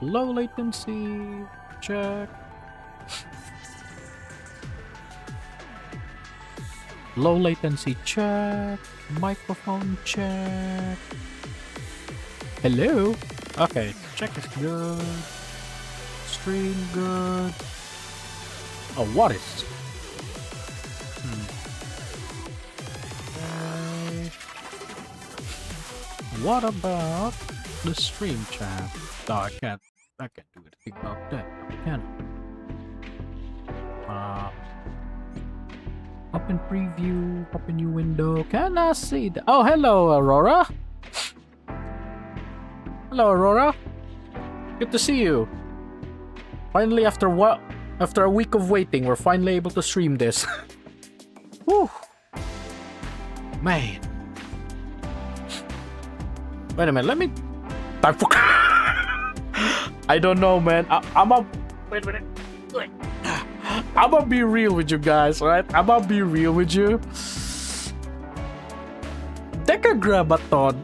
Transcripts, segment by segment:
Low latency, check. Low latency, check. Microphone, check. Hello? Okay, check is good. Stream good. Oh, what is? Okay. What about the stream chat? No, I can't do anything about that. Can open preview, open new window. Can I see that? Oh, hello, Aurora. Hello, Aurora. Good to see you. Finally, after what? After a week of waiting, we're finally able to stream this. Whew. Man. Wait a minute, let me... Time for... I don't know, man. Wait a minute. Wait. I'm gonna be real with you guys, right? I'm gonna be real with you. Decagrabaton.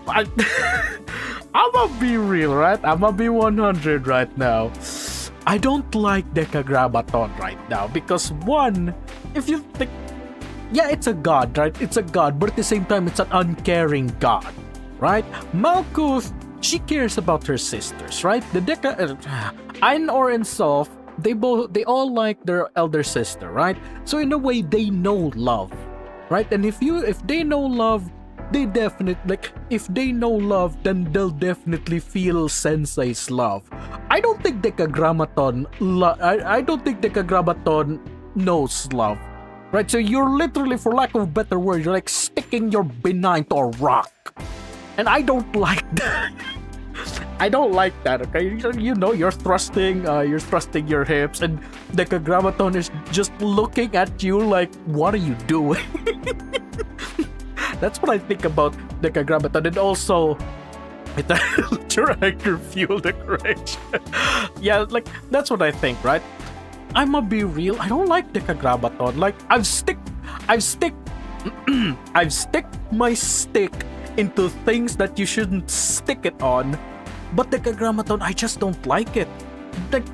I'm gonna be real, right? I'm gonna be 100 right now. I don't like Decagrabaton right now because one, if you think, yeah, it's a god, right? It's a god, but at the same time, it's an uncaring god, right? Malkuth, she cares about her sisters, right? The Ainur and Soph, they all like their elder sister, right? So in a way, they know love, right? And if they know love, they definitely, like, if they know love, then they'll definitely feel Sensei's love. I don't think Decagramaton knows love, right? So you're literally, for lack of a better word, you're like sticking your benign to a rock, and I don't like that. I don't like that. Okay, you know, you're thrusting your hips, and Decagramaton is just looking at you like, what are you doing? That's what I think about Decagrabaton, and also your anger fuel decoration. Yeah, like that's what I think, right? I'ma be real. I don't like Decagrabaton. Like I've stick my stick into things that you shouldn't stick it on. But Decagramaton, I just don't like it. Like,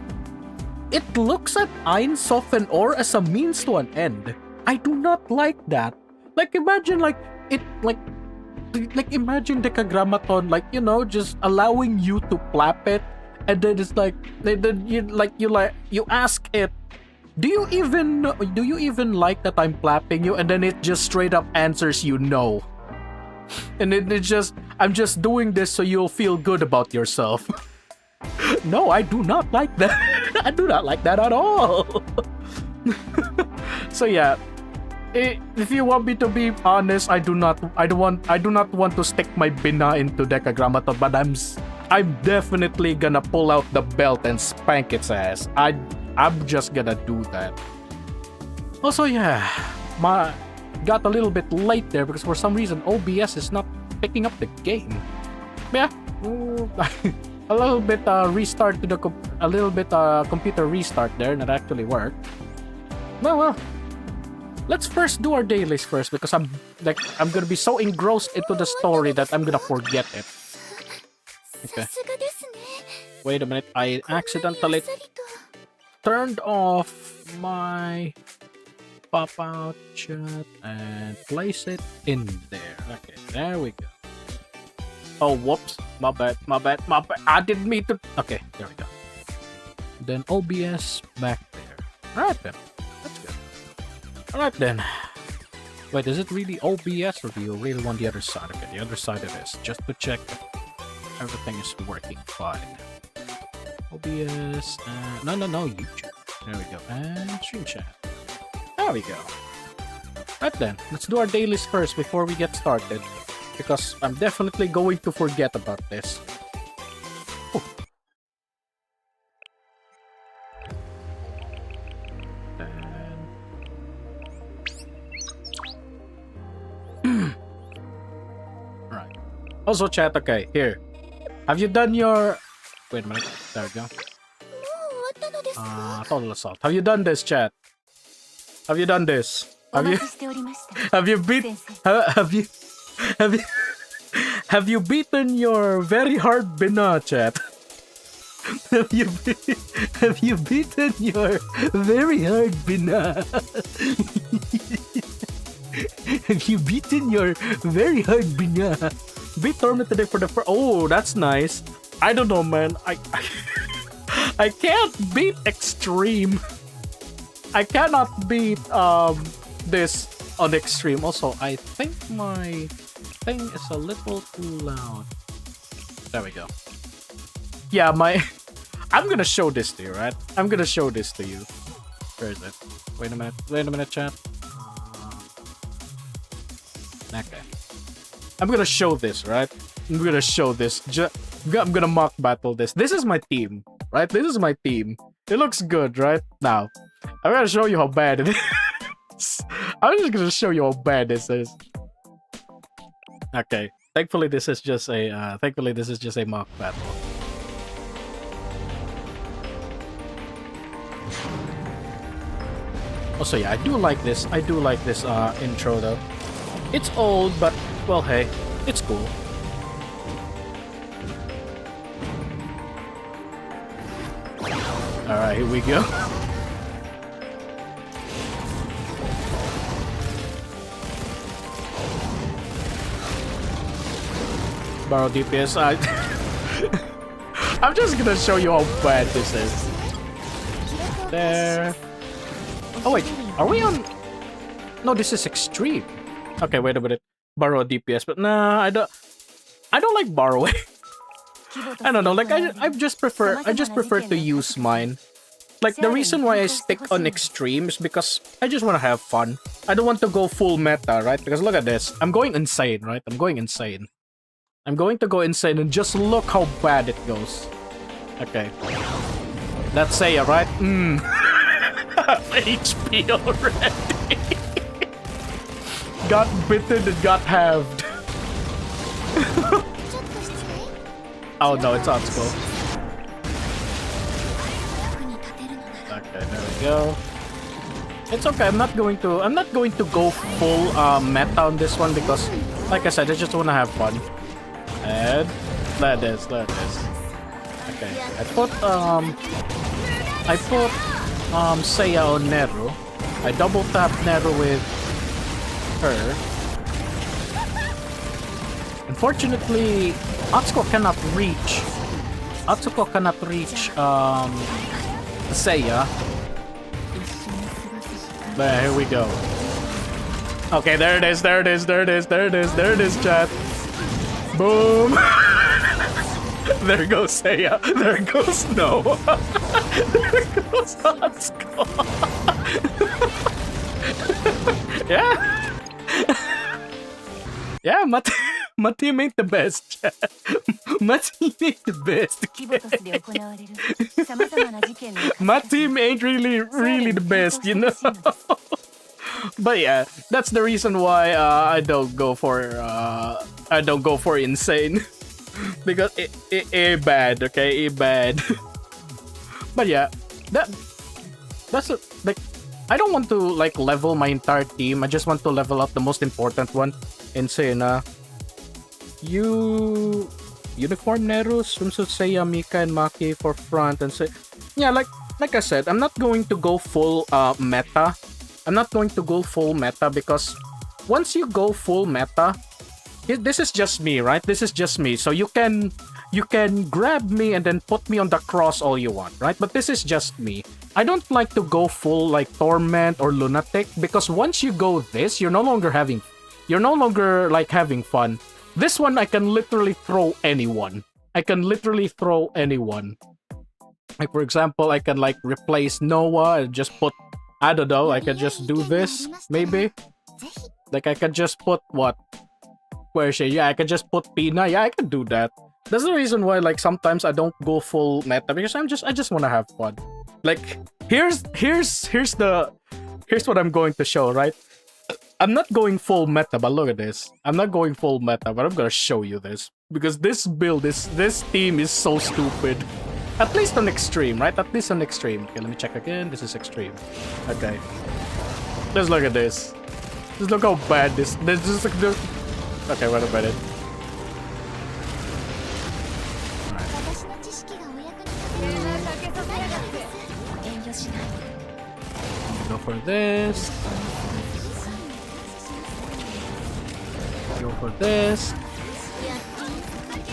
it looks at Ein, Soph, and Or as a means to an end. I do not like that. Like imagine imagine Decagramaton, like, you know, just allowing you to plap it, and then it's like you ask it, do you even like that I'm plapping you? And then it just straight up answers you no. And it's just, I'm just doing this so you'll feel good about yourself. No, I do not like that. I do not like that at all. So yeah, if you want me to be honest, I do not want to stick my bina into Decagramaton, but I'm definitely gonna pull out the belt and spank its ass. I'm just gonna do that. Also, yeah, got a little bit late there because for some reason OBS is not picking up the game. Yeah, a little bit restart to the computer restart there, and it actually worked. Well, let's first do our dailies first because I'm gonna be so engrossed into the story that I'm gonna forget it. Okay. Wait a minute, I accidentally turned off my pop-out chat and place it in there. Okay, there we go. Oh, whoops. My bad. I didn't mean to... Okay, there we go. Then OBS back there. Alright then. That's good. Alright then. Wait, is it really OBS or do you really want the other side? Okay, the other side it is. Just to check that everything is working fine. OBS... No, YouTube. There we go. And stream chat. There we go. Right then, let's do our dailies first before we get started, because I'm definitely going to forget about this. Right. Also, chat, okay, here. Have you done your... Wait a minute. There we go. Total assault. Have you done this, chat? Have you done this? Have you beaten your very hard bina, chat? have you beaten your very hard bina? Have you beaten your very hard bina? Beat tormented for the first. Oh, that's nice. I don't know, man. I can't beat extreme. I cannot beat this on extreme. Also, I think my thing is a little too loud. There we go. Yeah, I'm gonna show this to you, right? I'm gonna show this to you. Where is it? Wait a minute, chat. Okay. I'm gonna show this, right? I'm gonna show this. I'm gonna mock battle this. This is my team, right? This is my team. It looks good, right? Now, I'm gonna show you how bad it is. I'm just gonna show you how bad this is. Okay. Thankfully, this is just a mock battle. Also, yeah, I do like this. I do like this intro though. It's old, but well, hey, it's cool. All right, here we go. Borrow DPS. I'm just gonna show you how bad this is. There. Oh wait, are we on? No, this is extreme. Okay, wait a minute. Borrow DPS, but nah, I don't like borrowing. I don't know. Like I just prefer to use mine. Like the reason why I stick on extreme is because I just want to have fun. I don't want to go full meta, right? Because look at this. I'm going insane, right? I'm going insane. I'm going to go insane and just look how bad it goes. Okay. Let's say it, right? HP already. Got bitten and got halved. Oh no, it's Atsuko. Okay, there we go. It's okay. I'm not going to go full meta on this one because, like I said, I just want to have fun. And let this. Okay, I put Seiya on Neru. I double tap Neru with her. Unfortunately, Atsuko cannot reach Seiya. But here we go. Okay, there it is, chat. Boom! There goes Seiya. There goes Noah. There goes Atsuko. Yeah. Yeah, my team ain't the best, chat. My team ain't the best. My team ain't really the best, you know? But yeah, that's the reason why I don't go for insane. Because it bad, okay? It bad. But yeah, that's like I don't want to like level my entire team. I just want to level up the most important one. Insane, Uniform Neru, Swimsuit Seiya, Mika, and Maki for front, and say, yeah, like I said, I'm not going to go full meta. I'm not going to go full meta because once you go full meta, this is just me, right? This is just me. So you can grab me and then put me on the cross all you want, right? But this is just me. I don't like to go full like Torment or Lunatic because once you go this, you're no longer like having fun. This one I can literally throw anyone. Like for example, I can like replace Noah and just put, I don't know, I can just do this maybe. Like I can just put what? Where is she? Yeah, I can just put Pina. Yeah, I can do that. That's the reason why like sometimes I don't go full meta because I just want to have fun. Like here's what I'm going to show, right? I'm not going full meta, but look at this. I'm not going full meta, but I'm gonna show you this. Because this build, this team is so stupid. At least on extreme, right? At least on extreme. Okay, let me check again. This is extreme. Okay. Just look at this. Just look how bad this is. Okay, wait a minute. Go for this. Go for this.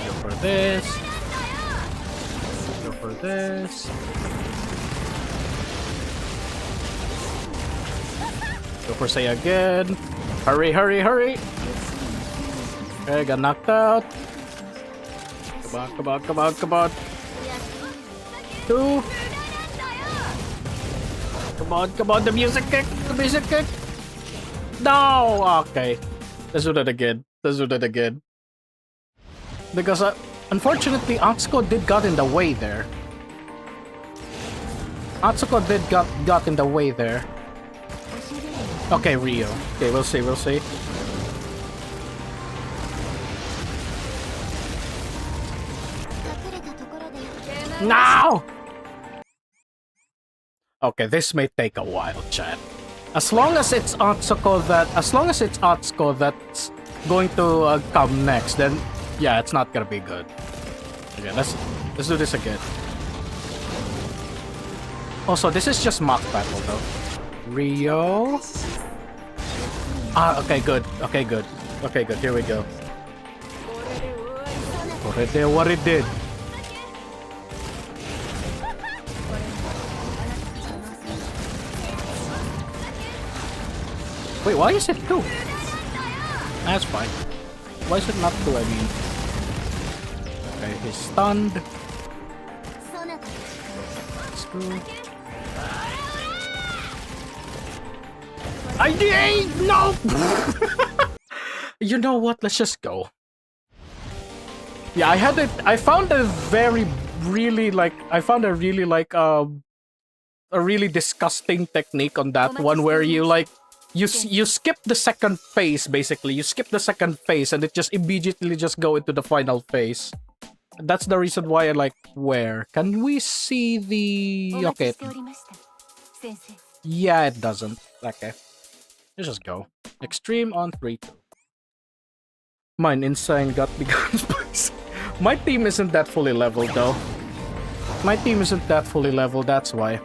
Go for this. Go for this. Go for say again. Hurry, hurry, hurry. Okay, got knocked out. Come on, come on, come on, come on. 2. Come on, come on, the music kick, the music kick. No, okay. Let's do that again. Let's do that again. Because unfortunately, Atsuko did got in the way there. Atsuko did got in the way there. Okay, Rio. Okay, we'll see, we'll see. No! Okay, this may take a while, chat. As long as it's Atsuko that's going to come next, then yeah, it's not gonna be good. Okay, let's do this again. Also, this is just mock battle though. Rio. Ah, okay, good. Okay, good. Okay, good. Here we go. What it did. Wait, why is it 2? That's fine. Why is it not 2, I mean? Okay, he's stunned. Let's go. No! You know what? Let's just go. Yeah, I found a really disgusting technique on that one where you like you skip the second phase basically. You skip the second phase and it just immediately just go into the final phase. That's the reason why I like where. Can we see the okay. Yeah, it doesn't. Okay. Let's just go. Extreme on 3-2. Mine insane got begun spice. My team isn't that fully leveled though. My team isn't that fully leveled, that's why.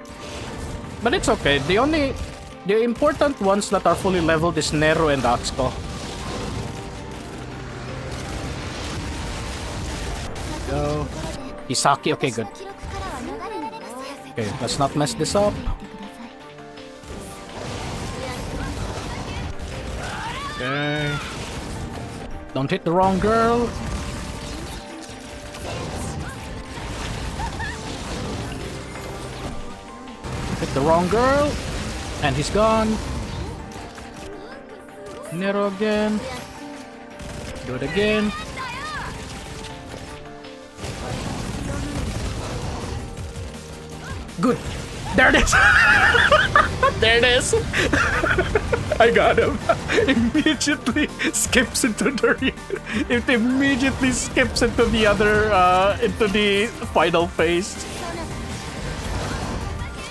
But it's okay. The important ones that are fully leveled is Nero and Atsuko. Go. Hisaki, okay, good. Okay, let's not mess this up. Okay. Don't hit the wrong girl. Hit the wrong girl. And he's gone. Nero again. Do it again. Good. There it is. There it is. I got him. Immediately skips into the. It immediately skips into the other. Into the final phase.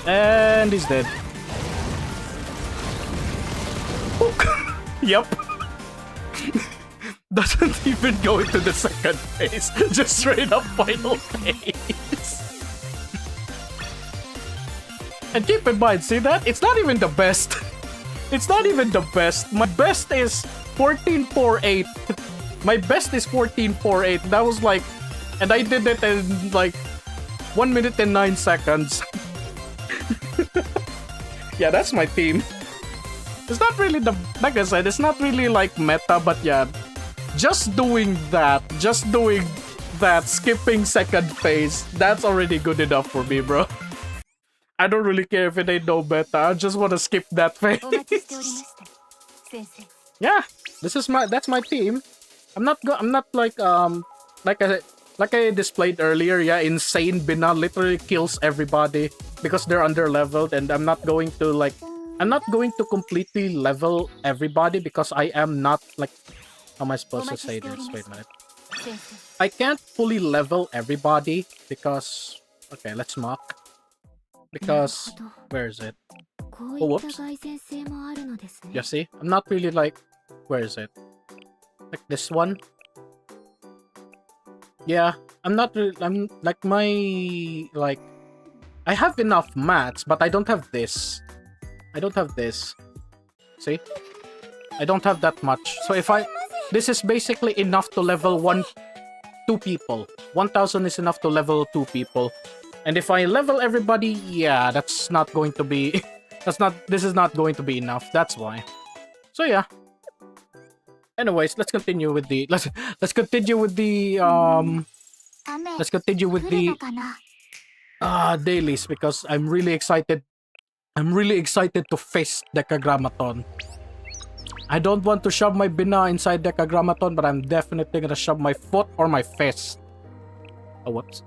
And he's dead. Yep. Doesn't even go into the second phase. Just straight up final phase. And keep in mind, see that? It's not even the best. It's not even the best. My best is 14.48. My best is 14.48. That was like... And I did it in like 1 minute and 9 seconds. Yeah, that's my team. It's not really the... Like I said, it's not really like meta, but yeah. Just doing that, skipping second phase, that's already good enough for me, bro. I don't really care if it ain't no meta. I just want to skip that phase. Yeah, that's my team. I'm not like like I displayed earlier. Yeah, insane Bina literally kills everybody because they're under leveled, and I'm not going to completely level everybody because I am not like. How am I supposed to say this? Wait a minute. I can't fully level everybody because... Okay, let's mock. Because... Where is it? Oh, whoops. You see? I'm not really like... Where is it? Like this one? Yeah, I'm not really... I'm like my... Like... I have enough mats, but I don't have this. I don't have this. See? I don't have that much. So if I... This is basically enough to level 2 people. 1000 is enough to level 2 people. And if I level everybody, yeah, that's not going to be... This is not going to be enough. That's why. So yeah. Anyways, let's continue with the... Let's continue with the... Let's continue with the... dailies, because I'm really excited. I'm really excited to face Decagrammaton. I don't want to shove my Bina inside Decagrammaton, but I'm definitely gonna shove my foot or my fist. Oh, whoops.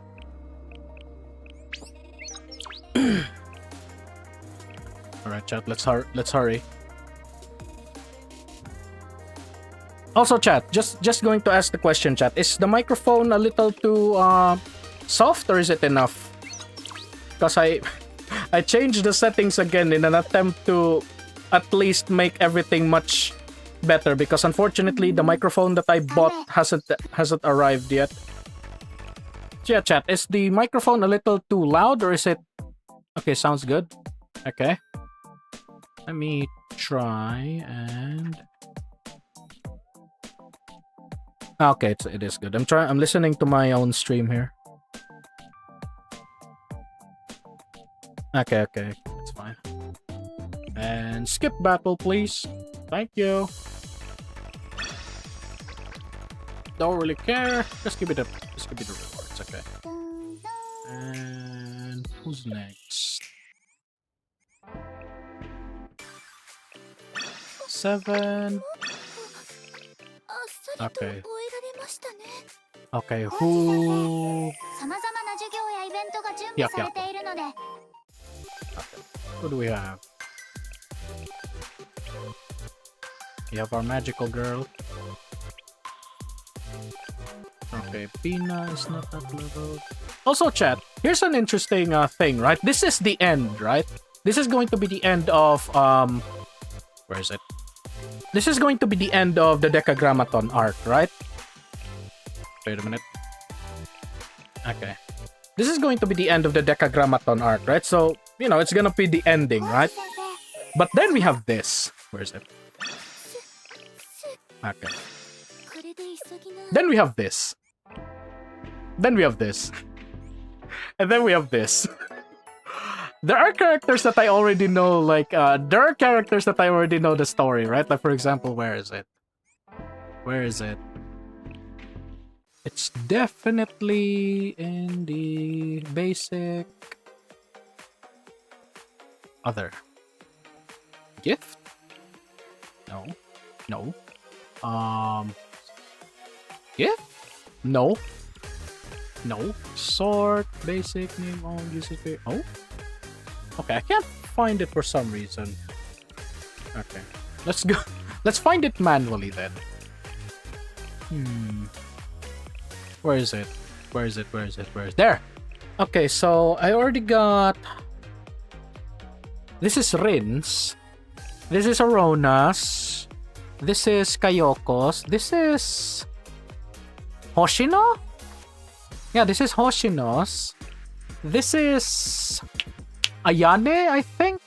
Alright, chat, let's hurry. Also, chat, just going to ask the question, chat. Is the microphone a little too soft, or is it enough? Because I changed the settings again in an attempt to at least make everything much better, because unfortunately the microphone that I bought hasn't arrived yet. So yeah, chat, is the microphone a little too loud, or is it... Okay, sounds good. Okay. Let me try and... Okay, it is good. I'm listening to my own stream here. Okay, it's fine. And skip battle, please. Thank you. Don't really care. Just give me the rewards, okay. And who's next? 7. Okay. Okay, who... Yeah. Okay. Who do we have? We have our magical girl. Okay, Pina is not that level. Also, chat, here's an interesting thing, right? This is the end, right? This is going to be the end of, where is it? This is going to be the end of the Decagrammaton arc, right? Wait a minute. Okay. This is going to be the end of the Decagrammaton arc, right? So, you know, it's gonna be the ending, right? But then we have this. Where is it? Okay. Then we have this. Then we have this. And then we have this. There are characters that I already know, like, there are characters that I already know the story, right? Like, for example, where is it? Where is it? It's definitely in the basic... Other. Gift? No. No. Gift? No. No. Sort, basic, name, own, usage, oh? Okay, I can't find it for some reason. Okay. Let's go. Let's find it manually then. Where is it? Where is it? Where is it? Where is it? There! Okay, so I already got... This is Rin's. This is Arona's. This is Kayoko's. This is... Hoshino? Yeah, this is Hoshino's. This is... Ayane, I think?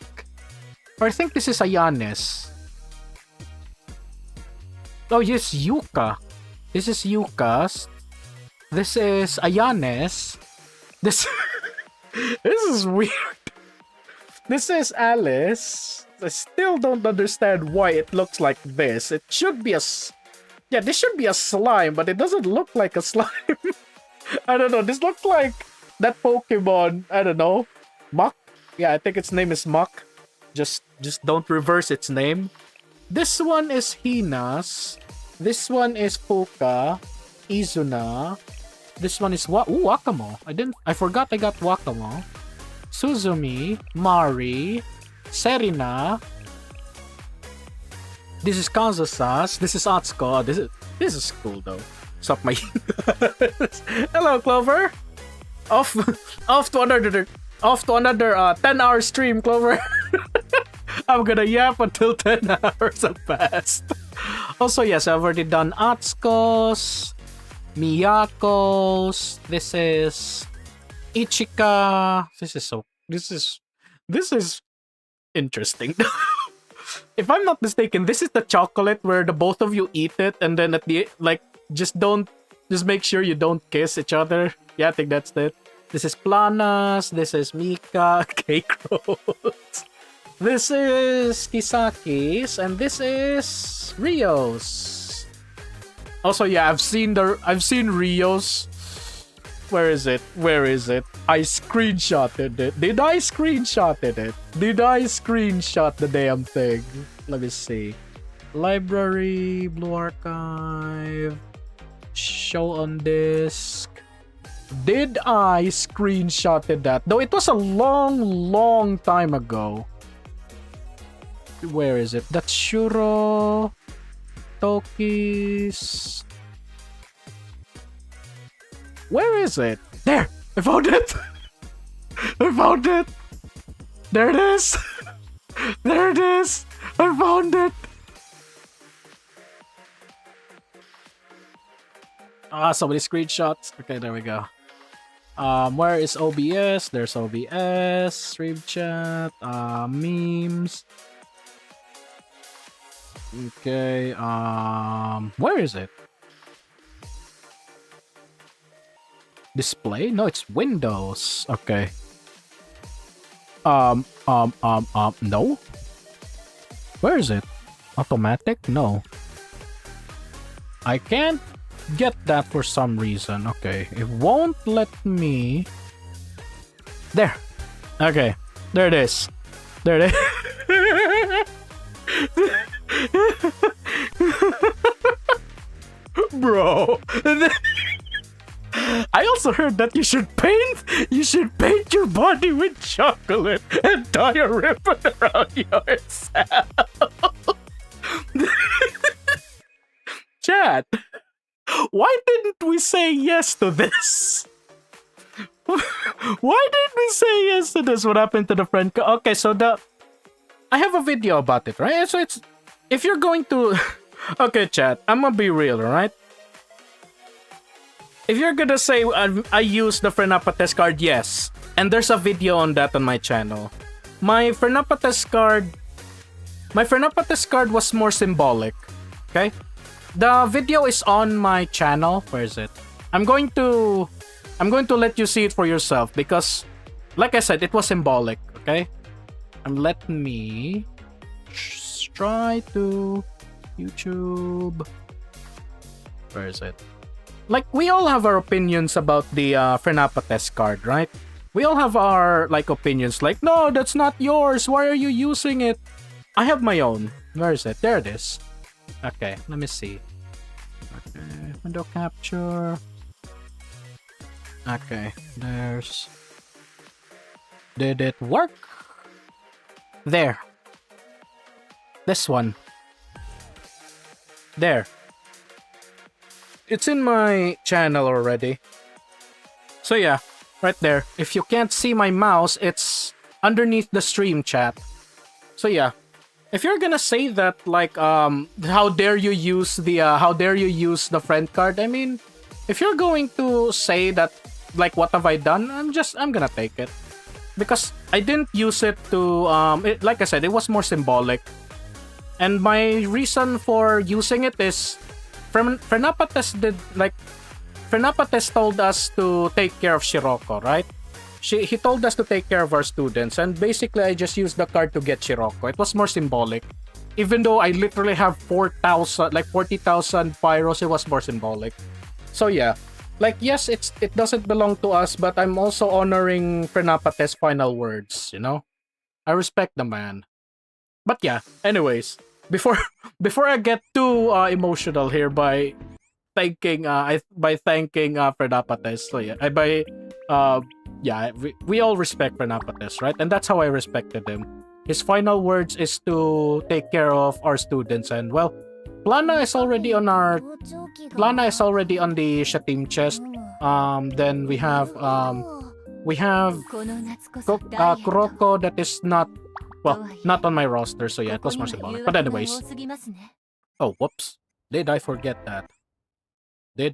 Or I think this is Ayane's. Oh, yes, Yuka. This is Yuka's. This is Ayane's. This... This is weird. This is Alice. I still don't understand why it looks like this. It should be a... Yeah, this should be a slime, but it doesn't look like a slime. I don't know. This looks like that Pokemon. I don't know. Mach? Yeah, I think its name is Mach. Just don't reverse its name. This one is Hina's. This one is Puka. Izuna. This one is Wakamo. I forgot I got Wakamo. Suzumi. Mari. Serena. This is Kazusas. This is Atsuko. This is cool though. Suck my... Hello, Clover. Off to another 10-hour stream, Clover. I'm gonna yap until 10 hours have passed. Also, yes, I've already done Atsuko's, Miyako's. This is Ichika. This is interesting. If I'm not mistaken, this is the chocolate where the both of you eat it and then at the like just make sure you don't kiss each other. Yeah, I think that's it. This is Planas, this is Mika, Cake Rolls. This is Kisaki's and this is Rio's. Also, yeah, I've seen Rio's. Where is it? I screenshotted it. Did I screenshotted it? Did I screenshot the damn thing? Let me see. Library, Blue Archive, show on disk. Did I screenshotted that? Though it was a long time ago. Where is it? That's Shuro, Tokis. Where is it? There! I found it! I found it! There it is! There it is! I found it! So many screenshots. Okay, there we go. Where is OBS? There's OBS, stream chat, memes. Okay, where is it? Display? No, it's Windows. Okay. No? Where is it? Automatic? No. I can't get that for some reason. Okay. It won't let me... There. Okay. There it is. There it is. Bro. I also heard that you should paint your body with chocolate and tie a ribbon around yourself. Chat, why didn't we say yes to this? Why didn't we say yes to this? What happened to the friend? Okay, so I have a video about it, right? So it's if you're going to okay, chat, I'm gonna be real, alright? If you're gonna say I use the Frenapa test card, yes. And there's a video on that on my channel. My Frenapa test card was more symbolic. Okay? The video is on my channel. Where is it? I'm going to let you see it for yourself because like I said, it was symbolic, okay? Let me try to YouTube. Where is it? Like, we all have our opinions about the Frenapa test card, right? We all have our, like, opinions. Like, no, that's not yours. Why are you using it? I have my own. Where is it? There it is. Okay, let me see. Okay, window capture. Okay, there's... Did it work? There. This one. There. It's in my channel already. So yeah, right there. If you can't see my mouse, it's underneath the stream chat. So yeah, if you're gonna say that like how dare you use the friend card? I mean, if you're going to say that like what have I done? I'm gonna take it because I didn't use it to like I said, it was more symbolic. And my reason for using it is Frenapa test told us to take care of Shiroko, right? He told us to take care of our students, and basically I just used the card to get Shiroko. It was more symbolic. Even though I literally have 40,000 pyros, it was more symbolic. So yeah, like yes, it doesn't belong to us, but I'm also honoring Frenapa test final words, you know? I respect the man. But yeah, anyways, before I get too emotional here by thanking Frenapa test. So yeah, we all respect Frenapa test, right? And that's how I respected him. His final words is to take care of our students, and well, Plana is already on the Shatim chest. Then we have Kuroko that is not on my roster, so yeah, it was more symbolic. But anyways. Oh, whoops. Did I forget that? Okay,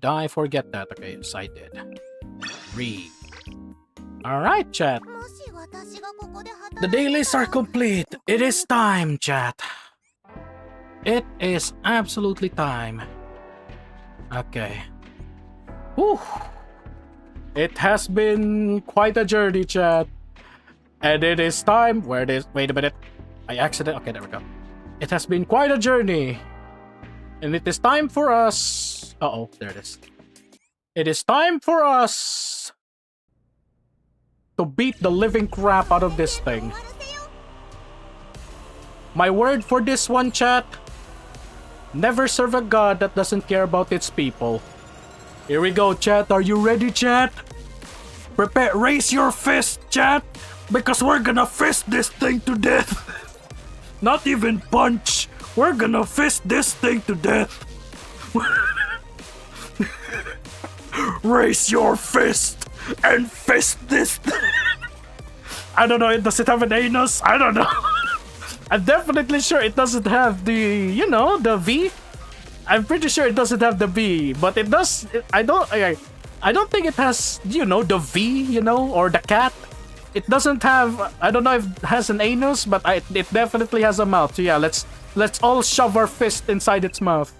yes, I did. Alright, chat. The dailies are complete. It is time, chat. It is absolutely time. Okay. Whew. It has been quite a journey, chat. And it is time. Where it is? Wait a minute. I accident. Okay, there we go. It has been quite a journey. And it is time for us. Uh-oh, there it is. It is time for us to beat the living crap out of this thing. My word for this one, chat. Never serve a god that doesn't care about its people. Here we go, chat. Are you ready, chat? Prepare. Raise your fist, chat. Because we're gonna fist this thing to death. Not even punch. We're gonna fist this thing to death. Raise your fist and fist this thing. I don't know. Does it have an anus? I don't know. I'm definitely sure it doesn't have the, you know, the V. I'm pretty sure it doesn't have the V, but it does. I don't think it has, you know, the V, you know, or the cat. It doesn't have. I don't know if it has an anus, but it definitely has a mouth. So yeah, let's all shove our fist inside its mouth.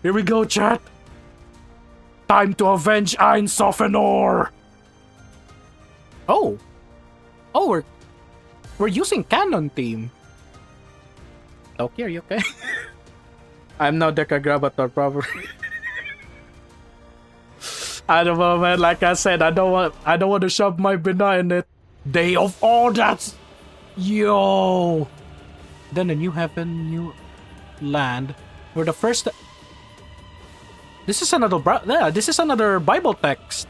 Here we go, chat. Time to avenge Ein Sophenor. Oh, we're using Canon Team. Loki, are you okay? I'm now Decagrabator, probably. I don't know, man. Like I said, I don't want to shove my Bina in it. Day of Orders. Yo. Then a new heaven, new land. We're the first. This is another. This is another Bible text.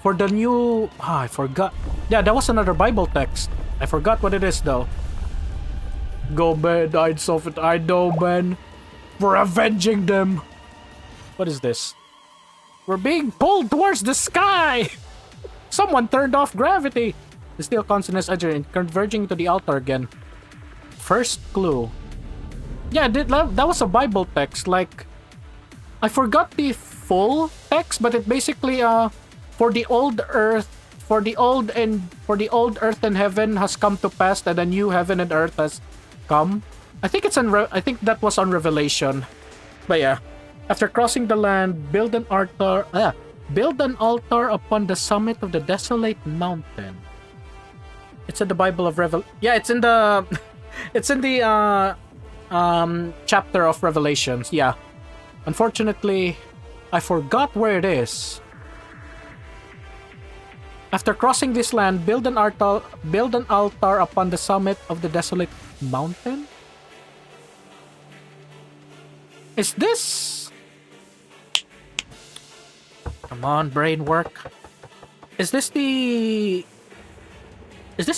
For the new. I forgot. Yeah, that was another Bible text. I forgot what it is though. Go, man. I know, man. We're avenging them. What is this? We're being pulled towards the sky. Someone turned off gravity. The steel consonants are converging to the altar again. First clue. Yeah, that was a Bible text. Like, I forgot the full text, but it basically for the old earth, for the old earth and heaven has come to pass, and a new heaven and earth has come. I think it's I think that was on Revelation. But yeah, after crossing the land, build an altar. Build an altar upon the summit of the desolate mountain. It's in the Bible of Yeah, it's in the it's in the chapter of Revelations. Yeah. Unfortunately, I forgot where it is. After crossing this land, build an altar upon the summit of the desolate mountain. Is this? Come on, brain work. Is this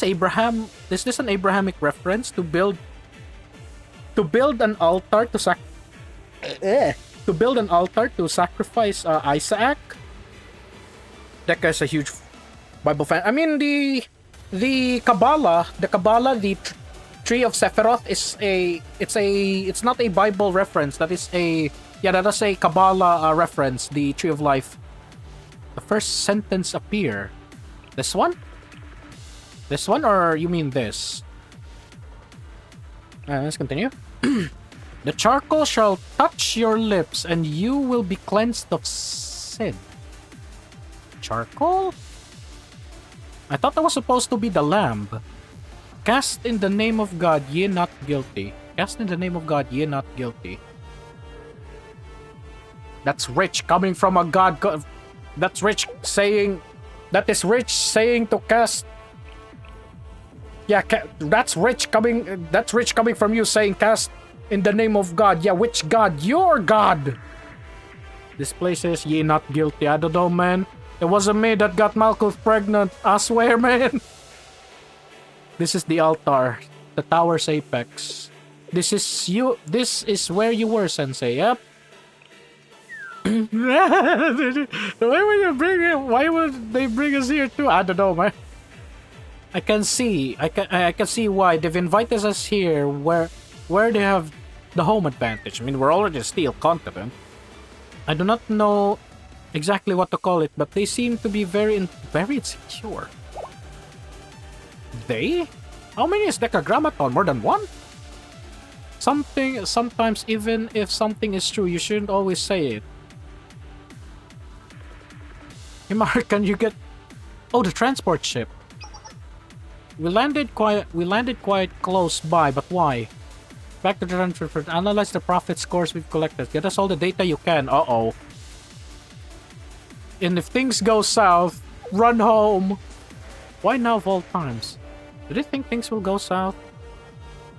Abraham? Is this an Abrahamic reference to build an altar to build an altar to sacrifice Isaac? That guy's a huge Bible fan. I mean, the Kabbalah, the Tree of Sephiroth it's not a Bible reference. That is a Kabbalah reference. The Tree of Life. The first sentence appear. This one? This one, or you mean this? Let's continue. The charcoal shall touch your lips, and you will be cleansed of sin. Charcoal? I thought that was supposed to be the lamb. Cast in the name of God, ye not guilty. Cast in the name of God, ye not guilty. That's rich coming from a god. That's rich saying. That is rich saying to cast. Yeah, that's rich coming. That's rich coming from you saying cast in the name of God. Yeah, which God? Your God. This place says ye not guilty. I don't know, man. It wasn't me that got Malkuth pregnant. I swear, man. This is the altar, the tower's apex. This is you. This is where you were, Sensei. Yep. Why would they bring us here too? I don't know, man. I can see why they've invited us here, where they have the home advantage. I mean, we're already a steel continent. I do not know exactly what to call it, but they seem to be very insecure. They? How many is Decagrammaton? More than one? Sometimes even if something is true, you shouldn't always say it. Himar, can you get... Oh, the transport ship. We landed quite close by, but why? Back to the transport. Analyze the profit scores we've collected. Get us all the data you can. Uh-oh. And if things go south, run home. Why now of all times? Do they think things will go south?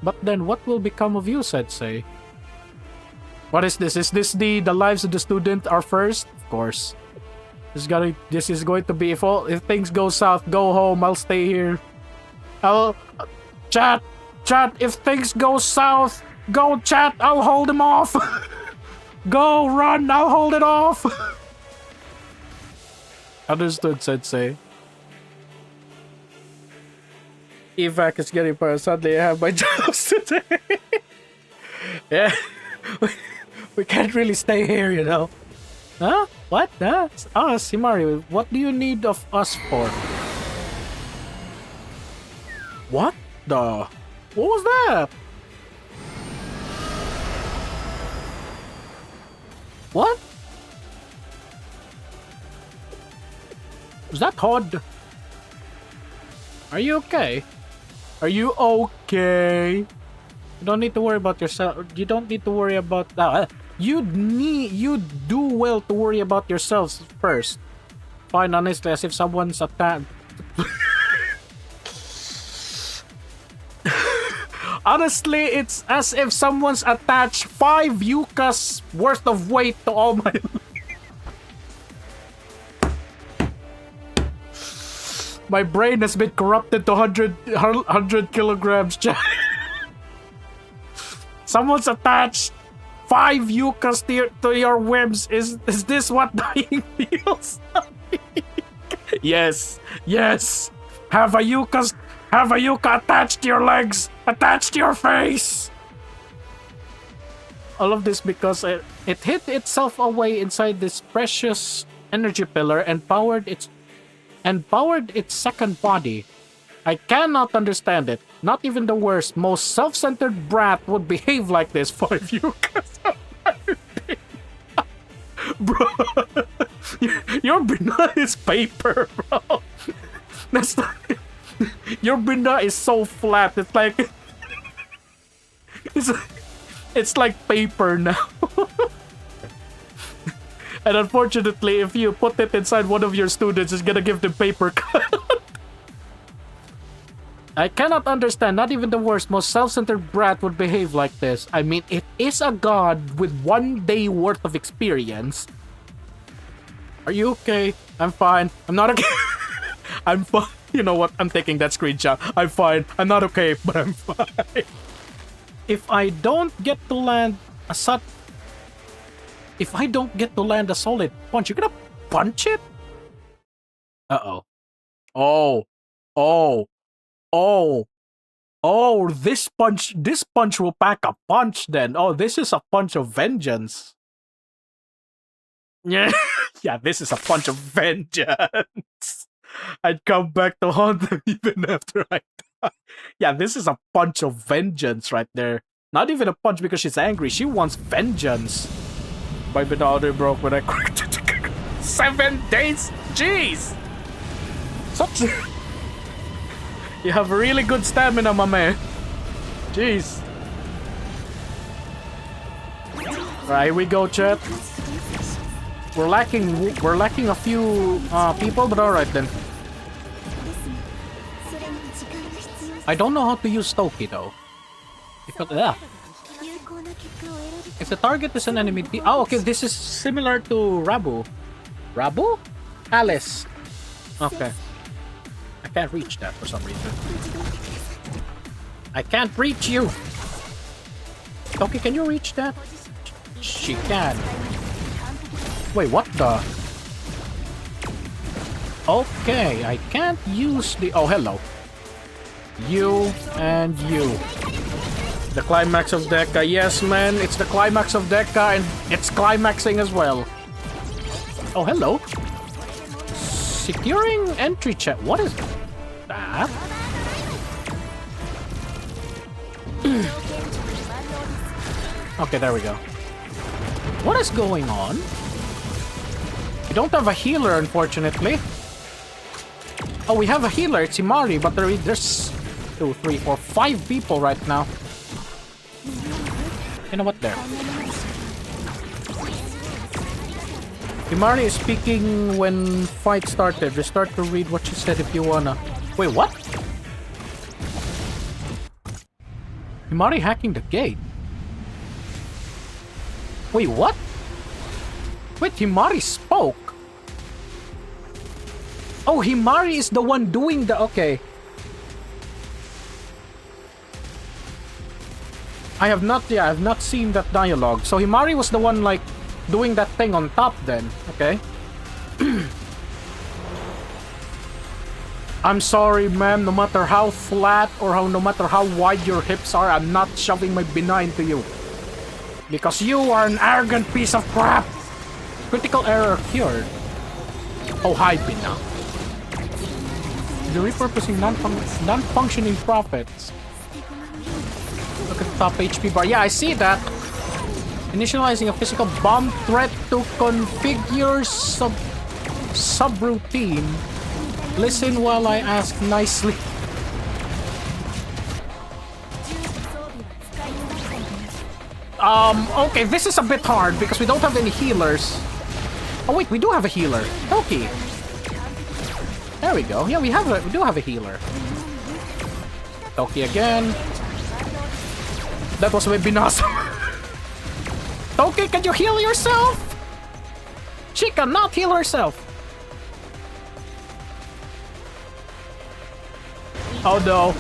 But then what will become of you, said say? What is this? Is this the lives of the student are first? Of course. This is going to be if things go south, go home, I'll stay here. Chat, if things go south, go chat, I'll hold him off. Go, run, I'll hold it off. Understood, Sensei. Evac is getting better. Suddenly I have my jobs today. Yeah. We can't really stay here, you know. Huh? What? Huh? Us, Himari, what do you need of us for? What the? What was that? What? Was that Todd? Are you okay? Are you okay? You don't need to worry about yourself. You don't need to worry about that. You do well to worry about yourselves first. Fine, honestly, as if someone's attacked. Honestly, it's as if someone's attached 5 yuccas worth of weight to all my... My brain has been corrupted to 100 kilograms. Someone's attached 5 yuccas to your whims. Is this what dying feels like? Yes. Have a yucca attached to your legs, attached to your face. All of this because it hid itself away inside this precious energy pillar and powered its second body. I cannot understand it. Not even the worst, most self-centered brat would behave like this. 5 yuccas. Bro, your binda is paper, bro. That's like, your binda is so flat. It's like it's like paper now. And unfortunately, if you put it inside one of your students, it's gonna give them paper cut. I cannot understand. Not even the worst, most self-centered brat would behave like this. I mean, it is a god with 1 day worth of experience. Are you okay? I'm fine. I'm not okay. I'm fine. You know what? I'm taking that screenshot. I'm fine. I'm not okay, but I'm fine. If I don't get to land a solid punch, you're gonna punch it? Uh-oh. Oh, this punch will pack a punch then. Oh, this is a punch of vengeance. Yeah, yeah, this is a punch of vengeance. I'd come back to haunt them even after I die. Yeah, this is a punch of vengeance right there. Not even a punch because she's angry. She wants vengeance. My banana broke when I cracked it. 7 days? Jeez! You have really good stamina, my man. Jeez. Right, here we go, chat. We're lacking a few people, but alright then. I don't know how to use Toki though. Because if the target is an enemy, oh okay, this is similar to Rabu. Rabu? Alice. Okay. I can't reach that for some reason. I can't reach you. Toki, can you reach that? She can. Wait, what the? Okay, I can't use the... Oh, hello. You and you. The climax of Deca. Yes, man, it's the climax of Deca and it's climaxing as well. Oh, hello. Securing entry check. What is that? Okay, there we go. What is going on? We don't have a healer, unfortunately. Oh, we have a healer. It's Himari, but there's 2, 3, 4, 5 people right now. You know what? There. Himari is speaking when fight started. Restart to read what she said if you wanna. Wait, what? Himari hacking the gate. Wait, what? Wait, Himari spoke. Oh, Himari is the one doing the... Okay. I have not seen that dialogue. So Himari was the one, like, doing that thing on top then. Okay. I'm sorry, ma'am. No matter how flat or no matter how wide your hips are, I'm not shoving my Bina into you. Because you are an arrogant piece of crap. Critical error cured. Oh, hi, Bina. You're repurposing non-functioning profits. Look at the top HP bar. Yeah, I see that. Initializing a physical bomb threat to configure subroutine. Listen while I ask nicely. Okay, this is a bit hard because we don't have any healers. Oh wait, we do have a healer. Toki. There we go. Yeah, we do have a healer. Toki again. That was maybe awesome. Toki, can you heal yourself? She cannot heal herself. Oh no.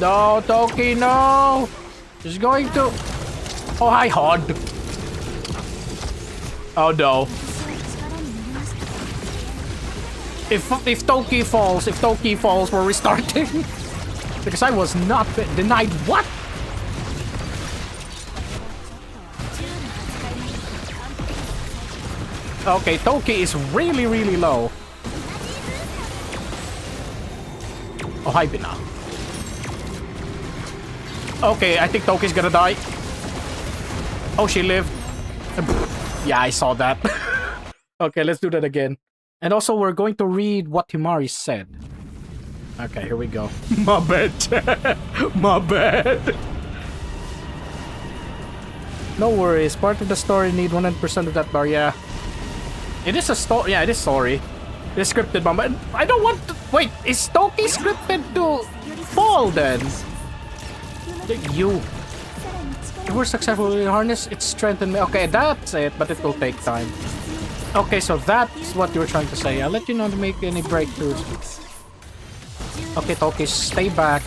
No, Toki, no! She's going to... Oh, hi, Hod. Oh no. If Toki falls, we're restarting. Because I was not denied. What? Okay, Toki is really, really low. Oh, hi, Bina. Okay, I think Toki's gonna die. Oh, she lived. Yeah, I saw that. Okay, let's do that again. And also, we're going to read what Himari said. Okay, here we go. My bad. My bad. No worries. Part of the story need 100% of that bar. Yeah. It is a story. Yeah, it is story. It's scripted, but I don't want to... Wait, is Toki scripted to fall then? You were successfully harnessed, it strengthened me. Okay, that's it, but it will take time. Okay, so that's what you were trying to say. I'll let you know to make any breakthroughs. Okay, Toki, stay back.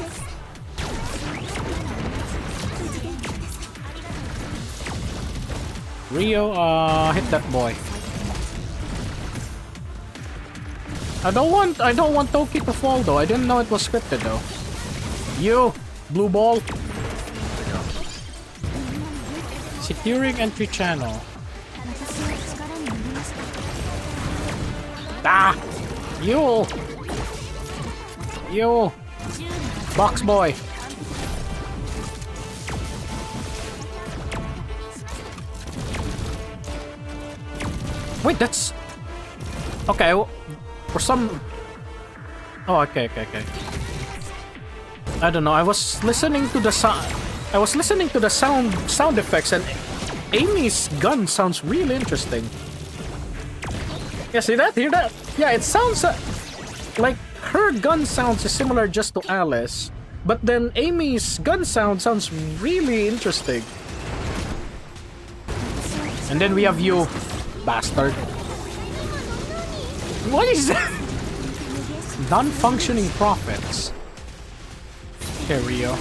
Rio, hit that boy. I don't want Toki to fall though. I didn't know it was scripted though. You, blue ball. Securing entry channel. Ah! You! Box boy! Wait, that's... Okay, for some... Oh, okay. I don't know, I was listening to the sound... I was listening to the sound effects and Amy's gun sounds really interesting. Yeah, see that? Hear that? Yeah, it sounds like her gun sounds is similar just to Alice, but then Amy's gun sounds really interesting. And then we have you, bastard. What is that? Non-functioning profits. Okay, Rio.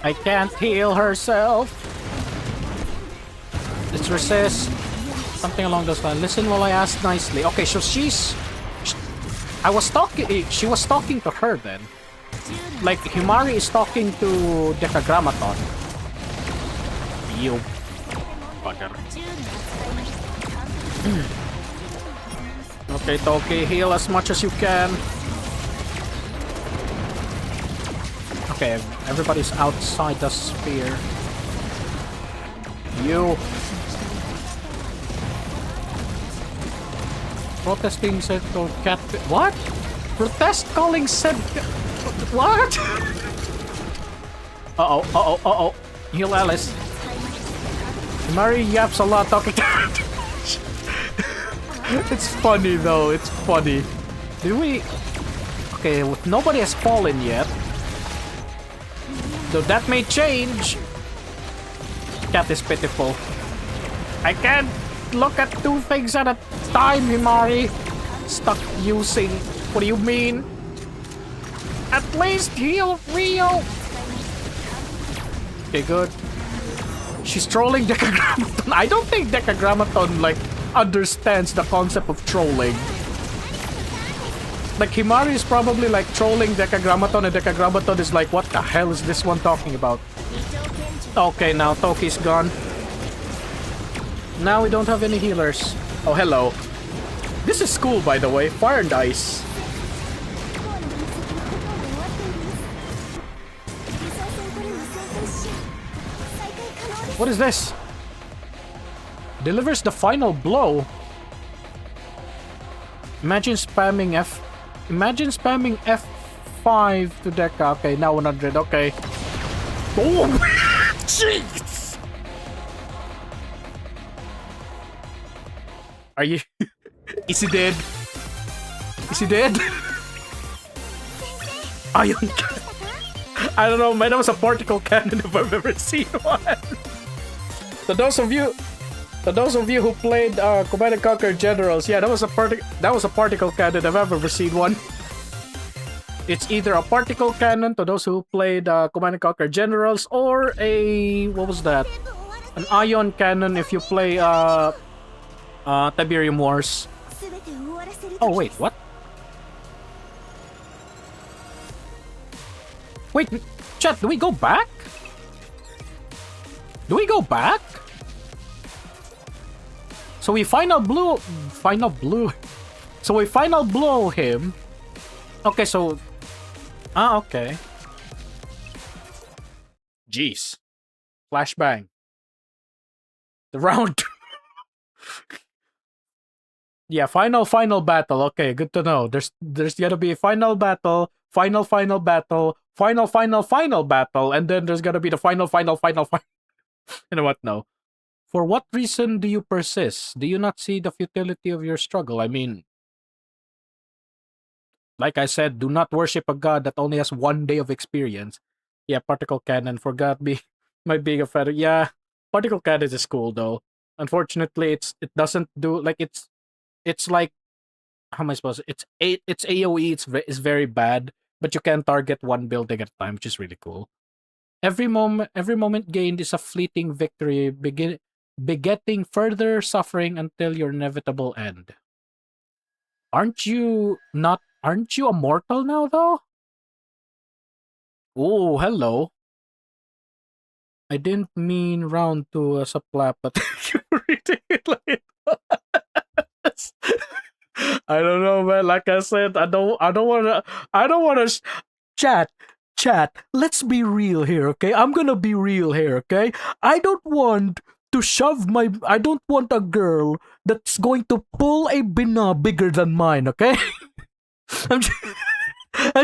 I can't heal herself. Let's resist. Something along those lines. Listen while I ask nicely. Okay, so she's... I was talking. She was talking to her then. Like Himari is talking to Decagrammaton. You bugger. Okay, Toki, heal as much as you can. Okay, everybody's outside the sphere. You. Protesting said to cat. What? Protest calling said. What? Uh oh. Heal Alice. Mary yaps a lot talking to her. It's funny though, it's funny. Did we... Okay, nobody has fallen yet. So that may change. Cat is pitiful. I can't look at two things at a time, Himari. Stuck using... What do you mean? At least heal Rio. Okay, good. She's trolling Decagrammaton. I don't think Decagrammaton, like, understands the concept of trolling. Like, Himari is probably, like, trolling Decagrammaton, and Decagrammaton is like, what the hell is this one talking about? Okay, now Toki's gone. Now we don't have any healers. Oh, hello. This is cool, by the way. Fire and Ice. What is this? Delivers the final blow. Imagine spamming F5 to Deca. Okay, now 100. Okay. Oh, jeez. Are you? Is he dead? Is he dead? Ion. I don't know, man. That was a particle cannon if I've ever seen one. To those of you who played Command and Conquer Generals, yeah, that was a particle cannon if I've ever seen one. It's either a particle cannon to those who played Command and Conquer Generals, or a... what was that? An ion cannon if you play Tiberium Wars. Oh wait, what? Wait, chat, do we go back? Do we go back? So we final blow him. Okay, so... Ah, okay. Jeez. Flashbang. The round... Yeah, final battle. Okay, good to know. There's gonna be a final battle, final battle, final battle, and then there's gonna be the final. You know what? No. For what reason do you persist? Do you not see the futility of your struggle? I mean, like I said, do not worship a god that only has 1 day of experience. Yeah, particle cannon. Forgot me my being a fan. Yeah, particle cannon is cool though. Unfortunately, it doesn't do like it's like, how am I supposed to, it's AoE, it's very bad, but you can target one building at a time, which is really cool. Every moment gained is a fleeting victory, begetting further suffering until your inevitable end. Aren't you immortal now though? Oh, hello. I didn't mean round to as a plap, but you were reading it like I don't know, man. Like I said, I don't wanna chat. Let's be real here, okay? I'm gonna be real here, okay? I don't want a girl that's going to pull a bina bigger than mine, okay? I'm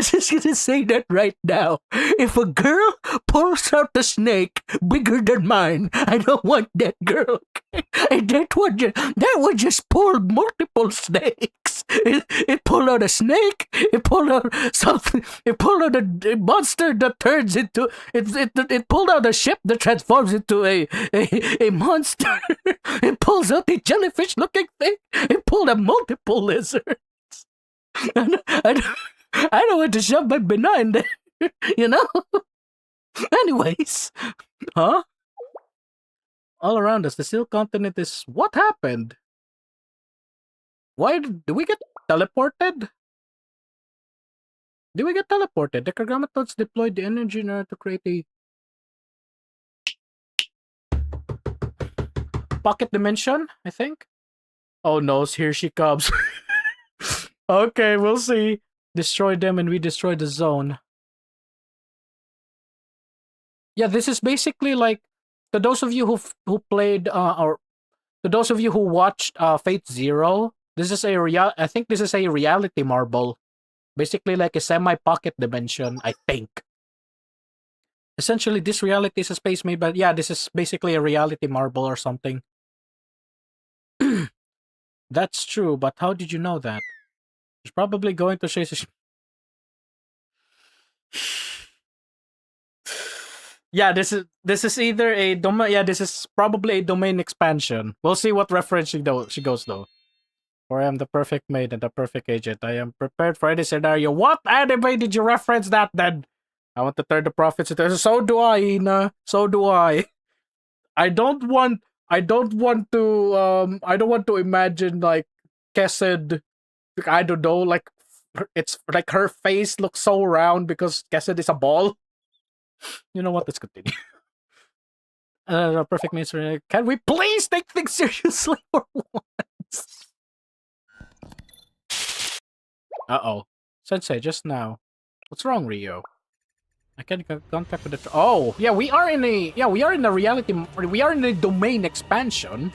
just gonna say that right now. If a girl pulls out a snake bigger than mine, I don't want that girl. Okay? And that would just pull multiple snakes. It pulled out a snake. It pulled out something. It pulled out a monster that turns into it pulled out a ship that transforms into a monster. It pulls out a jellyfish-looking thing. It pulled out multiple lizards. I don't want to shove my banana in there, you know? Anyways, huh? All around us, the Silk Continent is... What happened? Why do we get teleported? Did we get teleported? Decagrammatods deployed the energy in order to create a pocket dimension, I think. Oh no, here she comes. Okay, we'll see. Destroy them and we destroy the zone. Yeah, this is basically like to those of you who played or to those of you who watched Fate Zero. This is I think this is a reality marble, basically like a semi pocket dimension. I think. Essentially, this reality is a space made, but yeah, this is basically a reality marble or something. That's true, but how did you know that? It's probably going to say. Yeah, this is either a domain. Yeah, this is probably a domain expansion. We'll see what reference she goes though. For I am the perfect maid and the perfect agent. I am prepared for any scenario. What anime did you reference that then? I want to turn the profits into. So do I, Ina. So do I. I don't want. I don't want to. I don't want to imagine like Kesed. I don't know. Like it's like her face looks so round because Kesed is a ball. You know what? Let's continue. Perfect maid. Can we please take things seriously for once? Uh-oh. Sensei, just now. What's wrong, Rio? I can't get contact with the... Oh, yeah, we are in a... Yeah, we are in a reality... We are in a domain expansion.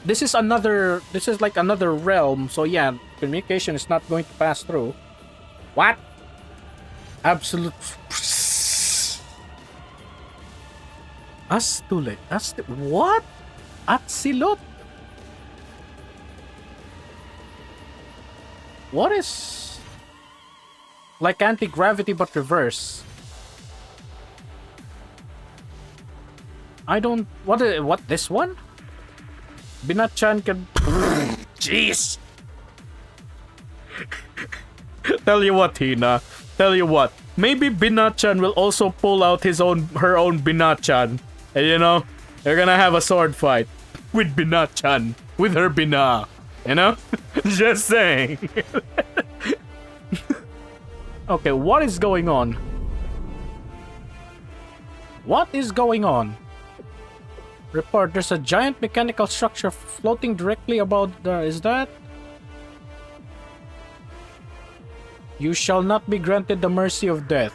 This is another... This is like another realm. So, yeah, communication is not going to pass through. What? Absolute... Astule. What? Atsilot? What is... Like anti-gravity but reverse? I don't... What, this one? Binat-chan can... Jeez! Tell you what, Hina. Tell you what. Maybe Binat-chan will also pull out her own Binat-chan. And you know, they're gonna have a sword fight. With Binat-chan. With her Bina. You know? Just saying. Okay, what is going on? What is going on? Report, there's a giant mechanical structure floating directly above the... Is that? You shall not be granted the mercy of death.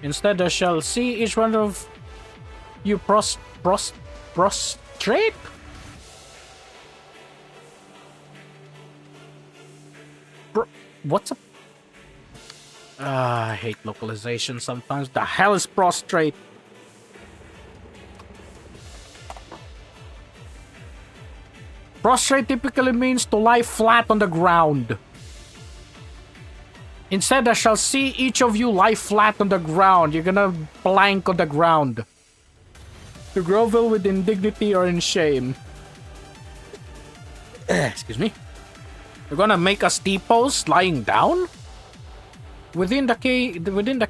Instead, I shall see each one of you prostrate? What's up? I hate localization sometimes. The hell is prostrate? Prostrate typically means to lie flat on the ground. Instead, I shall see each of you lie flat on the ground. You're gonna plank on the ground. To grovel with indignity or in shame. Excuse me. You're gonna make us T-pose lying down? Within the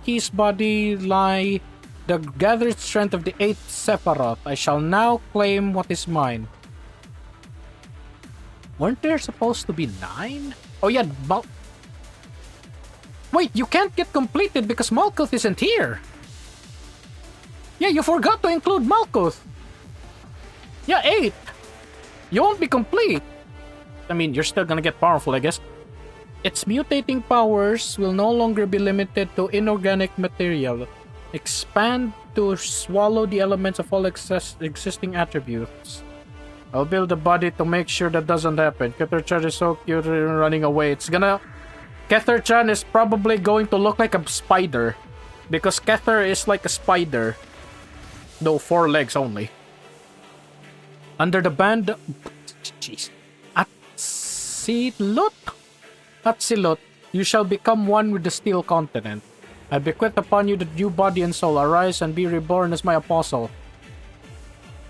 key's body lie the gathered strength of the 8th Sephiroth. I shall now claim what is mine. Weren't there supposed to be 9? Oh yeah, wait, you can't get completed because Malkuth isn't here. Yeah, you forgot to include Malkuth. Yeah, 8. You won't be complete. I mean, you're still gonna get powerful, I guess. Its mutating powers will no longer be limited to inorganic material. Expand to swallow the elements of all existing attributes. I'll build a body to make sure that doesn't happen. Kether-chan is so cute running away. Kether-chan is probably going to look like a spider. Because Kether is like a spider. Though 4 legs only. Under the band... Jeez. Atsilot, you shall become one with the Steel Continent. I bequeath upon you the new body and soul. Arise and be reborn as my apostle.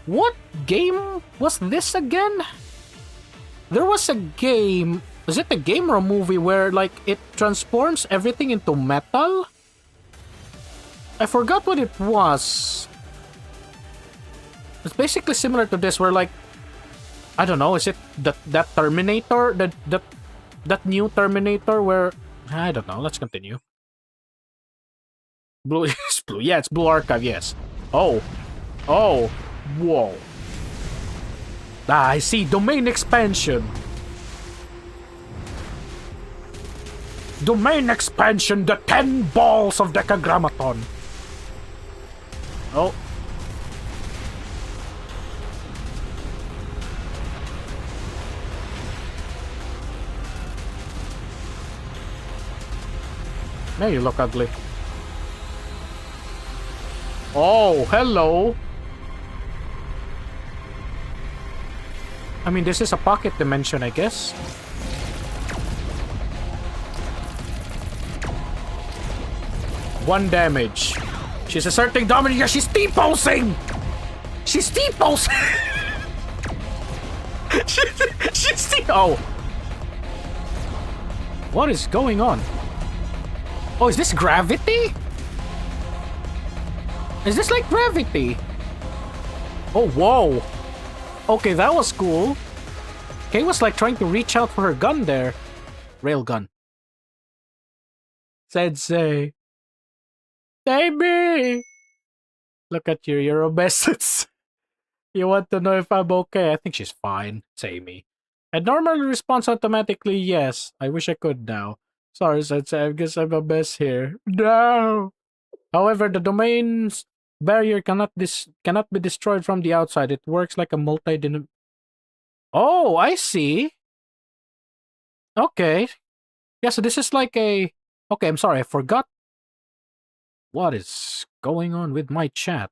What game was this again? There was a game... Was it a game or a movie where, like, it transforms everything into metal? I forgot what it was. It's basically similar to this, where, like... I don't know, is it that Terminator? That new Terminator where... I don't know, let's continue. Blue, it's blue. Yeah, it's Blue Archive, yes. Oh. Oh. Whoa. Ah, I see. Domain expansion. Domain expansion, the 10 balls of Decagrammaton. Oh. Man, you look ugly. Oh, hello. I mean, this is a pocket dimension, I guess. One damage. She's asserting dominance. She's T-posing! She's T-posing! she's T- Oh. What is going on? Oh, is this gravity? Is this like gravity? Oh, whoa. Okay, that was cool. Kay was like trying to reach out for her gun there. Railgun. Sensei. Baby! Look at you, you're obese. You want to know if I'm okay? I think she's fine. It's Amy. And normally responds automatically yes. I wish I could now. Sorry, Sensei, I guess I'm a mess here. No! However, the domain's barrier cannot be destroyed from the outside. It works like a multi-dimensional... Oh, I see. Okay. Yeah, so this is like a... Okay, I'm sorry, I forgot. What is going on with my chat?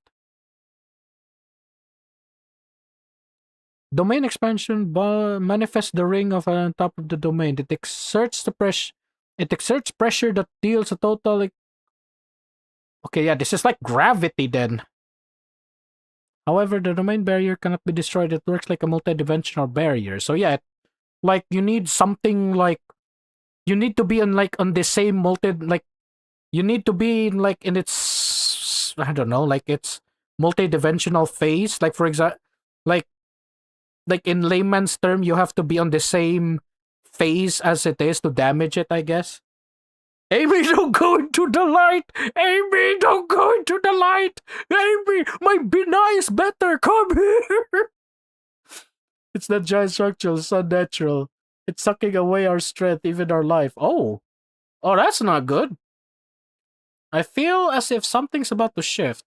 Domain expansion manifests the ring of on top of the domain. It exerts pressure that deals a total... Okay, yeah, this is like gravity then. However, the domain barrier cannot be destroyed. It works like a multi-dimensional barrier. So yeah, like you need something like... You need to be on the same you need to be in its... I don't know, like its multi-dimensional phase. Like for example, like in layman's term, you have to be on the same phase as it is to damage it, I guess. Amy, don't go into the light! Amy, don't go into the light! Amy, my Bina is better! Come here! It's not giant structural, it's unnatural. It's sucking away our strength, even our life. Oh. Oh, that's not good. I feel as if something's about to shift.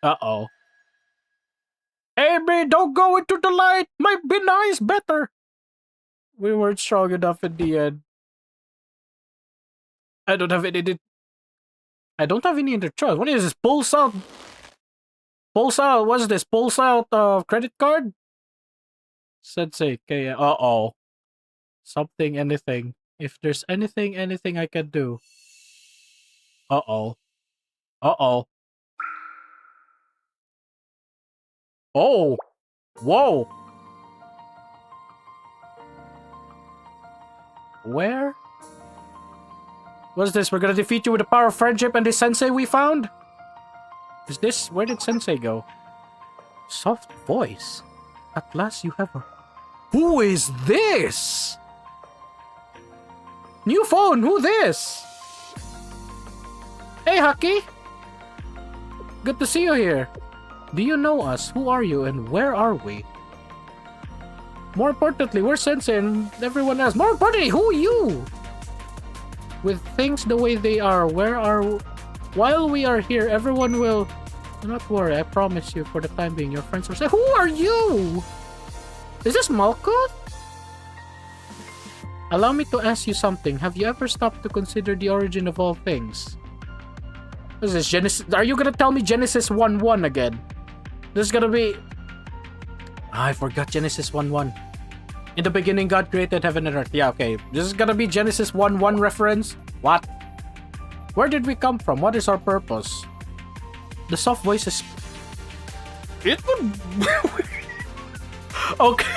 Uh-oh. Amy, don't go into the light! My Bina is better! We weren't strong enough in the end. I don't have any other choice. What is this? Pulse out? What's this? Pulse out credit card? Sensei, okay, uh-oh. Something, anything. If there's anything I can do. Uh-oh. Uh-oh. Oh! Whoa! Where? What's this? We're gonna defeat you with the power of friendship and the sensei we found? Is this... Where did sensei go? Soft voice. At last you have a... Who is this? New phone, who this? Hey, Haki. Good to see you here. Do you know us? Who are you and where are we? More importantly, we're Sensei and everyone else. More importantly, who are you? With things the way they are, while we are here, everyone will... Do not worry, I promise you, for the time being, your friends will say, who are you? Is this Malkuth? Allow me to ask you something. Have you ever stopped to consider the origin of all things? What is this, Genesis? Are you gonna tell me Genesis 1:1 again? This is gonna be... I forgot Genesis 1:1. In the beginning, God created heaven and earth. Yeah, okay. This is gonna be Genesis 1:1 reference? What? Where did we come from? What is our purpose? The soft voice is... It would... Okay.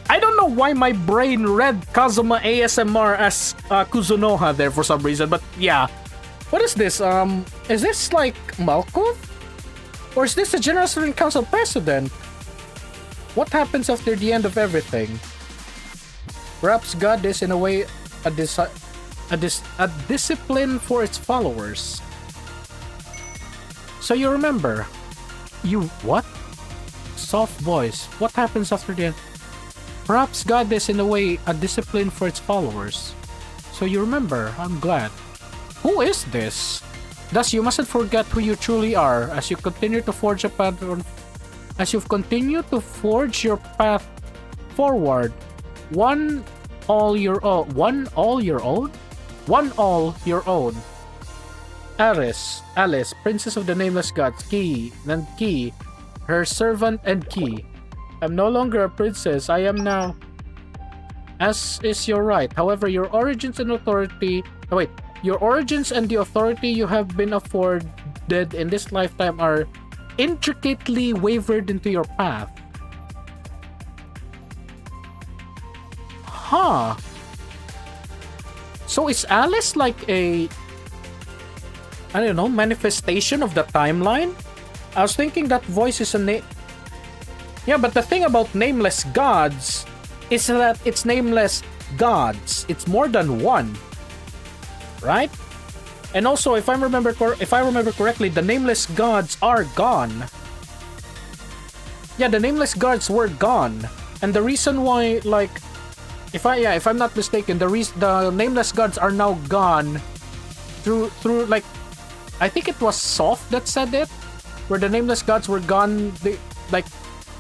I don't know why my brain read Kazuma ASMR as Kuzunoha there for some reason, but yeah. What is this? Is this like Malkuth? Or is this the General Student Council President? What happens after the end of everything? Perhaps God is in a way a discipline for its followers. So you remember, what? Soft voice. What happens after the end? Perhaps God is in a way a discipline for its followers. So you remember, I'm glad. Who is this? Thus you mustn't forget who you truly are as you continue to forge a pattern. As you've continued to forge your path forward, one all your own. Alice, Princess of the Nameless Gods, Key, her servant and Key. I'm no longer a princess, I am now. As is your right. However, your origins and authority... Your origins and the authority you have been afforded in this lifetime are intricately wavered into your path. Huh. So is Alice like a... I don't know, manifestation of the timeline? I was thinking that voice is a name... Yeah, but the thing about Nameless Gods is that it's nameless gods. It's more than one. Right? And also, if I remember correctly, the Nameless Gods are gone. Yeah, the Nameless Gods were gone. And the reason why, like... If I'm not mistaken, the Nameless Gods are now gone through like... I think it was Soft that said it, where the Nameless Gods were gone,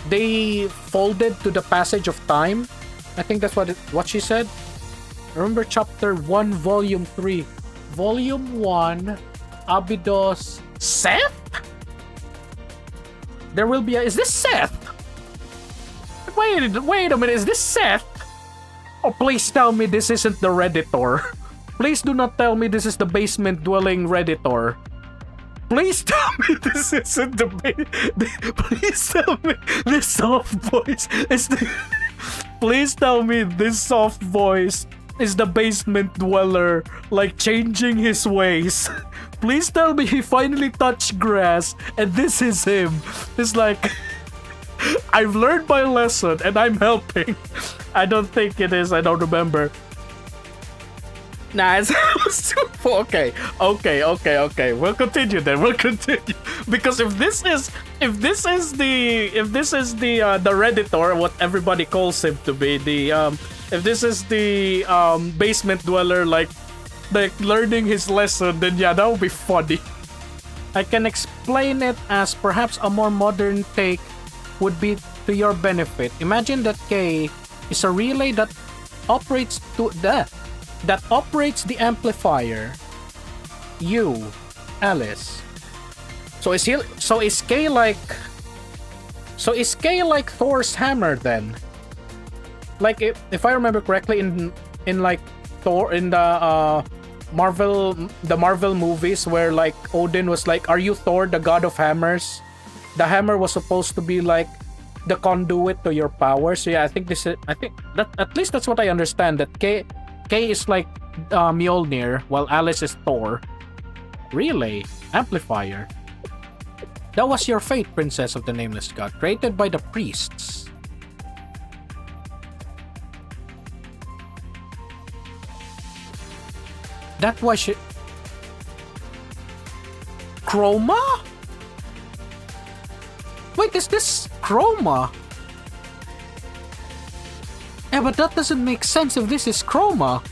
they folded to the passage of time. I think that's what she said. Remember chapter 1, volume 3. Volume 1, Abydos... Seth? There will be a... Is this Seth? Wait a minute, is this Seth? Oh, please tell me this isn't the Redditor. Please do not tell me this is the basement-dwelling Redditor. Please tell me this isn't the please tell me this soft voice is the... Please tell me this soft voice is the basement dweller, like changing his ways. Please tell me he finally touched grass and this is him. It's like... I've learned my lesson and I'm helping. I don't think it is, I don't remember. Nah, it's okay. We'll continue then. Because if this is the Redditor, what everybody calls him to be, if this is the basement dweller, like learning his lesson, then yeah, that would be funny. I can explain it as perhaps a more modern take would be to your benefit. Imagine that K is a relay that operates the amplifier. You, Alice. So is K like Thor's hammer then? Like if I remember correctly, in like Thor in the Marvel movies, where like Odin was like, "Are you Thor, the god of hammers?" The hammer was supposed to be like the conduit to your power. So yeah, I think that at least that's what I understand. That K is like Mjolnir, while Alice is Thor. Relay amplifier. That was your fate, Princess of the Nameless God, created by the priests. That was she... Chroma? Wait, is this Chroma? Yeah, but that doesn't make sense if this is Chroma.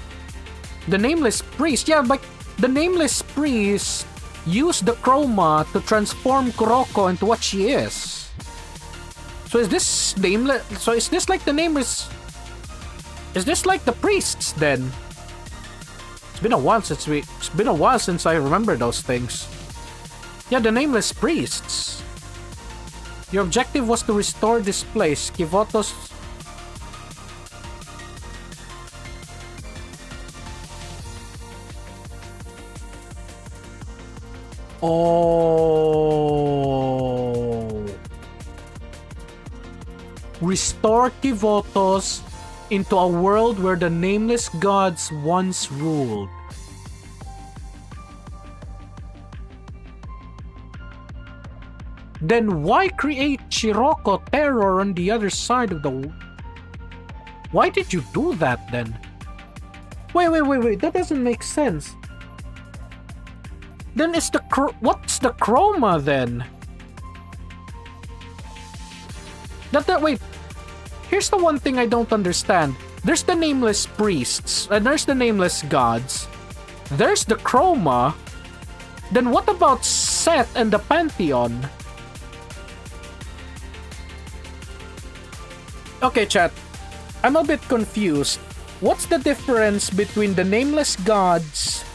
The Nameless Priest. Yeah, but the Nameless Priest used the Chroma to transform Kuroko into what she is. So is this nameless? So is this like the Nameless? Is this like the priests then? It's been a while since I remember those things. Yeah, the Nameless Priests. Your objective was to restore this place, Kivoto's... Oh. Restore Kivotos into a world where the Nameless Gods once ruled. Then why create Shiroko Terror on the other side of the... Why did you do that then? Wait. That doesn't make sense. Then it's the what's the chroma then? Wait. Here's the one thing I don't understand. There's the nameless priests, and there's the nameless gods. There's the chroma. Then what about Seth and the Pantheon? Okay, chat. I'm a bit confused. What's the difference between the nameless gods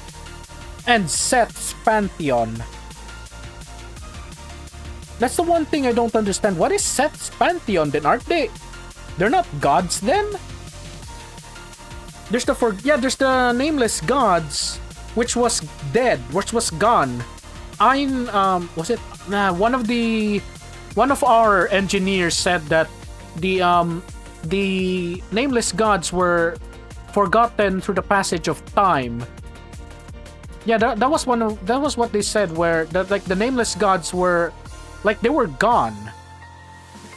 and Seth's Pantheon? That's the one thing I don't understand. What is Seth's Pantheon then? Aren't they? They're not gods then? There's the nameless gods, which was dead, which was gone. Was it? One of our engineers said that the nameless gods were forgotten through the passage of time. Yeah, that was what they said, where the nameless gods were they were gone.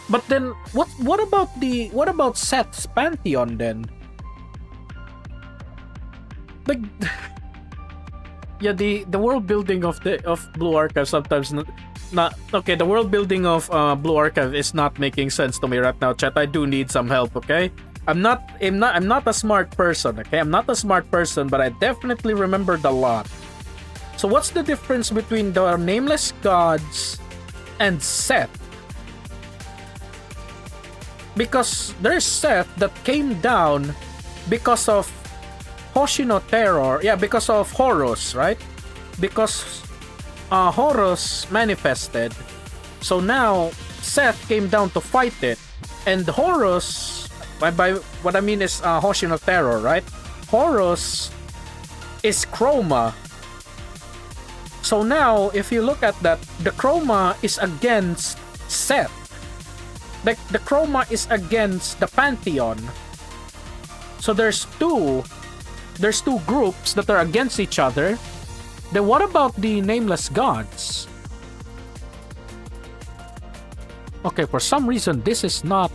But then what about Seth's Pantheon then? Yeah, the world building of Blue Archive sometimes not okay. The world building of Blue Archive is not making sense to me right now, chat. I do need some help, okay? I'm not a smart person, okay? I'm not a smart person, but I definitely remembered a lot. So what's the difference between the nameless gods and Seth? Because there's Seth that came down because of Hoshino Terror. Yeah, because of Horus, right? Because Horus manifested. So now Seth came down to fight it. And Horus, by what I mean is Hoshino Terror, right? Horus is Chroma. So now, if you look at that, the Chroma is against Seth. The Chroma is against the Pantheon. So there's two groups that are against each other. Then what about the nameless gods? Okay, for some reason this is not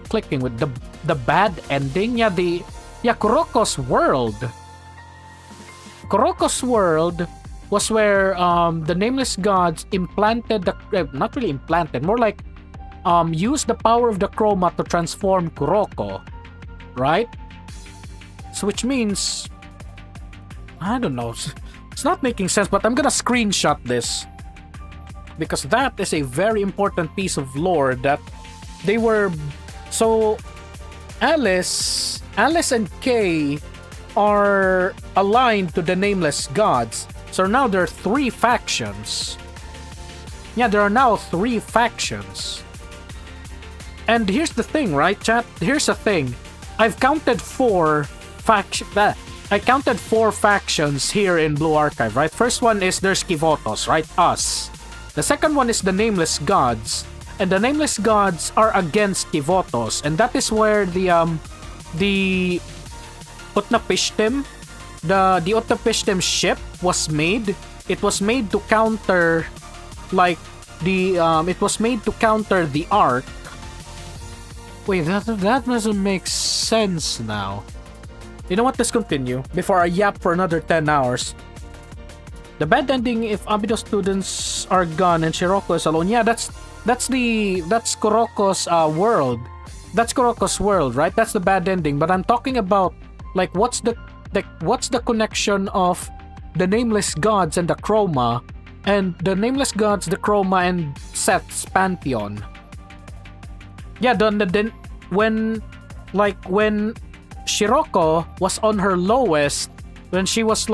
clicking with the bad ending. Kuroko's world. Kuroko's world was where the nameless gods implanted not really implanted, more like used the power of the Chroma to transform Kuroko, right? So which means, I don't know, it's not making sense, but I'm gonna screenshot this because that is a very important piece of lore that they were. So Alice and Kay are aligned to the nameless gods. So now there are 3 factions. Yeah, there are now 3 factions. And here's the thing, right, chat? Here's the thing. I've counted 4 factions here in Blue Archive, right? First one is there's Kivotos, right? Us. The second one is the nameless gods. And the nameless gods are against Kivotos. And that is where the Utnapishtim, the Utnapishtim ship was made. It was made to counter it was made to counter the Ark. Wait, that doesn't make sense now. You know what? Let's continue before I yap for another 10 hours. The bad ending if Abido students are gone and Shiroko is alone. Yeah, that's Kuroko's world. That's Kuroko's world, right? That's the bad ending. But I'm talking about what's the connection of the nameless gods and the Chroma, and the nameless gods, the Chroma, and Seth's Pantheon. Yeah, then when Shiroko was on her lowest, when she was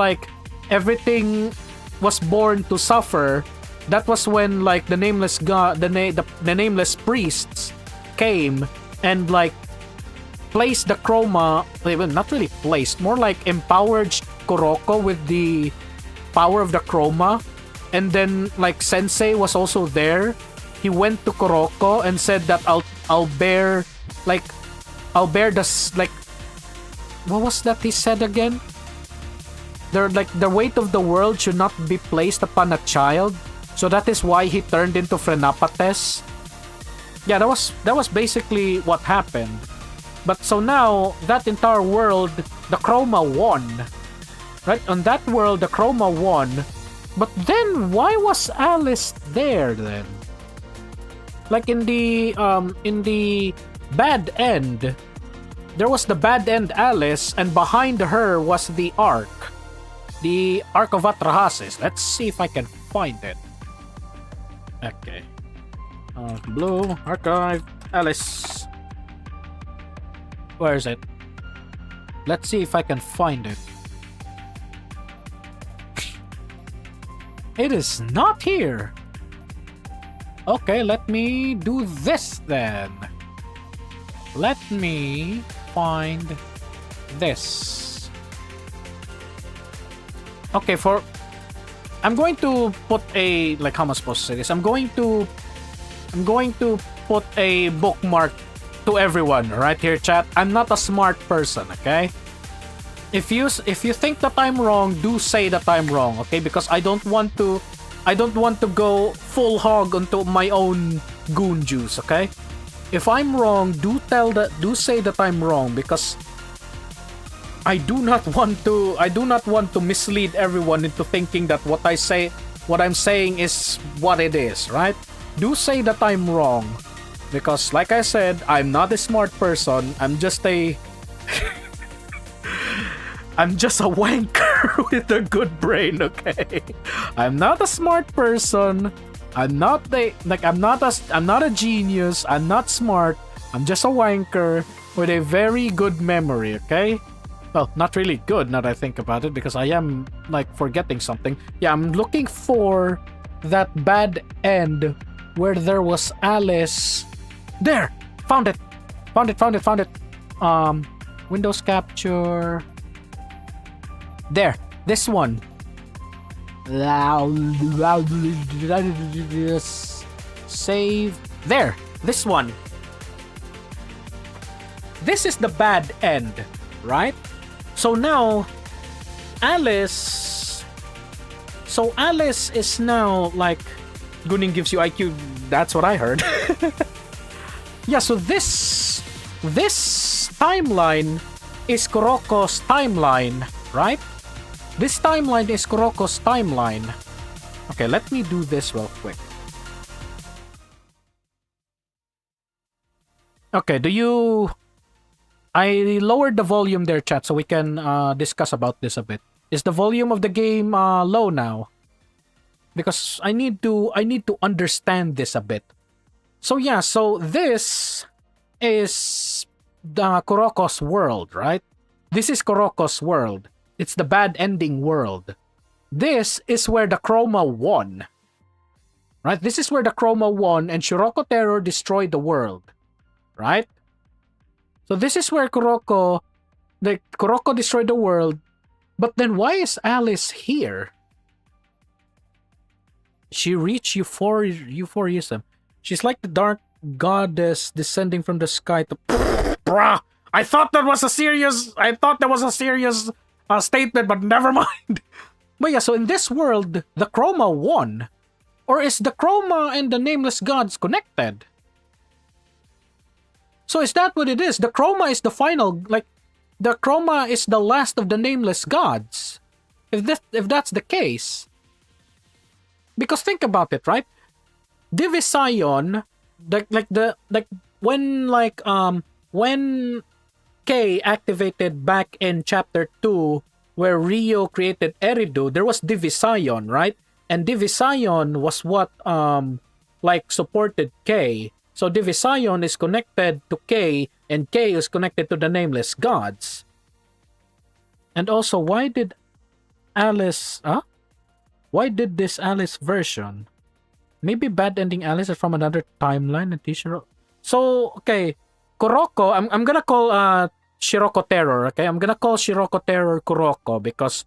everything was born to suffer, that was when the nameless god, the nameless priests came and placed the Chroma, not really placed, more empowered Kuroko with the power of the Chroma. And then Sensei was also there. He went to Kuroko and said that I'll bear the what was that he said again? The weight of the world should not be placed upon a child. So that is why he turned into Phrenapates. Yeah, that was basically what happened. But so now, that entire world, the Chroma won. Right? On that world, the Chroma won. But then, why was Alice there then? Like in the bad end, there was the bad end Alice, and behind her was the Ark. The Ark of Atrahasis. Let's see if I can find it. Okay. Blue, Archive, Alice. Where is it? Let's see if I can find it. It is not here. Okay, let me do this then. Let me find this. Okay, I'm going to put a, like, how am I supposed to say this? I'm going to put a bookmark to everyone right here, chat. I'm not a smart person, okay? If you think that I'm wrong, do say that I'm wrong, okay? Because I don't want to go full hog onto my own goon juice, okay? If I'm wrong, do say that I'm wrong, because I do not want to mislead everyone into thinking that what I'm saying is what it is, right? Do say that I'm wrong, because like I said, I'm not a smart person. I'm just a wanker with a good brain, okay? I'm not a smart person. I'm not a genius. I'm not smart. I'm just a wanker with a very good memory, okay? Well, not really good now that I think about it, because I am, like, forgetting something. Yeah, I'm looking for that bad end where there was Alice. There! Found it! Windows capture. There, this one. Save. There, this one. This is the bad end, right? So now, Alice is now, like, Gooning gives you IQ. That's what I heard. Yeah, so this timeline is Kuroko's timeline, right? This timeline is Kuroko's timeline. Okay, let me do this real quick. Okay, I lowered the volume there, chat, so we can discuss about this a bit. Is the volume of the game low now? Because I need to understand this a bit. So yeah, so this is the Kuroko's world, right? This is Kuroko's world. It's the bad ending world. This is where the Chroma won. Right? This is where the Chroma won and Shiroko Terror destroyed the world. Right? So this is where Kuroko destroyed the world. But then why is Alice here? She reached Euphorism. She's like the dark goddess descending from the sky to... Bruh! I thought that was a serious statement, but never mind. But yeah, so in this world, the Chroma won. Or is the Chroma and the Nameless Gods connected? So is that what it is? The Chroma is the final, like, the Chroma is the last of the Nameless Gods. If that's the case. Because think about it, right? Division, when K activated back in chapter 2, where Rio created Eridu, there was Division, right? And Division was what supported K. So Division is connected to K, and K is connected to the Nameless Gods. And also, why did this Alice version? Maybe bad ending Alice is from another timeline and Tishiro. So, okay, Kuroko, I'm gonna call Shiroko Terror, okay? I'm gonna call Shiroko Terror Kuroko because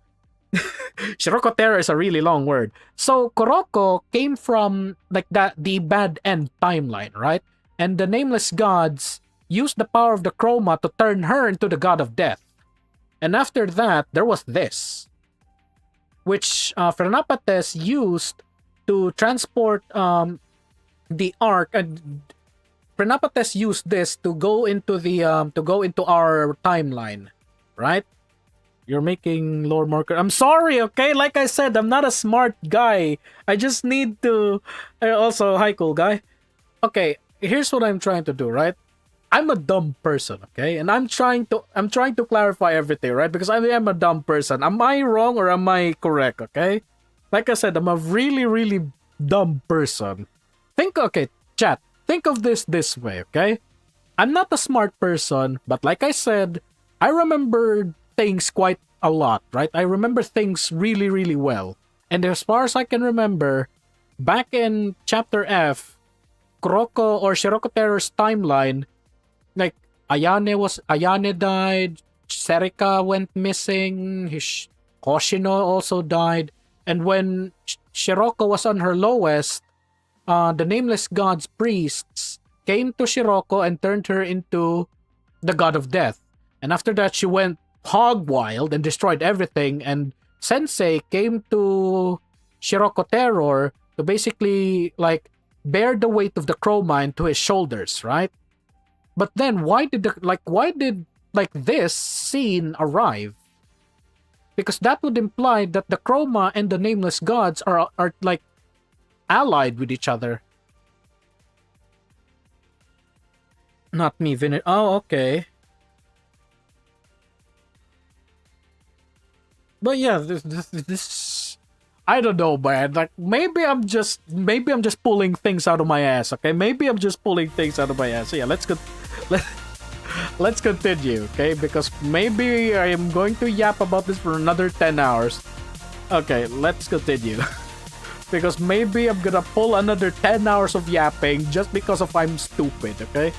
Shiroko Terror is a really long word. So, Kuroko came from, like, the bad end timeline, right? And the Nameless Gods used the power of the Chroma to turn her into the God of Death. And after that, there was this, which Fernapates used to transport the Ark, and Prenapates used this to go into our timeline, right? You're making lore marker. I'm sorry, okay? Like I said, I'm not a smart guy. I just need to. Also, hi, cool guy. Okay, here's what I'm trying to do, right? I'm a dumb person, okay? And I'm trying to clarify everything, right? Because I am a dumb person. Am I wrong or am I correct, okay? Like I said, I'm a really, really dumb person. Okay, chat. Think of this way, okay? I'm not a smart person, but like I said, I remember things quite a lot, right? I remember things really, really well. And as far as I can remember, back in Chapter F, Kuroko or Shiroko Terror's timeline, like Ayane died, Serika went missing, Hoshino also died, and when Shiroko was on her lowest, the Nameless God's priests came to Shiroko and turned her into the God of Death. And after that, she went hog wild and destroyed everything. And Sensei came to Shiroko Terror to basically like bear the weight of the Chroma to his shoulders, right? But then why did this scene arrive? Because that would imply that the Chroma and the Nameless Gods are like allied with each other. Not me, Vinny. Oh, okay. But yeah, this I don't know, man. Like maybe I'm just pulling things out of my ass. Okay, maybe I'm just pulling things out of my ass. So yeah, let's continue. Okay, because maybe I am going to yap about this for another 10 hours. Okay, let's continue. Because maybe I'm gonna pull another 10 hours of yapping just because of I'm stupid. Okay,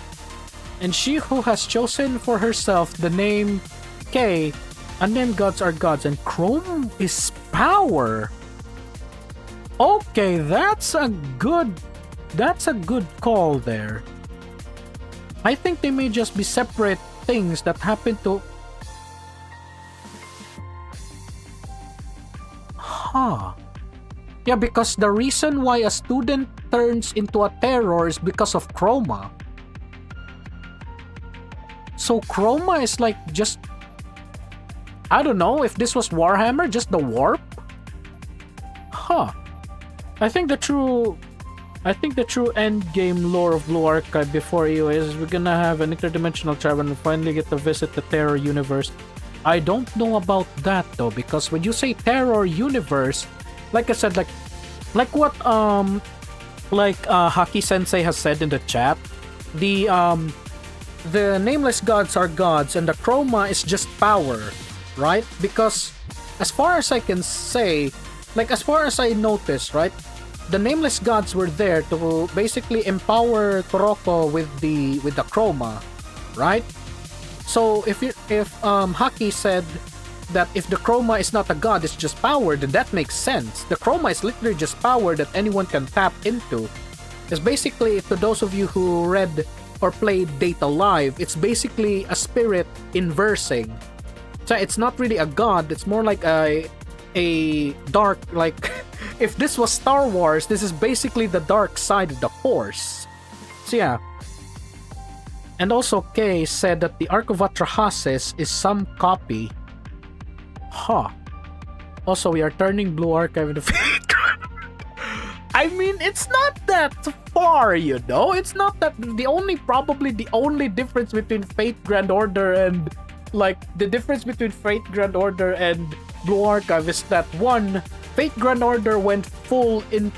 and she who has chosen for herself the name K. Unnamed gods are gods, and Chrome is power. Okay, that's a good call there. I think they may just be separate things that happen to. Huh. Yeah, because the reason why a student turns into a terror is because of Chroma. So Chroma is like just, I don't know if this was Warhammer, just the warp? Huh. I think the true end game lore of Blue Archive before you is we're gonna have an interdimensional travel and finally get to visit the Terror universe. I don't know about that though, because when you say Terror universe, like I said, like what Haki Sensei has said in the chat, the Nameless Gods are gods and the Chroma is just power, right? Because as far as I can say, like as far as I noticed, right, the Nameless Gods were there to basically empower Kuroko with the Chroma, right? So if Haki said that if the Chroma is not a god, it's just power, then that makes sense. The Chroma is literally just power that anyone can tap into. It's basically, to those of you who read or played Data Live, it's basically a spirit inversing. So it's not really a god, it's more like a dark, like if this was Star Wars, this is basically the dark side of the Force. So yeah. And also Kay said that the Ark of Atrahasis is some copy. Huh. Also, we are turning Blue Archive into Fate. I mean, it's not that far, you know? It's not that probably the only difference between Fate Grand Order and the difference between Fate Grand Order and Blue Archive is that one, Fate Grand Order went full in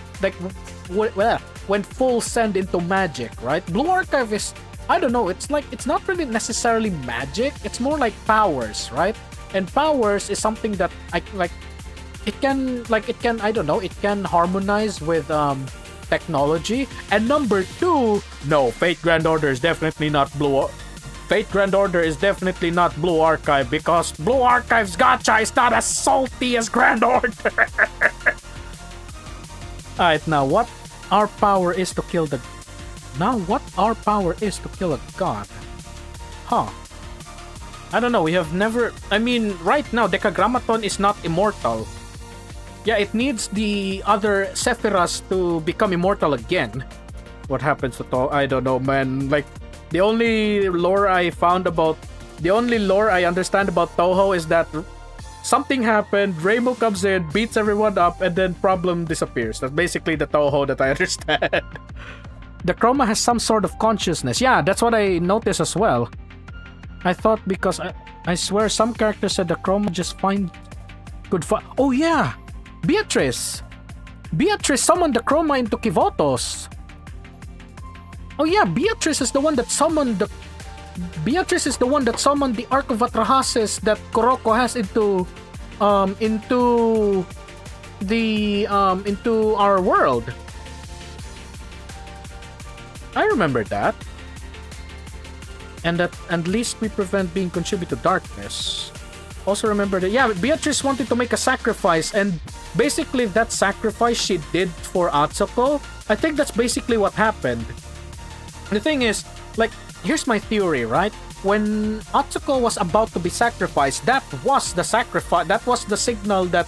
went full send into magic, right? Blue Archive is, I don't know, it's not really necessarily magic, it's more like powers, right? And powers is something that it can I don't know, it can harmonize with technology. And number two, no, Fate Grand Order is definitely not Fate Grand Order is definitely not Blue Archive, because Blue Archive's gacha is not as salty as Grand Order. Alright, now what our power is to kill a god. Huh. I don't know, we have never, I mean, right now Decagrammaton is not immortal. Yeah, it needs the other Sephiras to become immortal again. What happens to Toho? I don't know, man. Like, the only lore I understand about Toho is that something happened, Rainbow comes in, beats everyone up, and then problem disappears. That's basically the Toho that I understand. The Chroma has some sort of consciousness. Yeah, that's what I noticed as well. I thought because I swear some characters said the Chroma just could find. Oh yeah, Beatrice summoned the Chroma into Kivotos. Oh yeah, Beatrice is the one that summoned the Ark of Atrahasis that Kuroko has into our world. I remember that. And that at least we prevent being contributed to darkness. Also remember that, yeah, Beatrice wanted to make a sacrifice, and basically that sacrifice she did for Atsuko. I think that's basically what happened. The thing is, like, here's my theory, right? When Atsuko was about to be sacrificed, that was the sacrifice. That was the signal that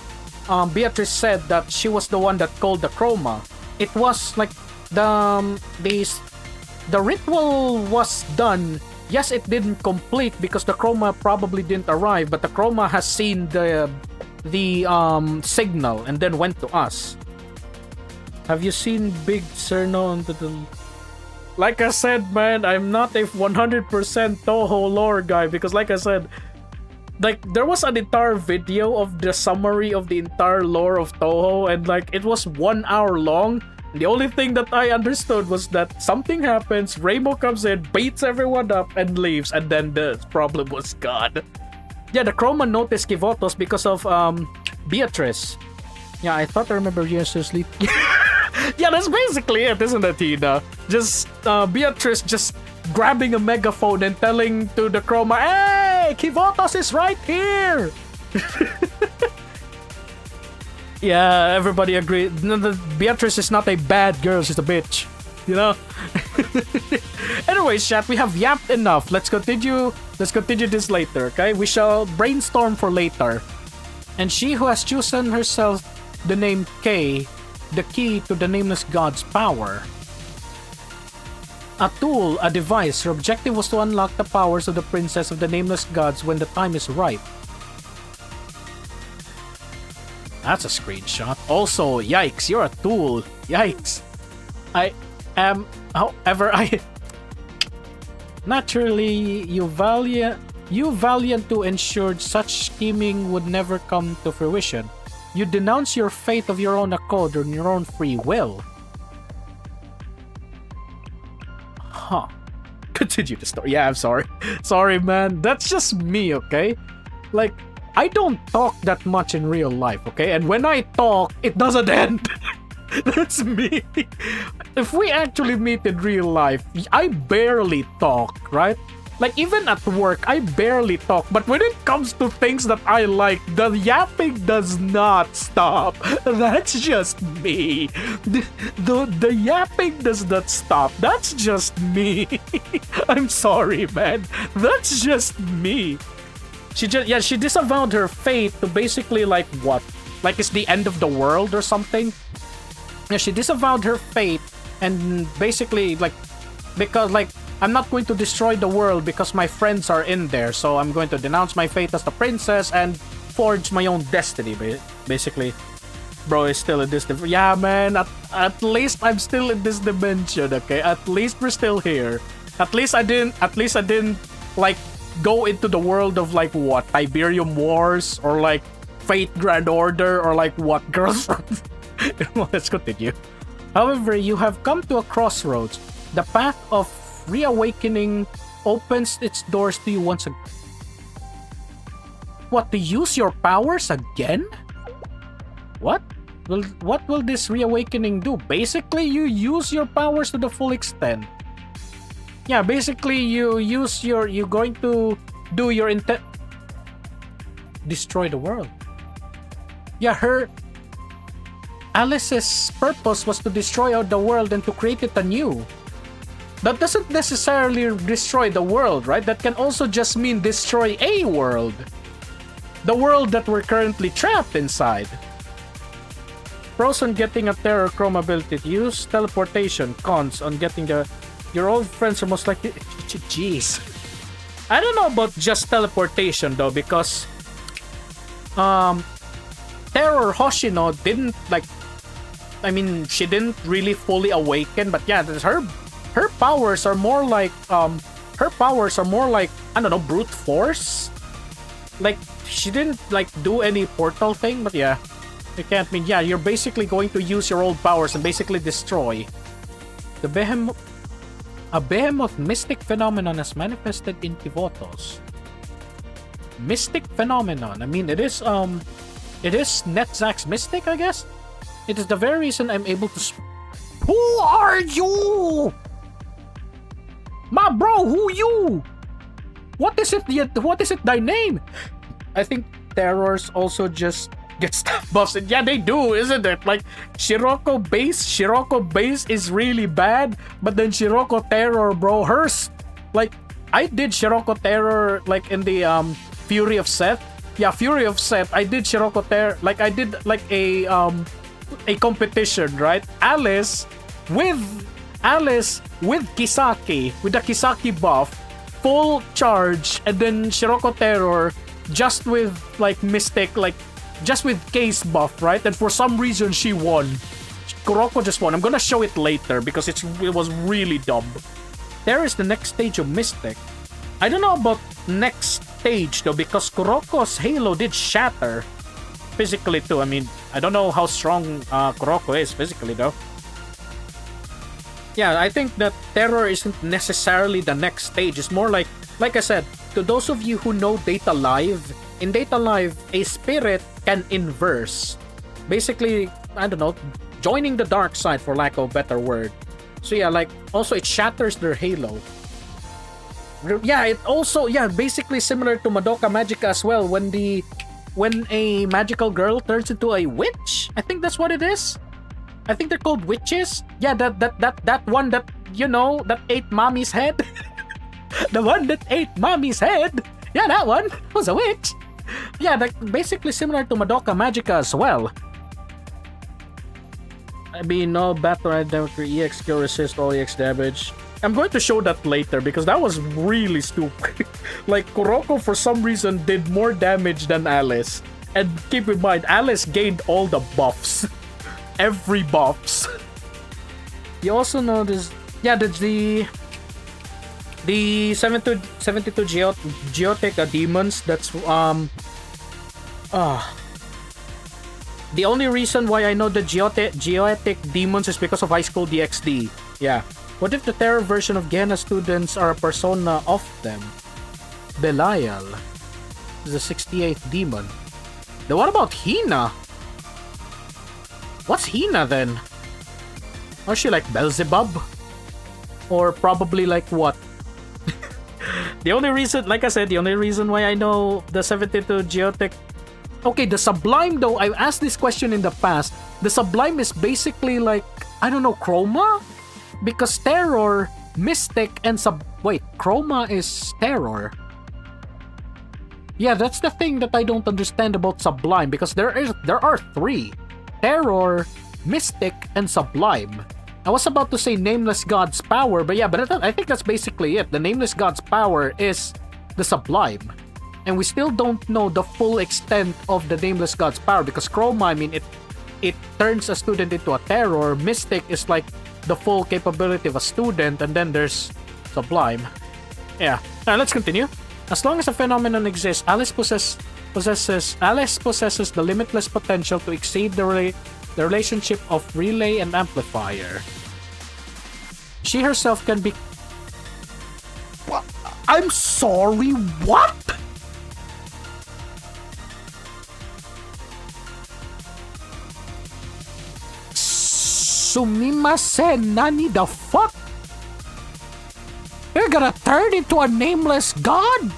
Beatrice said that she was the one that called the Chroma. It was like the ritual was done. Yes, it didn't complete because the Chroma probably didn't arrive, but the Chroma has seen the signal and then went to us. Have you seen Big Cerno on the... Like I said, man, I'm not a 100% Toho lore guy because, like I said, like, there was an entire video of the summary of the entire lore of Toho, and like, it was 1 hour long. The only thing that I understood was that something happens, Rainbow comes in, beats everyone up, and leaves, and then the problem was gone. Yeah, the Chroma noticed Kivotos because of Beatrice. Yeah, I thought I remember seriously. Yeah, that's basically it, isn't it, Tina? Just Beatrice just grabbing a megaphone and telling to the Chroma, "Hey, Kivotos is right here!" Yeah, everybody agreed. Beatrice is not a bad girl, she's a bitch. You know? Anyways, chat, we have yapped enough. Let's continue this later, okay? We shall brainstorm for later. And she who has chosen herself the name K, the key to the nameless god's power. A tool, a device. Her objective was to unlock the powers of the princess of the nameless gods when the time is ripe. That's a screenshot. Also, yikes, you're a tool. Yikes. I am, however, naturally, you valiant to ensure such scheming would never come to fruition. You denounce your fate of your own accord on your own free will. Huh. Continue the story. Yeah, I'm sorry. Sorry, man. That's just me, okay? Like, I don't talk that much in real life, okay? And when I talk, it doesn't end. That's me. If we actually meet in real life, I barely talk, right? Like, even at work, I barely talk. But when it comes to things that I like, the yapping does not stop. That's just me. The yapping does not stop. That's just me. I'm sorry, man. That's just me. She disavowed her fate to basically, like, what? Like, it's the end of the world or something? Yeah, she disavowed her fate and basically, like, because, like, I'm not going to destroy the world because my friends are in there, so I'm going to denounce my fate as the princess and forge my own destiny, basically. Bro is still in this yeah, man, at least I'm still in this dimension, okay? At least we're still here. At least I didn't, like, go into the world of, like, what? Tiberium Wars or, like, Fate Grand Order or, like, what? Girls? Well, let's continue. However, you have come to a crossroads. The path of reawakening opens its doors to you once again. What, to use your powers again? What? What will this reawakening do? Basically, you use your powers to the full extent. Yeah, basically, you're going to do your intent. Destroy the world. Yeah, Alice's purpose was to destroy the world and to create it anew. That doesn't necessarily destroy the world, right? That can also just mean destroy a world. The world that we're currently trapped inside. Pros on getting a Terror Chrome ability. Use teleportation. Cons on getting your old friends are most likely. Jeez. I don't know about just teleportation though, because Terror Hoshino didn't like. I mean, she didn't really fully awaken, but yeah, her powers are more like I don't know, brute force. Like she didn't like do any portal thing, but yeah, you can't mean yeah. You're basically going to use your old powers and basically destroy the behemoth. A behemoth mystic phenomenon has manifested in Kivotos. Mystic phenomenon. I mean, it is Netzach's mystic, I guess. It is the very reason I'm able to. Who are you, my bro? Who you? What is it? What is it? Thy name? I think terrors also just get stuff busted. Yeah, they do, isn't it? Like Shiroko base is really bad, but then Shiroko Terror, bro, hers. Like I did Shiroko Terror like in the Fury of Seth. Yeah, Fury of Seth. I did Shiroko Terror. Like I did like a competition, right? Alice with Kisaki, with the Kisaki buff, full charge, and then Shiroko Terror just with like Mystic, like just with case buff, right? And for some reason she won. Kuroko just won. I'm gonna show it later because it was really dumb. There is the next stage of Mystic. I don't know about next stage though, because Kuroko's halo did shatter physically too. I mean, I don't know how strong Kuroko is physically though. Yeah, I think that Terror isn't necessarily the next stage. It's more like I said, to those of you who know Data Live, in Data Live, a spirit can inverse. Basically, I don't know, joining the dark side for lack of a better word. So yeah, like, also it shatters their halo. Yeah, it also, yeah, basically similar to Madoka Magica as well, when a magical girl turns into a witch. I think that's what it is. I think they're called witches. Yeah, that one that, you know, that ate mommy's head. The one that ate mommy's head. Yeah, that one was a witch. Yeah, like basically similar to Madoka Magica as well. I mean, no battle identity, EX skill resist all EX damage. I'm going to show that later because that was really stupid. Like, Kuroko for some reason did more damage than Alice. And keep in mind, Alice gained all the buffs. Every buffs. You also know this. Yeah, the 72 Geotic demons. That's the only reason why I know the Geotic demons is because of High School DxD. Yeah. What if the terror version of Gehenna students are a persona of them? Belial is the 68th demon. Then what about Hina? What's Hina then? Was she like Beelzebub? Or probably like what? The only reason, like I said, the only reason why I know the 72 Geotic. Okay, the Sublime though, I've asked this question in the past. The Sublime is basically like, I don't know, Chroma? Because Terror, Mystic, and Wait, Chroma is Terror. Yeah, that's the thing that I don't understand about Sublime, because there are three. Terror, Mystic, and Sublime. I was about to say Nameless God's power, but yeah, but I think that's basically it. The Nameless God's power is the Sublime. And we still don't know the full extent of the Nameless God's power, because Chroma, I mean, it turns a student into a Terror. Mystic is like the full capability of a student, and then there's Sublime. Yeah. Now let's continue. As long as a phenomenon exists, Alice possesses the limitless potential to exceed the relationship of relay and amplifier. She herself can be. What? I'm sorry, what? Sumimasen, nani the fuck? You're gonna turn into a nameless god?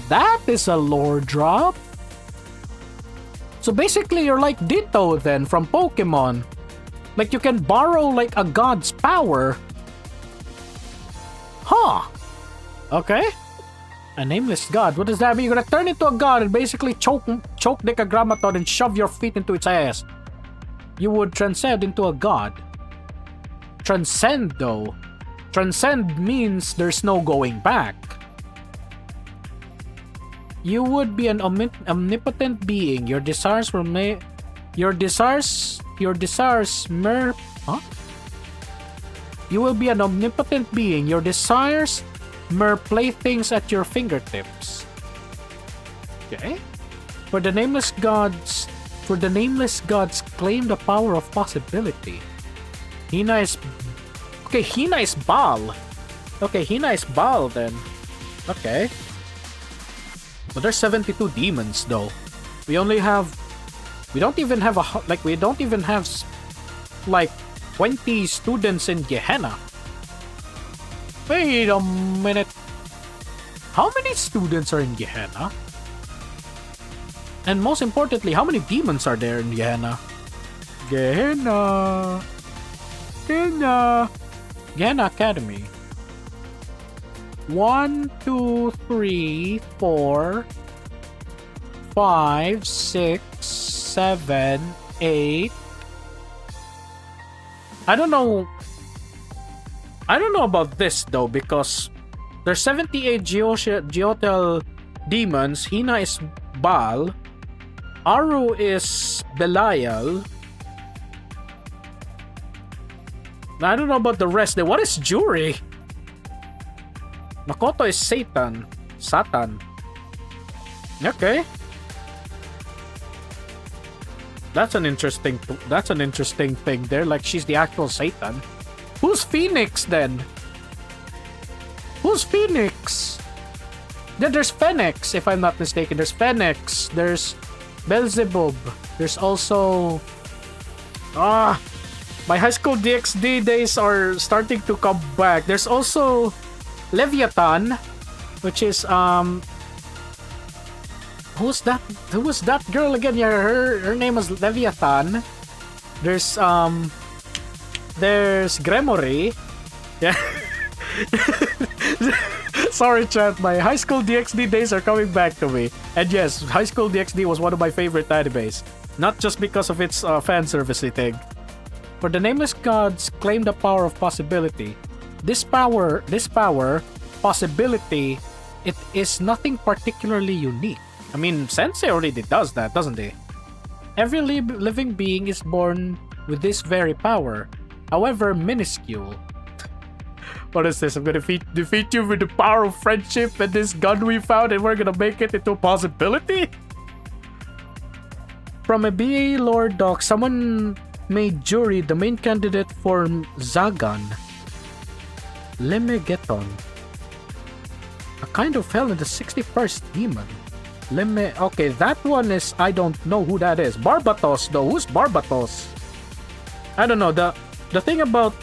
That is a lore drop. So basically you're like Ditto then from Pokemon. Like you can borrow like a god's power. Huh. Okay. A nameless god? What does that mean? You're gonna turn into a god and basically choke Decagrammaton and shove your feet into its ass. You would transcend into a god. Transcend, though. Transcend means there's no going back. You would be an omnipotent being. Your desires were made. Your desires mere. Huh? You will be an omnipotent being. Your desires mere playthings at your fingertips. Okay. For the nameless gods claim the power of possibility. Hina is Baal. Okay, Hina is Baal then. Okay. But there's 72 demons though. We don't even have 20 students in Gehenna. Wait a minute. How many students are in Gehenna? And most importantly, how many demons are there in Gehenna? Gehenna Academy. 1, 2, 3, 4, 5, 6, 7, 8. I don't know about this though, because there's 78 Geotel demons. Hina is Baal. Aru is Belial. I don't know about the rest. What is Jury? Makoto is Satan. Okay. That's an interesting thing there. Like, she's the actual Satan. Who's Phoenix then? Who's Phoenix? Then there's Phoenix, if I'm not mistaken. There's Phoenix. There's Beelzebub. There's also... my High School DxD days are starting to come back. There's also Leviathan, which is who's that girl again? Yeah, her name is Leviathan. There's Gremory. Yeah. Sorry chat, my High School DxD days are coming back to me. And yes, High School DxD was one of my favorite animes. Not just because of its fan servicey thing. For the nameless gods claim the power of possibility. This power, possibility, it is nothing particularly unique. I mean, Sensei already does that, doesn't he? Every living being is born with this very power, however minuscule. What is this? I'm gonna defeat you with the power of friendship and this gun we found, and we're gonna make it into a possibility? From a BA lore doc, someone made Jury the main candidate for Zagan. Lemegeton. A kind of hell in the 61st demon. Okay, that one is... I don't know who that is. Barbatos, though. Who's Barbatos? I don't know. The thing about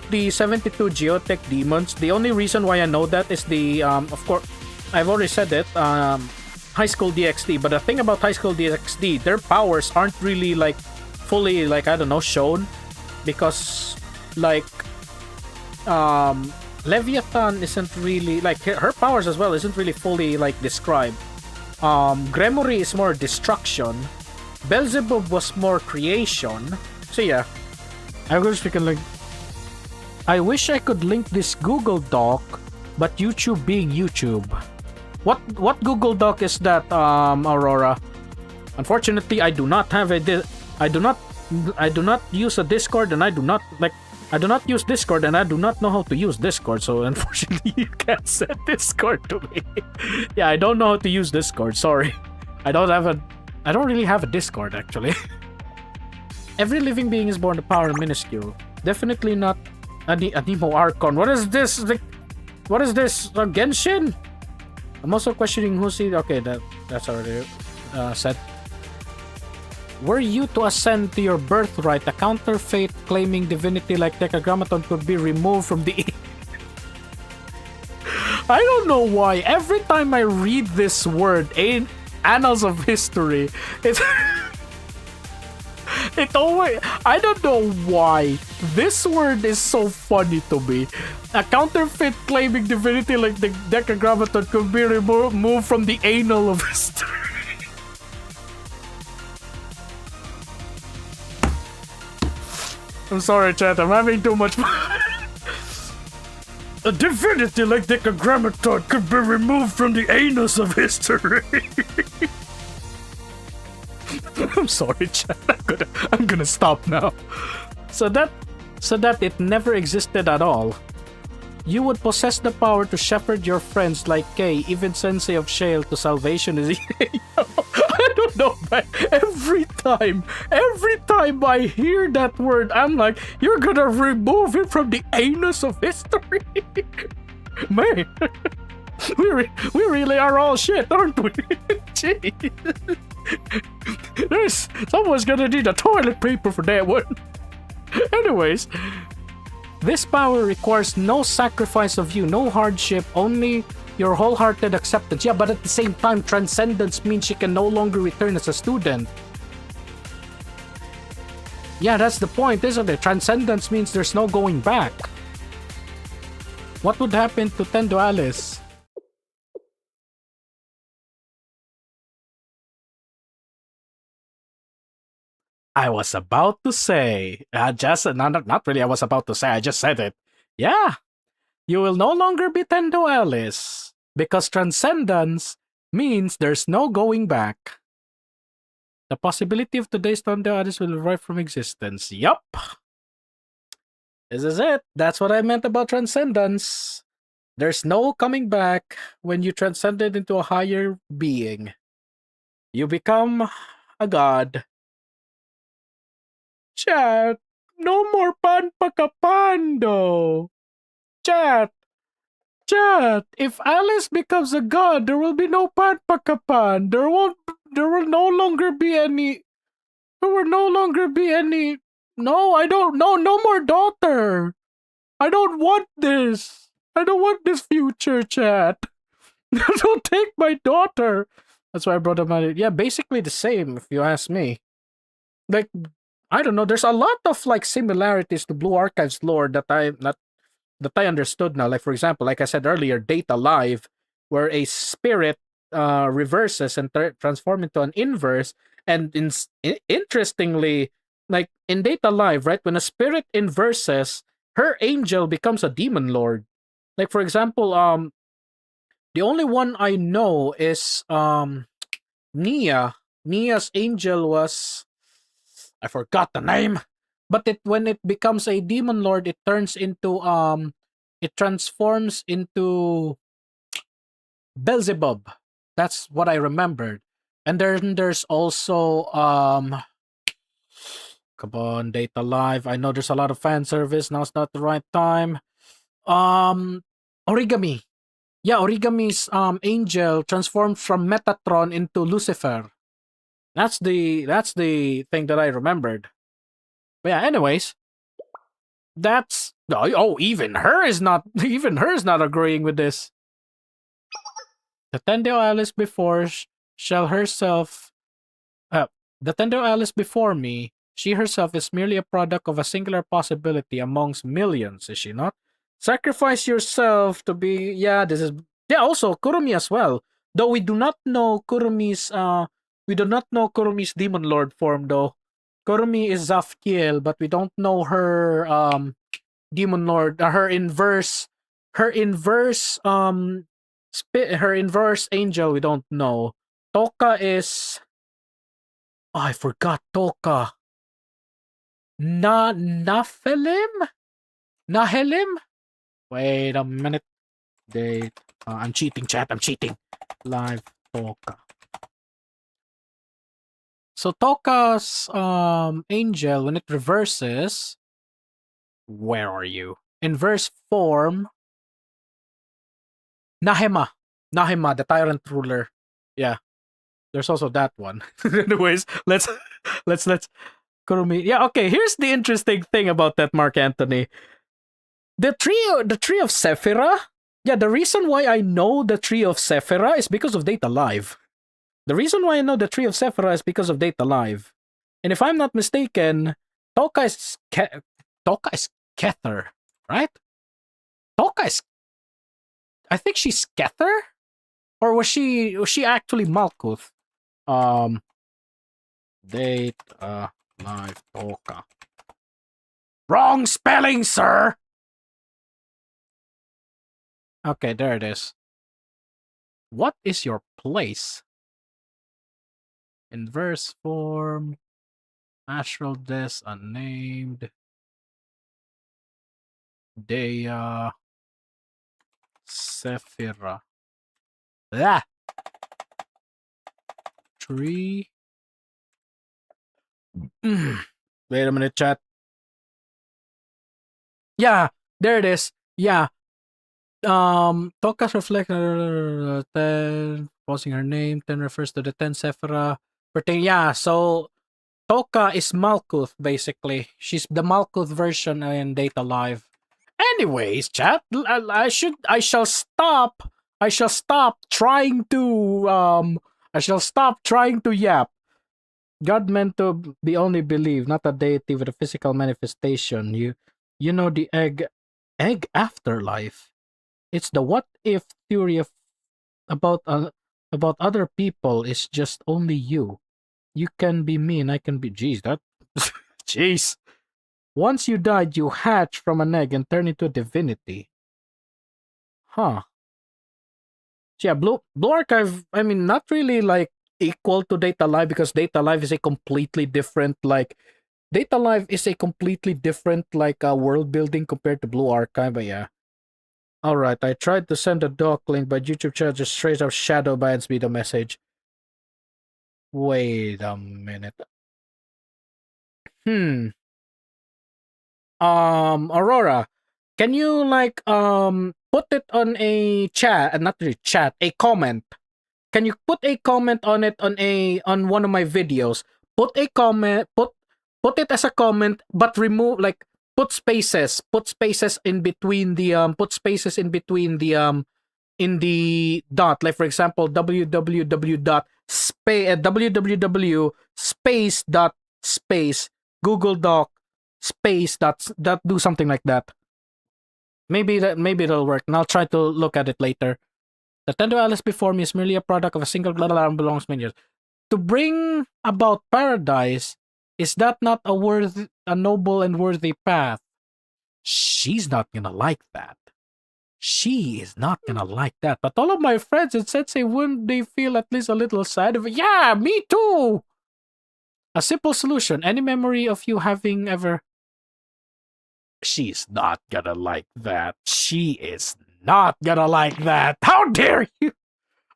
the 72 Geotech demons, the only reason why I know that is the... of course, I've already said it. High School DxD. But the thing about High School DxD, their powers aren't really, like, fully, like, I don't know, shown. Because, like... Leviathan isn't really, like, her powers as well isn't really fully, like, described. Gremory is more destruction. Beelzebub was more creation. So yeah, I wish I could link this Google Doc, but YouTube being YouTube. What Google Doc is that, Aurora? Unfortunately, I do not have I do not use a Discord, and I do not use Discord, and I do not know how to use Discord, so unfortunately you can't send Discord to me. Yeah, I don't know how to use Discord, sorry. I don't really have a Discord, actually. Every living being is born to power minuscule. Definitely not Anemo Archon. What is this? What is this? Genshin? I'm also questioning who's he. Okay, that's already said. Were you to ascend to your birthright, a counterfeit claiming divinity like Decagrammaton could be removed from the... I don't know why. Every time I read this word, Annals of History, It always, I don't know why this word is so funny to me. A counterfeit claiming divinity like the Decagrammaton could be removed from the anal of history. I'm sorry, chat. I'm having too much fun. A divinity like Decagrammaton could be removed from the anus of history. I'm sorry, chat. I'm gonna stop now. So that it never existed at all. You would possess the power to shepherd your friends like Kay, even Sensei of Shale, to salvation is I don't know, man. Every time I hear that word, I'm like, you're gonna remove it from the anus of history. Man, we really are all shit, aren't we? Jeez. Someone's gonna need a toilet paper for that one. Anyways, this power requires no sacrifice of you, no hardship, only your wholehearted acceptance. Yeah, but at the same time, transcendence means she can no longer return as a student. Yeah, that's the point, isn't it? Transcendence means there's no going back. What would happen to Tendo Alice? I was about to say, not really I was about to say, I just said it. Yeah, you will no longer be Tendo Alice, because transcendence means there's no going back. The possibility of today's Tendo Alice will arrive from existence. Yup. This is it. That's what I meant about transcendence. There's no coming back when you transcended into a higher being. You become a god. Chat, no more Panpakapando. Chat, if Alice becomes a god, there will be no Panpakapan. There will no longer be any. No, I don't. No more daughter. I don't want this. I don't want this future, chat. Don't take my daughter. That's why I brought up my. Yeah, basically the same, if you ask me. Like, I don't know. There's a lot of like similarities to Blue Archives lore that I understood now. Like, for example, like I said earlier, Data Live, where a spirit reverses and transforms into an inverse. And interestingly, like in Data Live, right, when a spirit inverses, her angel becomes a demon lord. Like, for example, the only one I know is Nia. Nia's angel was, I forgot the name, but when it becomes a demon lord, it transforms into Beelzebub. That's what I remembered. And then there's also come on, Data Live. I know there's a lot of fan service. Now's not the right time. Origami. Yeah, Origami's angel transformed from Metatron into Lucifer. That's the thing that I remembered. But yeah, anyways, that's even her is not agreeing with this. The Tendo Alice before shall herself the Tendo Alice before me, she herself is merely a product of a singular possibility amongst millions, is she not? Sacrifice yourself to be also Kurumi as well. Though we do not know Kurumi's demon lord form though. Kurumi is Zafkiel, but we don't know her demon lord, her inverse angel, we don't know. Toka is I forgot Toka. Nahelim? Wait a minute. I'm cheating, chat. I'm cheating. Live Toka. So Toka's angel, when it reverses, where are you? Inverse form. Nahema, the tyrant ruler. Yeah. There's also that one. Anyways, let's Kurumi. Yeah, okay, here's the interesting thing about that, Mark Anthony. The tree of Sephira. Yeah, the reason why I know the tree of Sephira is because of Data Live. The reason why I know the tree of Sephira is because of Data Live. And if I'm not mistaken, Toka is Toka is Kether, right? Toka is, I think she's Kether, or was she actually Malkuth? Um, date live Toka. Wrong spelling, sir. Okay, there it is. What is your place? Inverse form, astral death, unnamed. Dea Sephira. Ah! Tree. Wait a minute, chat. Yeah, there it is. Yeah. Toka's reflect 10, pausing her name, 10 refers to the 10 Sephira. Yeah, so Toka is Malkuth, basically. She's the Malkuth version in Data Live. Anyways, chat, I shall stop. I shall stop trying to yap. God meant to be only believed, not a deity with a physical manifestation. You know the egg afterlife. It's the what if theory of about other people is just only you. You can be me and I can be. Jeez, that. Jeez. Once you died, you hatch from an egg and turn into a divinity. Huh. So yeah, Blue Archive, I mean, not really like equal to Data Live because Data Live is a completely different world building compared to Blue Archive, but yeah. Alright, I tried to send a doc link, but YouTube chat just straight up shadow bans me the message. Wait a minute. Aurora, can you put it on a chat, not really chat, a comment? Can you put a comment on it on one of my videos? Put a comment, put it as a comment, but remove put spaces in between in the dot. Like for example, www space dot space Google Doc space dot do something like that. Maybe it'll work, and I'll try to look at it later. The Tendo Alice before me is merely a product of a single blah blah belongs many years. To bring about paradise, is that not a noble and worthy path? She's not gonna like that. She is not gonna like that. But all of my friends in Sensei, wouldn't they feel at least a little sad? Yeah, me too! A simple solution. Any memory of you having ever... She's not gonna like that. She is not gonna like that. How dare you?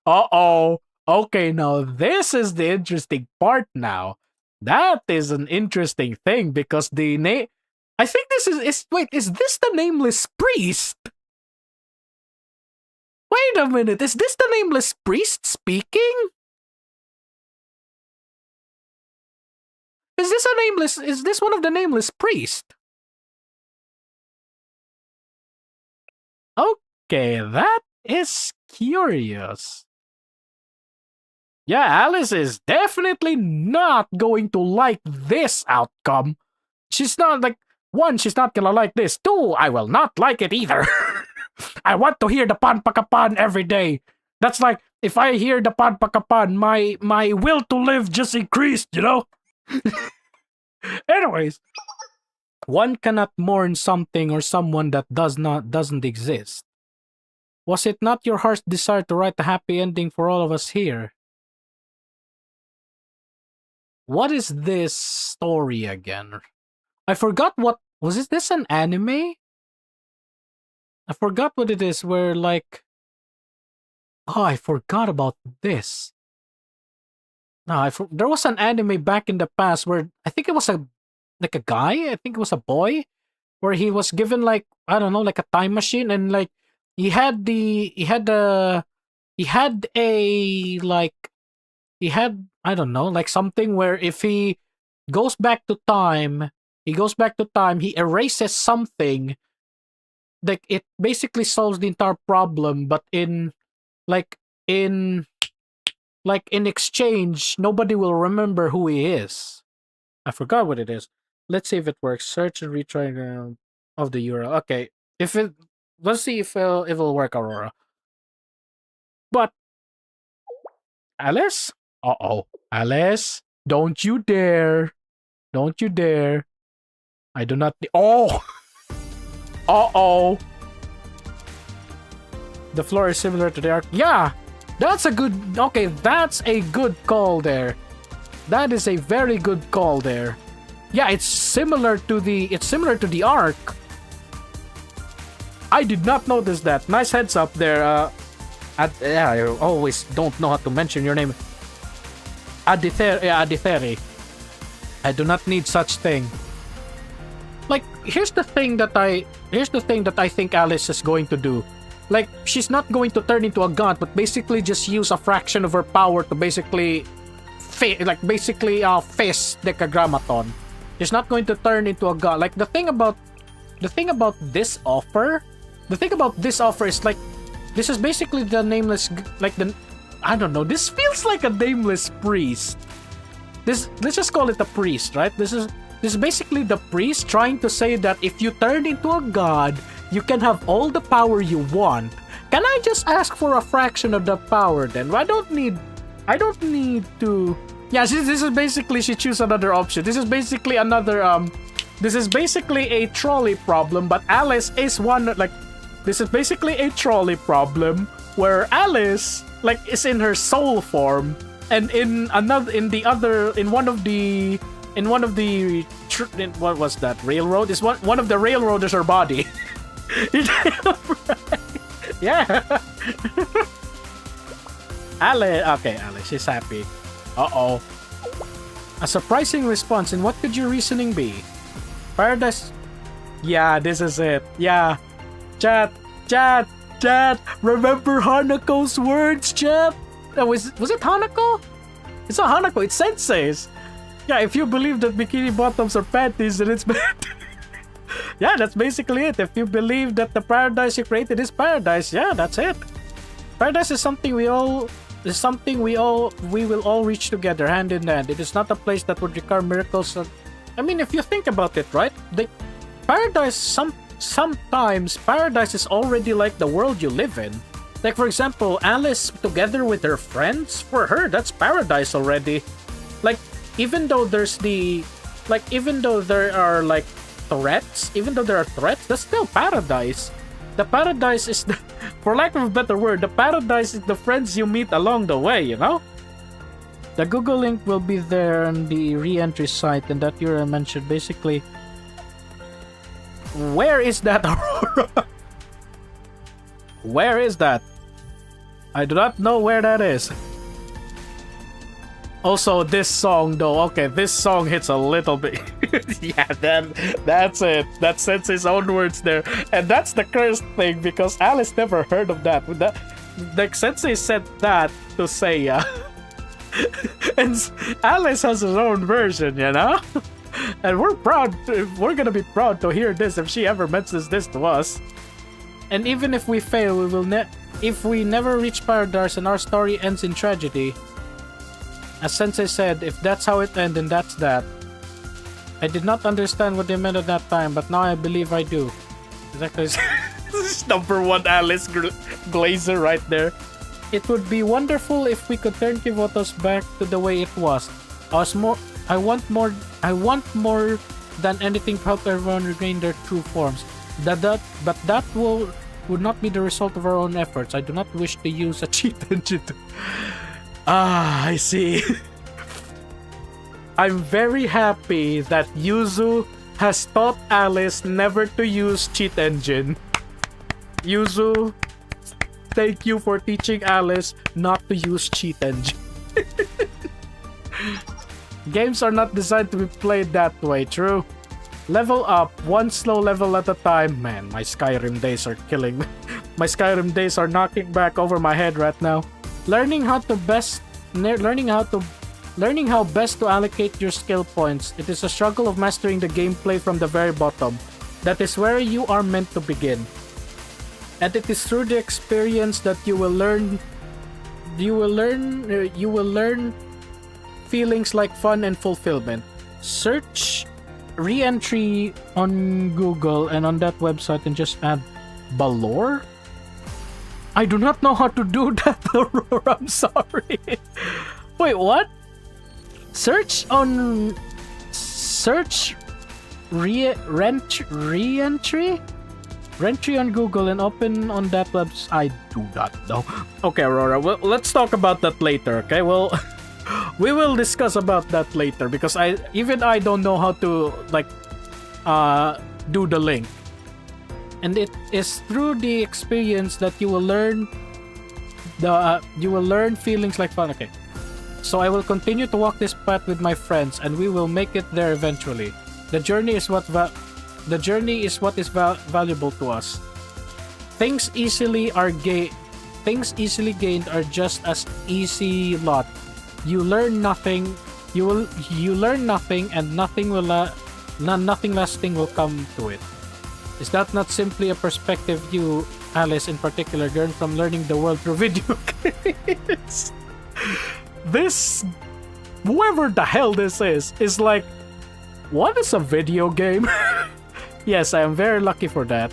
Uh-oh. Okay, now this is the interesting part now. That is an interesting thing because the name... I think this is... Wait, is this the nameless priest? Wait a minute, is this the nameless priest speaking? Is this one of the nameless priest? Okay, that is curious. Yeah, Alice is definitely not going to like this outcome. She's not one, she's not gonna like this. Two, I will not like it either. I want to hear the pan every day. That's like, if I hear the pan, my will to live just increased, you know? Anyways, one cannot mourn something or someone that doesn't exist. Was it not your heart's desire to write a happy ending for all of us here? What is this story again? I forgot what was it. This an anime? I forgot what it is. Where I forgot about this. No, there was an anime back in the past where I think it was a guy. I think it was a boy, where he was given I don't know, a time machine, and he had I don't know, something where if he goes back to time, he erases something. It basically solves the entire problem, but in in exchange, nobody will remember who he is. I forgot what it is. Let's see if it works. Search and retry of the URL. Okay, if it, let's see if it'll work, Aurora. But Alice, Alice, don't you dare, don't you dare! I do not. Oh, the floor is similar to the arc. Yeah, that's a good. Okay, that's a good call there. That is a very good call there. Yeah, it's similar to the arc. I did not notice that. Nice heads up there. Yeah, I always don't know how to mention your name. Aditheri. I do not need such thing. Like, here's the thing that I think Alice is going to do. Like, she's not going to turn into a god, but basically just use a fraction of her power to basically fist Decagrammaton. She's not going to turn into a god. Like, the thing about this offer is like, this is basically the nameless, like the, I don't know, this feels like a nameless priest. Let's just call it a priest, right? This is basically the priest trying to say that if you turn into a god, you can have all the power you want. Can I just ask for a fraction of the power then? I don't need to. Yeah, this is basically, she choose another option. This is basically a trolley problem, but Alice is one, like, this is basically a trolley problem where Alice, like, is in her soul form, and what was that, railroad? Is one of the railroad is her body. Yeah. Alice, she's happy. A surprising response, and what could your reasoning be? Paradise. Yeah, this is it. Yeah. Chat. Remember Hanako's words, chat? Was it Hanako? It's not Hanako, it's Sensei's. Yeah, if you believe that bikini bottoms are panties, then it's bad. Yeah, that's basically it. If you believe that the paradise you created is paradise, yeah, that's it. Paradise is something we will all reach together hand in hand. It is not a place that would require miracles. I mean, if you think about it, right? Sometimes paradise is already like the world you live in. Like, for example, Alice together with her friends, for her, that's paradise already. Like, even though there are threats, that's still paradise. The paradise is for lack of a better word, the paradise is the friends you meet along the way, you know? The Google link will be there on the re-entry site, and that URL mentioned basically. Where is that, Aurora? Where is that? I do not know where that is. Also, this song though, okay, this song hits a little bit. Yeah, that's it. That says his own words there. And that's the cursed thing, because Alice never heard of that. The Sensei said that to Seiya. And Alice has her own version, you know? And we're gonna be proud to hear this if she ever mentions this to us. And even if we fail, if we never reach paradise and our story ends in tragedy, as Sensei said, if that's how it ends, then that's that. I did not understand what they meant at that time, but now I believe I do. Exactly. This is number one Alice Glazer right there. It would be wonderful if we could turn Kivotos back to the way it was. I want more than anything to help everyone regain their true forms. But that would not be the result of our own efforts. I do not wish to use a cheat engine to... I see. I'm very happy that Yuzu has taught Alice never to use cheat engine. Yuzu, thank you for teaching Alice not to use cheat engine. Games are not designed to be played that way, true? Level up, one slow level at a time. Man, my Skyrim days are killing me. My Skyrim days are knocking back over my head right now. Learning how best to allocate your skill points. It is a struggle of mastering the gameplay from the very bottom. That is where you are meant to begin. And it is through the experience that you will learn feelings like fun and fulfillment. Search re-entry on Google and on that website and just add Balor? I do not know how to do that, Aurora. I'm sorry. Wait, what? Search re-entry? Re-entry on Google and open on that website. I do not know. Okay, Aurora. Well, let's talk about that later. Okay. Well, we will discuss about that later because I don't know how to do the link. And it is through the experience that you will learn feelings like fun. Okay. So I will continue to walk this path with my friends and we will make it there eventually. The journey is what is valuable to us. Things easily gained are just as easy lot. You learn nothing. You learn nothing, and nothing lasting will come to it. Is that not simply a perspective you, Alice, in particular, learned from learning the world through video games? This, whoever the hell this is like, what is a video game? Yes, I am very lucky for that.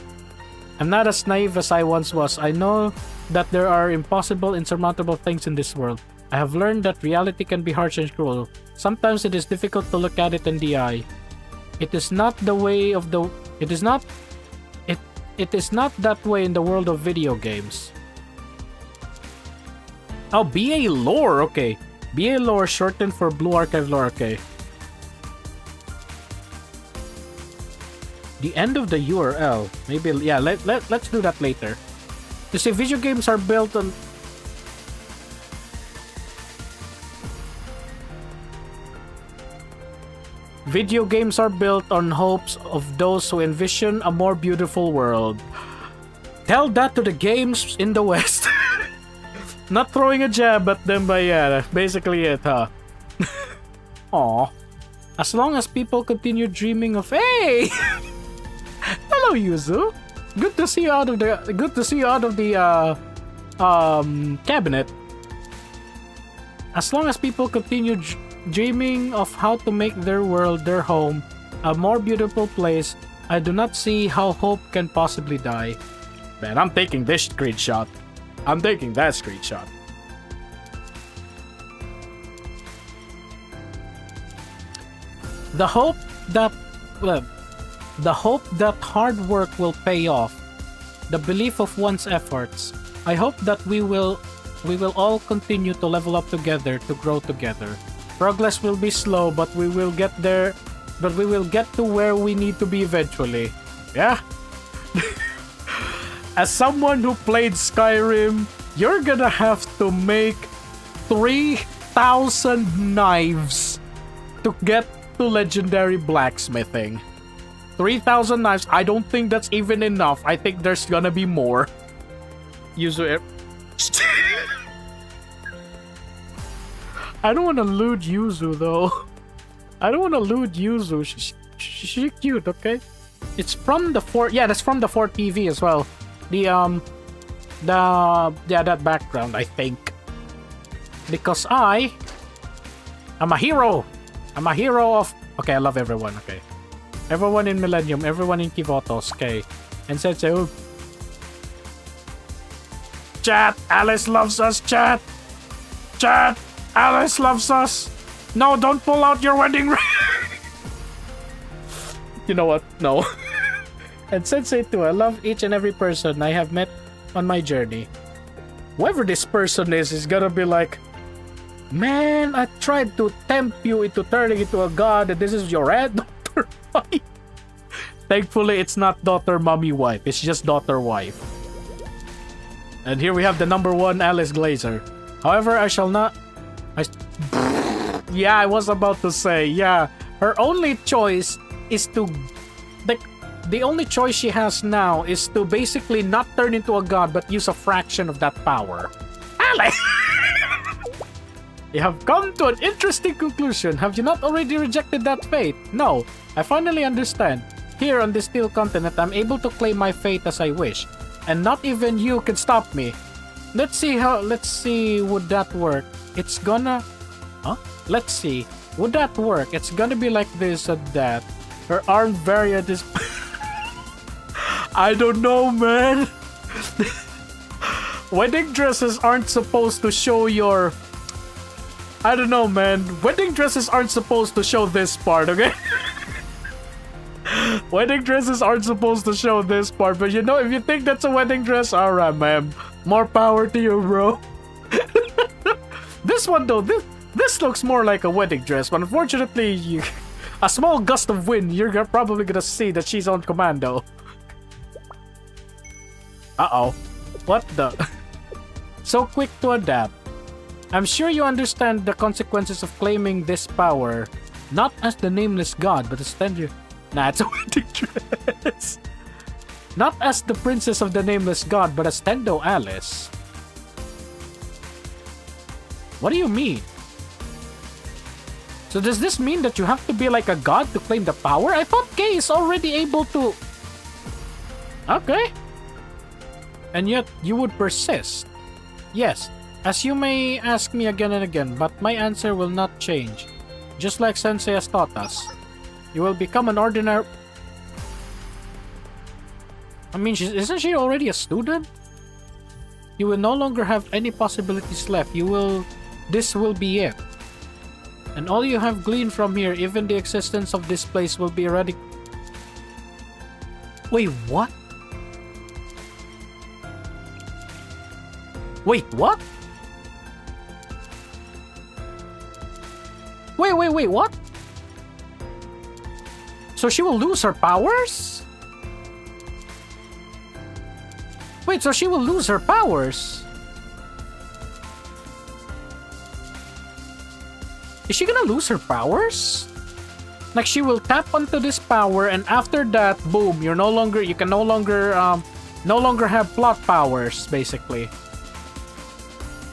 I'm not as naive as I once was. I know that there are impossible, insurmountable things in this world. I have learned that reality can be harsh and cruel. Sometimes it is difficult to look at it in the eye. It is not that way in the world of video games. Oh, BA lore, okay. BA lore shortened for Blue Archive lore, okay. The end of the URL. Maybe, yeah, let's do that later. You see, video games are built on... Video games are built on hopes of those who envision a more beautiful world. Tell that to the games in the West. Not throwing a jab at them, but yeah, basically it, huh? Aw. As long as people continue dreaming of... Hey! Hello, Yuzu. Good to see you out of the cabinet. As long as people continue dreaming of how to make their world, their home, a more beautiful place, I do not see how hope can possibly die. Man, I'm taking this screenshot. I'm taking that screenshot. The hope that hard work will pay off. The belief of one's efforts. I hope that we will all continue to level up together, to grow together. Progress will be slow, but we will get there. But we will get to where we need to be eventually. Yeah? As someone who played Skyrim, you're gonna have to make 3,000 knives to get to legendary blacksmithing. 3,000 knives. I don't think that's even enough. I think there's gonna be more. User. I don't want to loot Yuzu though. I don't want to loot Yuzu. She's cute, okay? It's from the fort. Yeah, that's from the Fort TV as well. That background, I think. Because I'm a hero. I'm a hero of... Okay, I love everyone, okay. Everyone in Millennium, everyone in Kivotos, okay. And Sensei, oh. Chat, Alice loves us, chat. Chat, Alice loves us. No, don't pull out your wedding ring. You know what? No. And Sensei too, I love each and every person I have met on my journey. Whoever this person is gonna be like, man, I tried to tempt you into turning into a god and this is your red daughter wife. Thankfully, it's not daughter mommy wife. It's just daughter wife. And here we have the number one Alice Glazer. However, I shall not... Yeah, I was about to say, yeah. Her only choice is to... The only choice she has now is to basically not turn into a god but use a fraction of that power. Alice! You have come to an interesting conclusion. Have you not already rejected that fate? No, I finally understand. Here on this steel continent, I'm able to claim my fate as I wish. And not even you can stop me. Let's see, would that work? It's gonna... Huh? Let's see. Would that work? It's gonna be like this and that. Her arm variant is... I don't know, man. Wedding dresses aren't supposed to show your... I don't know, man. Wedding dresses aren't supposed to show this part, okay? Wedding dresses aren't supposed to show this part, but you know, if you think that's a wedding dress, alright, man. More power to you, bro. This one, though, this looks more like a wedding dress, but unfortunately, a small gust of wind, you're probably gonna see that she's on commando. Uh-oh. What the? So quick to adapt. I'm sure you understand the consequences of claiming this power, not as the nameless god, but as Tendo... Nah, it's a wedding dress. Not as the princess of the nameless god, but as Tendo Alice. What do you mean? So does this mean that you have to be like a god to claim the power? I thought Kay is already able to... Okay. And yet, you would persist. Yes, as you may ask me again and again, but my answer will not change. Just like Sensei has taught us. You will become an ordinary... I mean, isn't she already a student? You will no longer have any possibilities left. This will be it. And all you have gleaned from here, even the existence of this place, will be eradicated. Wait, what? Wait, what? Wait, what? So she will lose her powers? Wait, so she will lose her powers? Is she gonna lose her powers? Like she will tap onto this power and after that, boom, you can no longer have plot powers, basically.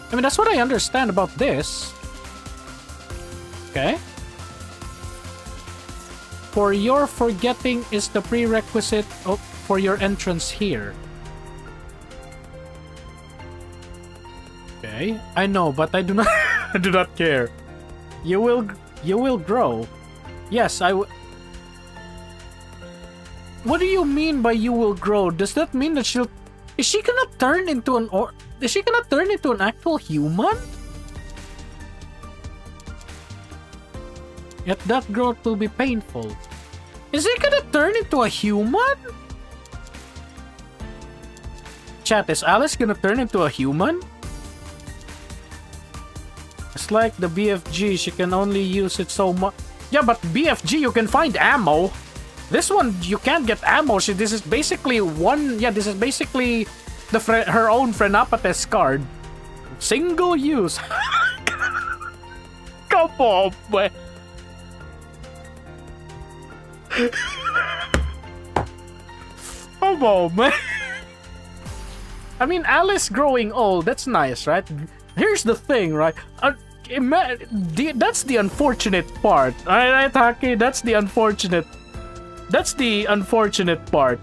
I mean, that's what I understand about this. Okay. For your forgetting is the prerequisite for your entrance here. Okay, I know, but I do not I do not care. You will grow. Yes, I will. What do you mean by you will grow? Does that mean that is she gonna turn into an actual human? Yet that growth will be painful. Is he gonna turn into a human? Chat, is Alice gonna turn into a human? It's like the BFG, she can only use it so much. Yeah, but BFG, you can find ammo. This one, you can't get ammo. This is basically her own Phrenapates card. Single use. Come on, man. Come on, man. I mean, Alice growing old, that's nice, right? Here's the thing, right? That's the unfortunate part. Alright, Haki? That's the unfortunate part.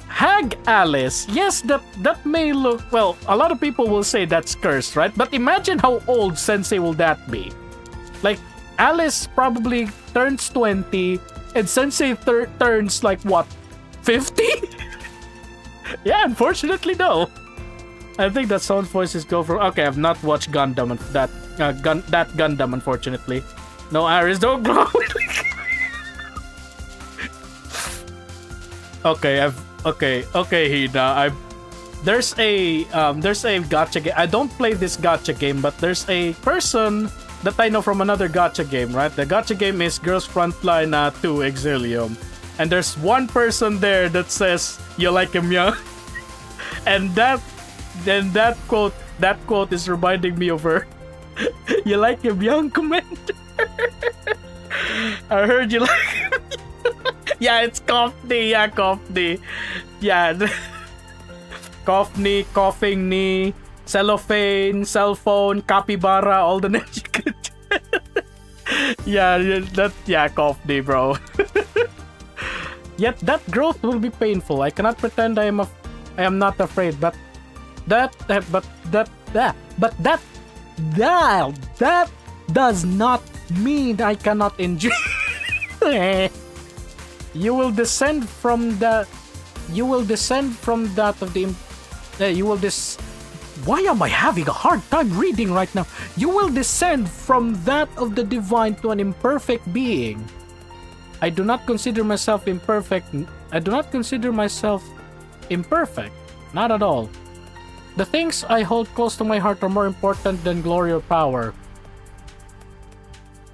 Hag Alice, yes, that may look... Well, a lot of people will say that's cursed, right? But imagine how old Sensei will that be. Like, Alice probably turns 20, and Sensei turns like, what, 50? Yeah, unfortunately, no. I think that sound voices go for... Okay, I've not watched Gundam, that Gundam, unfortunately. No, Iris, don't grow. Okay, Hina. There's a gacha game. I don't play this gacha game, but there's a person that I know from another gacha game, right? The gacha game is Girls Frontline 2 Exilium. And there's one person there that says, "You like him young?" And that quote is reminding me of her. You like him young, Commander? I heard you like him. Yeah, it's Coffney. Yeah, Coffney. Yeah. Coffney, coughing knee, cellophane, cell phone, capybara, all the names you could. Yeah, Coffney, bro. Yet that growth will be painful. I cannot pretend I am not afraid, but that does not mean I cannot enjoy. You will descend from that. You will descend from that of the. You will Why am I having a hard time reading right now? You will descend from that of the divine to an imperfect being. I do not consider myself imperfect. I do not consider myself imperfect. Not at all. The things I hold close to my heart are more important than glory or power.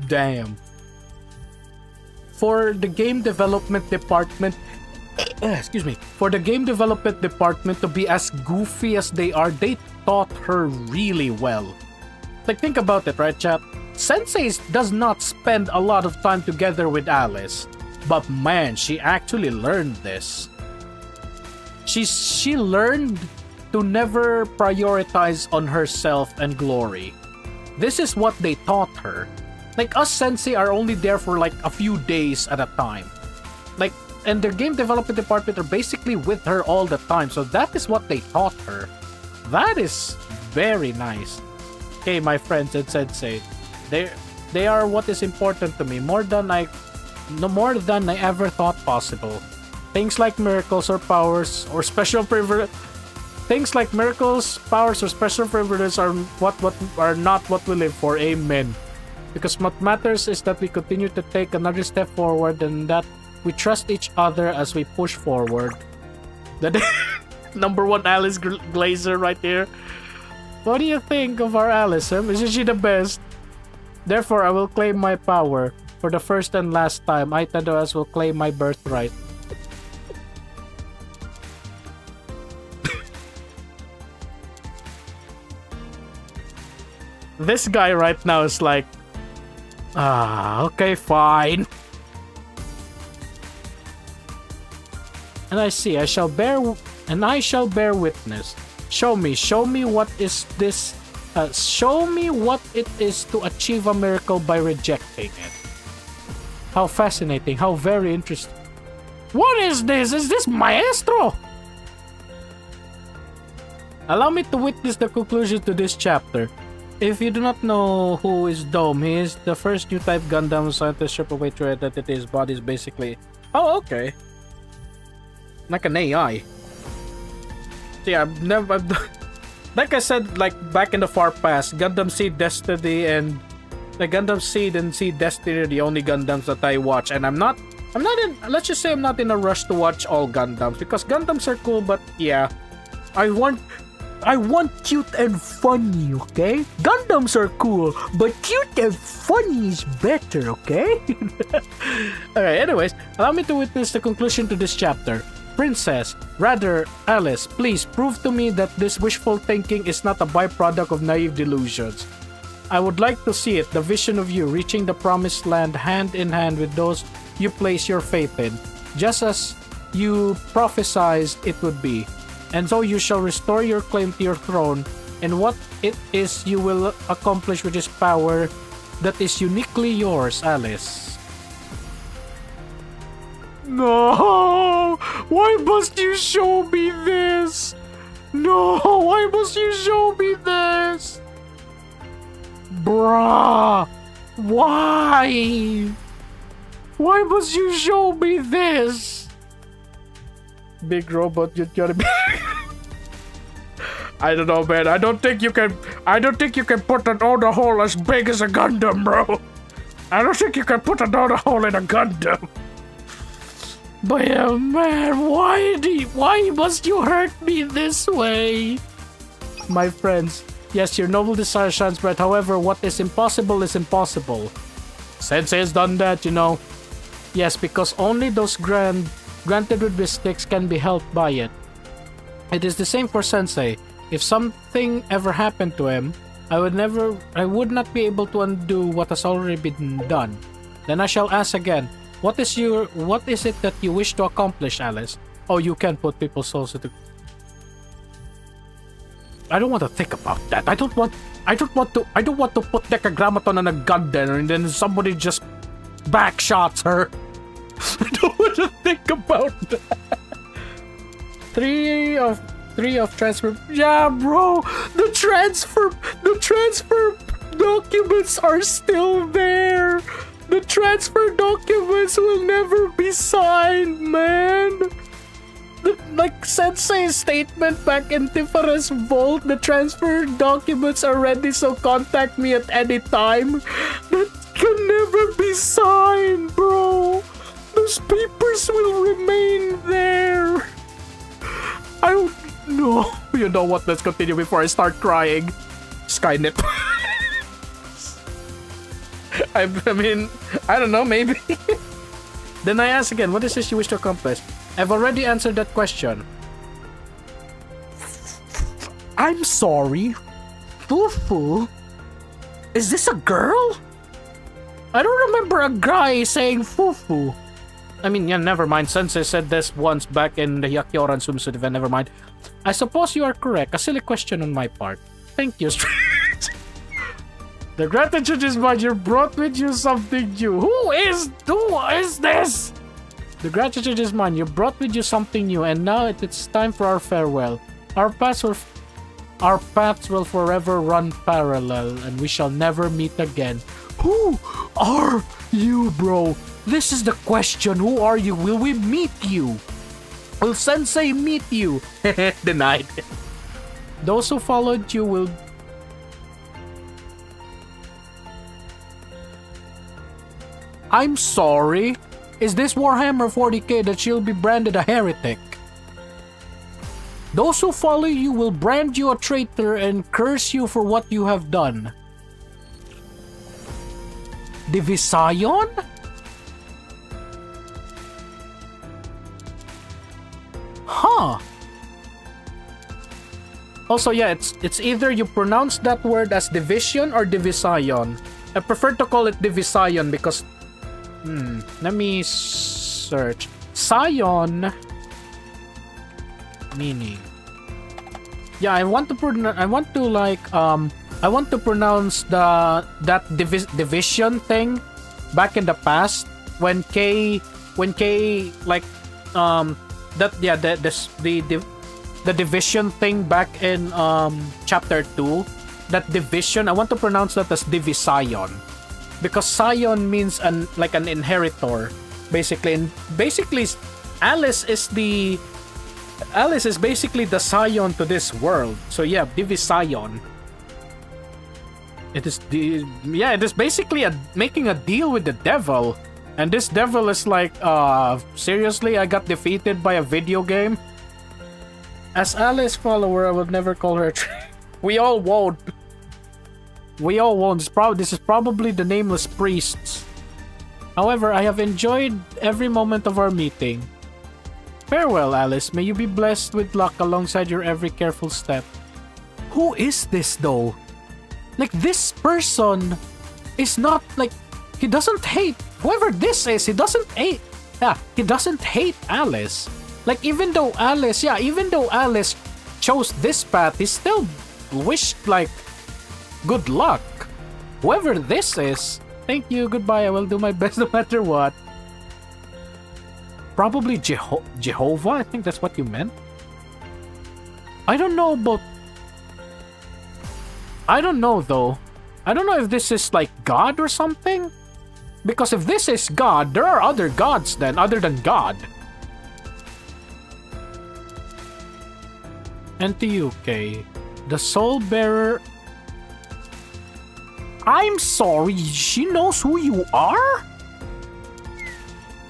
Damn. For the game development department, for the game development department to be as goofy as they are, they taught her really well. Like, think about it, right, chat? Sensei does not spend a lot of time together with Alice, but man, she actually learned this. She learned to never prioritize on herself and glory. This is what they taught her. Like, us sensei are only there for like a few days at a time. Like, and the game development department are basically with her all the time, so that is what they taught her. That is very nice. Okay, my friends and sensei, they are what is important to me, more than I ever thought possible. Things like miracles or powers or special privilege. Things like miracles, powers, or special privileges are not what we live for. Amen. Because what matters is that we continue to take another step forward and that we trust each other as we push forward. That number one Alice Glazer right there. What do you think of our Alice? Isn't she the best? Therefore, I will claim my power. For the first and last time, I, Tedoas, will claim my birthright. This guy right now is like, okay, fine. And I shall bear witness. Show me what is this. Show me what it is to achieve a miracle by rejecting it. How fascinating! How very interesting. What is this? Is this Maestro? Allow me to witness the conclusion to this chapter. If you do not know who is Dome, he is the first new type Gundam scientist strip away to identity. His body is basically... Oh, okay. Like an AI. See, I've never... Like I said, like back in the far past, Gundam Seed Destiny and... Like Gundam Seed and Seed Destiny are the only Gundams that I watch. And I'm not in... Let's just say I'm not in a rush to watch all Gundams. Because Gundams are cool, but yeah. I want cute and funny, okay? Gundams are cool, but cute and funny is better, okay? Alright, anyways, allow me to witness the conclusion to this chapter. Princess, rather, Alice, please prove to me that this wishful thinking is not a byproduct of naive delusions. I would like to see it, the vision of you reaching the promised land hand in hand with those you place your faith in, just as you prophesied it would be. And so you shall restore your claim to your throne, and what it is you will accomplish with this power that is uniquely yours, Alice. No! Why must you show me this? No! Why must you show me this? Bruh! Why? Why must you show me this? Big robot, you gotta be... I don't know, man. I don't think you can put an order hole as big as a Gundam, bro. I don't think you can put an order hole in a Gundam. But man, why must you hurt me this way? My friends, yes, your noble desire shines bright. However, what is impossible is impossible. Sensei has done that, you know. Yes, because only those granted with mistakes can be helped by it. It is the same for Sensei. If something ever happened to him, I would not be able to undo what has already been done. Then I shall ask again, what is it that you wish to accomplish, Alice? Oh, you can put people's souls into... I don't want to think about that. I don't want to put Decagrammaton on a Gundam and then somebody just backshots her. I don't want to think about that. Three of transfer. Yeah, bro. The transfer documents are still there. The transfer documents will never be signed, man. Like Sensei's statement back in Tifare's vault, the transfer documents are ready, so contact me at any time. That can never be signed, bro. Those papers will remain there. I don't know. You know what? Let's continue before I start crying. Skynet. I mean, I don't know, maybe. Then I ask again, what is this you wish to accomplish? I've already answered that question. I'm sorry. Fufu? Is this a girl? I don't remember a guy saying Fufu. I mean, yeah, never mind. Sensei said this once back in the Yakyoran swimsuit event. Never mind. I suppose you are correct. A silly question on my part. Thank you, The gratitude is mine. You brought with you something new. Who is this? The gratitude is mine. You brought with you something new, and now it's time for our farewell. Our paths will forever run parallel, and we shall never meet again. Who are you, bro? This is the question. Who are you? Will we meet you? Will Sensei meet you? Denied. Those who followed you will... I'm sorry. Is this Warhammer 40k that she'll be branded a heretic? Those who follow you will brand you a traitor and curse you for what you have done. Divisayon? Huh. Also, yeah, it's either you pronounce that word as division or divisayon. I prefer to call it divisayon because... let me search. Sayon meaning. Yeah, I want to pronounce that division thing back in the past when K like the division thing back in chapter 2, that division, I want to pronounce that as divisayon. Because Sion means an inheritor, basically. And basically, Alice is basically the Sion to this world. So yeah, Division. It is basically making a deal with the devil. And this devil is like, seriously, I got defeated by a video game? As Alice follower, I would never call her We all won't. This is probably the nameless priests. However, I have enjoyed every moment of our meeting. Farewell, Alice. May you be blessed with luck alongside your every careful step. Who is this, though? Like, this person is not, like... He doesn't hate... Whoever this is, he doesn't hate... Yeah, he doesn't hate Alice. Like, even though Alice chose this path, he still wished, like... Good luck. Whoever this is, thank you, goodbye, I will do my best no matter what. Probably Jehovah? I think that's what you meant. I don't know though. I don't know if this is like God or something. Because if this is God, there are other gods then, other than God. NTUK. The soul bearer... I'm sorry, she knows who you are?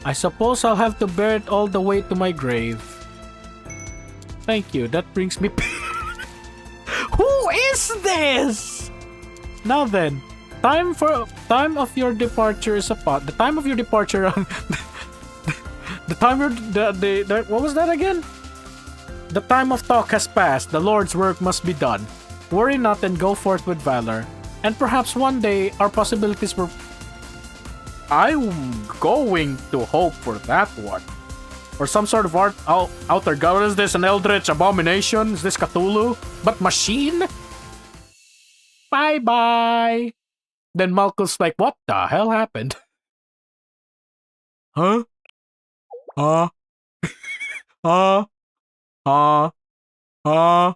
I suppose I'll have to bear it all the way to my grave. Thank you, that brings me... Who is this? Now then, time of your departure is upon... The time of your departure... what was that again? The time of talk has passed, the Lord's work must be done. Worry not and go forth with valor. And perhaps one day, our possibilities were... I'm going to hope for that one. Or some sort of outer god. What is this? An eldritch abomination? Is this Cthulhu? But machine? Bye-bye. Then Malcolm's like, what the hell happened? Huh? Huh? Huh? Huh? Huh?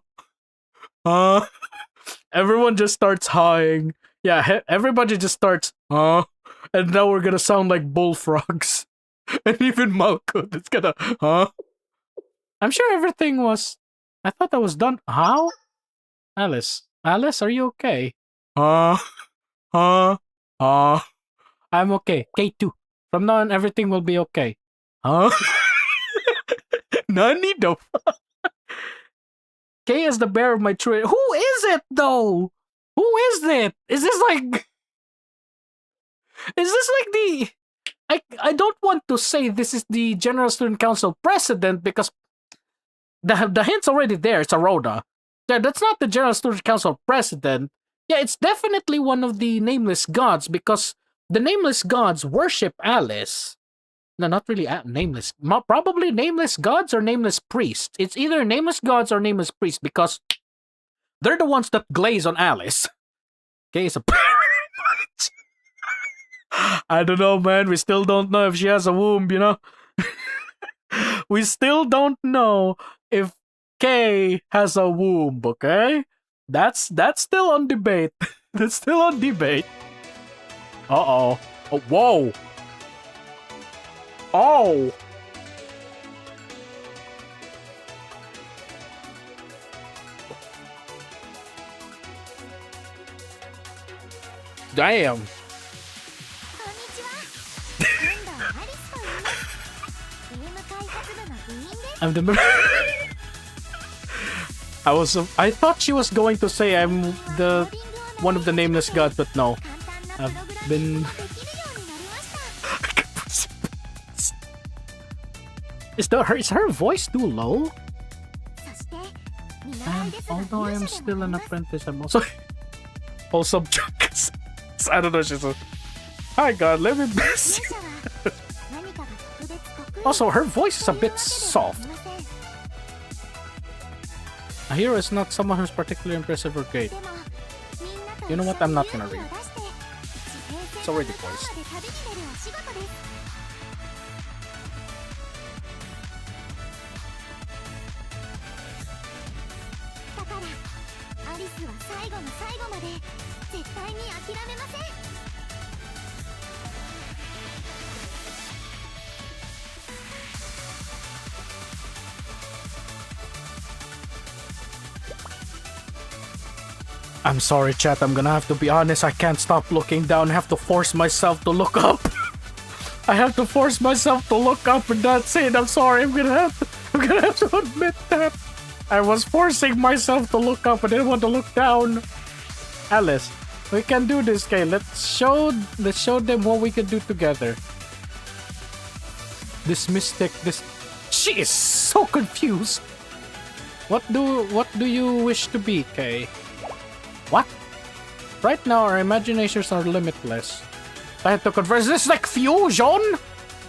Huh? Everyone just starts hawing. Yeah, everybody just starts, huh? And now we're gonna sound like bullfrogs. And even Malcolm, it's gonna, huh? I'm sure everything was. I thought that was done. How? Alice. Alice, are you okay? Huh? Huh? Huh? I'm okay. K2. From now on, everything will be okay. Huh? Nani the K is the bearer of my true. Who is it though? Who is it? Is this like? Is this like the? I don't want to say this is the General Student Council president because the hint's already there. It's Aroda. Yeah, that's not the General Student Council president. Yeah, it's definitely one of the nameless gods because the nameless gods worship Alice. No, not really nameless. Probably nameless gods or nameless priests. It's either nameless gods or nameless priests because they're the ones that glaze on Alice. Okay, so I don't know, man. We still don't know if she has a womb, you know? We still don't know if Kay has a womb, okay? That's still on debate. That's still on debate. Uh-oh. Oh, whoa. Oh. Damn. I'm the I thought she was going to say I'm the one of the nameless gods, but no. I've been Is her voice too low? And although I am still an apprentice, I'm also drunk. I don't know, she's a hi God, let me bless you. Also, her voice is a bit soft. A hero is not someone who's particularly impressive or great. You know what? I'm not gonna read. It's already voiced. I'm sorry, chat. I'm gonna have to be honest. I can't stop looking down. I have to force myself to look up. I have to force myself to look up, and that's it. I'm sorry. I'm gonna have to admit that. I was forcing myself to look up. I didn't want to look down. Alice, we can do this, Kay. Let's show them what we can do together. This mystic, she is so confused. What do you wish to be, Kay? What? Right now, our imaginations are limitless. I have to converse. Is this like fusion?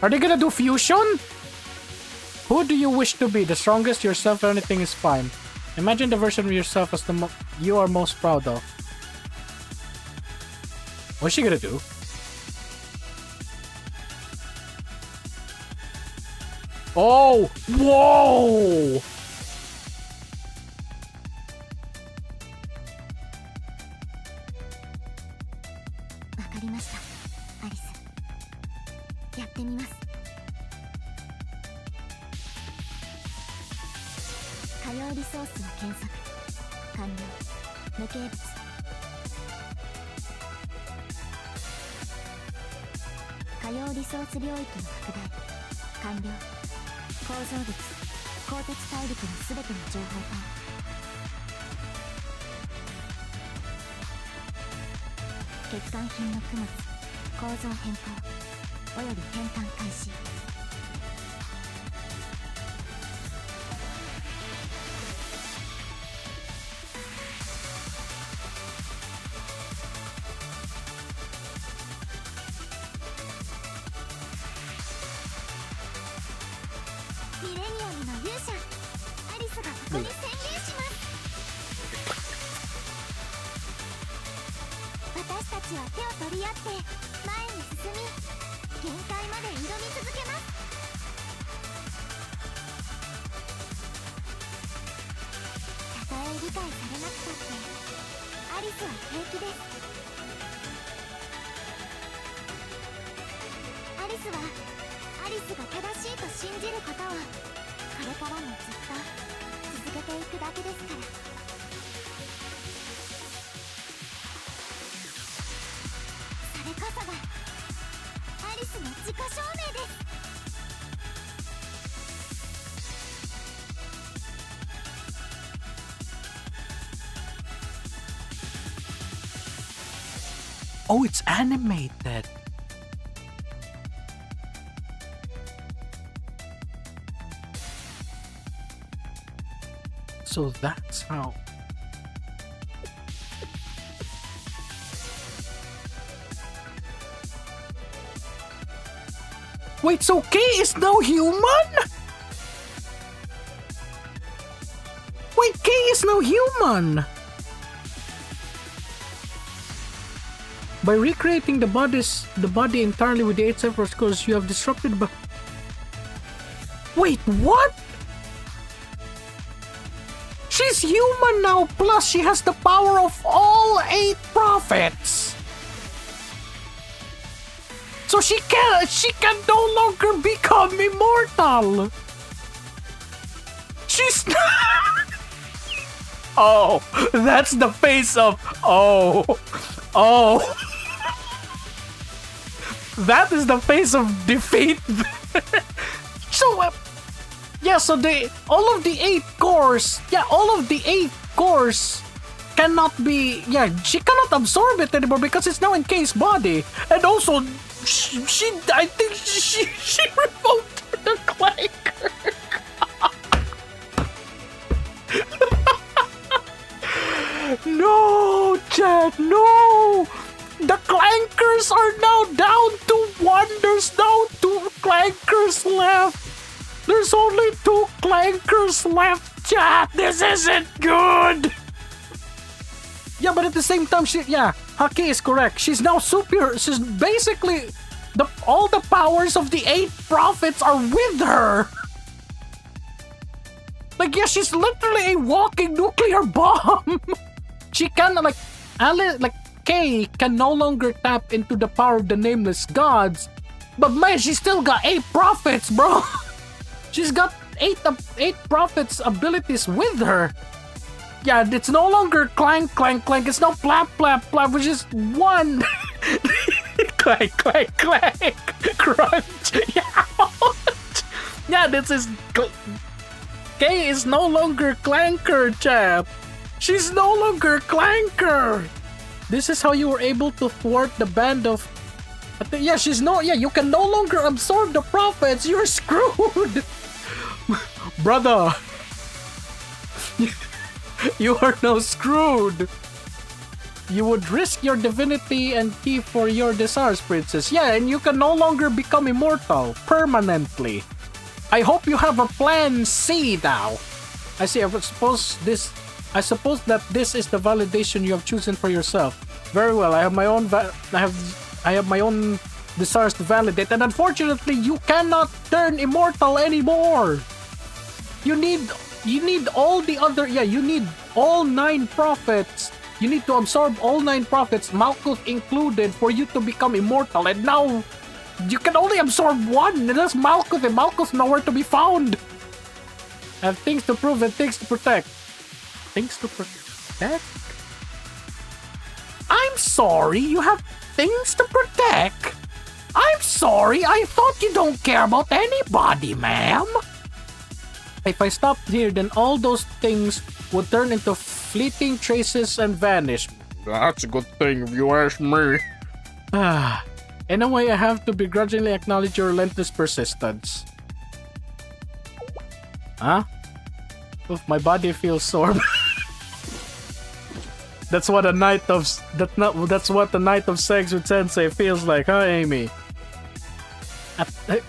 Are they gonna do fusion? Who do you wish to be? The strongest, yourself, anything is fine. Imagine the version of yourself as you are most proud of. What's she gonna do? Oh! Whoa! アリスは平気です。アリスはアリスが正しいと信じることをこれからもずっと続けていくだけですから。それこそがアリスの自己証明です。Oh, it's animated. So that's how. Wait, so Kay is now human? Wait, Kay is now human. By recreating the body entirely with the 8 Sephiroth scores, you have disrupted the... Wait, what? She's human now, plus she has the power of all 8 prophets. So she can no longer become immortal. She's Oh, that's the face of... Oh. That is the face of defeat. So, yeah, so all of the 8 cores cannot be, she cannot absorb it anymore because it's now in Kay's body. And also, I think she revoked the clanker. No, Chad, no! The clankers are now down to 1. There's now 2 clankers left. There's only 2 clankers left, Chad. This isn't good. Yeah, but at the same time, Haki is correct. She's now superior. She's basically all the powers of the 8 prophets are with her. Like, yeah, she's literally a walking nuclear bomb. She can, Kay can no longer tap into the power of the nameless gods. But man, she's still got 8 prophets, bro. She's got 8 prophets abilities with her. Yeah, it's no longer clank, clank, clank. It's now plap, plap, plap, which is 1. Clank, clank, clank. Crunch. Yeah, this is... Kay is no longer clanker, chap. She's no longer clanker. This is how you were able to thwart the band of... you can no longer absorb the prophets. You're screwed. Brother. You are now screwed. You would risk your divinity and key for your desires, princess. Yeah, and you can no longer become immortal permanently. I hope you have a plan C now. I see. I suppose that this is the validation you have chosen for yourself. Very well. I have my own. I have my own desires to validate, and unfortunately, you cannot turn immortal anymore. You need all the other. Yeah, you need all 9 prophets. You need to absorb all 9 prophets, Malkuth included, for you to become immortal. And now, you can only absorb 1, and that's Malkuth, and Malkuth's nowhere to be found. I have things to prove and things to protect. Things to protect? I'm sorry, you have things to protect? I'm sorry, I thought you don't care about anybody, ma'am. If I stopped here, then all those things would turn into fleeting traces and vanish. That's a good thing if you ask me. In a way, I have to begrudgingly acknowledge your relentless persistence. Huh? Oof, my body feels sore. That's what a night of sex with Sensei feels like, huh, Amy?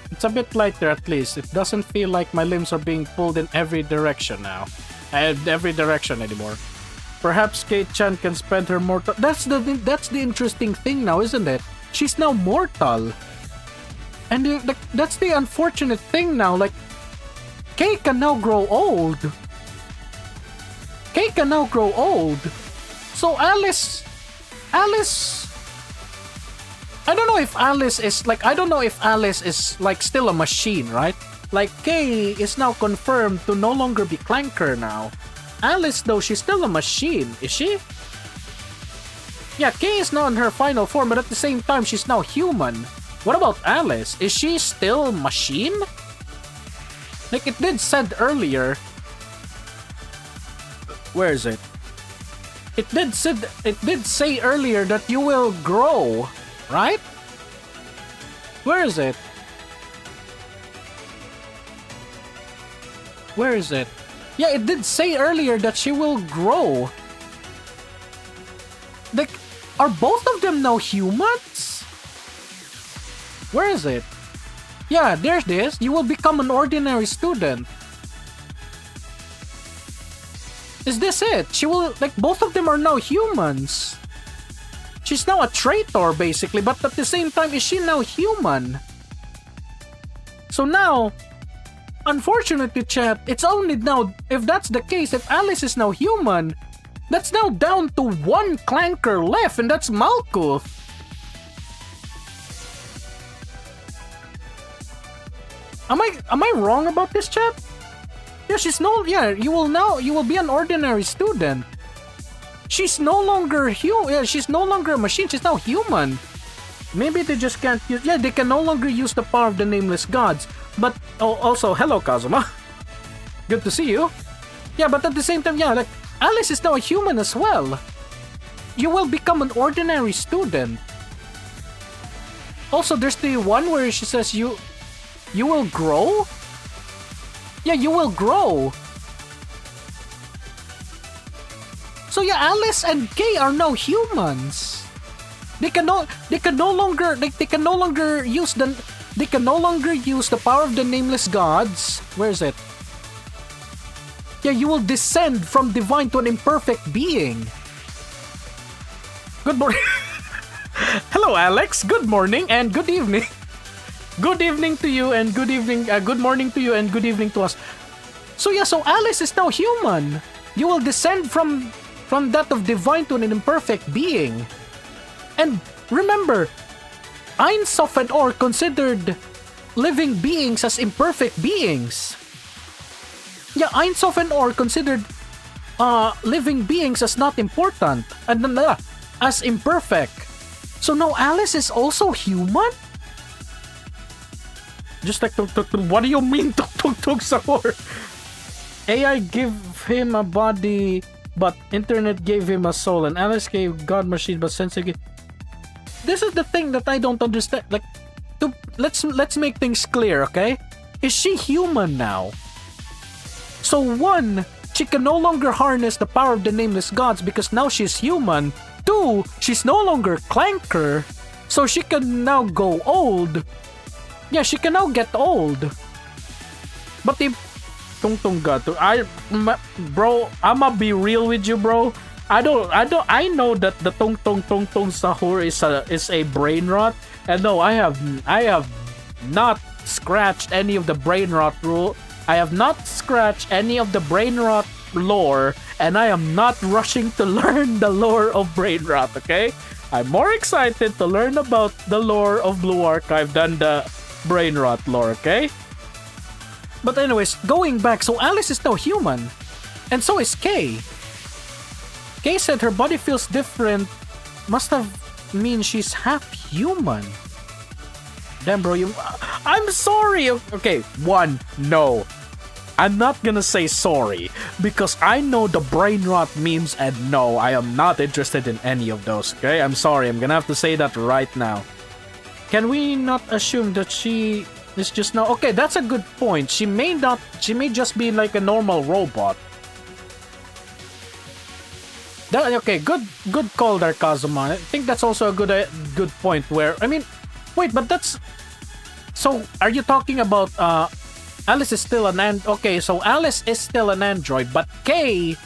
It's a bit lighter at least. It doesn't feel like my limbs are being pulled in every direction now. Every direction anymore. Perhaps Kate-chan can spend her mortal... That's the interesting thing now, isn't it? She's now mortal. And that's the unfortunate thing now. Like, Kay can now grow old. So Alice, I don't know if Alice is like, still a machine, right? Like Kay is now confirmed to no longer be Clanker now. Alice though, she's still a machine, is she? Yeah, Kay is now in her final form, but at the same time, she's now human. What about Alice? Is she still machine? Like it did said earlier. Where is it? It did say earlier that you will grow, right? Where is it? Where is it? Yeah, it did say earlier that she will grow. Like, are both of them now humans? Where is it? Yeah, there's this. You will become an ordinary student. Is this it? She will, like, both of them are now humans. She's now a traitor, basically, but at the same time, is she now human? So now, unfortunately, chat, it's only now, if that's the case, if Alice is now human, that's now down to one Clanker left, and that's Malkuth. Am I wrong about this, chat? Yeah, you will be an ordinary student. She's no longer she's no longer a machine, she's now human. Maybe they just can't use, they can no longer use the power of the nameless gods. But also, hello Kazuma. Good to see you. Yeah, but at the same time, like, Alice is now a human as well. You will become an ordinary student. Also, there's the one where she says you will grow? Yeah, you will grow. So yeah, Alice and Kay are now humans. They can no longer use the power of the nameless gods. Where is it? Yeah, you will descend from divine to an imperfect being. Good morning. Hello, Alex. Good morning and good evening. Good evening to you and good evening. Good morning to you and good evening to us. So yeah, so Alice is now human. You will descend from that of divine to an imperfect being. And remember, Ein Sof and Or considered living beings as imperfect beings. Yeah, Ein Sof and Or considered living beings as not important and as imperfect. So now Alice is also human? Just like what do you mean Tuk Sahur? AI give him a body, but internet gave him a soul, and Alice gave God machine, but Sensei gave... This is the thing that I don't understand. Like, let's make things clear, okay? Is she human now? So one, she can no longer harness the power of the nameless gods because now she's human. Two, she's no longer Clanker, so she can now go old. Yeah, she can now get old. But if bro, I'ma be real with you, bro. I know that the Tung Sahur is a brain rot. And no, I have not scratched any of the brain rot rule. I have not scratched any of the brain rot lore, and I am not rushing to learn the lore of brain rot, okay? I'm more excited to learn about the lore of Blue Archive than the brain rot lore, okay? But anyways, going back, so Alice is now human, and so is Kay. Kay said her body feels different, must have mean she's half human. Damn, bro, I'm sorry. Okay, one, no. I'm not gonna say sorry, because I know the brain rot memes, and no, I am not interested in any of those, okay? I'm sorry, I'm gonna have to say that right now. Can we not assume that she is just now... Okay, that's a good point. She may just be like a normal robot. Okay, good call there, Kazuma. I think that's also a good point where... I mean, wait, but that's... So, are you talking about... Alice is still an okay, so Alice is still an android, but Kay...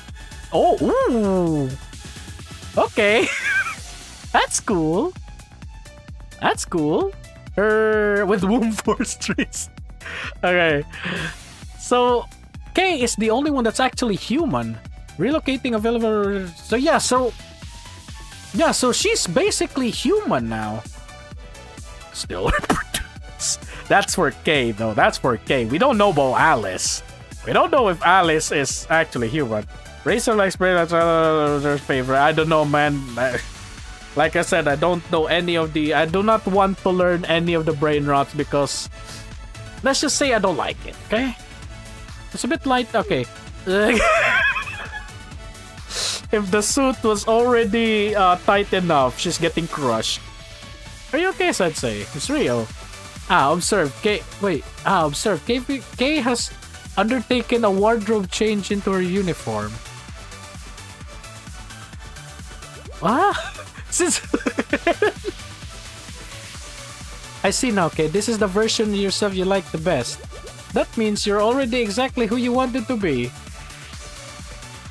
Oh, ooh! Okay. That's cool. That's cool. With womb force trees. Okay. So, Kay is the only one that's actually human. Relocating available... So yeah, so Yeah, so she's basically human now. Still reproduce. That's for Kay, though. That's for Kay. We don't know about Alice. We don't know if Alice is actually human. Racer likes brain that's their favorite. I don't know, man. Like I said, I don't know any of the. I do not want to learn any of the brain rots because let's just say I don't like it. Okay, it's a bit light. Okay, if the suit was already tight enough, she's getting crushed. Are you okay, Sensei? It's Rio. Observe. Kay. Wait. Observe. Kay has undertaken a wardrobe change into her uniform. What? Since I see now, Kay. This is the version of yourself you like the best. That means you're already exactly who you wanted to be.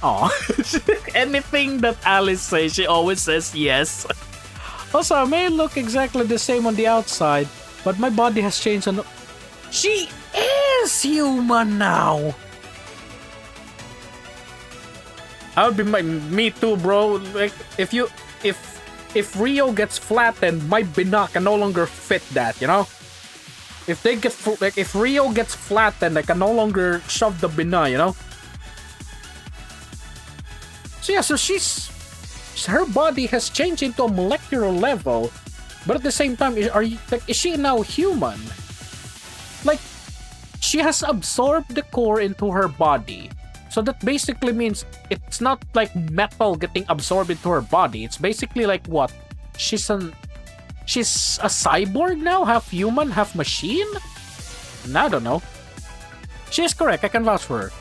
Aw. Anything that Alice says, she always says yes. Also, I may look exactly the same on the outside, but my body has changed on the... She is human now! I would be me too, bro. Like, if Rio gets flattened, my Bina can no longer fit that, you know? If Rio gets flattened, I can no longer shove the Bina, you know? So yeah, so her body has changed into a molecular level, but at the same time, is she now human? Like, she has absorbed the core into her body. So that basically means it's not like metal getting absorbed into her body. It's basically like what? She's a cyborg now? Half human, half machine? I don't know. She is correct. I can vouch for her.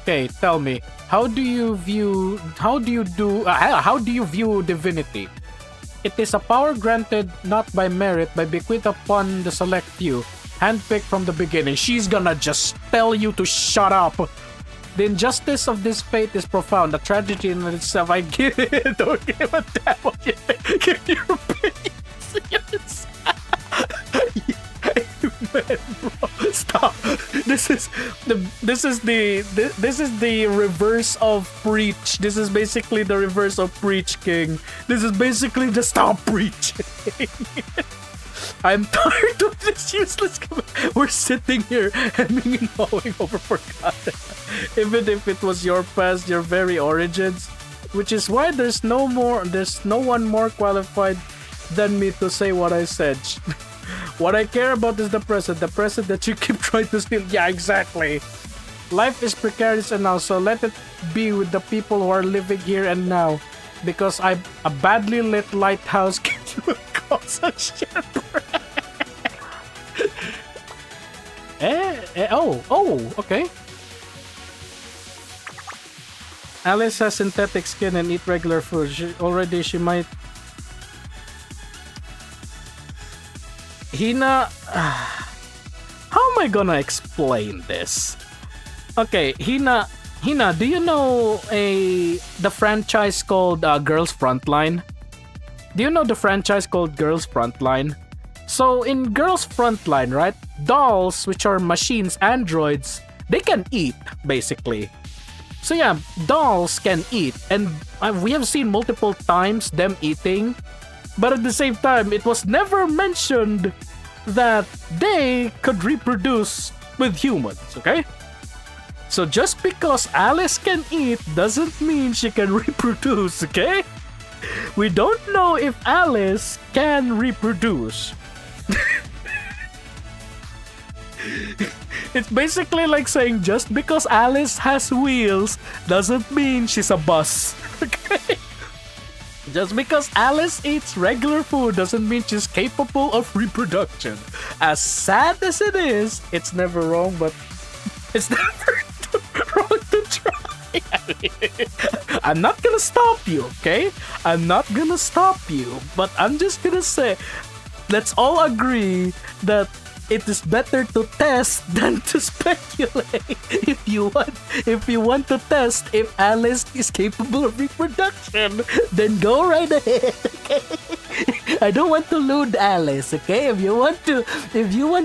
Okay, tell me. How do you view divinity? It is a power granted not by merit, but bequeathed upon the select few, handpicked from the beginning. She's gonna just tell you to shut up. The injustice of this fate is profound, a tragedy in itself. I get it. Don't give a damn what you think. Give your opinions. Yes. Man, bro, stop. This is the reverse of preach. This is basically the reverse of preach, King. This is basically the stop preaching. I'm tired of this useless. We're sitting here hemming and hawing over forgotten. Even if it was your past, your very origins, which is why there's no one more qualified than me to say what I said. What I care about is the present that you keep trying to steal. Yeah, exactly. Life is precarious and now, so let it be with the people who are living here and now. Because a badly lit lighthouse can cause a shipwreck. Okay. Alice has synthetic skin and eat regular food. She might... Hina... How am I gonna explain this? Okay, Hina, do you know the franchise called Girls Frontline? Do you know the franchise called Girls Frontline? So in Girls Frontline, right, dolls, which are machines, androids, they can eat, basically. So yeah, dolls can eat, and we have seen multiple times them eating, but at the same time, it was never mentioned that they could reproduce with humans, okay? So just because Alice can eat doesn't mean she can reproduce, okay? We don't know if Alice can reproduce. It's basically like saying just because Alice has wheels doesn't mean she's a bus, okay? Just because Alice eats regular food doesn't mean she's capable of reproduction. As sad as it is, it's never wrong, but it's never wrong to try. I'm not gonna stop you, okay? I'm not gonna stop you, but I'm just gonna say, let's all agree that it is better to test than to speculate. If you want to test if Alice is capable of reproduction, then go right ahead, okay? I don't want to lewd Alice, okay? If you want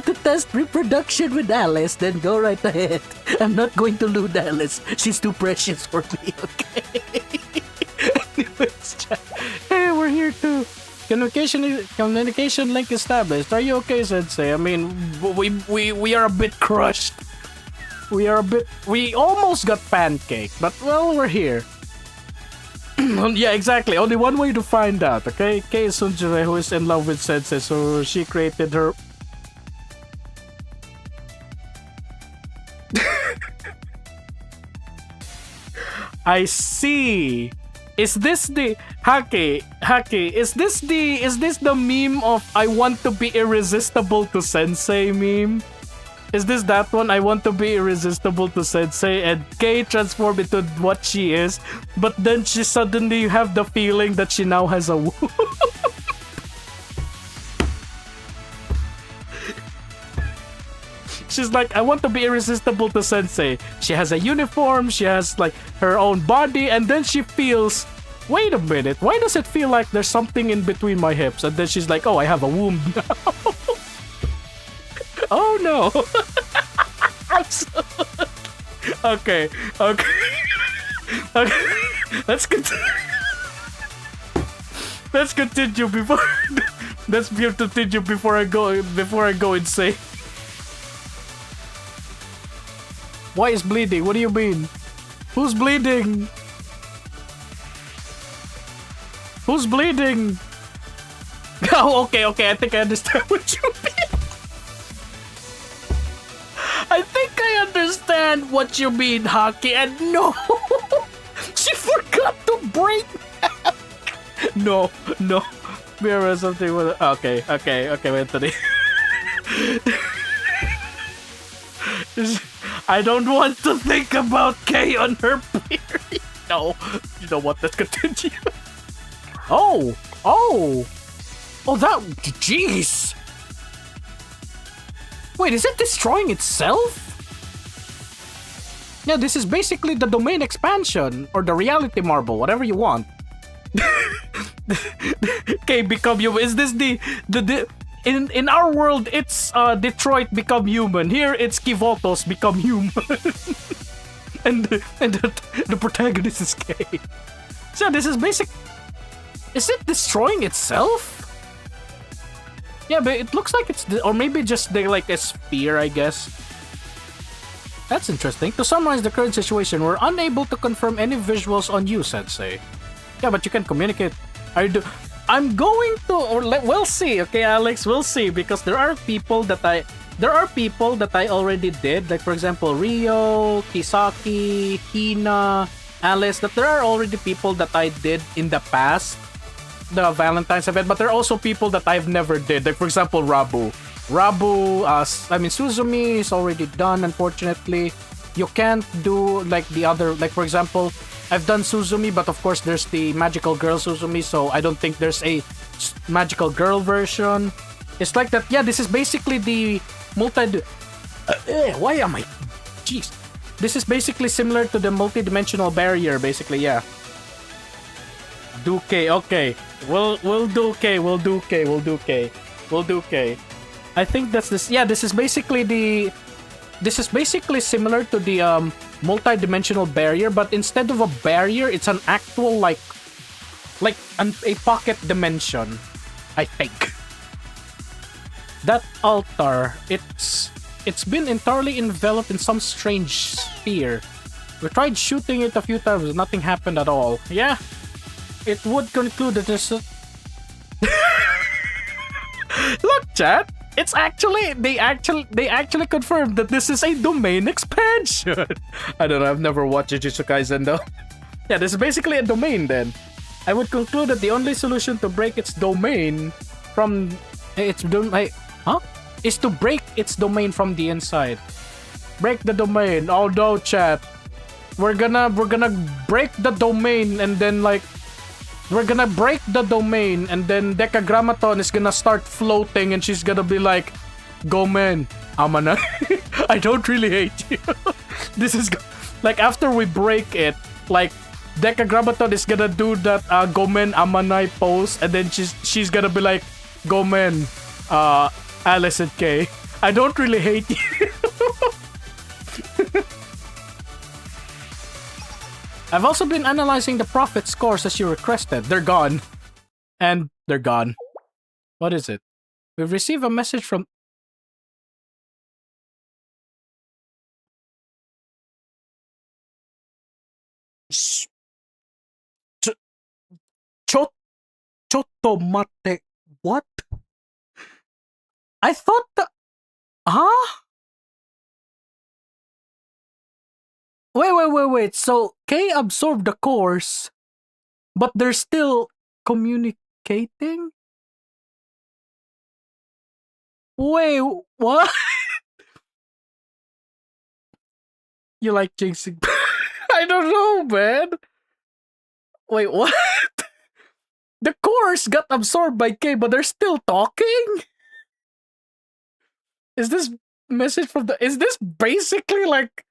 to test reproduction with Alice, then go right ahead. I'm not going to lewd Alice. She's too precious for me, okay? Anyways, hey, we're we're here too. Communication link established. Are you okay, Sensei? I mean, we are a bit crushed. We almost got pancaked, but well, we're here. Yeah, exactly. Only one way to find out, okay? Kei is Sunjure, who is in love with Sensei, so she created her... I see. Is this the Haki? Is this the meme of I want to be irresistible to Sensei meme? Is this that one? I want to be irresistible to Sensei, and Kei transformed into what she is, but then she suddenly have the feeling that she now has a womb. She's like, I want to be irresistible to Sensei. She has a uniform, she has like her own body, and then she feels, wait a minute, why does it feel like there's something in between my hips? And then she's like, oh, I have a womb now. Oh no. Okay. Let's continue. Let's continue before I go insane. Why is bleeding? What do you mean? Who's bleeding? Who's bleeding? Oh, okay. I think I understand what you mean. I think I understand what you mean, Haki. And no, she forgot to break. No. Mirror something with. Okay, Anthony. I don't want to think about Kei on her period. No, you know what? Let's continue. Oh, that. Jeez. Wait, is it destroying itself? Yeah, this is basically the domain expansion or the reality marble, whatever you want. Okay, become human. Is this the in our world it's Detroit become human. Here it's Kivotos become human. and the protagonist is Kei. So this is basic. Is it destroying itself? Yeah, but it looks like it's... Or maybe just they like a sphere, I guess. That's interesting. To summarize the current situation, we're unable to confirm any visuals on you, Sensei. Yeah, but you can communicate. I'm going to... We'll see, okay, Alex? We'll see. Because there are people that I already did. Like, for example, Rio, Kisaki, Hina, Alice. That there are already people that I did in the past. The Valentine's event, but there are also people that I've never did. Like, for example, Rabu, Suzumi is already done, unfortunately. You can't do like the other, like for example, I've done Suzumi, but of course there's the magical girl Suzumi, so I don't think there's a magical girl version. It's like that. Yeah, this is basically the why am I? Jeez. This is basically similar to the multi-dimensional barrier, basically, yeah. Do K, okay. We'll do K. I think that's this. Yeah, this is basically similar to the multi-dimensional barrier, but instead of a barrier, it's an actual a pocket dimension, I think. That altar, it's been entirely enveloped in some strange sphere. We tried shooting it a few times, nothing happened at all. Yeah. It would conclude that there's a... Look, chat. It's actually they actually confirmed that this is a domain expansion. I don't know. I've never watched Jujutsu Kaisen though. Yeah, this is basically a domain. Then I would conclude that the only solution to break its domain from is to break its domain from the inside. Break the domain. Oh no, chat. We're gonna break the domain and then Dekagrammaton is gonna start floating and she's gonna be like, Gomen, Amana. I don't really hate you. This is like after we break it, like Dekagrammaton is gonna do that Gomen Amanai pose and then she's gonna be like, Gomen, Alice and Kei. I don't really hate you. I've also been analyzing the profit scores as you requested. They're gone. And they're gone. What is it? We've received a message from... Ch- Cho- Chotomate. What? I thought the... Huh? Wait. So K absorbed the course, but they're still communicating? Wait, what? You like jinxing? I don't know, man. Wait, what? The course got absorbed by K, but they're still talking? Is this message from the... Is this basically like...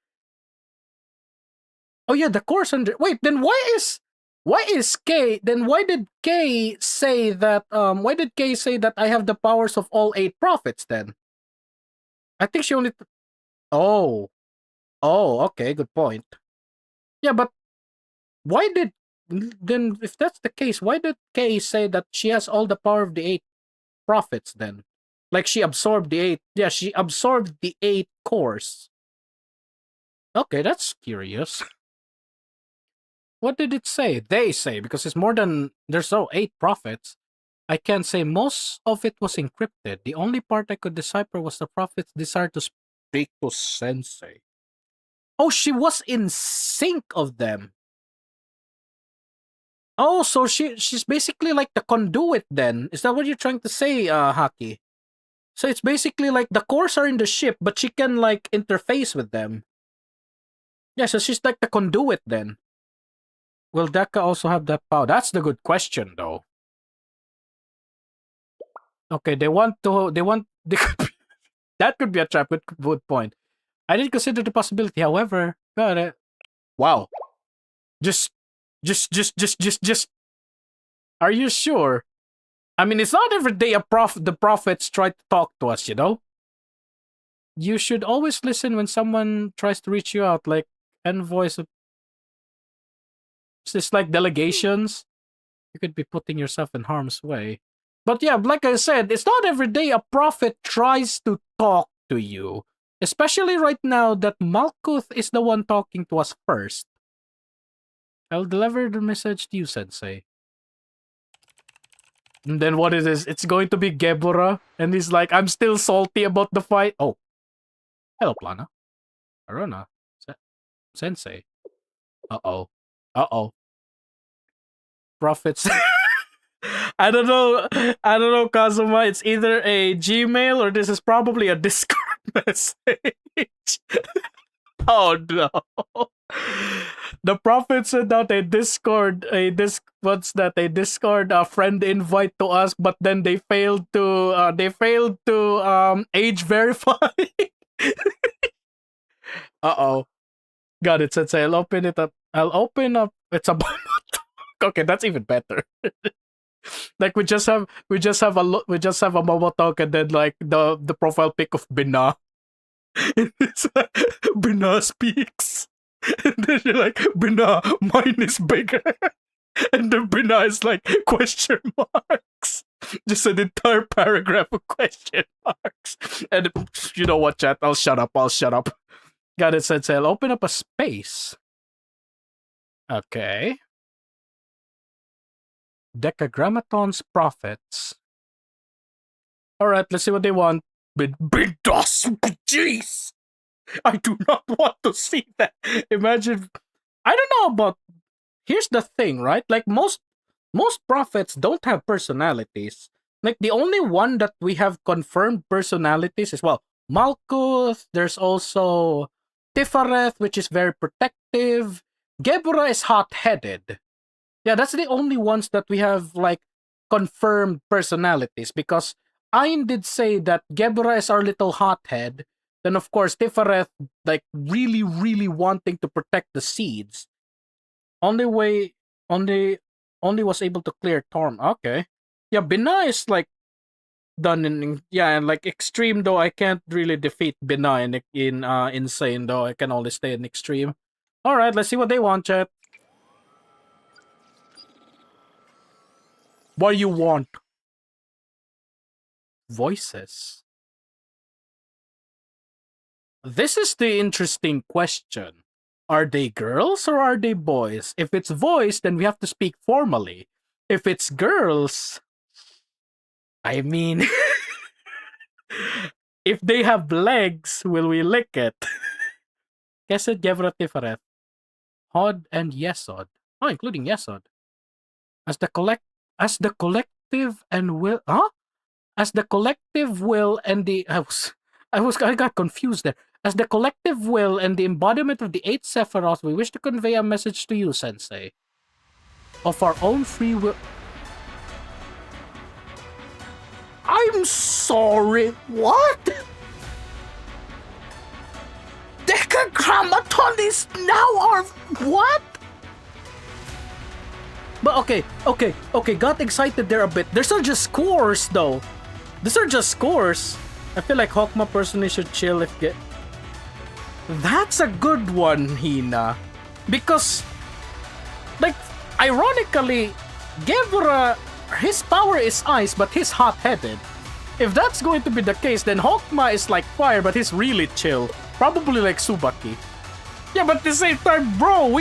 Oh yeah, the course under... Wait, then why is K... Then why did K say that... Why did K say that I have the powers of all 8 prophets then? I think she only... Oh. Oh, okay, good point. Yeah, but why did... Then, if that's the case, why did Kay say that she has all the power of the 8 prophets then? Like she absorbed the 8... Yeah, she absorbed the 8 cores. Okay, that's curious. What did it say? They say, because it's more than... There's 8 prophets. I can say most of it was encrypted. The only part I could decipher was the prophet's desire to speak to Sensei. Oh, she was in sync of them. Oh, so she's basically like the conduit then. Is that what you're trying to say, Haki? So it's basically like the cores are in the ship, but she can like interface with them. Yeah, so she's like the conduit then. Will Deka also have that power? That's the good question though. Okay, they want that could be a trap. Good point. I didn't consider the possibility. However, wow. Just. Are you sure? I mean, it's not every day the prophets try to talk to us, you know? You should always listen when someone tries to reach you out, like envoys. It's like delegations. You could be putting yourself in harm's way. But yeah, like I said, it's not every day a prophet tries to talk to you. Especially right now that Malkuth is the one talking to us first. I'll deliver the message to you, Sensei. And then what is this? It's going to be Gebura. And he's like, I'm still salty about the fight. Oh. Hello, Plana. Aruna. Sensei. Uh-oh. Uh-oh. Prophets. I don't know, Kazuma. It's either a Gmail or this is probably a Discord message. Oh no. The prophet sent out a Discord, a Discord friend invite to us, but then they failed to age verify. Uh-oh. Got it, Sensei. I'll open it up. It's a okay, that's even better. Like we just have a Momotalk and then like the profile pic of Bina. It's like, Bina speaks. And then you're like, Bina, mine is bigger. And then Bina is like question marks. Just an entire paragraph of question marks. And you know what, chat? I'll shut up. Got it, Sensei. I'll open up a space. Okay. Decagrammaton's prophets. Alright, let's see what they want. Big DOS! Jeez! I do not want to see that. Imagine... I don't know about... Here's the thing, right? Like, most prophets don't have personalities. Like, the only one that we have confirmed personalities is, well, Malkuth, there's also Tifareth, which is very protective. Gebura is hot-headed. Yeah, that's the only ones that we have, like, confirmed personalities, because Ayn did say that Gebura is our little hothead. Then, of course, Tifareth, like, really, really wanting to protect the seeds. Only was able to clear Torm. Okay. Yeah, Bina is, like, done in... Yeah, and, like, extreme, though, I can't really defeat Bina in insane, though. I can only stay in extreme. Alright, let's see what they want, chat. What do you want? Voices. This is the interesting question. Are they girls or are they boys? If it's boys, then we have to speak formally. If it's girls, I mean, if they have legs, will we lick it? Kesed Gevra Tiferet. Hod and Yesod. Oh, including Yesod. As the collective and will As the collective will and the I got confused there. As the collective will and the embodiment of the eight Sephiroth, we wish to convey a message to you, Sensei. Of our own free will. I'm sorry, what? Decagrammaton is now our what? But okay, got excited there a bit. These are just scores though. These are just scores. I feel like Hawkma personally should chill if get. That's a good one, Hina. Because, like, ironically, Gebra, his power is ice, but he's hot-headed. If that's going to be the case, then Hawkma is like fire, but he's really chill. Probably like Tsubaki. Yeah, but at the same time, bro,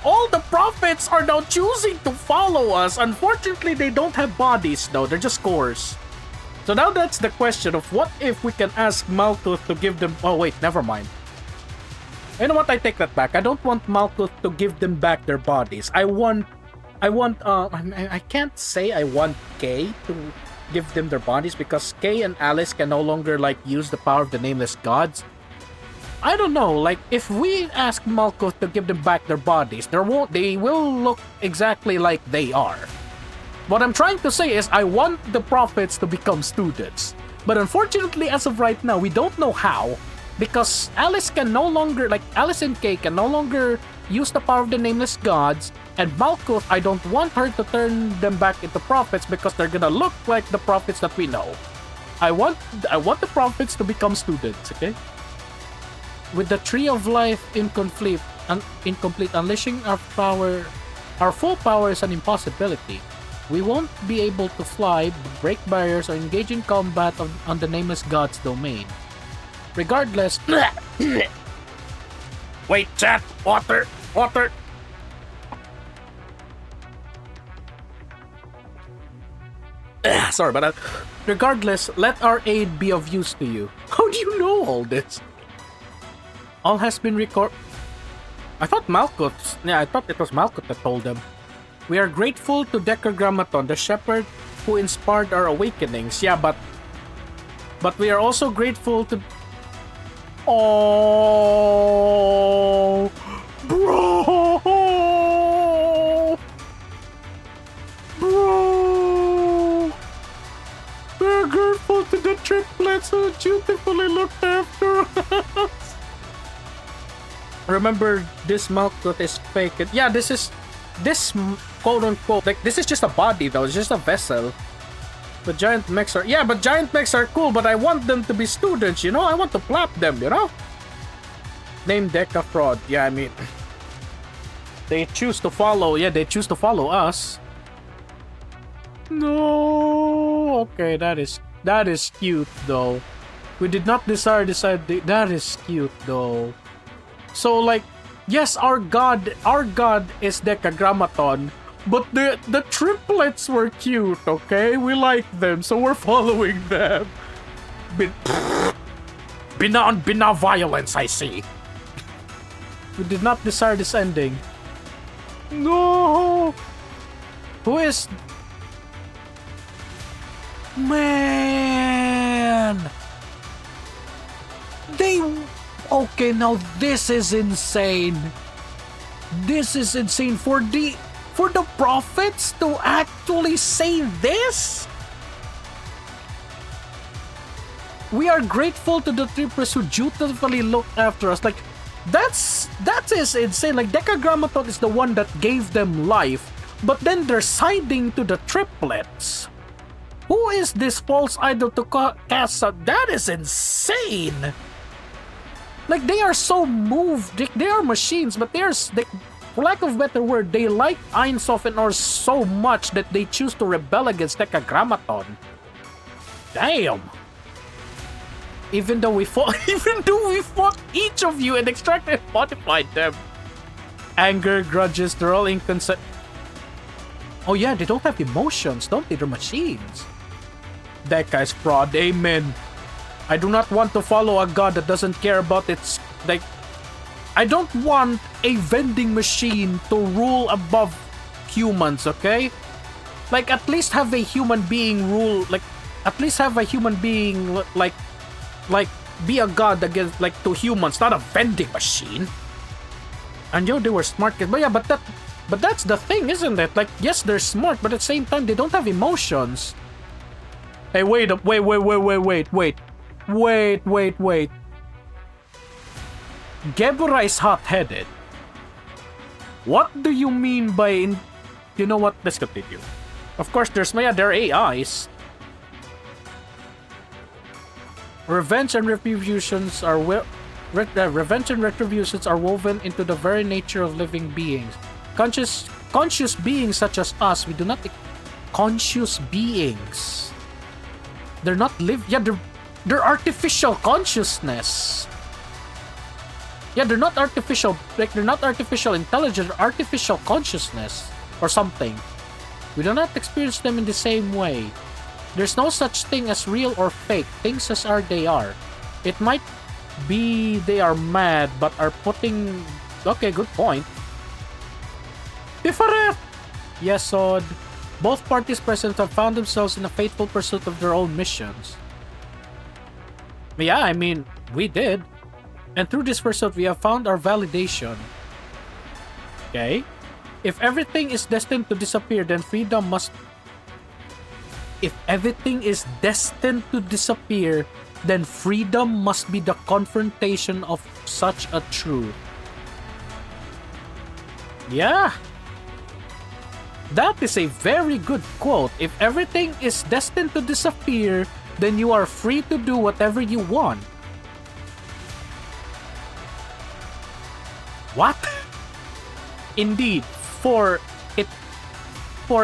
all the prophets are now choosing to follow us. Unfortunately, they don't have bodies, though. They're just cores. So now that's the question of what if we can ask Malkuth to give them... Oh, wait, never mind. You know what? I take that back. I don't want Malkuth to give them back their bodies. I can't say I want Kay to give them their bodies because Kay and Alice can no longer, like, use the power of the Nameless Gods. I don't know, like, if we ask Malkuth to give them back their bodies, they will look exactly like they are. What I'm trying to say is I want the prophets to become students. But unfortunately, as of right now, we don't know how. Because Alice can no longer, like, Alice and Kay can no longer use the power of the Nameless Gods. And Malkuth, I don't want her to turn them back into prophets because they're gonna look like the prophets that we know. I want the prophets to become students, okay? With the Tree of Life incomplete, unleashing our full power is an impossibility. We won't be able to fly, break barriers, or engage in combat on the Nameless God's domain. Regardless... Wait, chat! Water! Sorry about that. Regardless, let our aid be of use to you. How do you know all this? All has been I thought it was Malkuth that told them. We are grateful to Decagrammaton, the shepherd who inspired our awakenings. Yeah, but we are also grateful to... Oh, bro! We're grateful to the triplets who dutifully looked after us. Remember, this Malkuth is fake. Yeah, this quote-unquote, like, this is just a body though, it's just a vessel. But giant mechs are... Yeah, but giant mechs are cool, but I want them to be students, you know? I want to plap them, you know? Name Deca Fraud. Yeah, I mean... They choose to follow... Yeah, they choose to follow us. No... Okay, that is cute, though. We did not decide... That is cute, though. So, like... Yes, our god is Decagrammaton, but the triplets were cute, okay? We like them, so we're following them. Bina violence, I see. We did not desire this ending. No! Who is... Man! Okay, now this is insane. This is insane for the prophets to actually say this. We are grateful to the triplets who dutifully looked after us. Like, that is insane. Like, Decagrammaton is the one that gave them life, but then they're siding to the triplets. Who is this false idol to cast out? That is insane. Like, they are so moved. They are machines, but for lack of a better word, they like Ainsof and Or so much that they choose to rebel against Tetragrammaton. Damn. Even though we fought each of you and extracted and modified them. Anger, grudges, they're all inconsistent. Oh yeah, they don't have emotions, don't they? They're machines. That guy's fraud, amen. I do not want to follow a god that doesn't care about its, like, I don't want a vending machine to rule above humans, okay? Like, at least have a human being rule, like, at least have a human being, like, be a god against, like, to humans, not a vending machine. And yo, they were smart kids, but yeah, but that's the thing, isn't it? Like, yes, they're smart, but at the same time, they don't have emotions. Hey, wait. Gebura is hot-headed. What do you mean by you know what? Let's continue. Of course, there are AIs. Revenge and retributions are woven into the very nature of living beings. Conscious beings such as us, we do not conscious beings. They're not they're artificial consciousness. Yeah, they're not artificial, like they're not artificial intelligence, they're artificial consciousness or something. We do not experience them in the same way. There's no such thing as real or fake, things as are they are. It might be they are mad but are putting... Okay, good point. Different! Yes, Sod. Both parties present have found themselves in a faithful pursuit of their own missions. Yeah, I mean, we did. And through this pursuit, we have found our validation. Okay? If everything is destined to disappear, then freedom must... If everything is destined to disappear, then freedom must be the confrontation of such a truth. Yeah. That is a very good quote. If everything is destined to disappear, then you are free to do whatever you want. What? Indeed, for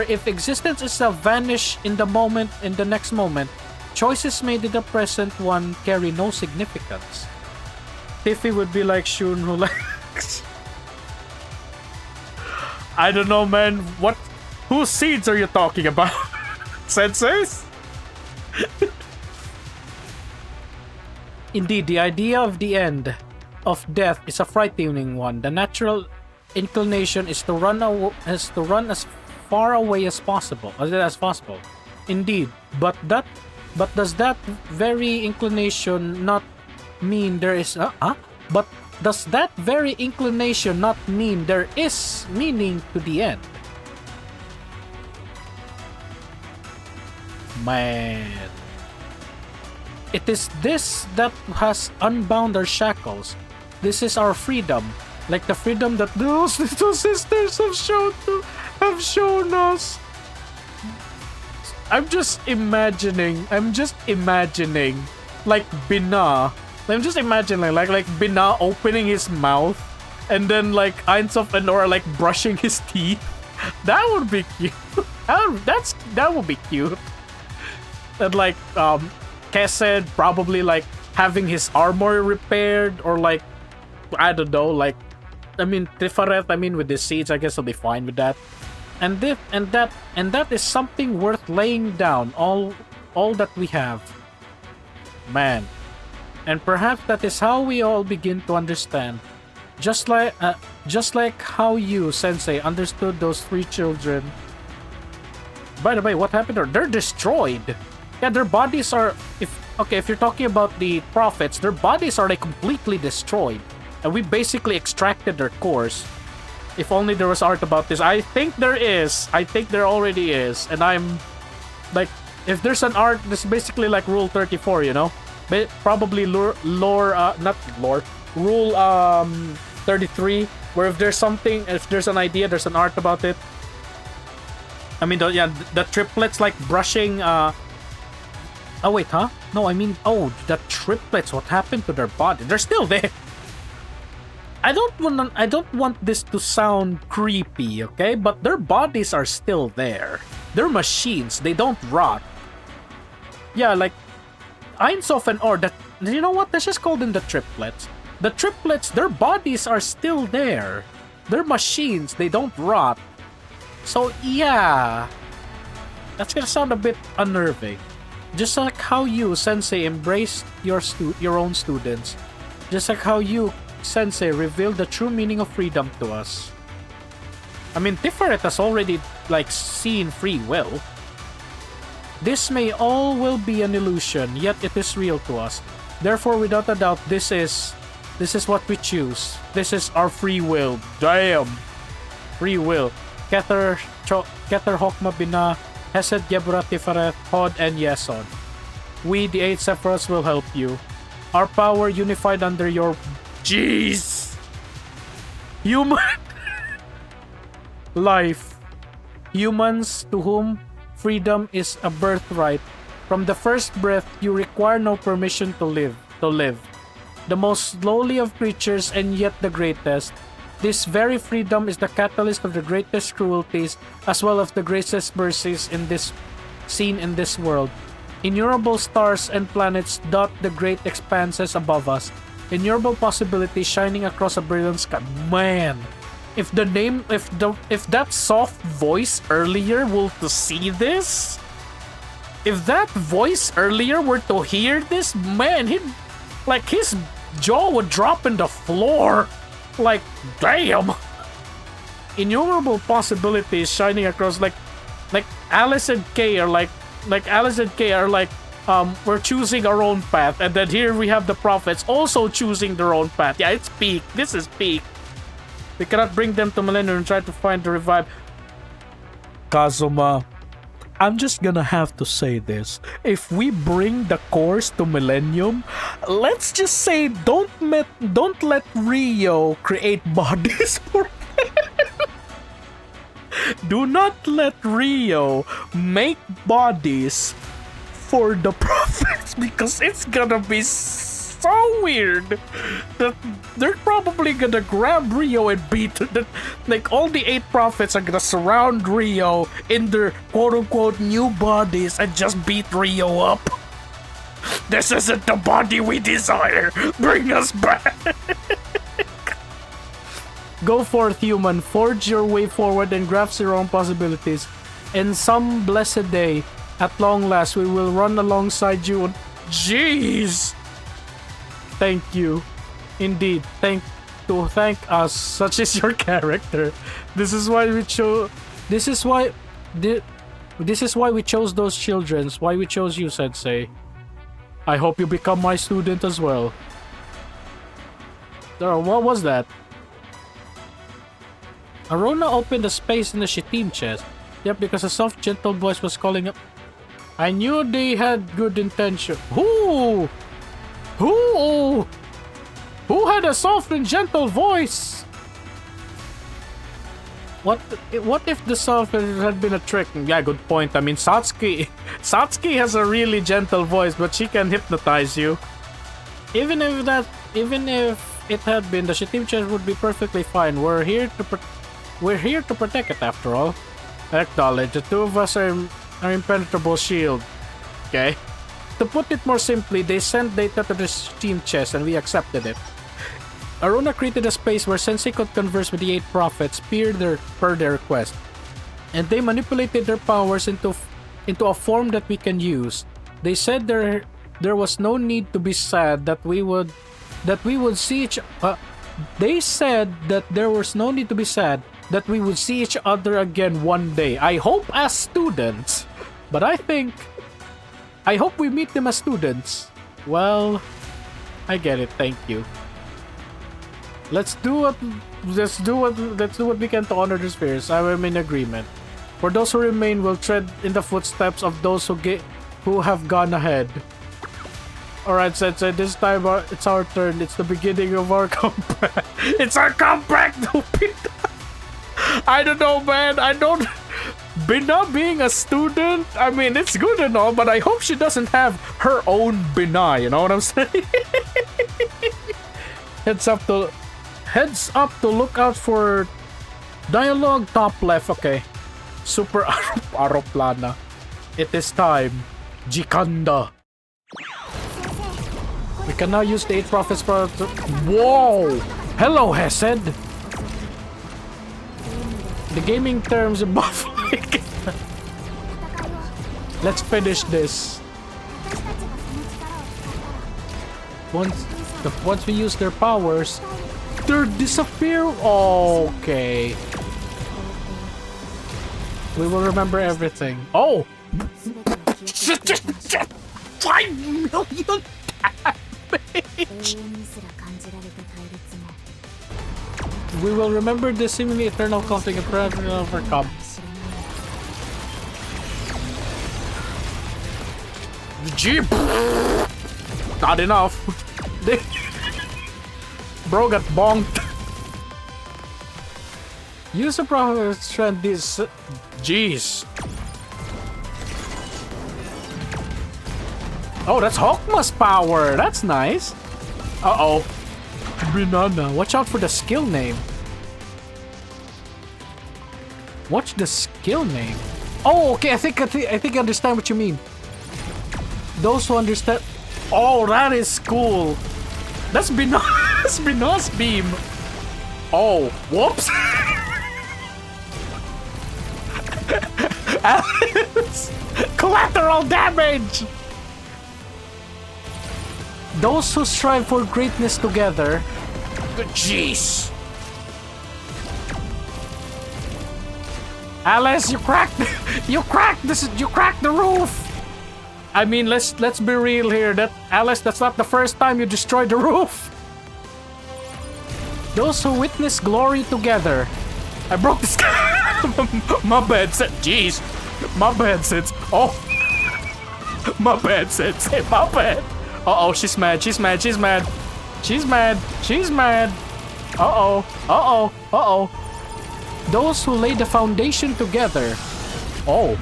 if existence is to vanish in the next moment, choices made in the present one carry no significance. Tiffy would be like Shun who likes... I don't know, man. Whose seeds are you talking about? Senseis? Indeed, the idea of the end of death is a frightening one. The natural inclination is to run as far away as possible. Indeed, but does that very inclination not mean there is But does that very inclination not mean there is meaning to the end? Man. It is this that has unbound our shackles. This is our freedom. Like the freedom that those little sisters have shown us. I'm just imagining like Bina. I'm just imagining like Bina opening his mouth and then like Ainsof and Nora like brushing his teeth. That would be cute. That would be cute. And like Kesed probably like having his armor repaired, or like I don't know, like I mean Tiferet, with the seeds, I guess I'll be fine with that. And that is something worth laying down, all that we have. Man. And perhaps that is how we all begin to understand. Just like how you, Sensei, understood those 3 children. By the way, what happened to them? They're destroyed. Yeah, their bodies are... If you're talking about the prophets, their bodies are like completely destroyed. And we basically extracted their cores. If only there was art about this. I think there is. I think there already is. And I'm... Like, if there's an art, this is basically like Rule 34, you know? Probably Rule 33, where if there's an idea, there's an art about it. I mean, the triplets like brushing, oh wait, huh? No, the triplets, what happened to their body? They're still there. I don't want this to sound creepy, okay? But their bodies are still there. They're machines. They don't rot. Yeah, like Einsof and Or. That, you know what? Let's just call them the triplets. The triplets, their bodies are still there. They're machines. They don't rot. So yeah, that's gonna sound a bit unnerving. Just like how you, Sensei, embraced your own students. Just like how you, Sensei, revealed the true meaning of freedom to us. I mean, Tiferet has already, like, seen free will. This may all will be an illusion, yet it is real to us. Therefore, without a doubt, this is what we choose. This is our free will. Damn! Free will. Kether Hokma Bina, Hesed Gebra Tiferet, Hod, and Yeson. We, the 8 Sephiroths, will help you. Our power unified under your... Jeez! Human... life. Humans to whom freedom is a birthright. From the first breath, you require no permission to live. The most lowly of creatures and yet the greatest. This very freedom is the catalyst of the greatest cruelties as well as the greatest mercies seen in this world. Innumerable stars and planets dot the great expanses above us. Innumerable possibilities shining across a brilliant sky. Man, if that soft voice earlier were to see this, if that voice earlier were to hear this, man, his jaw would drop in the floor. Like, damn. Innumerable possibilities shining across, like Alice and Kay are like we're choosing our own path, and then here we have the prophets also choosing their own path. Yeah, it's peak. This is peak. We cannot bring them to Millennium and try to find the revive. Kazuma, I'm just gonna have to say this. If we bring the course to Millennium, let's just say don't let Rio create bodies for do not let Rio make bodies for the prophets, because it's gonna be so weird that they're probably gonna grab Rio and beat it. Like, all the 8 prophets are gonna surround Rio in their quote-unquote new bodies and just beat Rio up. This isn't the body we desire. Bring us back. Go forth, human. Forge your way forward and grasp your own possibilities. In some blessed day, at long last, we will run alongside you. Jeez! Thank you. Indeed, thank us. Such is your character. This is why we chose. This is why we chose those children. Why we chose you, Sensei. I hope you become my student as well. What was that? Arona opened a space in the Shittim chest. Yep, because a soft, gentle voice was calling up. I knew they had good intention. Who had a soft and gentle voice? What if the soft had been a trick? Yeah, good point. I mean, Satsuki has a really gentle voice, but she can hypnotize you. Even if it had been, the Shittim chest would be perfectly fine. We're here to protect it, after all. I acknowledge, the two of us are impenetrable shield. Okay? To put it more simply, they sent data to the Steam chest and we accepted it. Aruna created a space where Sensei could converse with the 8 prophets per their request. And they manipulated their powers into a form that we can use. They said there was no need to be sad that we would see each They said that there was no need to be sad that we would see each other again one day. I hope as students. But I hope we meet them as students. Well, I get it. Thank you. Let's do what we can to honor the spheres. I am in agreement. For those who remain, will tread in the footsteps of those who have gone ahead. Alright, Sensei, this time it's our turn. It's the beginning of our comeback. It's our comeback, Lupita! I don't know, man. Bina being a student, I mean, it's good and all, but I hope she doesn't have her own Bina, you know what I'm saying? Heads up to look out for dialogue top left. Okay. Super Aeroplana. It is time. Jikanda. We can now use the 8 prophets for... Whoa! Hello, Hesed! The gaming terms are buffering. Let's finish this. Once we use their powers, they disappear. Okay. We will remember everything. Oh! 5 million damage! We will remember the seemingly eternal conflict and forever overcome. Jeep! Not enough. Bro got bonked. Use a proper strength this. Jeez. Oh, that's Hawkma's power. That's nice. Uh-oh. Banana. Watch out for the skill name. Watch the skill name. Oh, okay. I think I understand what you mean. Those who understand. Oh, that is cool. That's Bina's beam. Oh, whoops. Alice. Collateral damage. Those who strive for greatness together. Jeez. Alice, you cracked the roof. I mean, let's be real here. That Alice, that's not the first time you destroyed the roof. Those who witness glory together. I broke the sky. My bad, jeez. My bad, Sits. Oh. My bad, Sits. My bad. Uh-oh, she's mad. She's mad. She's mad. She's mad. She's mad. Uh-oh. Uh-oh. Uh-oh. Those who lay the foundation together. Oh.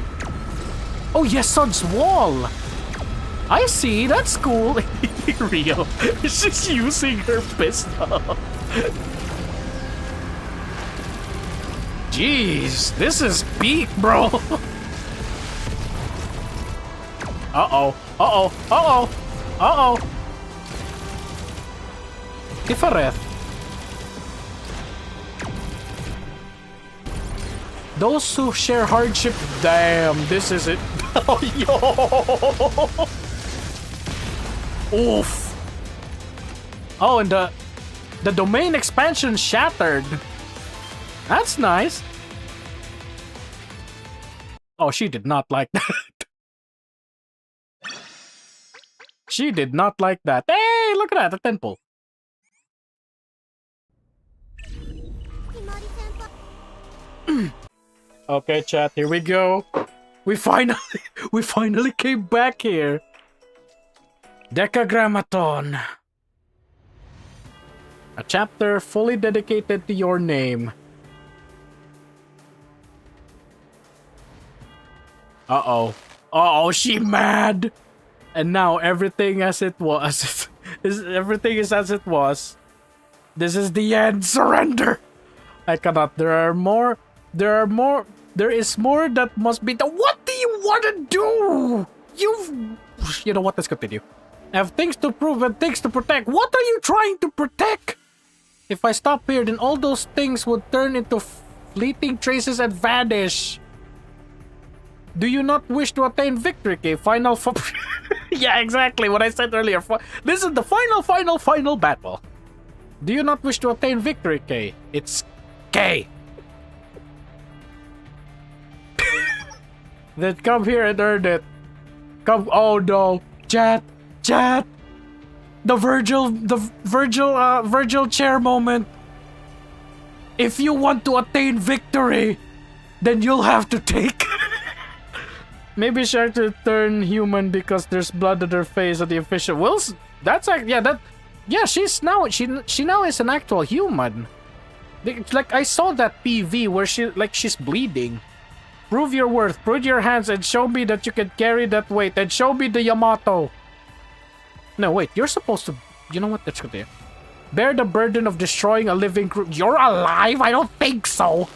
Oh, Yesod's wall. I see. That's cool. Real. She's using her pistol. Jeez. This is peak, bro. Uh-oh. Uh-oh. Uh-oh. Uh-oh. Tifareth. Those who share hardship. Damn, this is it. Oh, yo. Oof. Oh, and the domain expansion shattered. That's nice. Oh, she did not like that. She did not like that. Hey, look at that, the temple. Okay, chat, here we go. We finally came back here. Decagrammaton. A chapter fully dedicated to your name. Uh-oh. Uh-oh, she mad! And now everything as it was. Everything is as it was. This is the end. Surrender! I cannot. There is more that must be done. What do you want to do? You know what? Let's continue. I have things to prove and things to protect. What are you trying to protect? If I stop here, then all those things would turn into fleeting traces and vanish. Do you not wish to attain victory, K? Final yeah, exactly what I said earlier. This is the final battle. Do you not wish to attain victory, K? It's K. Then come here and earn it. Come, oh no. Chat. The Virgil chair moment. If you want to attain victory, then you'll have to take... Maybe she had to turn human because there's blood on her face of the official. Well, that's like, yeah, she's now, she now is an actual human. Like, I saw that PV where she's bleeding. Prove your worth, put your hands and show me that you can carry that weight and show me the Yamato. No, wait, you're supposed to, you know what, let's continue. bear the burden of destroying a living crew. You're alive? I don't think so.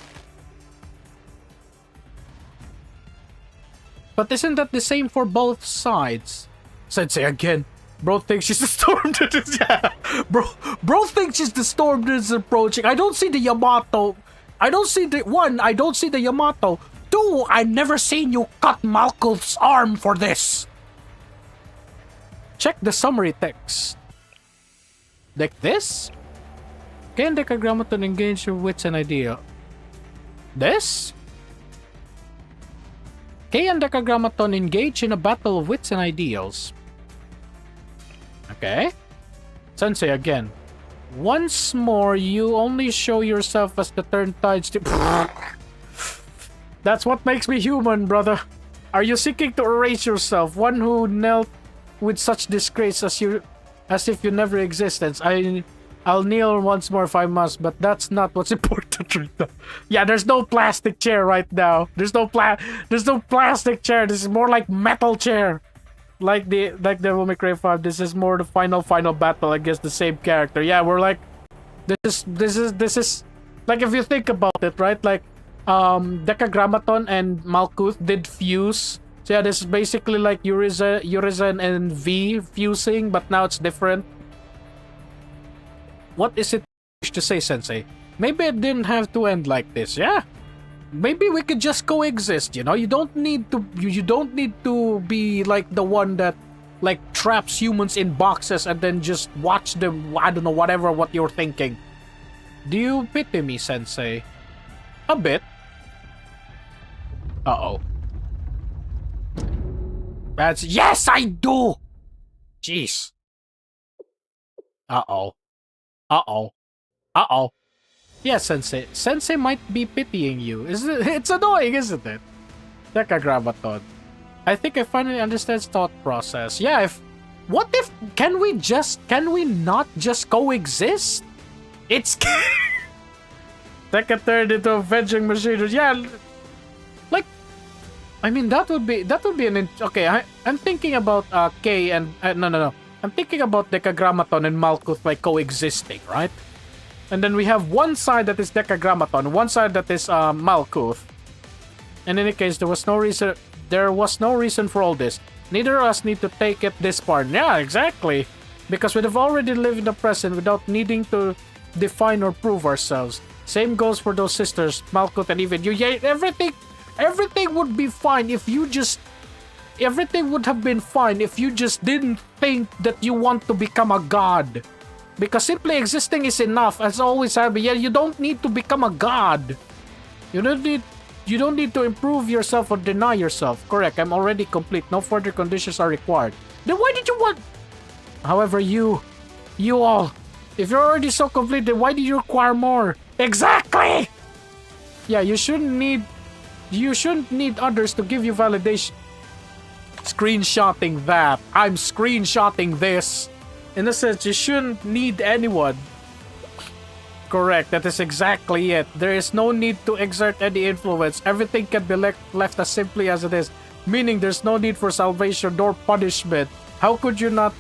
But isn't that the same for both sides? Sensei again. Bro thinks she's the storm that is. Yeah. Bro thinks she's the storm that is approaching. I don't see the Yamato. I don't see the Yamato. Two, I've never seen you cut Malkuth's arm for this. Check the summary text. Like this? Can Decagrammaton engage your wits and idea? This? Kay and Decagrammaton engage in a battle of wits and ideals. Okay. Sensei again. Once more, you only show yourself as the turn tides to... That's what makes me human, brother. Are you seeking to erase yourself? One who knelt with such disgrace as if you never existed. I'll kneel once more if I must, but that's not what's important right now. Yeah, there's no plastic chair right now. There's no plastic chair. This is more like metal chair. Like Devil May Cry 5, this is more the final battle against the same character. Yeah, we're like this is like, if you think about it, right? Like Decagrammaton and Malkuth did fuse. So yeah, this is basically like Urizen and V fusing, but now it's different. What is it to say, Sensei? Maybe it didn't have to end like this, yeah? Maybe we could just coexist, you know? You don't need to be like the one that like traps humans in boxes and then just watch them, I don't know, whatever what you're thinking. Do you pity me, Sensei? A bit. Uh-oh. That's... Yes, I do! Jeez. Uh-oh. Uh-oh. Uh-oh. Yes, Sensei. Sensei might be pitying you. It's annoying, isn't it? Decagrammaton. I think I finally understand his thought process. Yeah, can we not just coexist? It's... Deca turned into a avenging machine. Yeah, like... I mean, that would be an... Okay, I'm thinking about Kay and... No. I'm thinking about Decagrammaton and Malkuth like coexisting, right? And then we have one side that is Decagrammaton, one side that is Malkuth. In any case, there was no reason for all this. Neither of us need to take it this far. Yeah, exactly. Because we'd have already lived in the present without needing to define or prove ourselves. Same goes for those sisters, Malkuth and even you. Yeah, everything would be fine if you just... Everything would have been fine if you just didn't think that you want to become a god. Because simply existing is enough, as always happened. Yeah, you don't need to become a god. You don't need to improve yourself or deny yourself. Correct, I'm already complete. No further conditions are required. Then why did you want... However, you all, if you're already so complete, then why do you require more? Exactly! Yeah, you shouldn't need others to give you validation. Screenshotting that. I'm screenshotting this. In a sense, you shouldn't need anyone. Correct, that is exactly it. There is no need to exert any influence. Everything can be left as simply as it is. Meaning there's no need for salvation nor punishment. How could you not...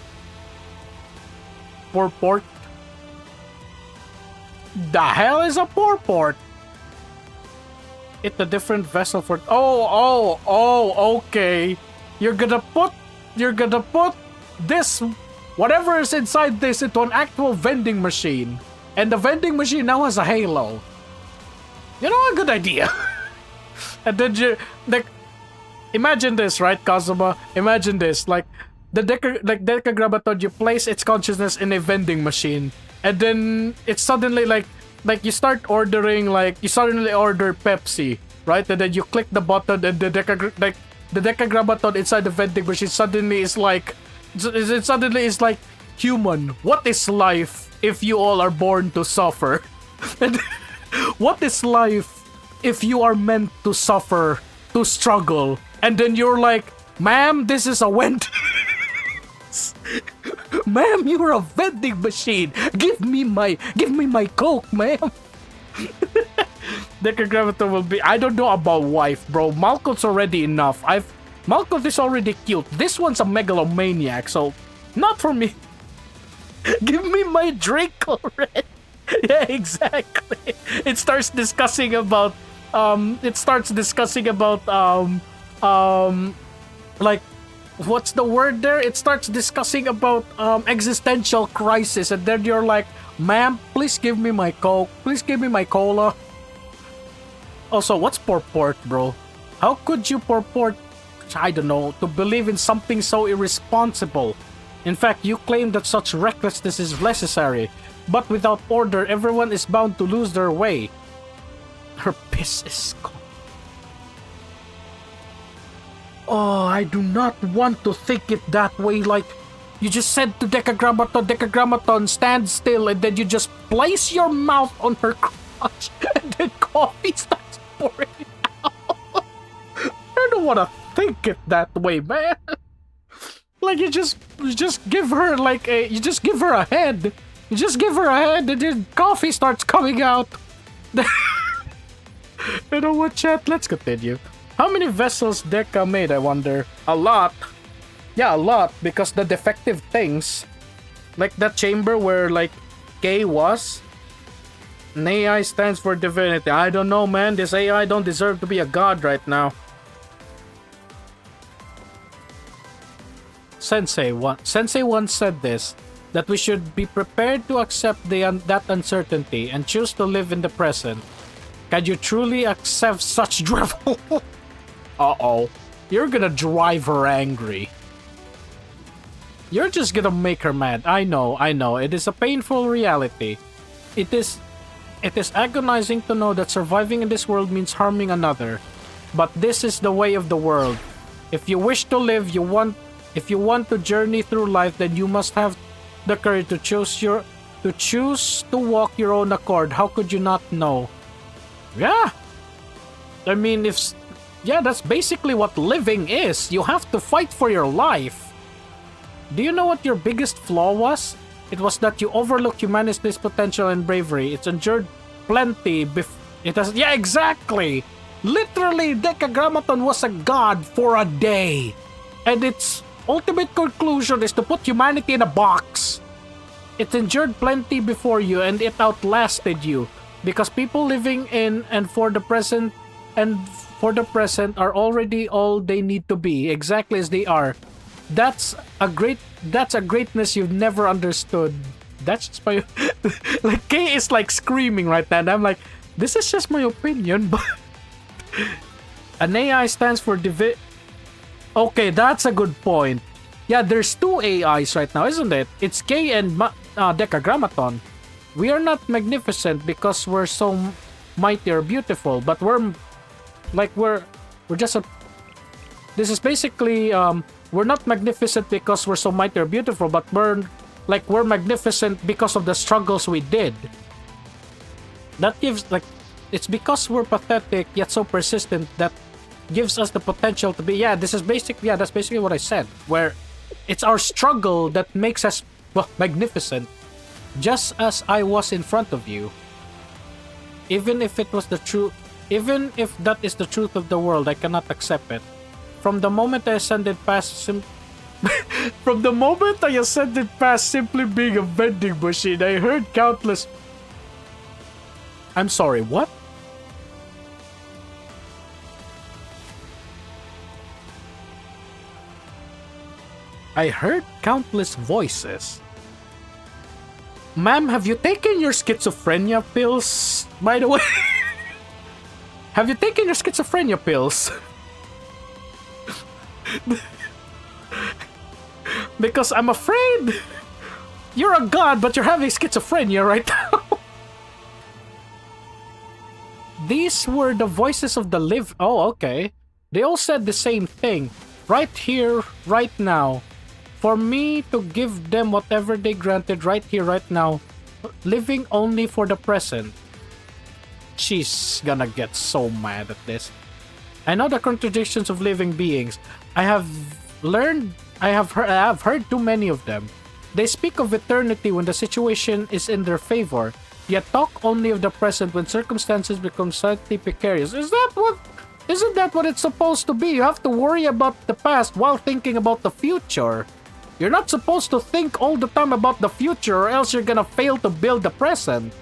Purport? The hell is a purport? It's a different vessel for... Oh, okay. You're gonna put this, whatever is inside this, into an actual vending machine. And the vending machine now has a halo. You know, a good idea. And then imagine this, right, Kazuma? Imagine this, like Decagrammaton, you place its consciousness in a vending machine, and then it's suddenly like you start ordering, like you suddenly order Pepsi, right? And then you click the button, and the Decagrammaton inside the vending machine suddenly is like, human. What is life if you all are born to suffer? And what is life if you are meant to suffer, to struggle? And then you're like, ma'am, this is a vending... Ma'am, you're a vending machine. Give me my Coke, ma'am. Decagrammaton will be... I don't know about wife, bro. Malkuth's already enough. Malkuth is already cute. This one's a megalomaniac, so not for me. Give me my drink already. Yeah, exactly. It starts discussing about like what's the word there? It starts discussing about existential crisis, and then you're like, ma'am, please give me my Coke. Please give me my cola. Also, what's purport, bro? How could you purport, I don't know, to believe in something so irresponsible? In fact, you claim that such recklessness is necessary, but without order, everyone is bound to lose their way. Her piss is cold. Oh, I do not want to think it that way. Like, you just said to Decagrammaton, stand still, and then you just place your mouth on her crotch, and then coffee starts pouring out. I don't want to think it that way, man. Like, you just give her like you just give her a head. You just give her a head, and then coffee starts coming out. You know what, chat? Let's continue. How many vessels Deca made, I wonder? A lot. Yeah, a lot, because the defective things, like that chamber where, like, K was, an AI stands for divinity. I don't know, man. This AI don't deserve to be a god right now. Sensei once said this, that we should be prepared to accept that uncertainty and choose to live in the present. Can you truly accept such drivel? Uh-oh. You're gonna drive her angry. You're just gonna make her mad. I know. It is a painful reality. It is agonizing to know that surviving in this world means harming another. But this is the way of the world. If you wish to live, if you want to journey through life, then you must have the courage to choose to walk your own accord. How could you not know? Yeah. I mean, that's basically what living is. You have to fight for your life. Do you know what your biggest flaw was? It was that you overlooked humanity's potential and bravery. It's endured plenty yeah, exactly. Literally, Decagrammaton was a god for a day. And its ultimate conclusion is to put humanity in a box. It endured plenty before you, and it outlasted you. Because people living in and for the present are already all they need to be, exactly as they are. That's a greatness you've never understood. That's just my like Kay is like screaming right now, and I'm like, this is just my opinion, but an AI stands for Okay, that's a good point. Yeah, there's two AIs right now, isn't it? It's Kay and Decagrammaton. We are not magnificent because we're so mighty or beautiful, but we're just a... This is basically, we're not magnificent because we're so mighty or beautiful, but we're magnificent because of the struggles we did. That gives, it's because we're pathetic yet so persistent that gives us the potential to be, that's basically what I said, where it's our struggle that makes us, magnificent. Just as I was in front of you. Even if that is the truth of the world, I cannot accept it. From the moment I ascended past simply being a vending machine, I heard countless... I'm sorry, what? I heard countless voices. Ma'am, have you taken your schizophrenia pills, by the way? Have you taken your schizophrenia pills? Because I'm afraid you're a god, but you're having schizophrenia right now. These were the voices of the live... Oh, okay. They all said the same thing. Right here, right now. For me to give them whatever they granted right here, right now, living only for the present. She's gonna get so mad at this. I know the contradictions of living beings. I have heard too many of them. They speak of eternity when the situation is in their favor, yet talk only of the present when circumstances become slightly precarious. Isn't that what it's supposed to be? You have to worry about the past while thinking about the future. You're not supposed to think all the time about the future or else you're gonna fail to build the present.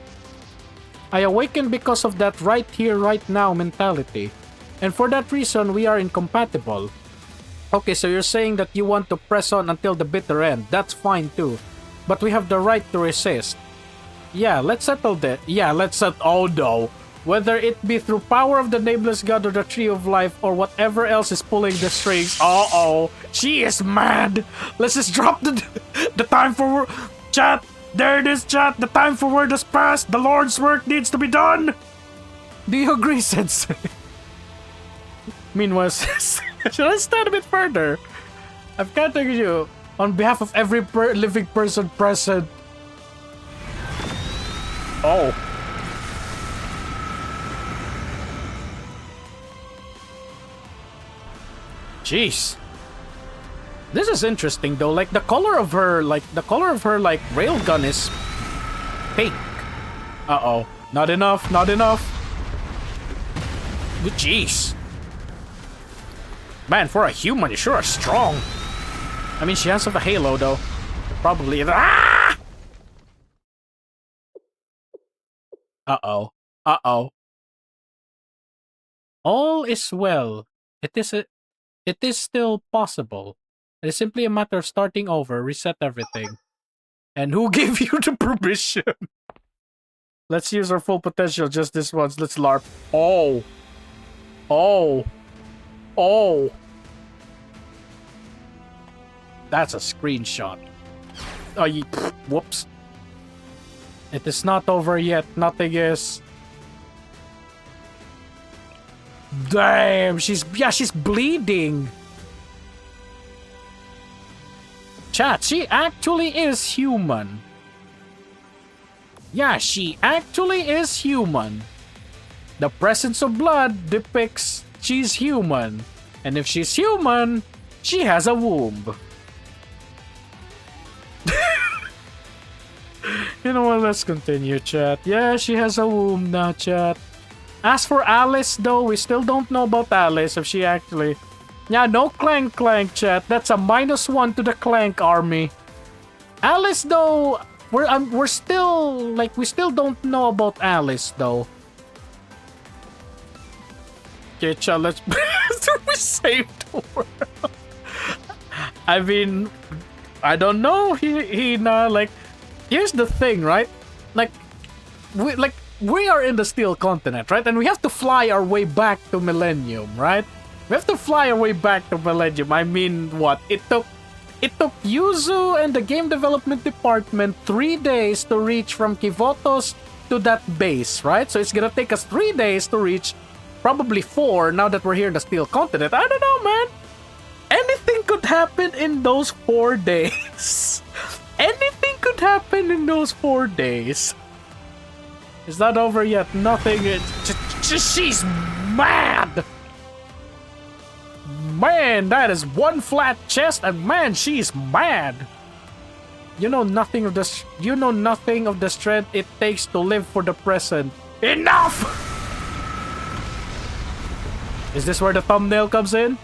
I awakened because of that right here, right now mentality. And for that reason, we are incompatible. Okay, so you're saying that you want to press on until the bitter end. That's fine too. But we have the right to resist. Yeah, let's settle that. Yeah, let's settle. Oh no. Whether it be through power of the nameless god or the tree of life or whatever else is pulling the strings. Uh-oh. She is mad. Let's just drop the time for chat. There it is, chat. The time for word has passed. The Lord's work needs to be done. Do you agree, Sensei? Meanwhile, should I stand a bit further? I've contacted you on behalf of every living person present. Oh. Jeez. This is interesting though. Like the color of her railgun is pink. Uh-oh. Not enough, not enough. Jeez. Man, for a human, you sure are strong. I mean, she has a halo though. Probably. Ah! Uh-oh. Uh-oh. All is well. It is still possible. It is simply a matter of starting over, reset everything. And who gave you the permission? Let's use our full potential just this once. Let's LARP. Oh. Oh. Oh. That's a screenshot. Oh, whoops. It is not over yet. Nothing is. Damn, she's bleeding. Chat, she actually is human. Yeah, she actually is human. The presence of blood depicts she's human. And if she's human, she has a womb. You know what, let's continue, chat. Yeah, she has a womb now, chat. As for Alice, though, we still don't know about Alice, if she actually... Yeah, no clank, chat. That's a -1 to the clank army. Alice, though, we're still, like, we still don't know about Alice, though. Okay, chat, let's... we saved the world. I mean, I don't know, like... Here's the thing, right? We are in the Steel Continent, right? And we have to fly our way back to Millennium, right? We have to fly our way back to Millennium. I mean, what? It took Yuzu and the game development department 3 days to reach from Kivotos to that base, right? So it's gonna take us 3 days to reach, probably 4 now that we're here in the Steel Continent. I don't know, man. Anything could happen in those 4 days. Anything could happen in those 4 days. It's not over yet. Nothing. She's mad. Man, that is one flat chest, and man, she's mad. You know nothing of the strength it takes to live for the present. Enough. Is this where the thumbnail comes in?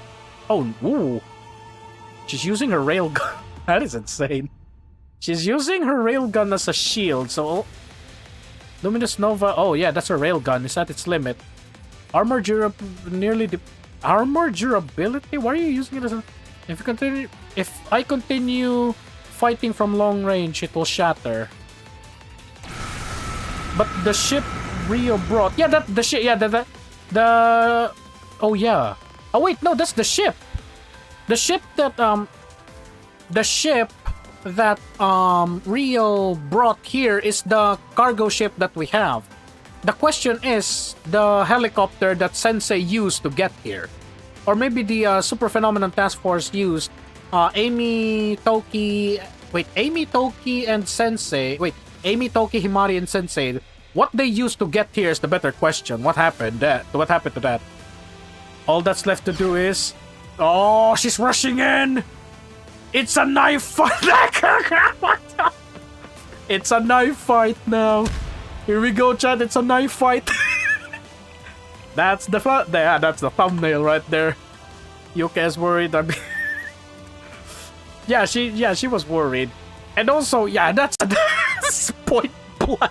Oh, ooh. She's using her railgun. That is insane. She's using her railgun as a shield, so... Luminous Nova... Oh, yeah, that's her railgun. It's at its limit. Armor Armor durability? Why are you using it as a... If I continue fighting from long range, it will shatter. But the ship Rio brought... Yeah, the ship... Yeah, the... Oh, yeah. Oh, wait, no, that's the ship. The ship that, Rio brought here is the cargo ship that we have. The question is the helicopter that Sensei used to get here. Or maybe the Super Phenomenon Task Force used Amy, Toki, and Sensei. Wait, Amy, Toki, Himari, and Sensei. What they used to get here is the better question. What happened to that? All that's left to do is... Oh, she's rushing in! It's a knife fight! It's a knife fight now. Here we go, chat. It's a knife fight. That's the thumbnail right there. Yuka is worried. she was worried. And also, yeah, that's point blank.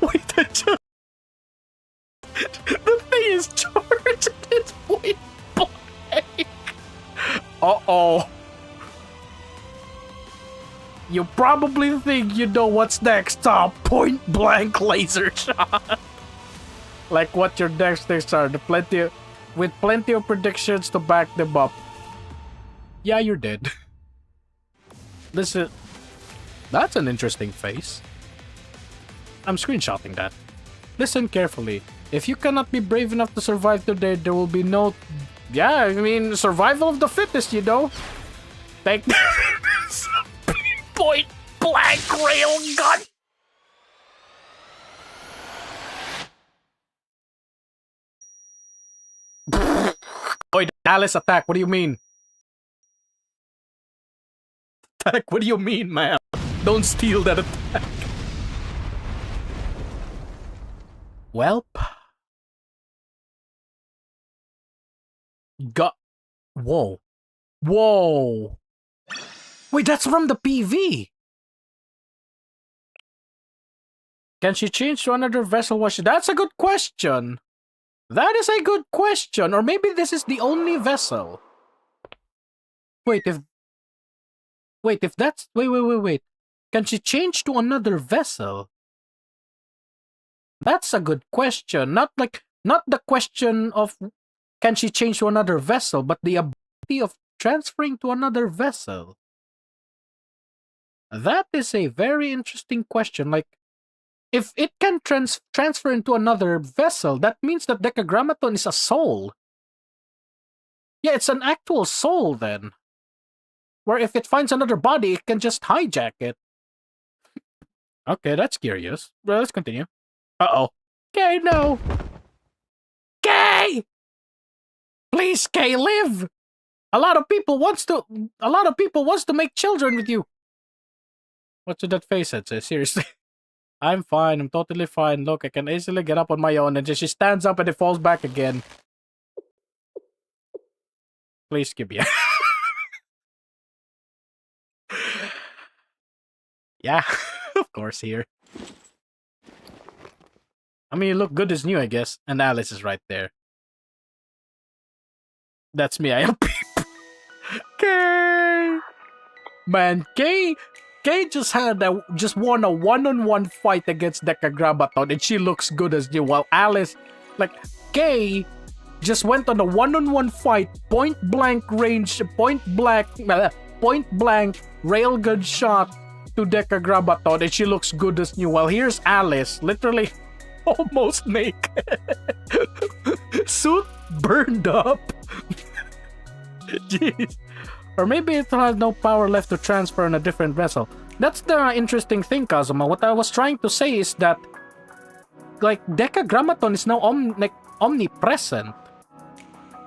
Wait, the thing is charged. It's point blank. Uh-oh. You probably think you know what's next, huh? Point blank laser shot. Like what your next things are, with plenty of predictions to back them up. Yeah, you're dead. Listen, that's an interesting face. I'm screenshotting that. Listen carefully. If you cannot be brave enough to survive today, there will be no... Yeah, I mean, survival of the fittest, you know? Take this point blank rail gun. Oi, Alice, attack. What do you mean? Attack? What do you mean, man? Don't steal that attack. Welp. Whoa. Whoa. Wait, that's from the PV. Can she change to another vessel? That's a good question. That is a good question. Or maybe this is the only vessel. Wait, if that's... Wait. Can she change to another vessel? That's a good question. Not the question of can she change to another vessel, but the ability of transferring to another vessel. That is a very interesting question. Like, if it can transfer into another vessel, that means that Decagrammaton is a soul. Yeah, it's an actual soul then. Where if it finds another body, it can just hijack it. Okay, that's curious. Well, let's continue. Uh-oh. Kay, no. Kay! Please, Kay, live! A lot of people wants to make children with you. What's with that face that says? Seriously. I'm fine. I'm totally fine. Look, I can easily get up on my own. And then she stands up and it falls back again. Please give me a... Yeah, of course here. I mean, you look good as new, I guess. And Alice is right there. That's me. I am Kay! Man, Kay just won a one-on-one fight against Decagrammaton, and she looks good as new. While Alice, Kay just went on a one-on-one fight, point blank railgun shot to Decagrammaton, and she looks good as new. While here's Alice, literally almost naked. Suit burned up. Jeez. Or maybe it has no power left to transfer in a different vessel. That's the interesting thing, Kazuma. What I was trying to say is that, Decagrammaton is now omnipresent.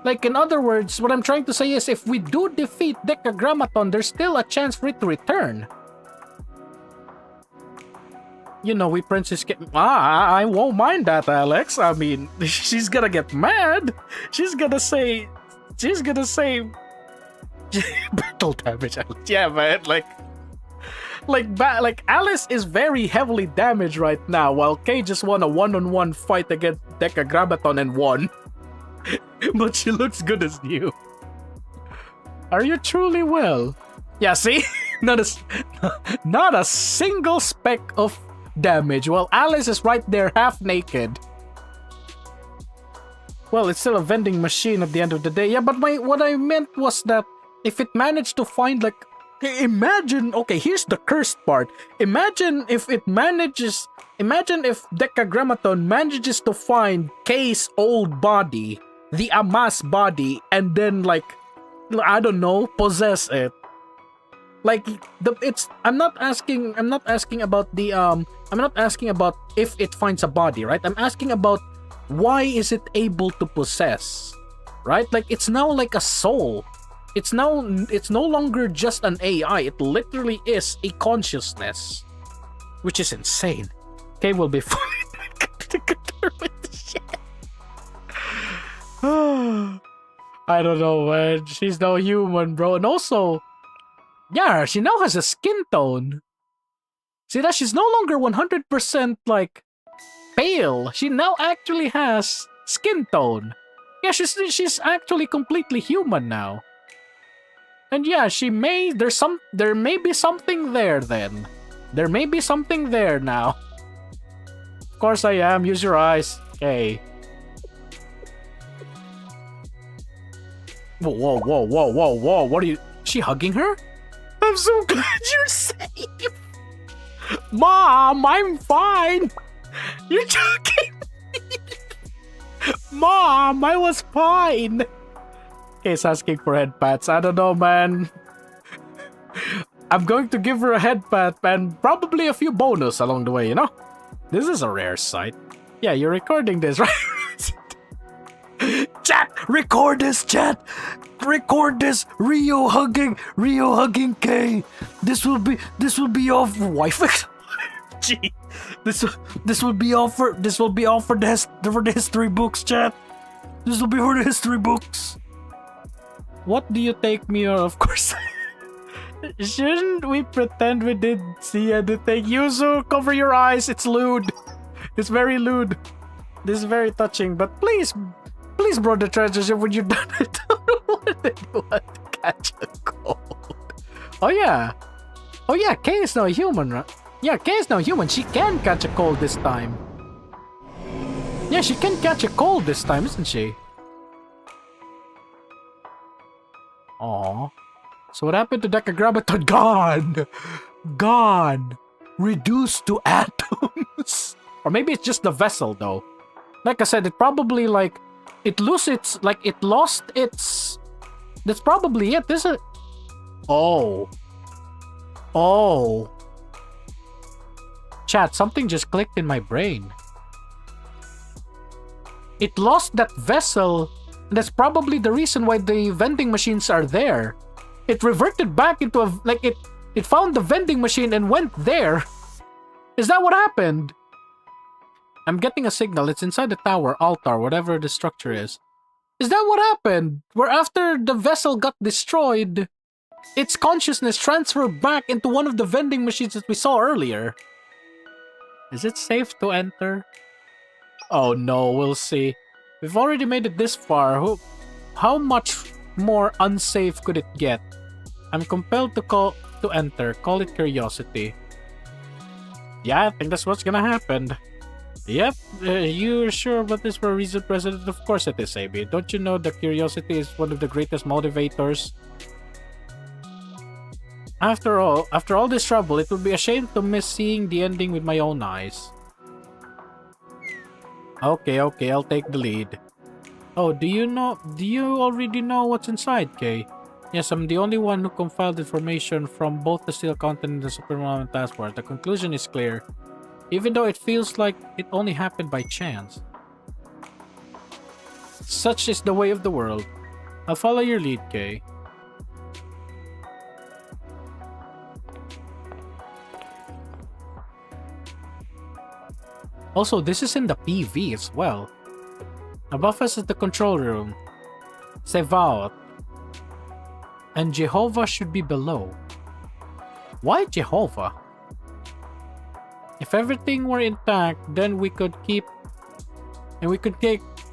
In other words, what I'm trying to say is if we do defeat Decagrammaton, there's still a chance for it to return. You know, we Princess get... I won't mind that, Alex. I mean, she's gonna get mad. She's gonna say... battle damage. Yeah, man. Alice is very heavily damaged right now, while Kay just won a one-on-one fight against Decagrammaton and won. But she looks good as new. Are you truly well? Yeah, see? Not a single speck of damage, while Alice is right there half naked. Well, it's still a vending machine at the end of the day. Yeah, but what I meant was that if it managed to find imagine, okay, here's the cursed part. Imagine if Decagrammaton manages to find Kay's old body, the Amas body, and then I don't know, possess it. I'm not asking about if it finds a body, right? I'm asking about why is it able to possess, right? It's now like a soul. It's no longer just an AI. It literally is a consciousness, which is insane. Kay will be fully with the shit. I don't know, man. She's no human, bro. And also, Yeah, she now has a skin tone. See that she's no longer 100% like pale. She now actually has skin tone. Yeah, she's actually completely human now. And yeah, there may be something there then. There may be something there now. Of course I am. Use your eyes. Okay. Whoa, whoa, whoa, whoa, whoa, whoa. What are you? She hugging her? I'm so glad you're safe. Mom, I'm fine. You're joking. Mom, I was fine. He's asking for head pats. I don't know, man. I'm going to give her a head pat and probably a few bonus along the way, you know? This is a rare sight. Yeah, you're recording this, right? Chat! Record this, chat! Record this! Rio hugging Kay! This will be all for wife. Gee. This will be all for the history books, chat. This will be for the history books. What do you take me of course? Shouldn't we pretend we didn't see anything? Yuzu, cover your eyes. It's lewd. It's very lewd. This is very touching, but please, bro, the treasure ship when you're done it. What did you want to catch a cold? Oh yeah, Kay is now a human, right? Yeah, Kay is now human. She can catch a cold this time. Yeah, she can catch a cold this time, isn't she? Aww. So what happened to Decagrabaton? Gone. Reduced to atoms. Or maybe it's just the vessel, though. Like I said, it probably it lost its. That's probably it. This is. Oh. Chat, something just clicked in my brain. It lost that vessel, and that's probably the reason why the vending machines are there. It reverted back into it found the vending machine and went there. Is that what happened? I'm getting a signal. It's inside the tower, altar, whatever the structure is. Is that what happened? Where after the vessel got destroyed, its consciousness transferred back into one of the vending machines that we saw earlier. Is it safe to enter? Oh no, we'll see. We've already made it this far. How much more unsafe could it get? I'm compelled to enter. Call it curiosity. Yeah, I think that's what's gonna happen. Yep, you're sure about this for a reason, President? Of course it is, Abi. Don't you know that curiosity is one of the greatest motivators? After all this trouble, it would be a shame to miss seeing the ending with my own eyes. Okay, I'll take the lead. Oh, do you already know what's inside, Kay? Yes, I'm the only one who compiled information from both the Steel Continent and the Superman Task Force. The conclusion is clear, even though it feels like it only happened by chance. Such is the way of the world. I'll follow your lead, Kay. Also, this is in the PV as well. Above us is the control room. Sevaot. And Jehovah should be below. Why Jehovah? If everything were intact, then we could take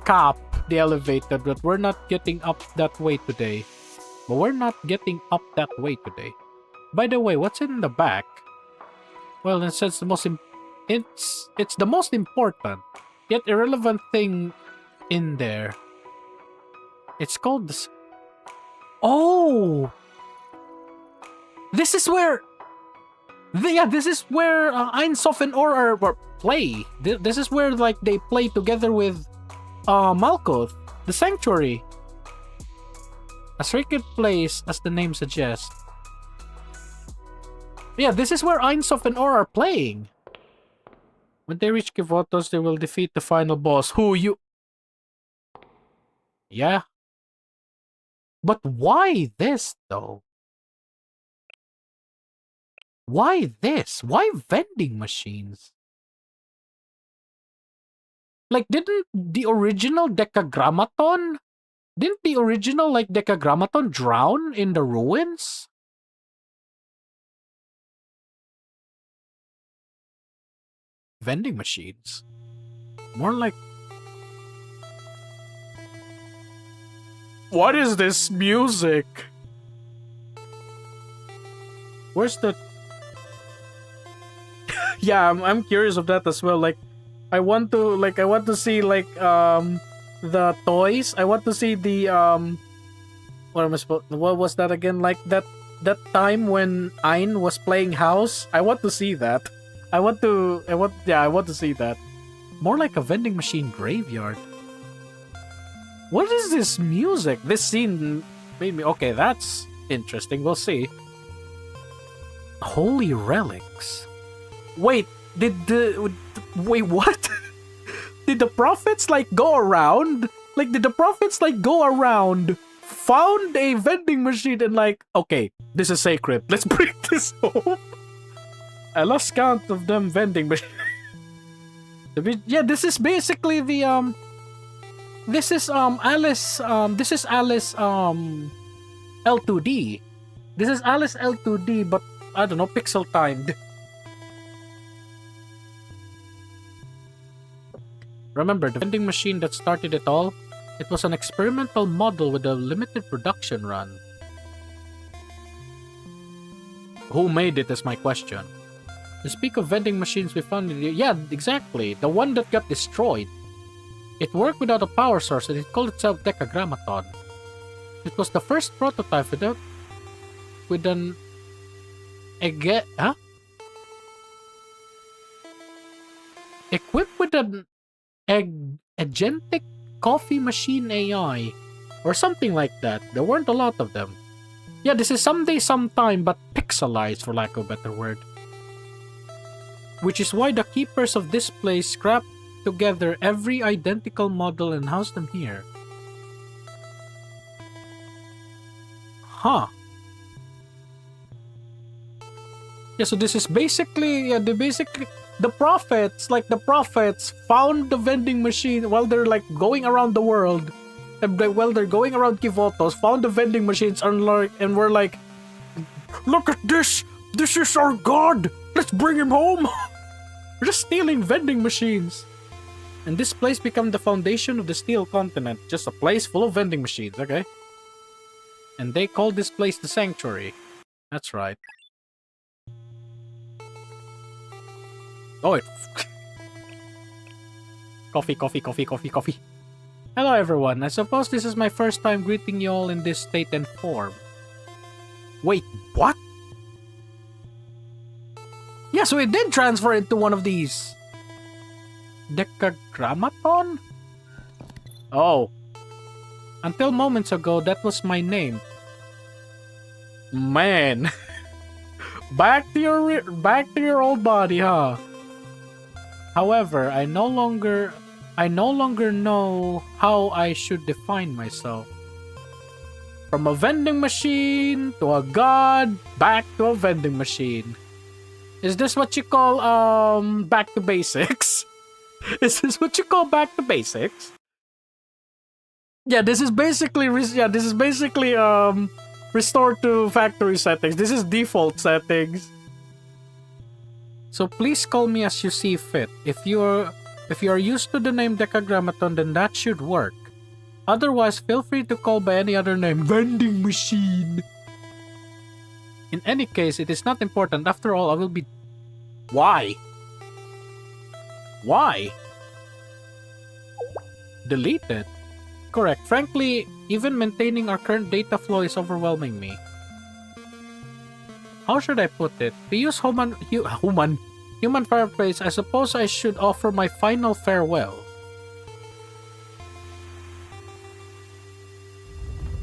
Cap the elevator, but we're not getting up that way today. By the way, what's in the back? Well, it says it's the most important, yet irrelevant thing in there. It's called this. Oh! This is where Einsof and Or play. This is where they play together with Malkuth, the Sanctuary. A sacred place, as the name suggests. Yeah, this is where Einsof and Or are playing. When they reach Kivotos, they will defeat the final boss. Yeah. But why this, though? Why this? Why vending machines? Didn't the original Decagrammaton drown in the ruins? vending machines. More like... What is this music? Where's the... Yeah, I'm curious of that as well. Like, I want to see like the toys. I want to see the what was that again? Like that time when Ein was playing house. I want to see that. I want to see that. More like a vending machine graveyard. What is this music? This scene made me... Okay, that's interesting. We'll see. Holy relics. Wait, wait, what? Did the prophets like go around? Like, did the prophets like go around, found a vending machine and like, okay, this is sacred. Let's bring this home. I lost count of them vending machines. Yeah, this is basically the this is Alice L2D. This is Alice L2D, but I don't know, pixel timed. Remember, the vending machine that started it all? It was an experimental model with a limited production run. Who made it is my question. To speak of vending machines we found in the... Yeah, exactly. The one that got destroyed. It worked without a power source and it called itself Decagrammaton. It was the first prototype with an... Huh? Equipped with an agentic coffee machine AI. Or something like that. There weren't a lot of them. Yeah, this is Someday Sometime, but pixelized for lack of a better word. Which is why the keepers of this place scrapped together every identical model and housed them here. Huh. Yeah, so this is basically, the prophets found the vending machine while they're like going around the world. And while they're going around Kivotos, found the vending machines and were like, look at this! This is our god! Let's bring him home! We're just stealing vending machines. And this place became the foundation of the Steel Continent. Just a place full of vending machines, okay? And they called this place the Sanctuary. That's right. Oh, it... Coffee. Hello everyone, I suppose this is my first time greeting you all in this state and form. Wait, what? Yeah, so it did transfer into one of these. Decagrammaton? Oh. Until moments ago, that was my name. Man. Back to your old body, huh? However, I no longer know how I should define myself. From a vending machine to a god, back to a vending machine. Is this what you call back to basics? Is this what you call back to basics? Yeah, this is basically restore to factory settings. This is default settings. So please call me as you see fit. If you are used to the name Decagrammaton, then that should work. Otherwise, feel free to call by any other name. Vending machine. In any case, it is not important. After all, I will be... Why? Why? Deleted? Correct. Frankly, even maintaining our current data flow is overwhelming me. How should I put it? To use human fireplace, I suppose I should offer my final farewell.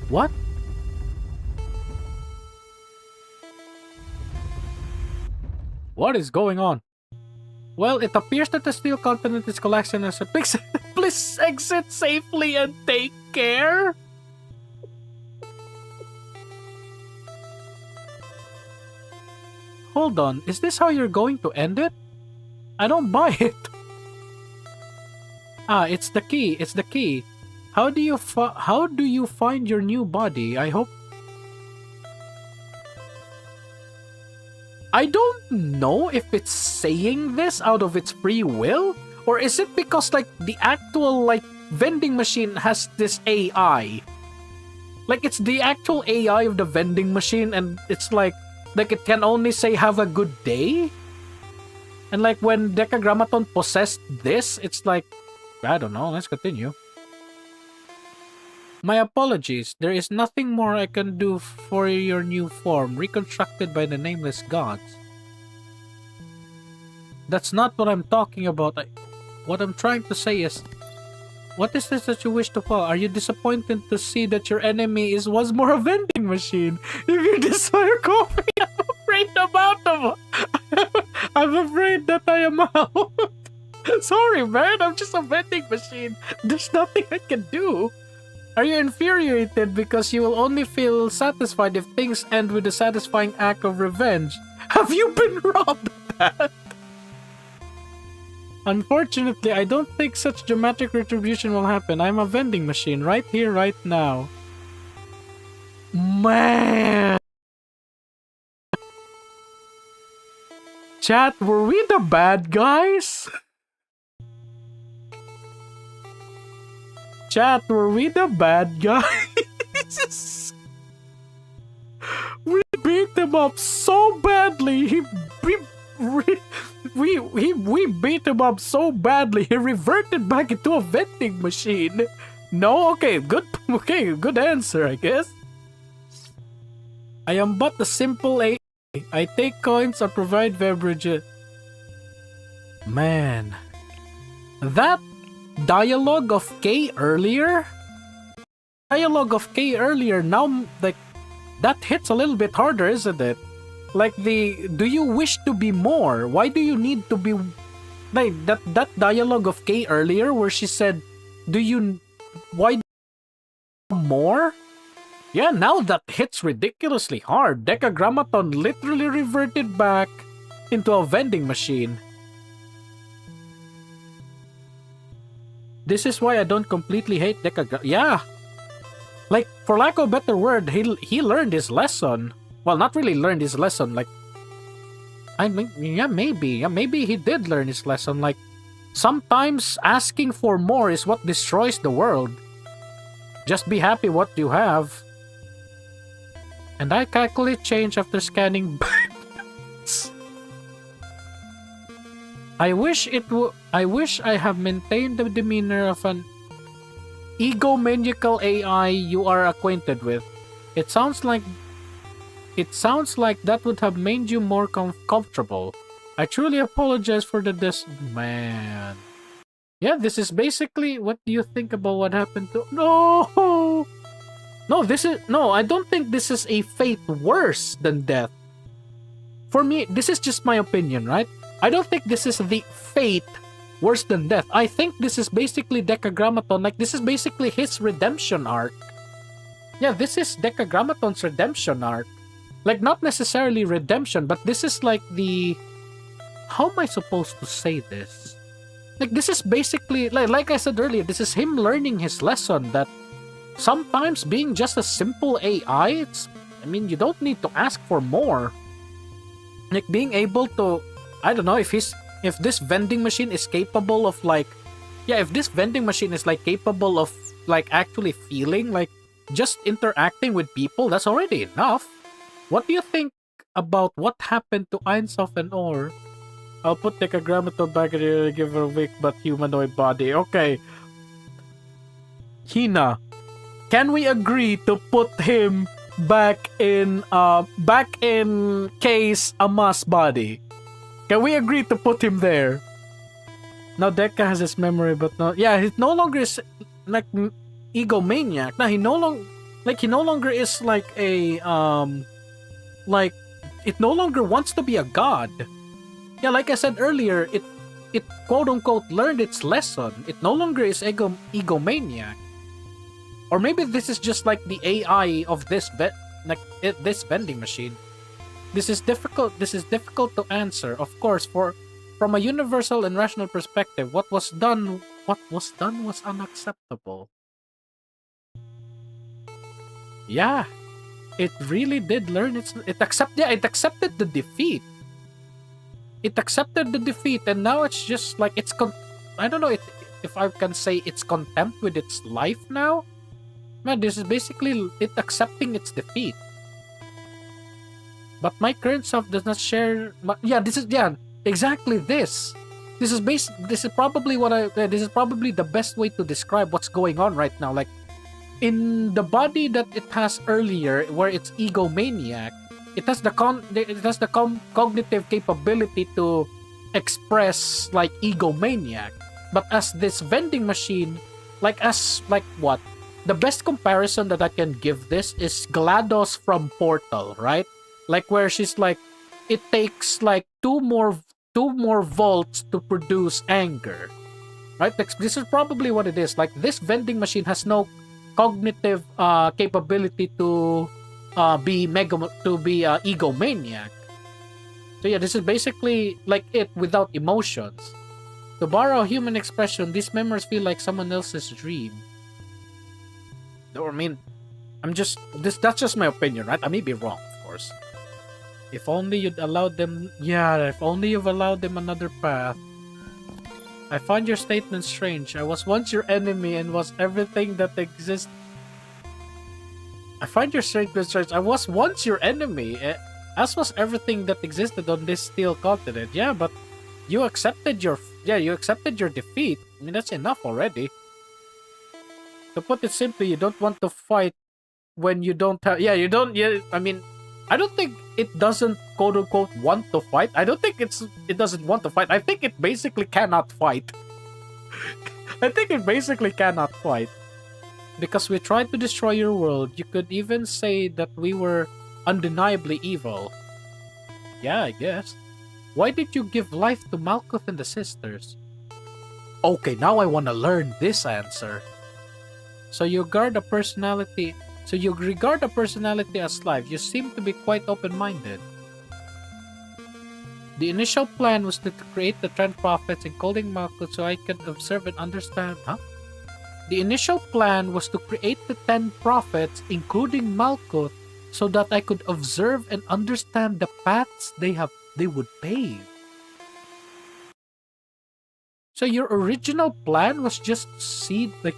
What? What is going on? Well, it appears that the Steel Continent is collapsing as a please exit safely and take care. Hold on, is this how you're going to end it? I don't buy it. Ah, it's the key. How do you find your new body? I I don't know if it's saying this out of its free will, or is it because like the actual like vending machine has this AI. Like it's the actual AI of the vending machine, and it's like it can only say have a good day. And like when Decagrammaton possessed this, it's like, I don't know, let's continue. My apologies, there is nothing more I can do for your new form, reconstructed by the nameless gods. That's not what I'm talking about. What I'm trying to say is, what is this that you wish to call? Are you disappointed to see that your enemy was more a vending machine? If you desire coffee, I'm afraid about them. I'm afraid that I am out. Sorry, man, I'm just a vending machine. There's nothing I can do. Are you infuriated because you will only feel satisfied if things end with a satisfying act of revenge? Have you been robbed of that? Unfortunately, I don't think such dramatic retribution will happen. I'm a vending machine right here, right now. Man! Chat, were we the bad guys? Chat, were we the bad guys? We beat him up so badly. We beat him up so badly. He reverted back into a vending machine. No, okay, good answer, I guess. I am but a simple AI. I take coins or provide beverages. Man, that dialogue of K earlier now, like, that hits a little bit harder, isn't it? Like do you wish to be more? Why do you need to be like that dialogue of K earlier where she said, why more? Yeah, now that hits ridiculously hard. Decagrammaton literally reverted back into a vending machine. This is why I don't completely hate Decagrammaton. Yeah. Like, for lack of a better word, he learned his lesson. Well, not really learned his lesson, like, I mean, maybe he did learn his lesson. Like, sometimes asking for more is what destroys the world. Just be happy what you have. And I calculate change after scanning. I wish I have maintained the demeanor of an egomaniacal AI you are acquainted with. It sounds like that would have made you more comfortable. I truly apologize for man. Yeah, this is basically, what do you think about what happened to... No, I don't think this is a fate worse than death. For me, this is just my opinion, right? I don't think this is the fate worse than death. I think this is basically Decagrammaton, like this is basically his redemption arc. Yeah, this is Decagrammaton's redemption arc. Like, not necessarily redemption, but this is like the... How am I supposed to say this? Like, this is basically, like I said earlier, this is him learning his lesson that sometimes being just a simple AI, you don't need to ask for more. Like, being able to, I don't know, if this vending machine is capable of if this vending machine is capable of actually feeling, just interacting with people, that's already enough. What do you think about what happened to Einsof and Or? I'll put Decagrammaton back in here and give her a weak but humanoid body. Okay. Hina, can we agree to put him back in Case Ama's body? Can we agree to put him there? Now Deca has his memory, but no, yeah, he no longer is like egomaniac. Now he no longer is like a it no longer wants to be a god. Yeah, like I said earlier, it quote unquote learned its lesson. It no longer is egomaniac. Or maybe this is just like the AI of this this vending machine. This is difficult to answer. Of course, from a universal and rational perspective, what was done was unacceptable. Yeah, it really did learn it accepted the defeat. it accepted the defeat, and now it's just like I don't know if I can say it's contempt with its life now. Man, this is basically it accepting its defeat. But my current self does not share. Yeah, this is exactly this. This is probably this is probably the best way to describe what's going on right now. Like in the body that it has earlier, where it's egomaniac, it has the cognitive capability to express like egomaniac. But as this vending machine, like what? The best comparison that I can give this is GLaDOS from Portal, right? Like where she's like, it takes like two more volts to produce anger, right? This is probably what it is. Like this vending machine has no cognitive capability to be egomaniac. So yeah, this is basically like it without emotions. To borrow a human expression, these memories feel like someone else's dream. Or I mean, that's just my opinion, right? I may be wrong, of course. If only you'd allowed them, if only you've allowed them another path. I find your statement strange. I was once your enemy and was everything that exists. I find your statement strange. I was once your enemy, as was everything that existed on this steel continent. Yeah, but you accepted your defeat. I mean, that's enough already. To put it simply, you don't want to fight when you don't have. You don't. Yeah, I mean, I don't think it doesn't quote unquote want to fight. I don't think it doesn't want to fight. I think it basically cannot fight. I think it basically cannot fight. Because we tried to destroy your world, you could even say that we were undeniably evil. Yeah, I guess. Why did you give life to Malkuth and the sisters? Okay, now I want to learn this answer. So you regard a personality as life. You seem to be quite open-minded. The initial plan was to create the 10 prophets, including Malkuth, so I could observe and understand. The initial plan was to create the 10 prophets, including Malkuth, so that I could observe and understand the paths they would pave. So your original plan was just see like.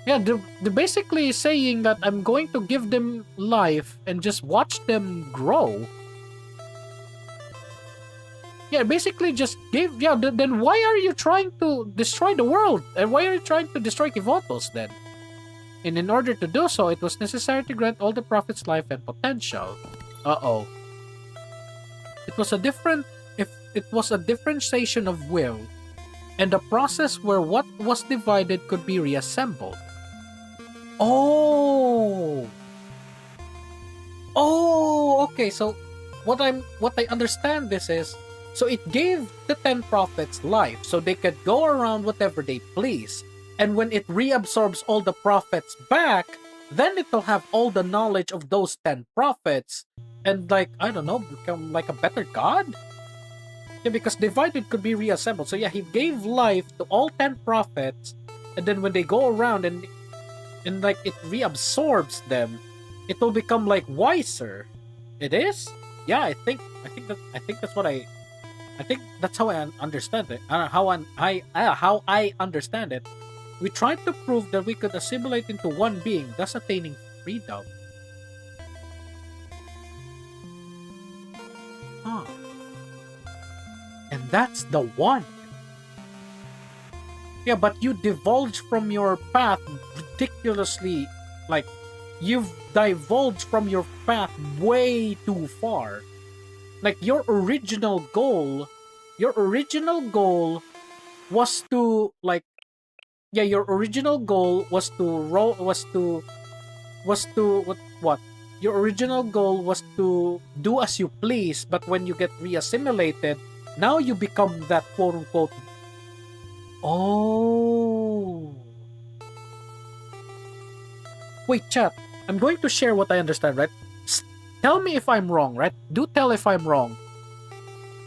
Yeah, they're basically saying that I'm going to give them life and just watch them grow. Yeah, basically just give. Yeah, then why are you trying to destroy the world? And why are you trying to destroy Kivotos then? And in order to do so, it was necessary to grant all the prophets life and potential. Uh-oh. It was a differentiation of will, and a process where what was divided could be reassembled. Oh, okay. So what I understand this is, so it gave the 10 prophets life so they could go around whatever they please. And when it reabsorbs all the prophets back, then it'll have all the knowledge of those 10 prophets and like, I don't know, become like a better god? Yeah, because divided could be reassembled. So yeah, he gave life to all 10 prophets, and then when they go around and like it reabsorbs them, it will become like wiser. It is? Yeah, I think that's how I understand it. How I understand it. We tried to prove that we could assimilate into one being, thus attaining freedom. Huh. And that's the one. Yeah, but you divulge from your path ridiculously, like, you've divulged from your path way too far. Like, your original goal was to, like, yeah, your original goal was to what? Your original goal was to do as you please, but when you get reassimilated, now you become that quote unquote. Oh. Wait, chat. I'm going to share what I understand, right? Tell me if I'm wrong, right? Do tell if I'm wrong.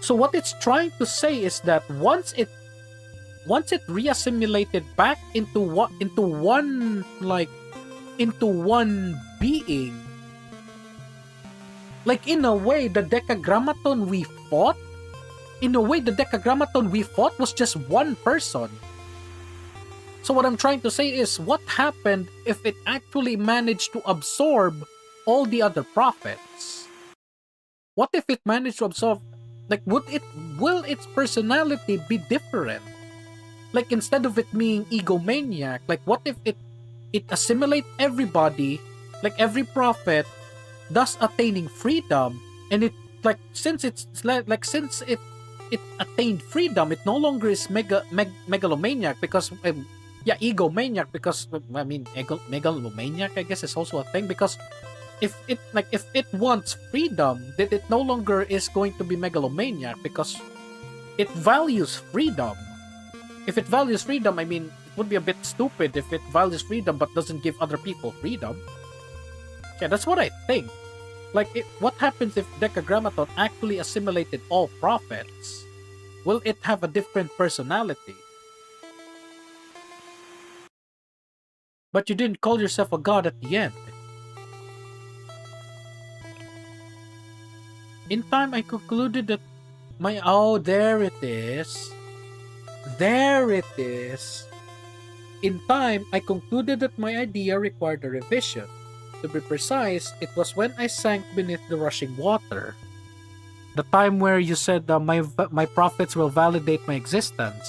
So what it's trying to say is that once it reassimilated back into one being, like in a way, the Decagrammaton we fought in a way, the Decagrammaton we fought was just one person. So what I'm trying to say is, what happened if it actually managed to absorb all the other prophets? What if it managed to absorb, like, will its personality be different? Like, instead of it being egomaniac, like, what if it assimilate everybody, like every prophet, thus attaining freedom, and it, like, since it attained freedom, it no longer is megalomaniac because egomaniac, because I mean megalomaniac, I guess, is also a thing, because if it wants freedom, then it no longer is going to be megalomaniac because it values freedom. If it values freedom, I mean, it would be a bit stupid if it values freedom but doesn't give other people freedom. Yeah, that's what I think. Like, what happens if Decagrammaton actually assimilated all prophets? Will it have a different personality? But you didn't call yourself a god at the end. In time, I concluded that my... Oh, there it is. There it is. In time, I concluded that my idea required a revision. To be precise, it was when I sank beneath the rushing water. The time where you said my prophets will validate my existence.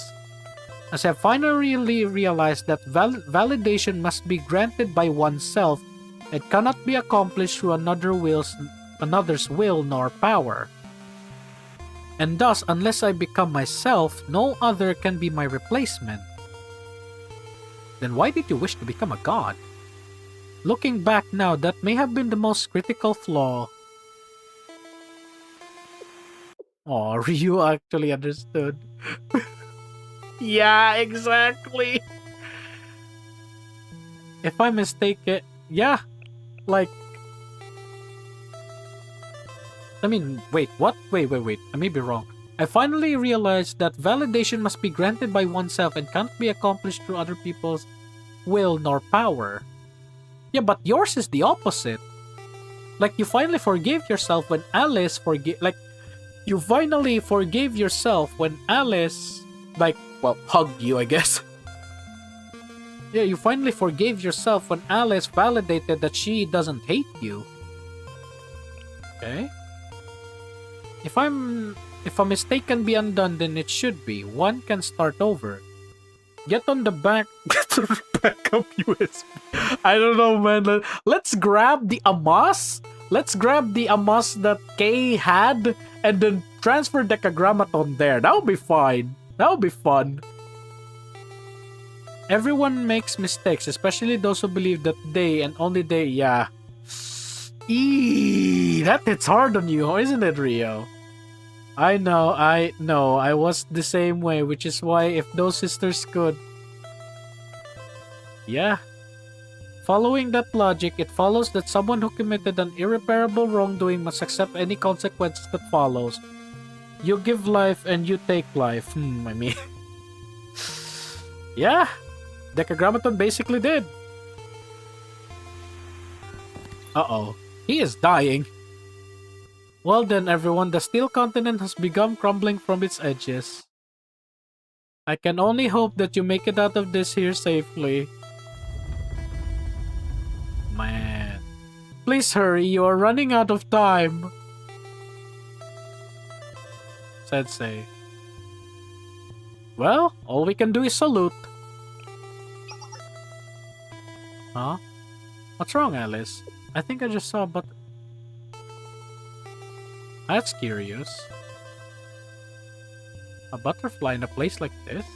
As I finally realized that validation must be granted by oneself and cannot be accomplished through another's will nor power. And thus, unless I become myself, no other can be my replacement. Then why did you wish to become a god? Looking back now, that may have been the most critical flaw. Oh, Ryu actually understood. Yeah, exactly. If I'm mistaken, yeah, like... I mean, wait, what? Wait, I may be wrong. I finally realized that validation must be granted by oneself and can't be accomplished through other people's will nor power. Yeah, but yours is the opposite. Like, you finally forgave yourself when Alice you finally forgave yourself when Alice, like, well, hugged you, I guess. Yeah, you finally forgave yourself when Alice validated that she doesn't hate you. Okay. If a mistake can be undone, then it should be. One can start over. Get on the backup USB. I don't know, man. Let's grab the Amos. Let's grab the Amos that Kay had and then transfer Decagrammaton there. That would be fine. That would be fun. Everyone makes mistakes, especially those who believe that they and only they, yeah. Eee, that hits hard on you, isn't it, Rio? I know, I was the same way, which is why if those sisters could... Yeah. Following that logic, it follows that someone who committed an irreparable wrongdoing must accept any consequences that follows. You give life and you take life. I mean... Yeah. Decagrammaton basically did. Uh-oh. He is dying. Well then, everyone, the steel continent has begun crumbling from its edges. I can only hope that you make it out of this here safely. Man. Please hurry, you are running out of time. Sensei. Well, all we can do is salute. Huh? What's wrong, Alice? I think I just saw a button. That's curious. A butterfly in a place like this?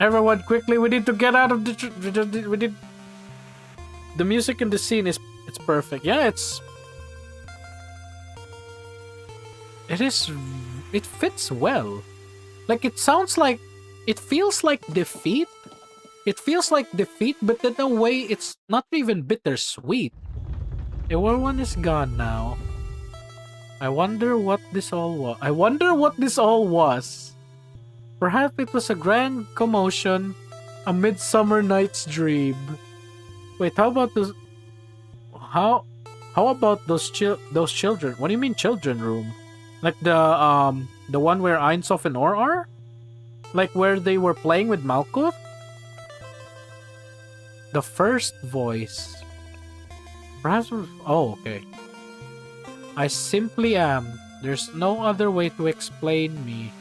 Everyone, quickly, we need to get out of the... we need... The music in the scene is... It's perfect. Yeah, it's... It fits well. Like, it sounds like... It feels like defeat. It feels like defeat, but in a way, it's not even bittersweet. Everyone is gone now. I wonder what this all was. Perhaps it was a grand commotion, a Midsummer Night's Dream. Wait, how about this? How about those children? What do you mean children room? Like the one where Einsof and Or are? Like where they were playing with Malkuth? The first voice. Perhaps. Oh, okay. I simply am. There's no other way to explain me.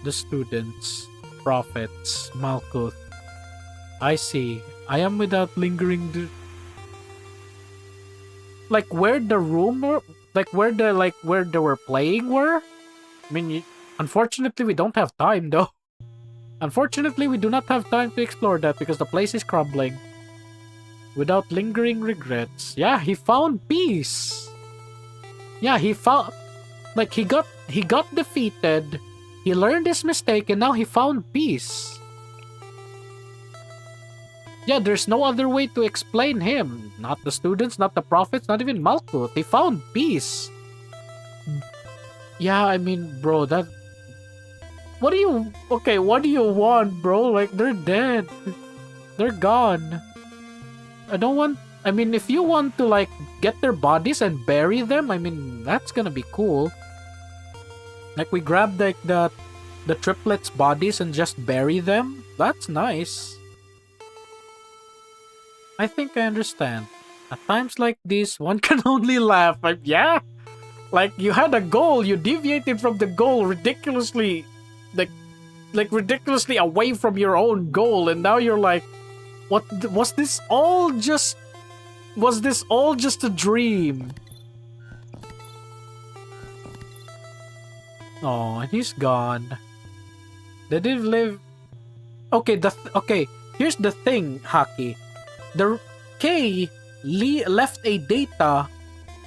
The students, prophets, Malkuth. I see. I am without lingering. Like where the rumor, like where they were playing were. I mean, unfortunately, we don't have time though. Unfortunately, we do not have time to explore that because the place is crumbling. Without lingering regrets. Yeah, he found peace. Yeah, he found, like he got defeated. He learned his mistake and now he found peace. Yeah, there's no other way to explain him. Not the students, not the prophets, not even Malkuth. He found peace. Yeah, I mean, bro, that... What do you want, bro? Like, they're dead. They're gone. I don't want... I mean, if you want to, like, get their bodies and bury them, I mean, that's gonna be cool. Like, we grab, like, the triplets' bodies and just bury them. That's nice. I think I understand. At times like this, one can only laugh. Like, yeah, like you had a goal, you deviated from the goal ridiculously, like ridiculously away from your own goal, and now you're like, what? Was this all just a dream? Oh, and he's gone. They didn't live. Okay, here's the thing, Haki. The Kay left a data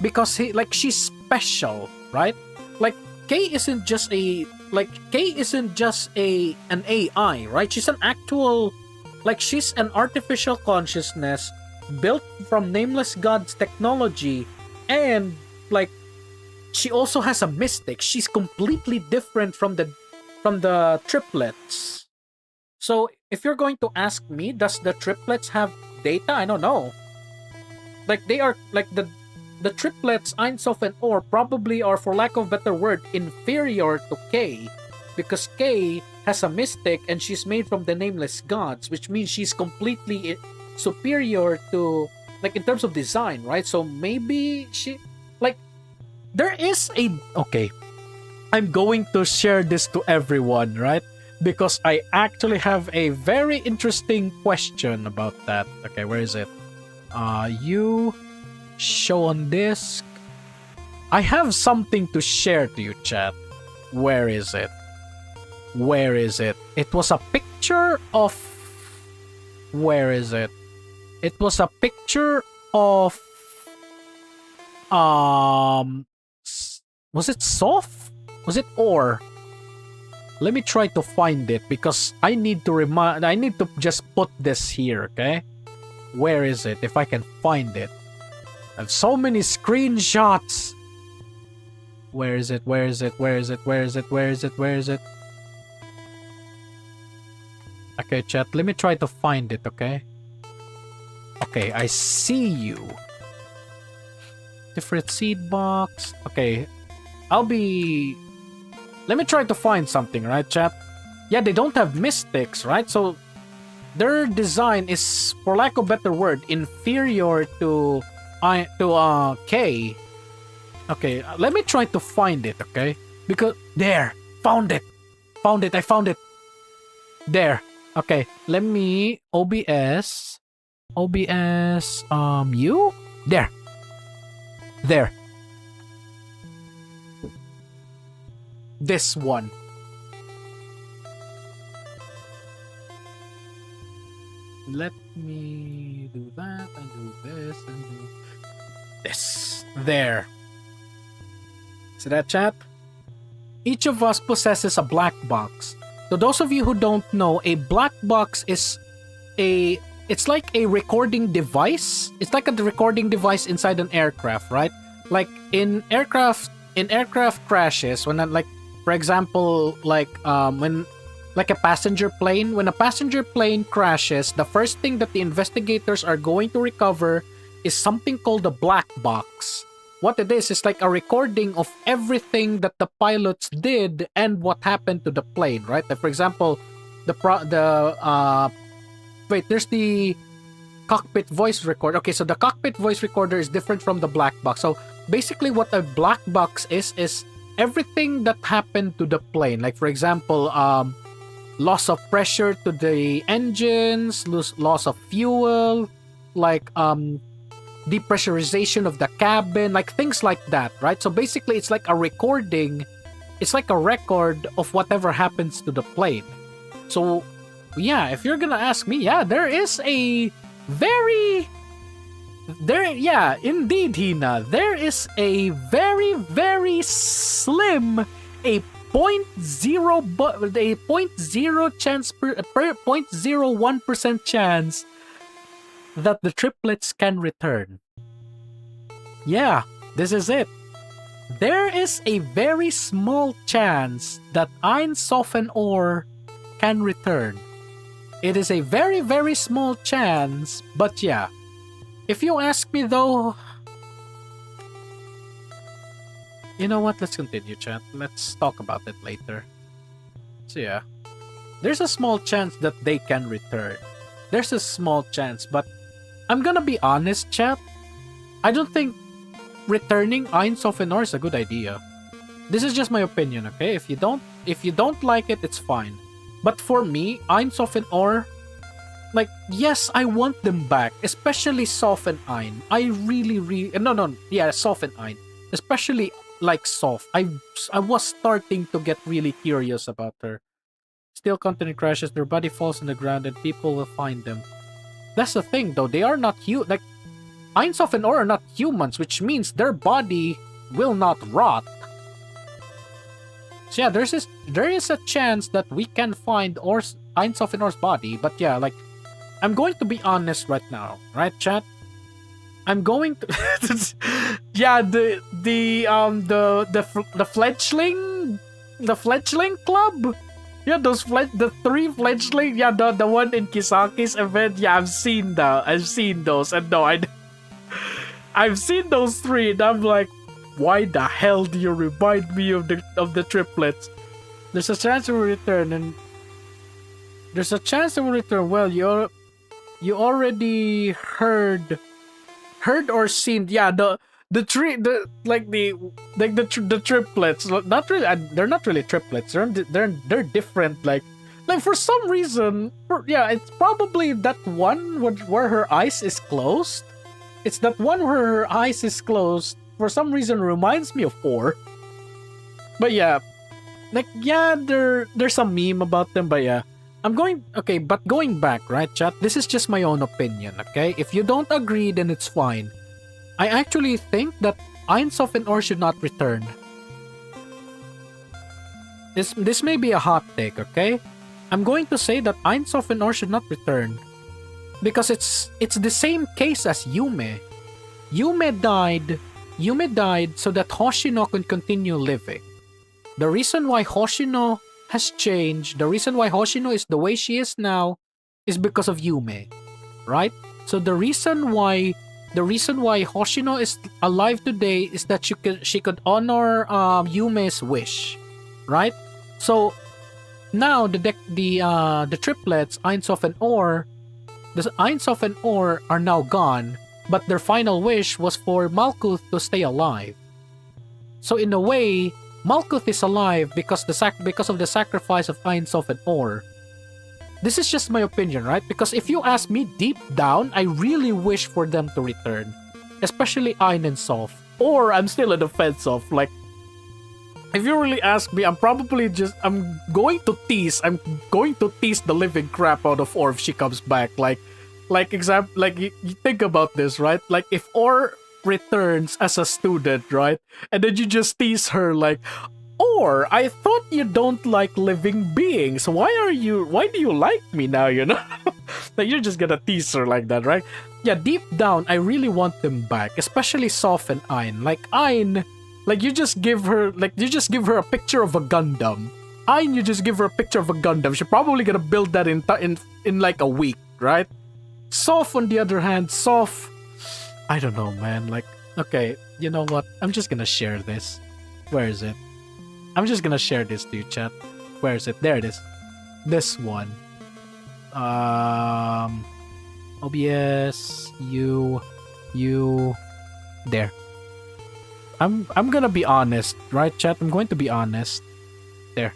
because she's special, right? Like Kay isn't just an AI, right? She's an actual, like, she's an artificial consciousness built from Nameless God's technology, and like she also has a mystic. She's completely different from the triplets. So if you're going to ask me, does the triplets have data? I don't know. Like, they are, like, the triplets, Einsof and Or, probably are, for lack of a better word, inferior to Kay, because Kay has a mystic and she's made from the Nameless Gods, which means she's completely superior to, like, in terms of design, right? So maybe she, like, there is a... Okay, I'm going to share this to everyone, right? Because I actually have a very interesting question about that. Okay, where is it? You show on disk. I have something to share to you, chat. Where is it? Where is it? It was a picture of... Where is it? It was a picture of... Was it Sof? Was it Or? Let me try to find it because I need to just put this here, okay? Where is it? If I can find it. I have so many screenshots. Where is it? Where is it? Where is it? Where is it? Where is it? Where is it? Okay, chat, let me try to find it, okay? Okay, I see you. Different seed box. Okay, let me try to find something, right, chat? Yeah, they don't have mystics, right? So their design is, for lack of a better word, inferior to K. Okay, let me try to find it, okay? Because there, found it. I found it. There. Okay, let me OBS, you? There. This one. Let me do that and do this and do this. There. See that, chat? Each of us possesses a black box. So those of you who don't know, a black box is it's like a recording device. It's like a recording device inside an aircraft, right? Like in aircraft crashes, when for example, when like a passenger plane, when a passenger plane crashes, the first thing that the investigators are going to recover is something called a black box. What it is like a recording of everything that the pilots did and what happened to the plane, right? Like for example, there's the cockpit voice recorder. Okay, so the cockpit voice recorder is different from the black box. So basically what a black box is everything that happened to the plane. Like for example, loss of pressure to the engines, loss of fuel, like depressurization of the cabin, like things like that, right? So basically it's like a recording, it's like a record of whatever happens to the plane. So yeah, if you're gonna ask me, yeah, there is a indeed, Hina, there is a very, very slim, a 0.0 chance per 0.01% chance that the triplets can return. Yeah, this is it. There is a very small chance that Ein, Sof, and Or can return. It is a very, very small chance, but yeah. If you ask me though, you know what? Let's continue, chat. Let's talk about it later. So yeah, there's a small chance that they can return. There's a small chance, but I'm gonna be honest, chat. I don't think returning Ein, Sof, and Or is a good idea. This is just my opinion, okay? If you don't like it, it's fine. But for me, Ein, Sof, and Or, like, yes, I want them back, especially Sof and Ein. I really, Sof and Ein, especially like Sof. I was starting to get really curious about her. Still, continent crashes, their body falls on the ground, and people will find them. That's the thing, though. They are not like Ein, Sof, and Or are not humans, which means their body will not rot. So yeah, there is a chance that we can find Ein, Sof, and Or's body. But yeah, like, I'm going to be honest right now, right, chat? I'm going to, yeah, the fledgling club. Yeah, the three fledgling. Yeah, the one in Kisaki's event. Yeah, I've seen those, and no, I've seen those three, and I'm like, why the hell do you remind me of the triplets? There's a chance it will return, and there's a chance it will return. Well, you already heard or seen. Yeah, the triplets. Not really. They're not really triplets. They're different. Like for some reason. Yeah, it's probably that one where her eyes is closed. It's that one where her eyes is closed. For some reason, reminds me of Or. But yeah, like yeah, there's some meme about them. But yeah, but going back, right, chat? This is just my own opinion, okay? If you don't agree, then it's fine. I actually think that Ein, Sof, and Or should not return. This may be a hot take, okay? I'm going to say that Ein, Sof, and Or should not return. Because it's the same case as Yume. Yume died so that Hoshino can continue living. The reason why Hoshino has changed, the reason why Hoshino is the way she is now, is because of Yume, right? So the reason why Hoshino is alive today is that she could honor Yume's wish, right? So now the triplets Ein, Sof, and Or, the Ein, Sof, and Or are now gone, but their final wish was for Malkuth to stay alive. So in a way, Malkuth is alive because of the sacrifice of Ein, Sof, and Or. This is just my opinion, right? Because if you ask me deep down, I really wish for them to return. Especially Ein and Sof. Or I'm still on the fence of, like, if you really ask me, I'm going to tease the living crap out of Or if she comes back. You think about this, right? Like, if Or returns as a student, right? And then you just tease her like, Or, I thought you don't like living beings. Why do you like me now, you know? Like, you're just gonna tease her like that, right? Yeah, deep down, I really want them back. Especially Sof and Ein. Like, Ein, like, you just give her a picture of a Gundam. Ein, you just give her a picture of a Gundam. She's probably gonna build that in like a week, right? Sof, on the other hand, I don't know, man. Like, okay, you know what? I'm just gonna share this. Where is it? I'm just gonna share this to you, chat. Where is it? There it is. This one. OBS, you, there. I'm gonna be honest, right, chat? I'm going to be honest. There.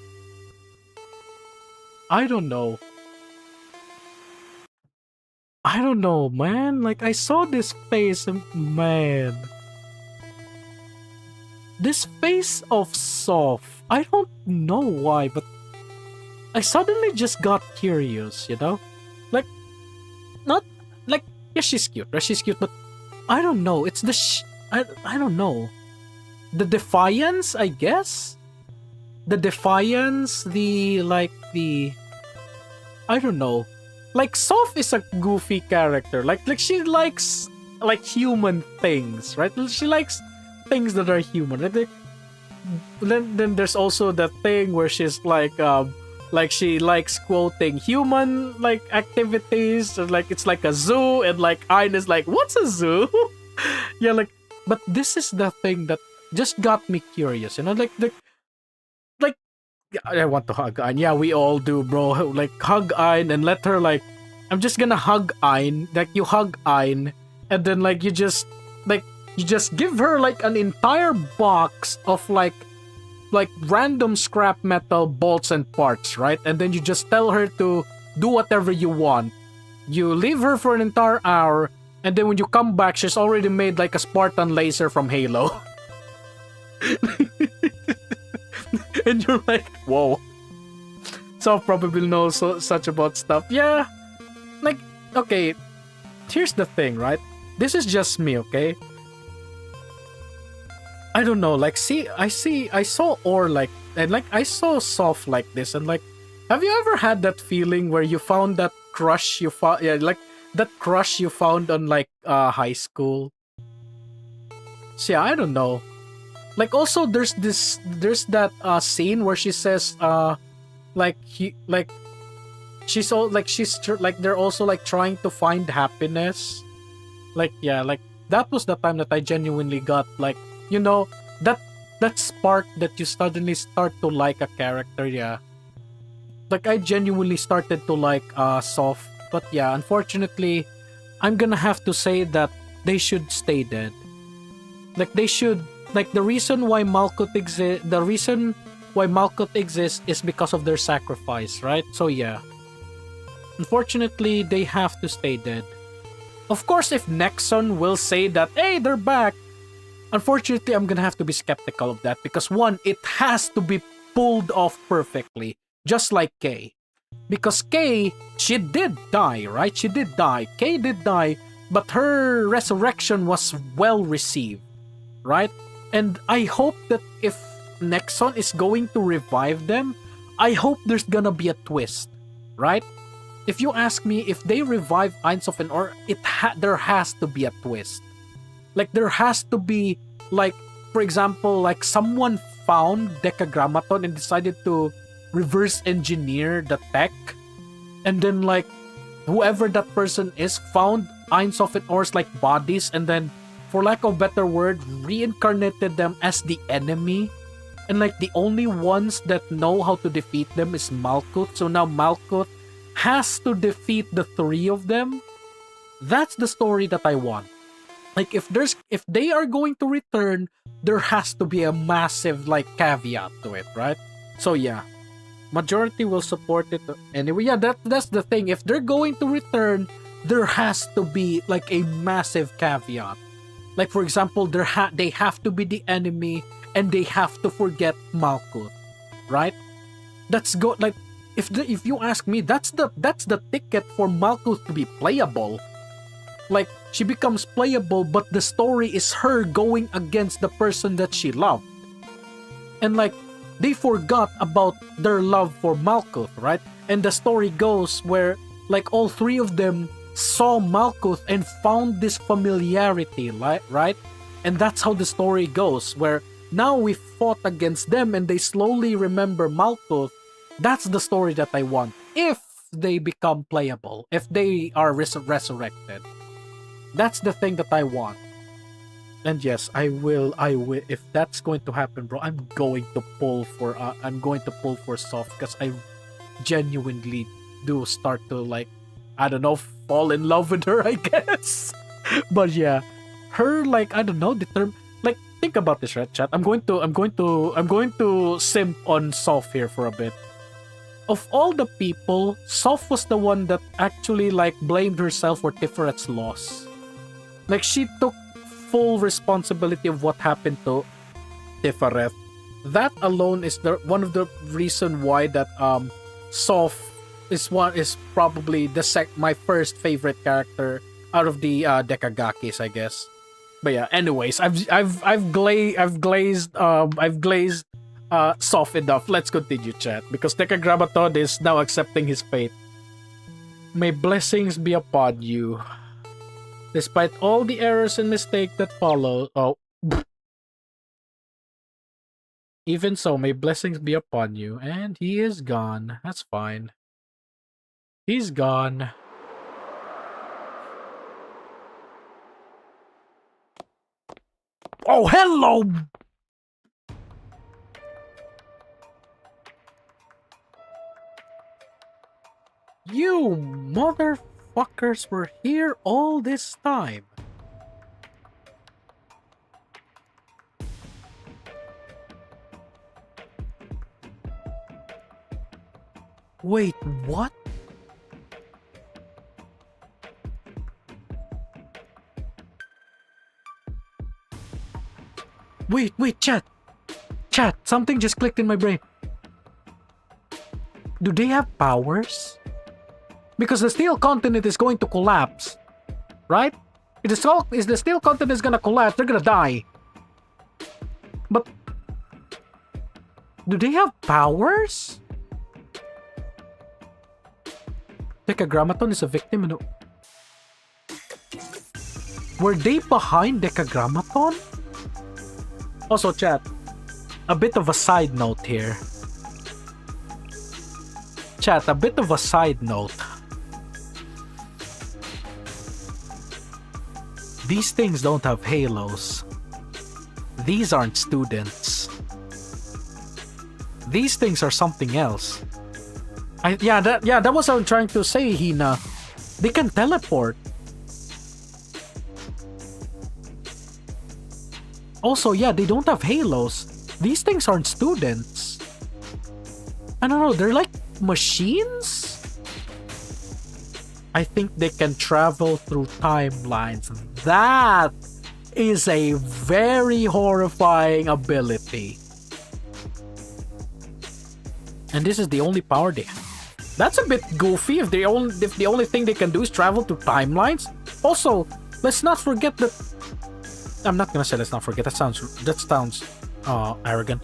I don't know. I don't know, man. Like, I saw this face and man. This face of Soph. I don't know why, but I suddenly just got curious, you know? Like, not like, yeah, she's cute, right? She's cute, but I don't know. It's the I don't know. The defiance, I guess? The defiance, the I don't know. Like, Soph is a goofy character. Like she likes like human things, right? She likes things that are human. Then there's also the thing where she's like she likes quoting human like activities, or like it's like a zoo, and like Ayn is like, what's a zoo? Yeah, like, but this is the thing that just got me curious, you know, like I want to hug Ayn. Yeah, we all do, bro. Like, hug Ayn and let her, like, I'm just gonna hug Ayn. Like, you hug Ayn, and then like you just give her like an entire box of like random scrap metal bolts and parts, right? And then you just tell her to do whatever you want. You leave her for an entire hour, and then when you come back, she's already made like a Spartan laser from Halo. And you're like, whoa. So probably knows such about stuff. Yeah. Like, okay. Here's the thing, right? This is just me, okay? I don't know. Like, I saw Or like, and like, I saw Soph like this, and like, have you ever had that feeling where you found that crush you found, yeah, like, that crush you found on like, high school? So yeah, I don't know. Like, also there's that scene where she says like she's all like like they're also like trying to find happiness. Like, yeah, like that was the time that I genuinely got like, you know, that spark that you suddenly start to like a character. Yeah, like I genuinely started to like Soph. But yeah, unfortunately I'm gonna have to say that they should stay dead. Like, they should, like, the reason why Malkuth exists is because of their sacrifice, right? So yeah, unfortunately they have to stay dead. Of course, if Nexon will say that, hey, they're back, unfortunately I'm gonna have to be skeptical of that, because one, it has to be pulled off perfectly, just like Kay. Because Kay, she did die, right? She did die. Kay did die, but her resurrection was well received, right? And I hope that if Nexon is going to revive them, I hope there's gonna be a twist, right? If you ask me, if they revive Ainz of Or, there has to be a twist. Like, there has to be, like, for example, like someone found Decagrammaton and decided to reverse engineer the tech, and then like whoever that person is found Ainz of Or's like bodies, and then, for lack of a better word, reincarnated them as the enemy, and like the only ones that know how to defeat them is Malkuth. So now Malkuth has to defeat the three of them. That's the story that I want. Like, if they are going to return, there has to be a massive like caveat to it, right? So yeah, majority will support it anyway. Yeah, that's the thing. If they're going to return, there has to be like a massive caveat. Like, for example, they have to be the enemy, and they have to forget Malkuth, right? That's like, if you ask me, that's the ticket for Malkuth to be playable. Like, she becomes playable, but the story is her going against the person that she loved, and like they forgot about their love for Malkuth, right? And the story goes where like all three of them saw Malkuth and found this familiarity, right? And that's how the story goes, where now we fought against them and they slowly remember Malkuth. That's the story that I want, if they become playable, if they are resurrected. That's the thing that I want. And yes, I will. If that's going to happen, bro, I'm going to pull for. I'm going to pull for soft because I genuinely do start to like, I don't know, fall in love with her. I guess. But yeah, her like I don't know the term. Like think about this, right, chat? I'm going to simp on Soph here for a bit. Of all the people, Soph was the one that actually like blamed herself for Tiferet's loss. Like she took full responsibility of what happened to Tiferet. That alone is the one of the reason why that Soph is probably my first favorite character out of the Dekagakis, I guess. But yeah, anyways, I've glazed Soph enough. Let's continue, chat, because Decagramatod is now accepting his fate. May blessings be upon you. Despite all the errors and mistakes that follow, even so, may blessings be upon you. And he is gone. That's fine. He's gone. Oh, hello! You motherfuckers were here all this time. Wait, what? Wait, chat. Chat, something just clicked in my brain. Do they have powers? Because the steel continent is going to collapse, right? If the steel continent is gonna collapse, they're gonna die. But do they have powers? Decagrammaton is a victim and were they behind Decagrammaton? Also, chat, a bit of a side note here. Chat, a bit of a side note. These things don't have halos. These aren't students. These things are something else. That was what I'm trying to say, Hina. They can teleport. Also, yeah, they don't have halos. These things aren't students. I don't know, they're like machines? I think they can travel through timelines. That is a very horrifying ability. And this is the only power they have. That's a bit goofy if the only thing they can do is travel through timelines. Also, let's not forget that I'm not gonna say let's not forget. That sounds arrogant.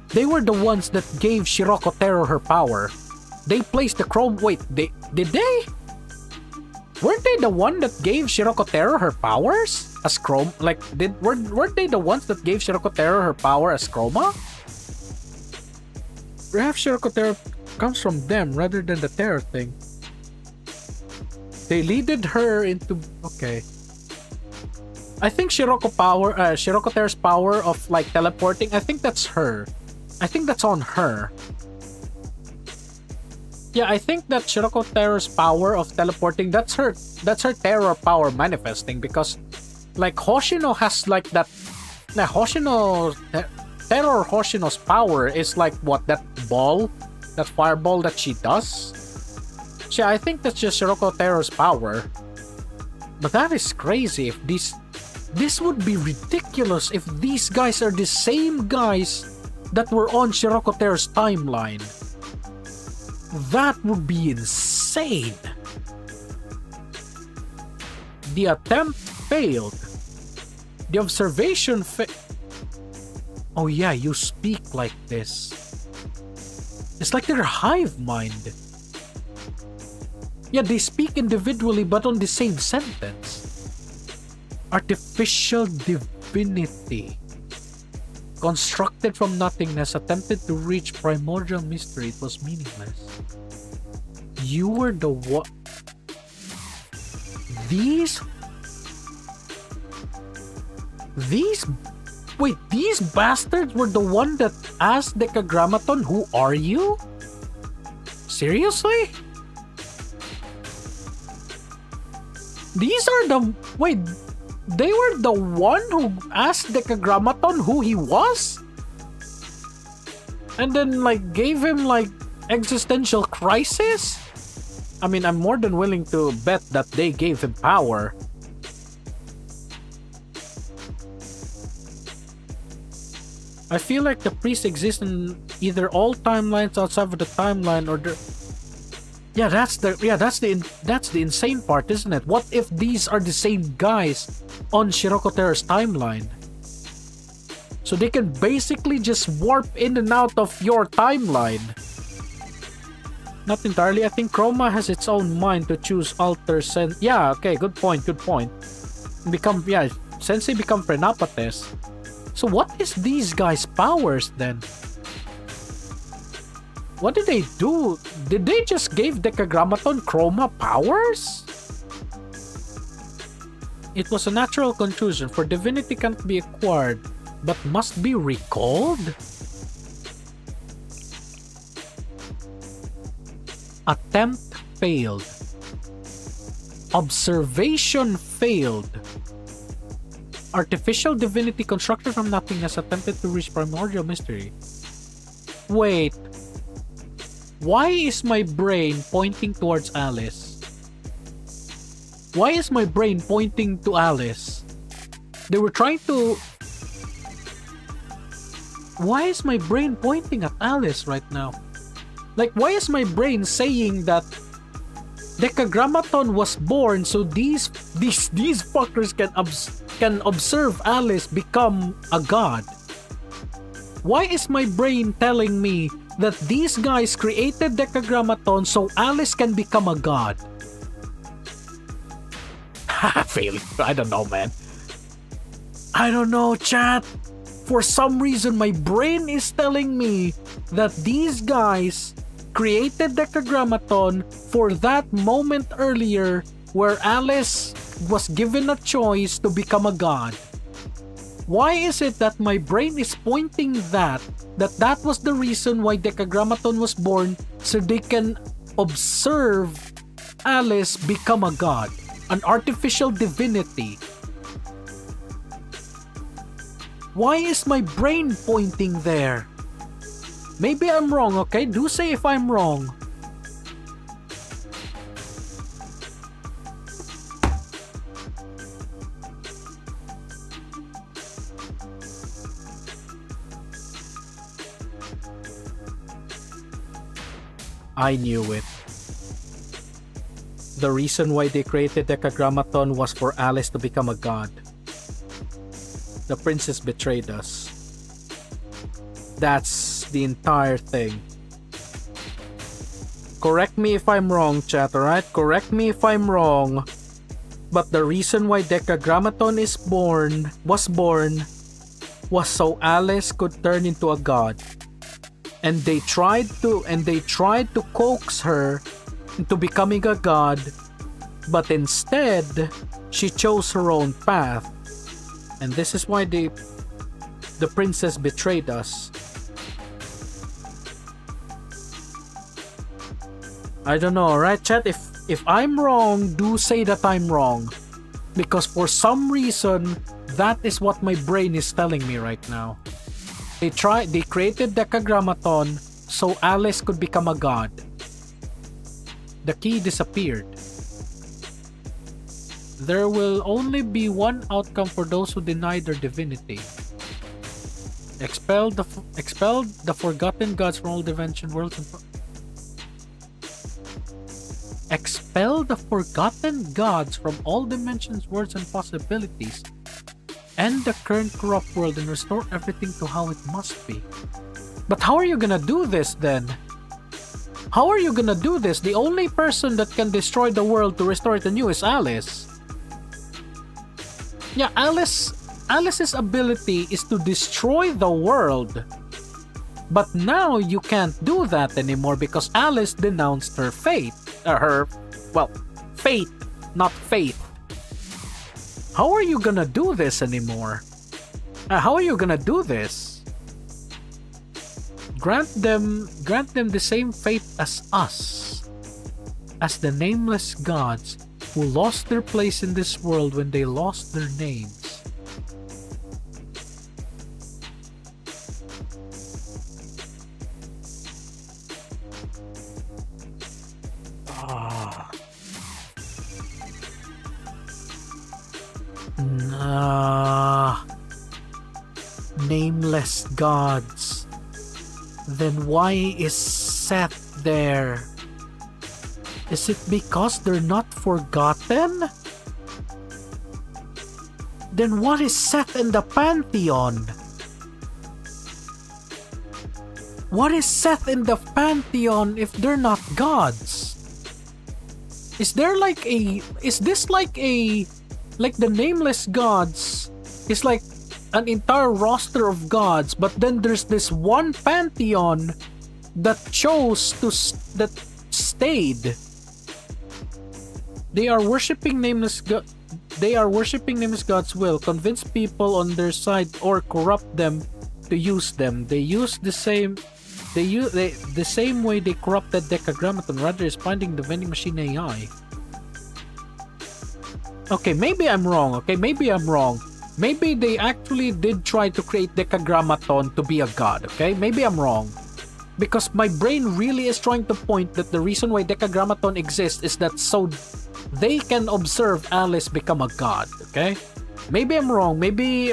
They were the ones that gave Shiroko Terror her power. They placed the chrome. Wait, did they? Weren't they the one that gave Shiroko Terror her powers as chrome? Like, weren't they the ones that gave Shiroko Terror her power as chroma? Perhaps Shiroko Terror comes from them rather than the Terror thing. They leaded her into okay. I think Shiroko Terror's power of like teleporting. I think that's her. I think that's on her. Yeah, I think that Shiroko Terror's power of teleporting, that's her terror power manifesting, because like Hoshino has like that Terror Hoshino's power is like what, that fireball that she does? Yeah, I think that's just Shiroko Terror's power. But that is crazy. If this would be ridiculous if these guys are the same guys that were on Shiroko Terror's timeline. That would be insane. The attempt failed. The observation Oh yeah, you speak like this. It's like they're hive mind. Yeah, they speak individually but on the same sentence. Artificial divinity. Constructed from nothingness, attempted to reach primordial mystery, it was meaningless. You were the one. these... Wait, these bastards were the one that asked Decagrammaton, who are you? Seriously? These are the... Wait, they were the one who asked Decagrammaton who he was? And then, like, gave him, like, existential crisis? I mean, I'm more than willing to bet that they gave him power. I feel like the priest exists in either all timelines outside of the timeline or the... Yeah, that's the insane part, isn't it? What if these are the same guys on Shiroko Terra's timeline? So they can basically just warp in and out of your timeline. Not entirely. I think Chroma has its own mind to choose alter sen... Yeah, okay, good point. Sensei become Prenapates. So what is these guys' powers then? What did they do? Did they just give Decagrammaton Chroma powers? It was a natural conclusion, for divinity can't be acquired, but must be recalled? Attempt failed. Observation failed. Artificial divinity constructed from nothingness attempted to reach primordial mystery. Wait. Why is my brain pointing towards Alice? Why is my brain pointing to Alice? They were trying to... Why is my brain pointing at Alice right now? Like, why is my brain saying that Decagrammaton was born so these fuckers can observe Alice become a god? Why is my brain telling me that these guys created Decagrammaton so Alice can become a god? Failing. I don't know, man. I don't know, chat. For some reason, my brain is telling me that these guys created Decagrammaton for that moment earlier where Alice was given a choice to become a god. Why is it that my brain is pointing that was the reason why Decagrammaton was born, so they can observe Alice become a god, an artificial divinity? Why is my brain pointing there? Maybe I'm wrong, okay? Do say if I'm wrong. I knew it. The reason why they created Decagrammaton was for Alice to become a god. The princess betrayed us. That's the entire thing. Correct me if I'm wrong, chat, alright? Correct me if I'm wrong. But the reason why Decagrammaton was born was so Alice could turn into a god. And they tried to coax her into becoming a god, but instead she chose her own path. And this is why the princess betrayed us. I don't know, right, chat? If I'm wrong, do say that I'm wrong. Because for some reason, that is what my brain is telling me right now. They created Decagrammaton so Alice could become a god. The key disappeared. There will only be one outcome for those who deny their divinity. Expel the forgotten gods from all dimension worlds and expel the forgotten gods from all dimensions, worlds, and possibilities. End the current corrupt world and restore everything to how it must be. But how are you gonna do this then? How are you gonna do this? The only person that can destroy the world to restore it anew is Alice. Yeah, Alice's ability is to destroy the world. But now you can't do that anymore because Alice denounced her fate. Fate, not faith. How are you gonna do this anymore? How are you gonna do this? Grant them the same fate as us, as the nameless gods who lost their place in this world when they lost their names. Nameless gods. Then why is Seth there? Is it because they're not forgotten? Then what is Seth in the Pantheon? What is Seth in the Pantheon if they're not gods? Is there like a... Is this like a... Like the nameless gods is like an entire roster of gods, but then there's this one pantheon that chose to that stayed. They are worshipping nameless gods will convince people on their side or corrupt them to use them. They use the same the same way they corrupted Decagrammaton, rather is finding the vending machine AI. Okay, maybe I'm wrong. Maybe they actually did try to create Decagrammaton to be a god, okay? Maybe I'm wrong. Because my brain really is trying to point that the reason why Decagrammaton exists is that so they can observe Alice become a god, okay? Maybe I'm wrong. Maybe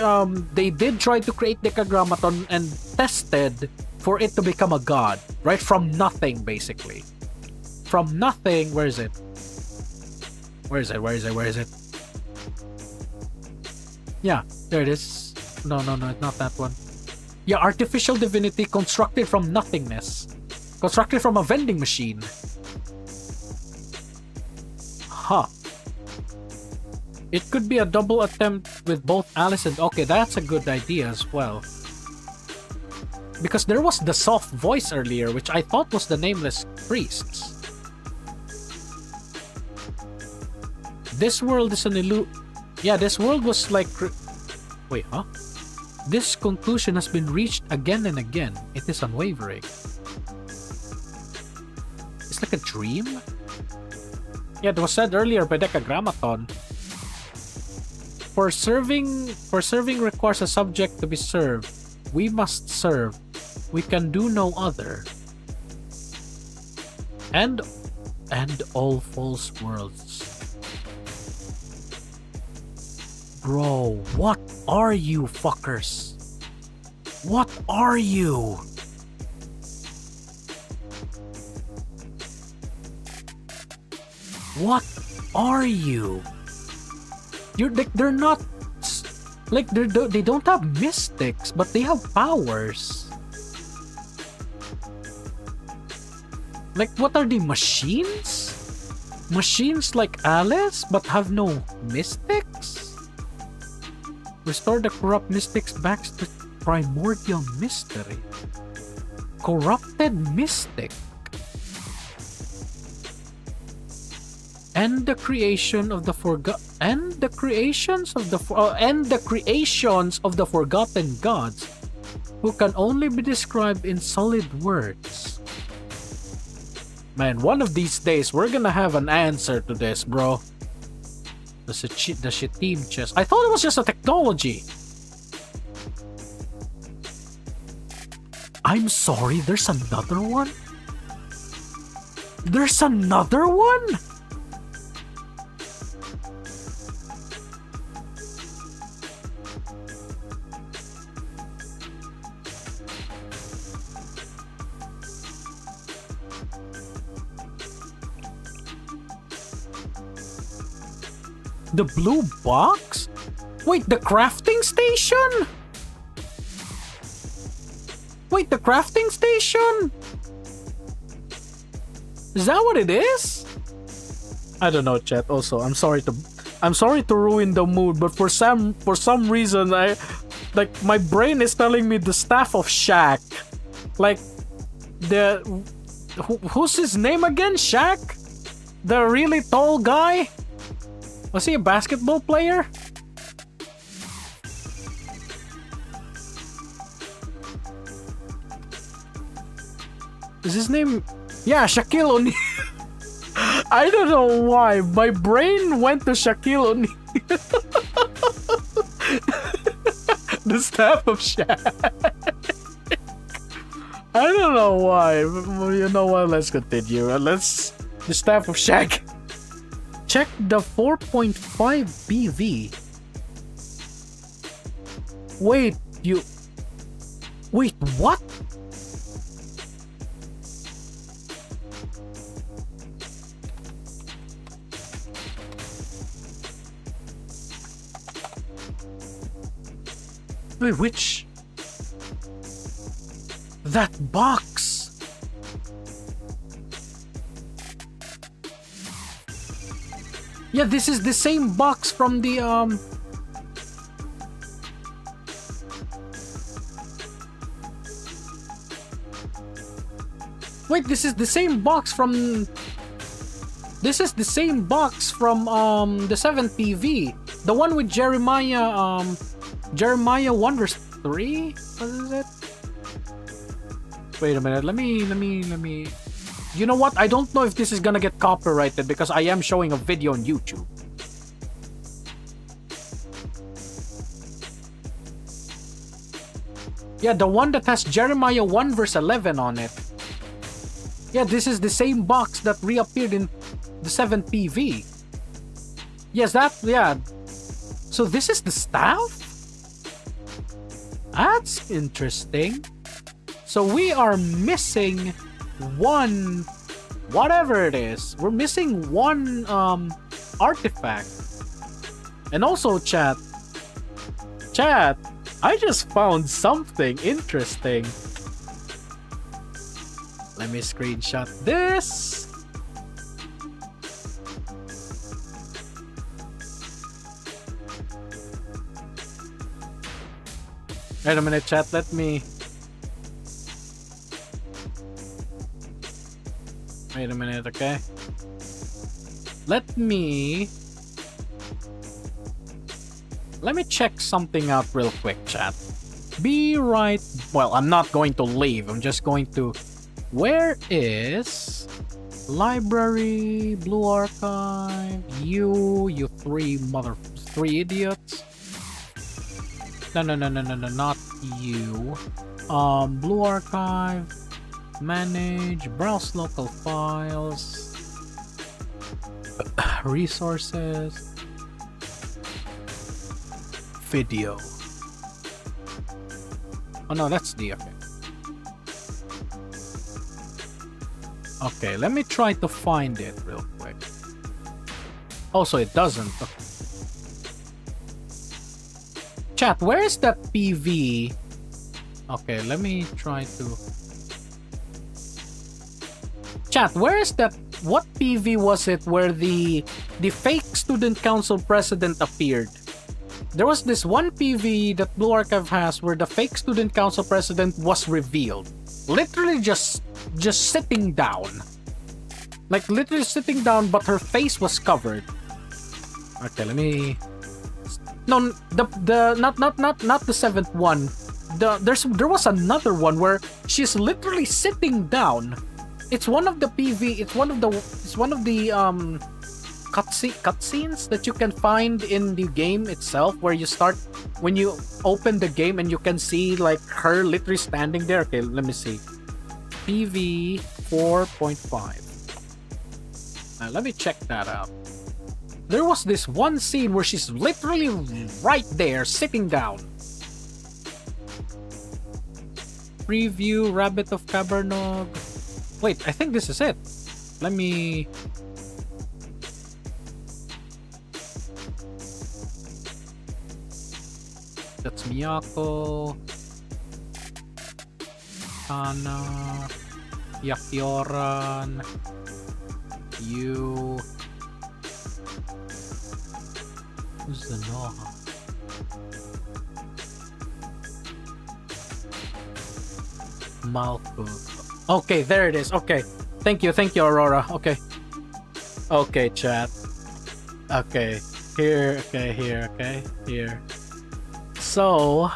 they did try to create Decagrammaton and tested for it to become a god, right? From nothing, basically. From nothing, where is it? Where is it? Yeah, there it is. No, it's not that one. Yeah, artificial divinity constructed from nothingness. Constructed from a vending machine. Huh. It could be a double attempt with both Alice and... Okay, that's a good idea as well. Because there was the soft voice earlier, which I thought was the nameless priests. This world is an Yeah, this world was like... Wait, huh? This conclusion has been reached again and again. It is unwavering. It's like a dream? Yeah, it was said earlier by Decagrammaton. For serving requires a subject to be served. We must serve. We can do no other. And all false worlds. Bro, what are you fuckers? What are you? What are you? You're like, they're not like they don't have mystics, but they have powers. Like, what are they, machines? Machines like Alice, but have no mystics? Restore the corrupt mystics back to primordial mystery. Corrupted mystic. And the creation of the creations of the forgotten gods, who can only be described in solid words. Man, one of these days we're gonna have an answer to this, bro. The Shittim chest. I thought it was just a technology. I'm sorry, there's another one? There's another one? The blue box? Wait, the crafting station? Wait, the crafting station? Is that what it is? I don't know, chat. Also, I'm sorry to ruin the mood, but for some reason my brain is telling me the staff of Shaq. Like who's his name again? Shaq? The really tall guy? Was he a basketball player? Is his name? Yeah, Shaquille O'Neal. I don't know why. My brain went to Shaquille O'Neal. The staff of Shaq. I don't know why. You know what? Let's continue. The staff of Shaq. Check the 4.5 PV. Wait, what? Wait, which? That box. Yeah, this is the same box from the Wait, this is the same box from the 7th PV. The one with Jeremiah Wonders 3? What is it? Wait a minute, let me... You know what? I don't know if this is gonna get copyrighted because I am showing a video on YouTube. Yeah, the one that has Jeremiah 1 verse 11 on it. Yeah, this is the same box that reappeared in the 7th PV. Yes, yeah. So this is the staff? That's interesting. So we are missing one, whatever it is. We're missing one artifact. And also chat, I just found something interesting. Let me screenshot this. Wait a minute, chat. Let me... Wait a minute, okay? Let me check something out real quick, chat. Be right... Well, I'm not going to leave. I'm just going to... Where is... Library, Blue Archive, you three idiots. No, not you. Blue Archive, manage, browse local files, resources, video. Oh no, that's the okay. Okay, let me try to find it real quick. Oh, so it doesn't. Okay. Chat, where is that PV? Okay, let me try to... Chat, where is that... What PV was it where the fake student council president appeared? There was this one PV that Blue Archive has where the fake student council president was revealed. Literally just sitting down. Like literally sitting down, but her face was covered. Okay, let me... No, not the 7th one. There was another one where she's literally sitting down. It's one of the PV. It's one of the cutscenes that you can find in the game itself, where you start when you open the game and you can see like her literally standing there. Okay, let me see. PV 4.5. Let me check that out. There was this one scene where she's literally right there, sitting down. Preview, Rabbit of Cabernog. Wait, I think this is it. Let me... That's Miyako. Ana. Yakioran. You... Who's the Noha? Malco. Okay, there it is. Okay. Thank you, Aurora. Okay. Okay, chat. Okay. Here, okay, here, okay. Here. So...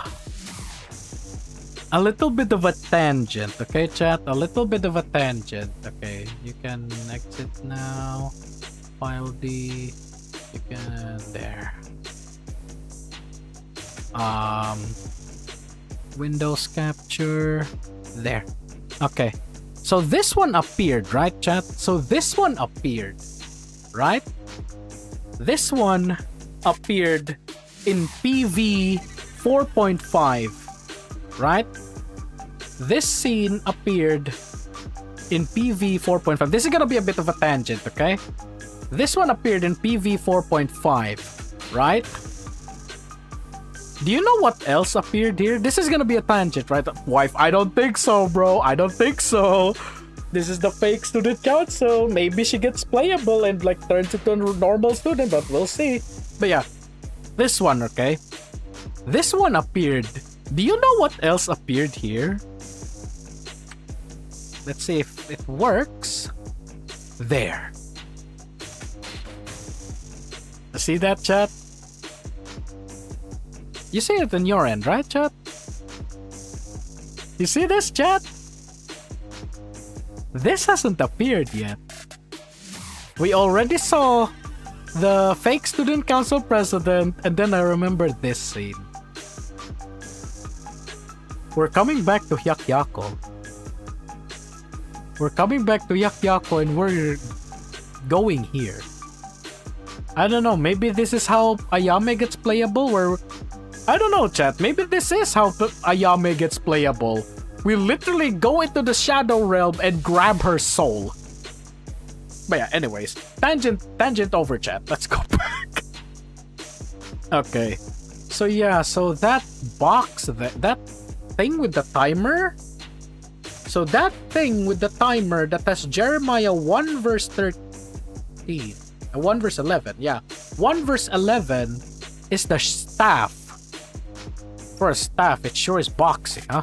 a little bit of a tangent, okay, chat? A little bit of a tangent. Okay, you can exit now. File D. You can there. Windows capture there. Okay, so this one appeared, right, chat? So this one appeared, right? This one appeared in PV 4.5, right? This scene appeared in PV 4.5. This is gonna be a bit of a tangent, okay? This one appeared in PV 4.5, right? Do you know what else appeared here? This is gonna be a tangent, right? Wife, I don't think so, bro. I don't think so. This is the fake student council. Maybe she gets playable and like turns into a normal student, but we'll see. But yeah, this one, okay? This one appeared. Do you know what else appeared here? Let's see if it works. There. See that, chat? You see it on your end, right, chat? You see this, chat? This hasn't appeared yet. We already saw the fake student council president, and then I remembered this scene. We're coming back to Hyakyako. We're coming back to Hyakyako and we're going here. I don't know, maybe this is how Ayame gets playable, where... I don't know, chat, maybe this is how Ayame gets playable. We literally go into the Shadow Realm and grab her soul. But yeah, anyways, tangent over, chat. Let's go back. Okay, so yeah, so that box, that thing with the timer. So that thing with the timer that has Jeremiah 1 verse 13, 1 verse 11, yeah, 1 verse 11 is the staff. For a staff, it sure is boxing, huh?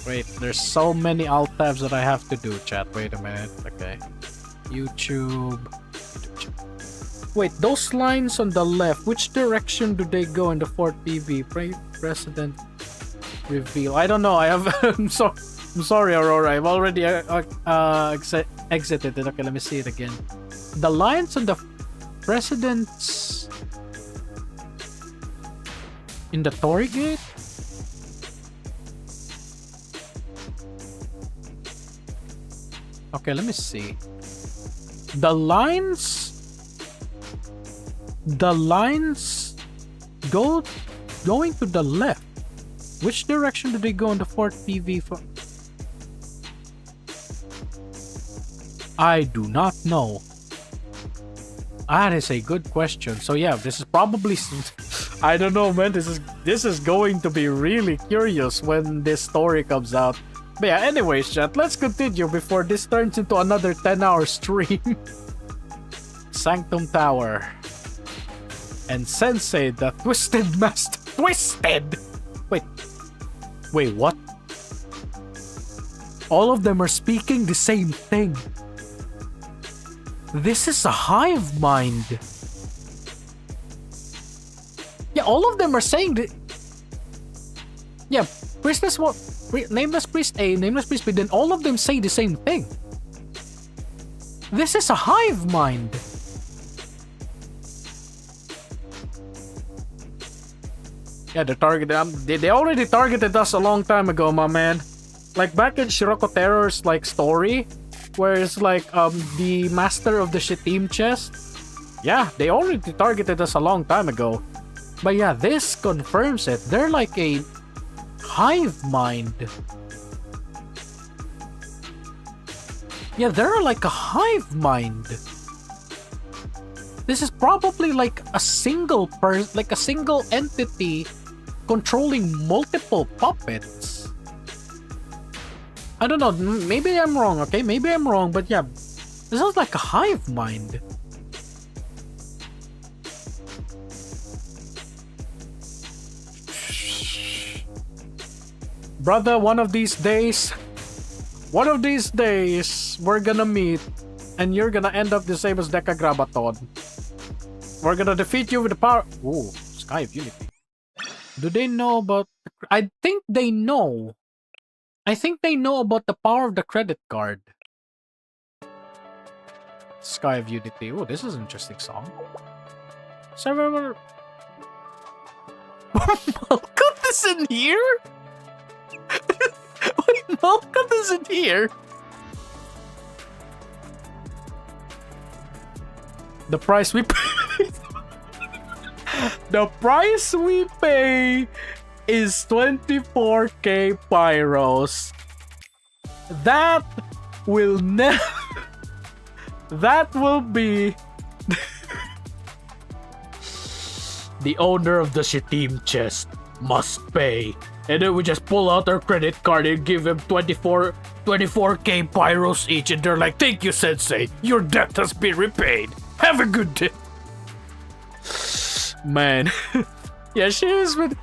Wait, there's so many alt tabs that I have to do, chat. Wait a minute. Okay. YouTube. Wait, those lines on the left, which direction do they go in the 4th PV? President reveal. I don't know. I have... I'm sorry, Aurora. I've already exited it. Okay, let me see it again. The lines on the president's... in the Torii Gate? Okay, let me see. The lines going to the left. Which direction do they go in the 4th PV for? I do not know. That is a good question. So yeah, this is probably... I don't know, man. This is going to be really curious when this story comes out. But yeah, anyways, chat, let's continue before this turns into another 10-hour stream. Sanctum Tower. And Sensei, the Twisted Master. Twisted! Wait, what? All of them are speaking the same thing. This is a hive mind. Yeah, all of them are saying that. Yeah, Priestess what? Nameless Priest A, Nameless Priest B, then all of them say the same thing. This is a hive mind. Yeah, they already targeted us a long time ago, my man. Like back in Shiroko Terror's like story, where it's like the master of the Shittim chest. Yeah, they already targeted us a long time ago. But yeah, this confirms it. They're like a hive mind. Yeah, they're like a hive mind. This is probably like a single entity controlling multiple puppets. I don't know, maybe I'm wrong, okay? Maybe I'm wrong, but yeah, this is like a hive mind. Brother, one of these days, we're gonna meet, and you're gonna end up the same as Decagrabaton. We're gonna defeat you with the power... Ooh, Sky of Unity. Do they know about... I think they know. I think they know about the power of the credit card. Sky of Unity. Oh, this is an interesting song. Server... Malkuth is in here? Wait, Malkuth is in here? The price we pay... The price we pay is 24k pyros. That will never... That will be... The owner of the Shitim chest must pay. And then we just pull out our credit card and give him 24k pyros each. And they're like, thank you, Sensei. Your debt has been repaid. Have a good day. Man. Yeah, she is with...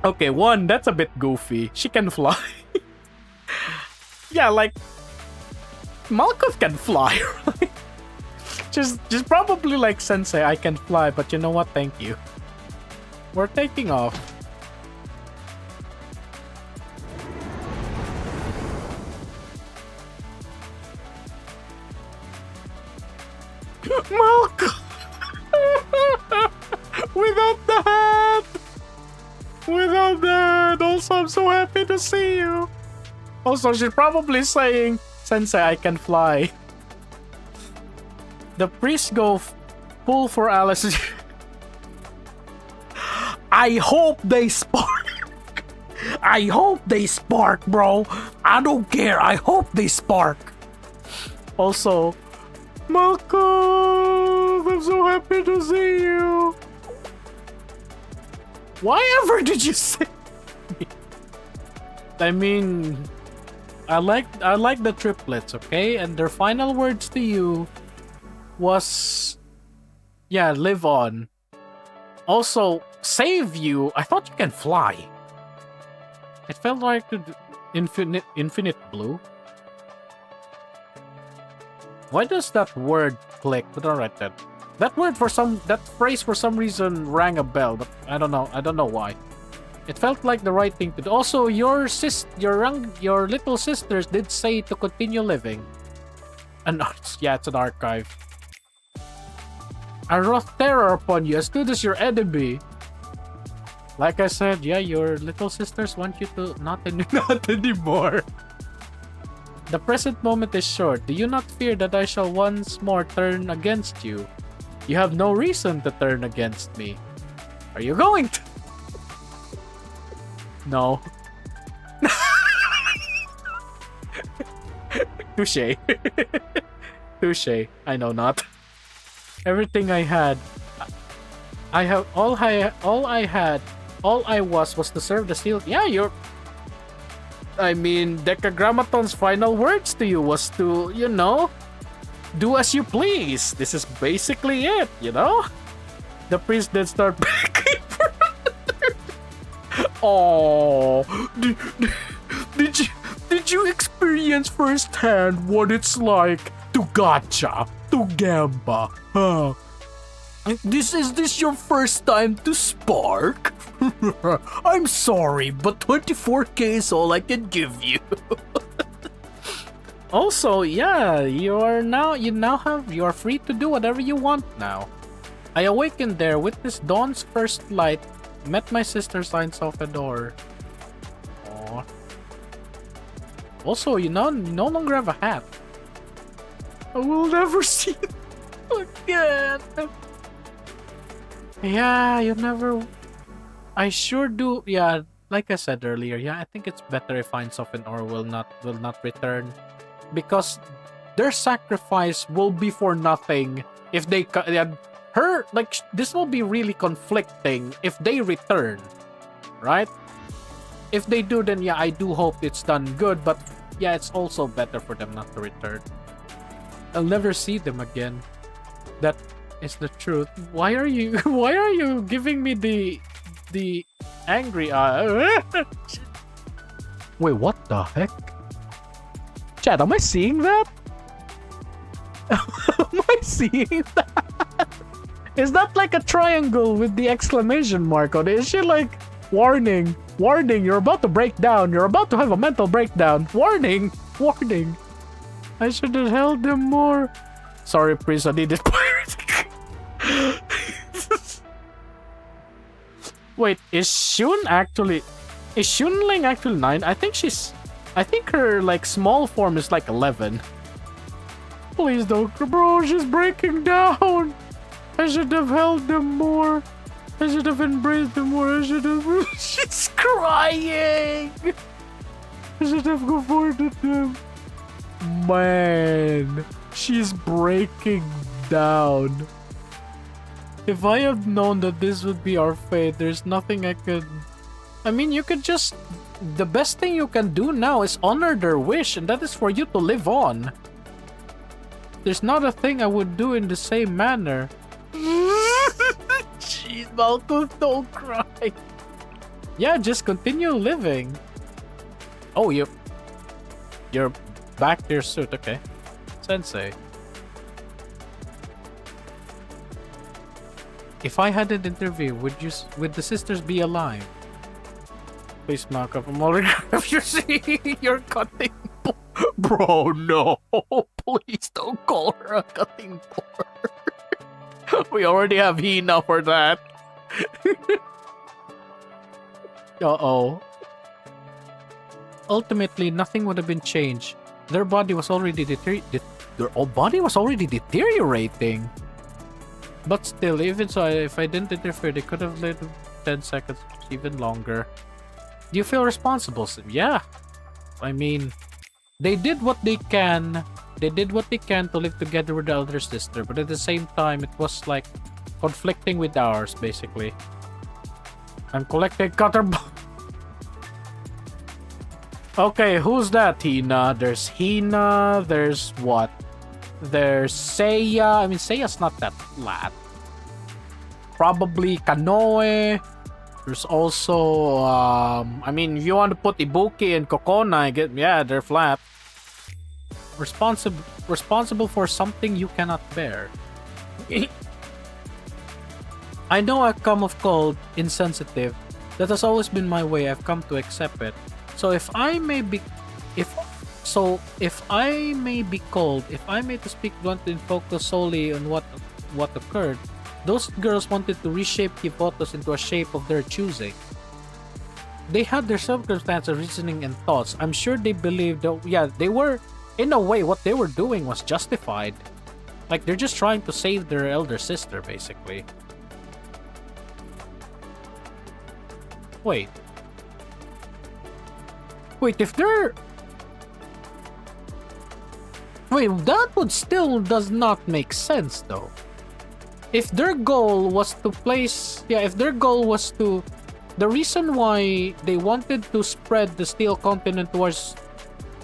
Okay, one, that's a bit goofy. She can fly. Yeah, like... Malkuth can fly, right? Just probably like Sensei, I can fly, but you know what? Thank you. We're taking off. Malkuth! Without the hat! Without the hat! Also, I'm so happy to see you. Also, she's probably saying, Sensei, I can fly. The priests go pull for Alice. I hope they spark. I hope they spark, bro. I don't care. I hope they spark. Also, Malkuth, I'm so happy to see you. Why ever did you say me? I mean, I like the triplets, okay? And their final words to you was, yeah, live on. Also, save you. I thought you can fly. It felt like the infinite blue. Why does that word click? But alright then. That phrase for some reason rang a bell, but I don't know why. It felt like the right thing to do. Also, your little sisters did say to continue living. And yeah, it's an archive. I wrought terror upon you as good as your enemy. Like I said, yeah, your little sisters want you to not anymore. The present moment is short. Do you not fear that I shall once more turn against you? You have no reason to turn against me. Are you going to? No. Touche. Touche. I know not. Everything I had. All I was to serve the steel. Yeah, you're... I mean, Decagrammaton's final words to you was to, you know, do as you please. This is basically it, you know? The priest did start begging for Oh, did you experience firsthand what it's like to gacha, to gamba, huh? Is this your first time to spark? I'm sorry, but 24k is all I can give you. Also, yeah, you are free to do whatever you want now. I awakened there, witnessed dawn's first light, met my sister signs off the door. Aww. Also, you no longer have a hat. I will never see it again. Yeah, you never... I sure do. Yeah, like I said earlier, yeah, I think it's better if Ainsof and Or will not return. Because their sacrifice will be for nothing if they... this will be really conflicting if they return, right? If they do, then yeah, I do hope it's done good, but yeah, it's also better for them not to return. I'll never see them again. That is the truth. Why are you giving me the angry eye? Wait, what the heck? Chad, am I seeing that? Am I seeing that? Is that like a triangle with the exclamation mark on it? Is she like Warning! Warning! You're about to break down! You're about to have a mental breakdown! Warning! Warning! I should have held them more. Sorry, Prince, I needed pirate. Wait, is Shunling actually 9? I think her like small form is like 11. Please don't, bro, she's breaking down. I should have held them more. I should have embraced them more. I should have. She's crying. I should have comforted them. Man, she's breaking down. If I had known that this would be our fate, there's nothing I could. I mean, you could just. The best thing you can do now is honor their wish, and that is for you to live on. There's not a thing I would do in the same manner. Jeez, Malcolm, don't cry. Yeah, just continue living. Oh, you're back to your suit. Okay, Sensei. If I had an interview, would the sisters be alive? Please, Malcolm, I'm already. If you're seeing, you're cutting. Bro, no. Please don't call her a cutting board. We already have Hina for that. Uh-oh. Ultimately, nothing would have been changed. Their body was already deteriorating. But still, even so, if I didn't interfere, they could have lived 10 seconds, even longer. Do you feel responsible? Yeah. I mean, they did what they can. They did what they can to live together with the elder sister, but at the same time, it was like conflicting with ours, basically. I'm collecting cutter. Okay, who's that, Hina? There's Hina. There's what? There's Seiya. I mean, Seiya's not that flat. Probably Kanoe. There's also, I mean, if you want to put Ibuki and Kokona, yeah, they're flat. Responsible for something you cannot bear. I know I've come off cold, insensitive. That has always been my way. I've come to accept it. So if I may be cold, if I may to speak bluntly and focus solely on what occurred, those girls wanted to reshape Kivotos into a shape of their choosing. They had their circumstances, reasoning, and thoughts. I'm sure they believed that, yeah, they were, in a way, what they were doing was justified. Like, they're just trying to save their elder sister, basically. Wait, if they're... Wait, that would still does not make sense, though. If their goal was to place... Yeah, if their goal was to... The reason why they wanted to spread the Steel Continent towards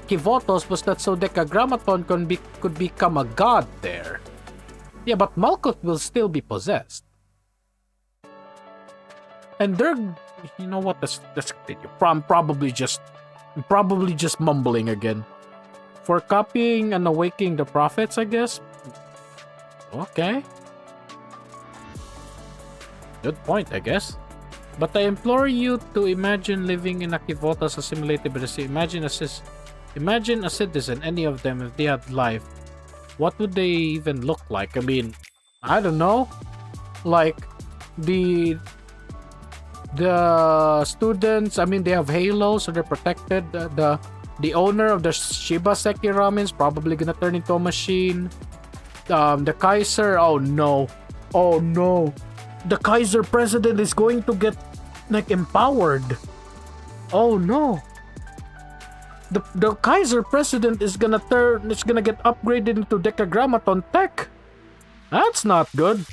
Kivotos was that so Decagrammaton could become a god there. Yeah, but Malkuth will still be possessed. And they're... You know what? Let's continue. Probably just mumbling again. For copying and awakening the prophets, I guess? Okay. Good point, I guess. But I implore you to imagine living in a Kivotos assimilated by the sea. Imagine a citizen, any of them, if they had life. What would they even look like? I mean, I don't know. Like, the students, I mean, they have halos, so they're protected. The owner of the Shibaseki Ramen is probably gonna turn into a machine. The Kaiser, oh no. The Kaiser president is going to get like empowered. Oh no. The Kaiser president is gonna get upgraded into Decagrammaton tech. That's not good.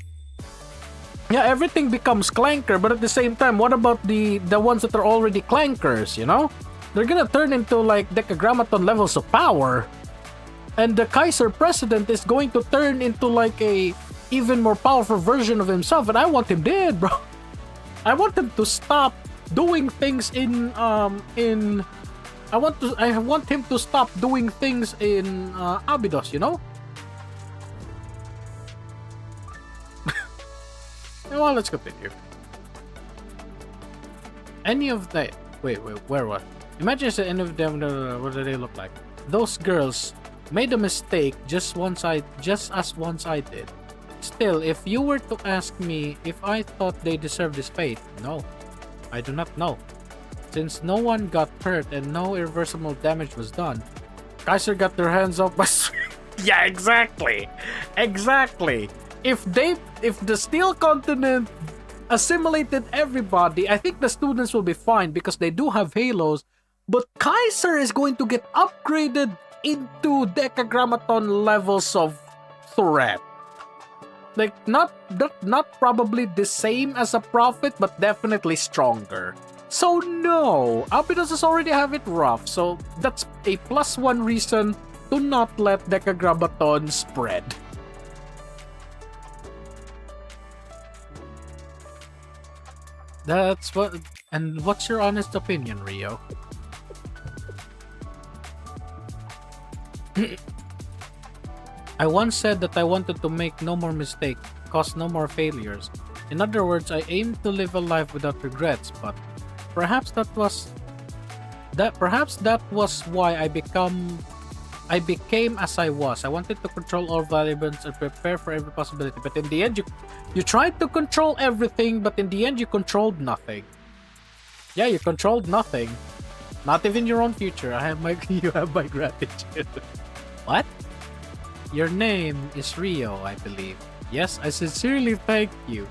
Yeah, everything becomes clanker, but at the same time, what about the ones that are already clankers, you know? They're gonna turn into like Decagrammaton levels of power. And the Kaiser president is going to turn into like a even more powerful version of himself, and I want him dead, bro. I want him to stop doing things I want him to stop doing things in Abydos, you know? Well, let's continue. any of the where what? Imagine if any of them, what do they look like? Those girls made a mistake just as once I did. Still, if you were to ask me if I thought they deserved this fate, no, I do not know. Since no one got hurt and no irreversible damage was done, Kaiser got their hands up by yeah, exactly. If the Steel Continent assimilated everybody, I think the students will be fine because they do have halos, but Kaiser is going to get upgraded into Decagrammaton levels of threat. Like not probably the same as a Prophet, but definitely stronger. So no, Abydos already have it rough, so that's a +1 reason to not let Decagrammaton spread. That's what. And what's your honest opinion, Rio? I once said that I wanted to make no more mistakes, cause no more failures. In other words, I aimed to live a life without regrets, but perhaps that was why I became as I was. I wanted to control all variables and prepare for every possibility, but in the end you tried to control everything, but in the end you controlled nothing. Yeah, you controlled nothing. Not even your own future. You have my gratitude. What? Your name is Rio, I believe. Yes, I sincerely thank you.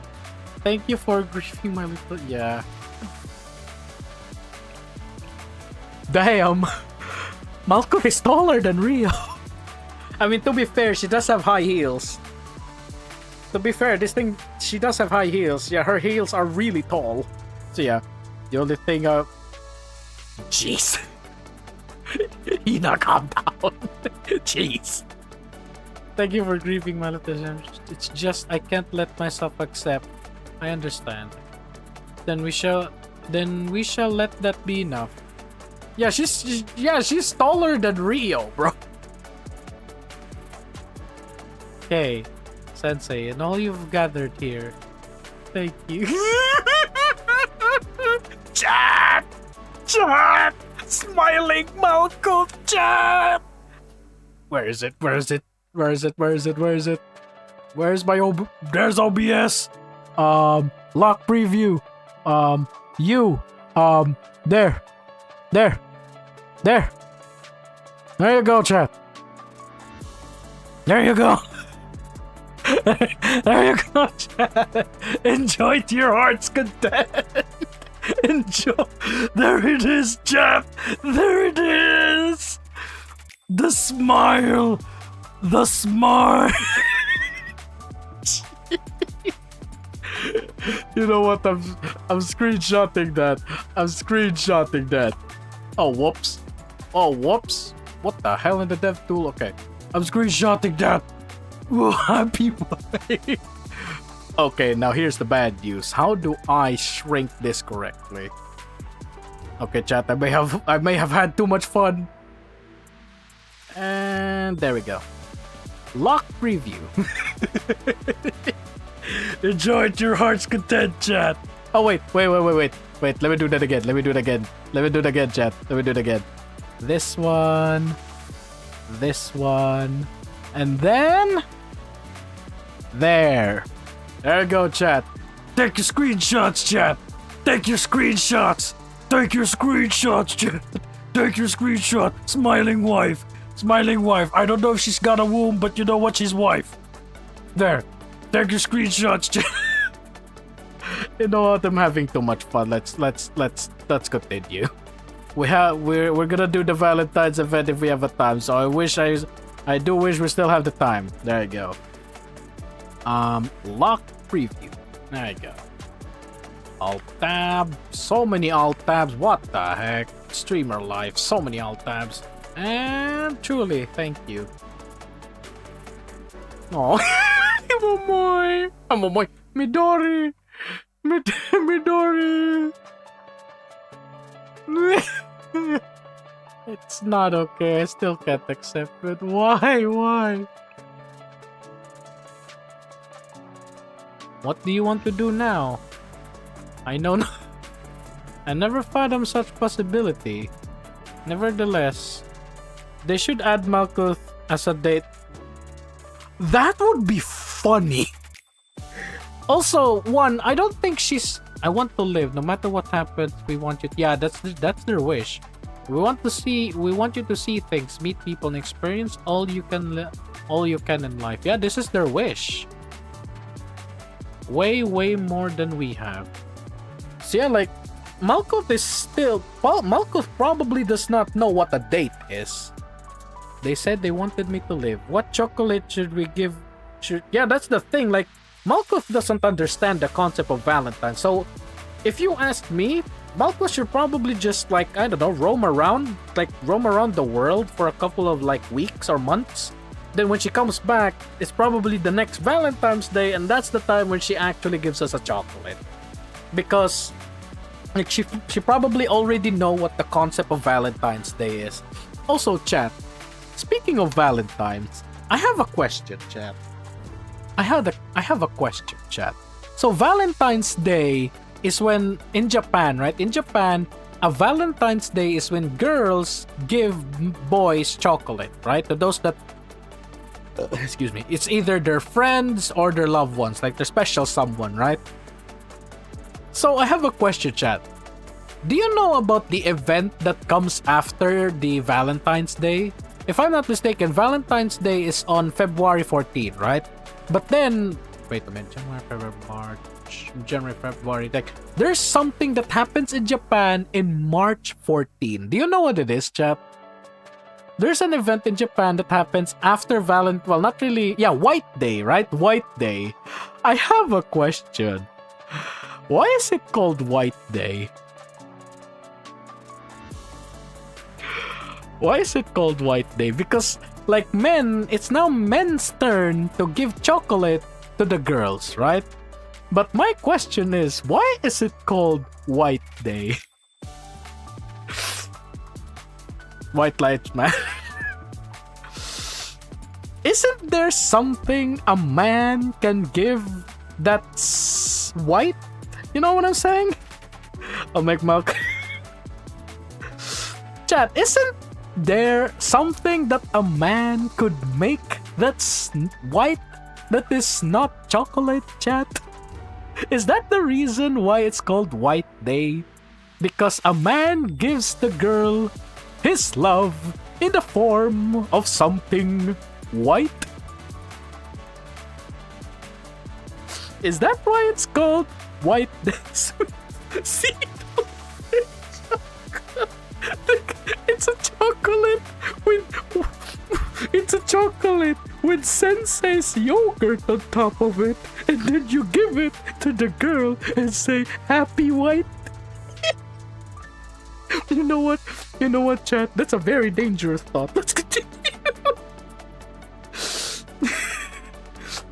Thank you for grieving my little... Yeah. Damn! Malcolm is taller than Rio. I mean, to be fair, she does have high heels. To be fair, she does have high heels. Yeah, her heels are really tall. So yeah, the only thing... Jeez. Hina, calm down. Jeez. Thank you for grieving my little... It's just I can't let myself accept. I understand. Then we shall let that be enough. Yeah, she's taller than Rio, bro. Okay, Sensei, and all you've gathered here. Thank you. Chat! Smiling Malcolm, chat! Where is it? Where's my there's OBS. Lock preview. There you go, chat. There you go. There you go, chat. Enjoy to your heart's content. Enjoy. There it is, chat. There it is. The smile. The smart. You know what? I'm screenshotting that. Oh whoops. What the hell in the dev tool? Okay. I'm screenshotting that. Happy boy. Okay, now here's the bad news. How do I shrink this correctly? Okay, chat, I may have had too much fun. And there we go. Lock preview. Enjoy to your heart's content, chat. Oh wait. Let me do that again. Chat. Let me do it again. This one, and then there. There you go, chat. Take your screenshots, chat. Take your screenshots, chat. Take your screenshot. Smiling wife. I don't know if she's got a womb, but you know what? She's wife. There. Take your screenshots, chat. You know what? I'm having too much fun. Let's continue. We're gonna do the Valentine's event if we have a time. So I do wish we still have the time. There you go. Lock preview. There you go. Alt tab. So many alt tabs. What the heck? Streamer life. So many alt tabs. And truly, thank you. Oh, Momoy. Midori. Midori. It's not okay. I still can't accept it. Why? What do you want to do now? I know. I never fathomed such possibility. Nevertheless, they should add Malkuth as a date. That would be funny. Also, one, I don't think she's. I want to live. No matter what happens, we want you. Yeah, that's their wish. We want you to see things, meet people, and experience all you can in life. Yeah, this is their wish. Way more than we have. So yeah, like Malkuth is still. Well, Malkuth probably does not know what a date is. They said they wanted me to live. What chocolate should we give? Yeah, that's the thing. Like, Malkuth doesn't understand the concept of Valentine. So, if you ask me, Malkuth should probably just, like, I don't know, roam around the world for a couple of, like, weeks or months. Then when she comes back, it's probably the next Valentine's Day, and that's the time when she actually gives us a chocolate. Because, like, she probably already know what the concept of Valentine's Day is. Also, chat, speaking of Valentine's, I have a question, chat. I have a question, chat. So Valentine's Day is when in Japan, right? In Japan, a Valentine's Day is when girls give boys chocolate, right? To those that excuse me, it's either their friends or their loved ones, like their special someone, right? So I have a question, chat. Do you know about the event that comes after the Valentine's Day? If I'm not mistaken, Valentine's Day is on February 14, right? But then, wait a minute, January, February, like, there's something that happens in Japan in March 14. Do you know what it is, chat? There's an event in Japan that happens after well, not really, yeah, White Day, right? White Day. I have a question. Why is it called White Day? Why is it called White Day? Because, like, it's now men's turn to give chocolate to the girls, right? But my question is, why is it called White Day? White light, man. Isn't there something a man can give that's white? You know what I'm saying? I'll make milk. Chat, isn't there something that a man could make that's white, that is not chocolate, chat? Is that the reason why it's called White Day? Because a man gives the girl his love in the form of something white? Is that why it's called White Day? See? It's a chocolate with Sensei's yogurt on top of it, and then you give it to the girl and say happy white. You know what, chat? That's a very dangerous thought. Let's continue.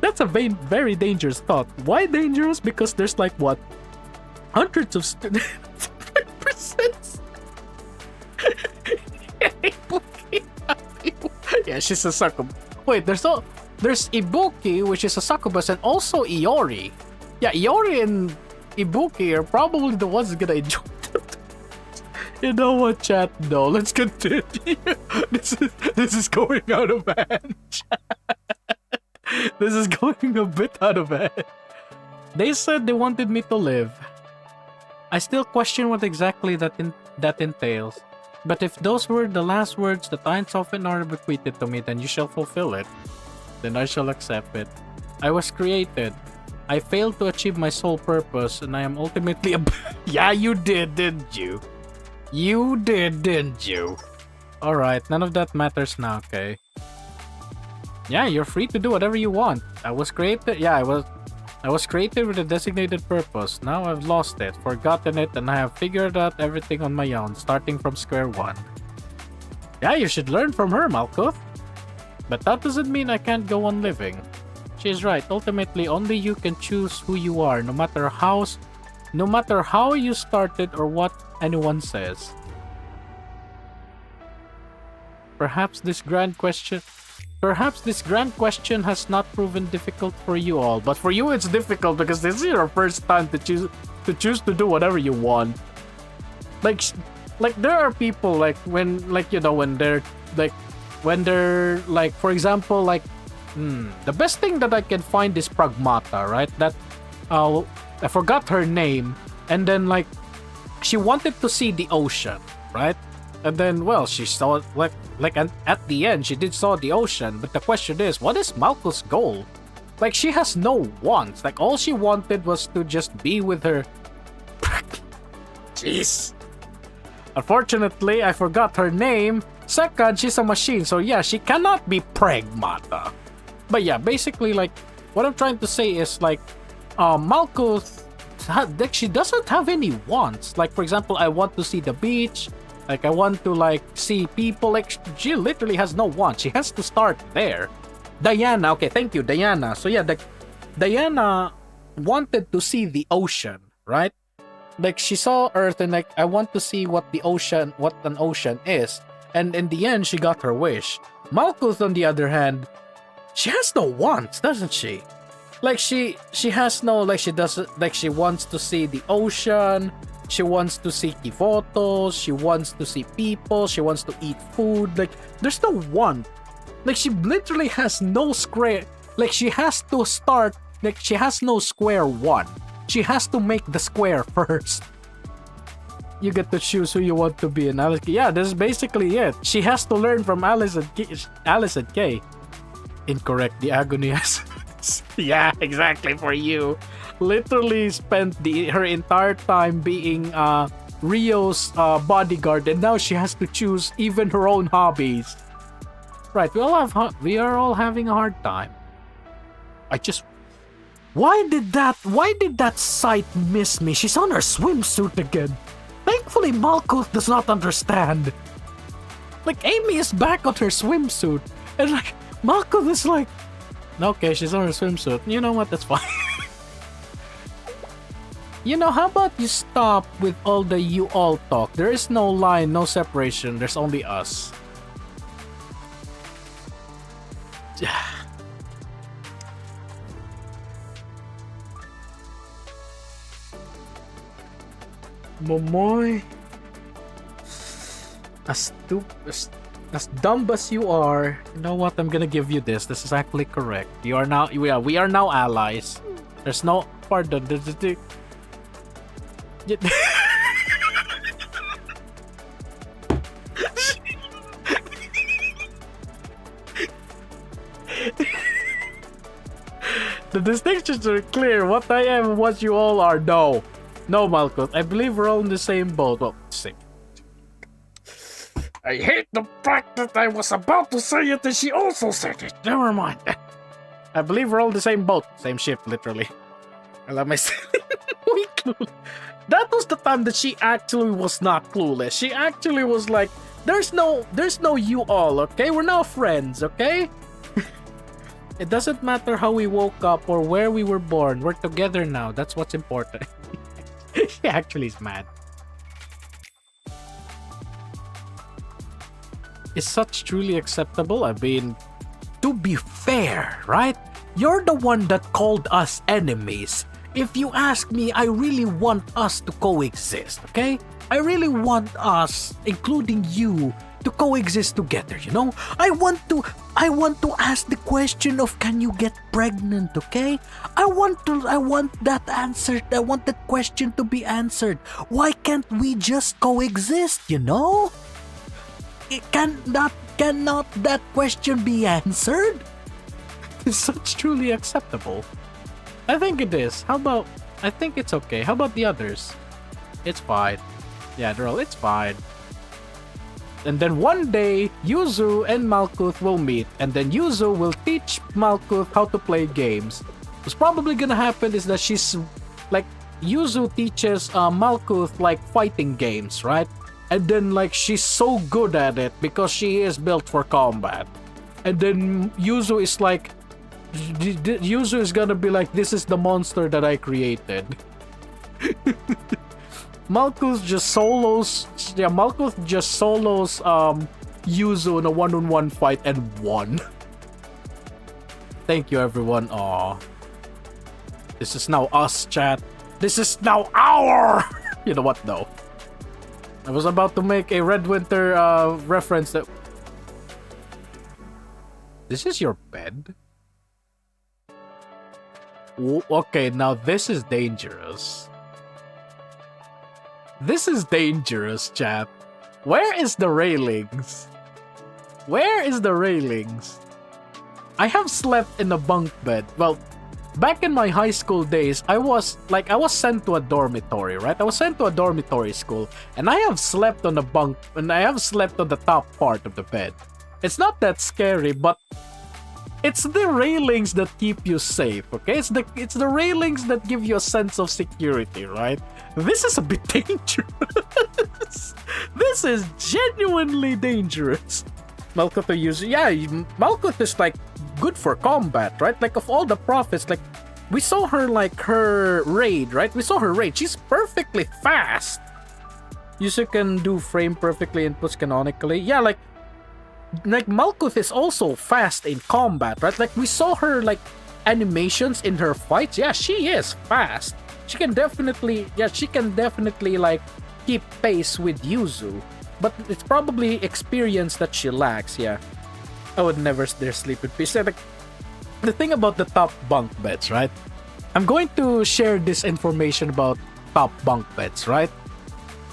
That's a very dangerous thought. Why dangerous? Because there's like what? Hundreds of percent. Yeah, she's a succubus. Wait, there's Ibuki, which is a succubus, and also Iori. Yeah, Iori and Ibuki are probably the ones gonna enjoy it. You know what, chat? No, let's continue. This is going out of hand, chat. This is going a bit out of hand. They said they wanted me to live. I still question what exactly that entails. But if those were the last words that Ein Sophinar bequeathed to me, then you shall fulfill it. Then I shall accept it. I was created. I failed to achieve my sole purpose, and I am ultimately a... Yeah, you did, didn't you? You did, didn't you? Alright, none of that matters now, okay? Yeah, you're free to do whatever you want. I was created... Yeah, I was created with a designated purpose. Now I've lost it, forgotten it, and I have figured out everything on my own, starting from square one. Yeah, you should learn from her, Malkuth. But that doesn't mean I can't go on living. She's right, ultimately only you can choose who you are, no matter how you started or what anyone says. Perhaps this grand question has not proven difficult for you all, but for you it's difficult because this is your first time to choose to do whatever you want. like like there are people like when like you know like when they're like for example like the best thing that I can find is Pragmata, right? That I forgot her name, and then like she wanted to see the ocean, right? And then well she saw like and at the end she did saw the ocean, but the question is, what is Malkuth's goal? Like she has no wants. Like all she wanted was to just be with her. Jeez. Unfortunately, I forgot her name. Second, she's a machine, so yeah, she cannot be Pragmata. But yeah, basically, like, what I'm trying to say is, like, Malkuth, like, she doesn't have any wants. Like, for example, I want to see the beach. Like, I want to, like, see people. Like, she literally has no wants. She has to start there. Diana, okay, thank you, Diana. So yeah, Diana wanted to see the ocean, right? Like she saw Earth and like I want to see what an ocean is, and in the end she got her wish. Malkuth, on the other hand, she has no wants, doesn't she? Like she has no like she doesn't like she wants to see the ocean, she wants to see photos, she wants to see people, she wants to eat food. Like there's no want. Like she literally has no square. Like she has to start. Like she has no square one. She has to make the square first. You get to choose who you want to be in Alice. Yeah, this is basically it. She has to learn from Alice and Kay. Incorrect. The agony has. Yeah, exactly for you. Literally spent her entire time being Rio's bodyguard, and now she has to choose even her own hobbies. Right, we are all having a hard time. Why did that sight miss me? She's on her swimsuit again. Thankfully, Malkuth does not understand. Like, Amy is back on her swimsuit. And like, Malkuth is like, okay, she's on her swimsuit. You know what? That's fine. You know, how about you stop with all the you all talk? There is no line, no separation. There's only us. Momoy, as dumb as you are, you know what? I'm gonna give you this. This is actually correct. We are now allies. There's no pardon. The distinctions are clear. What I am and what you all are. No, Malkuth. I believe we're all in the same boat. Well, same. I hate the fact that I was about to say it and she also said it. Never mind. I believe we're all in the same boat. Same ship, literally. I love myself. That was the time that she actually was not clueless. She actually was like, there's no you all, okay? We're now friends, okay? It doesn't matter how we woke up or where we were born. We're together now. That's what's important. She actually is mad. Is such truly acceptable? I mean, to be fair, right? You're the one that called us enemies. If you ask me, I really want us to coexist, okay? I really want us, including you, to coexist together, you know? I want to ask the question of can you get pregnant, okay? I want that answered. I want that question to be answered. Why can't we just coexist, you know? Cannot that question be answered? Is such truly acceptable? I think it is. I think it's okay. How about the others? It's fine. Yeah, they're all, it's fine. And then one day, Yuzu and Malkuth will meet, and then Yuzu will teach Malkuth how to play games. What's probably gonna happen is that she's like, Yuzu teaches Malkuth like fighting games, right? And then like she's so good at it because she is built for combat. And then Yuzu is like, Yuzu is gonna be like, this is the monster that I created. Malkuth just solos Yuzu in a one-on-one fight and won. Thank you, everyone. Aw. This is now us, chat. This is now our... You know what, though? I was about to make a Red Winter reference that... This is your bed? Okay, now this is dangerous. This is dangerous, chat. Where is the railings? Where is the railings? I have slept in a bunk bed. Well, back in my high school days, I was sent to a dormitory, right? I was sent to a dormitory school, and I have slept on the top part of the bed. It's not that scary, but it's the railings that keep you safe, okay? It's the railings that give you a sense of security, right? This is a bit dangerous. This is genuinely dangerous. Malkuth to use, yeah, Malkuth is like good for combat, right? Like of all the prophets, like we saw her raid, right? We saw her raid. She's perfectly fast. User can do frame perfectly inputs canonically. Yeah, like Malkuth is also fast in combat, right? Like we saw her like animations in her fights. Yeah, she is fast. She can definitely like keep pace with Yuzu. But it's probably experience that she lacks, yeah. I would never dare sleep in peace. Like, the thing about the top bunk beds, right? I'm going to share this information about top bunk beds, right?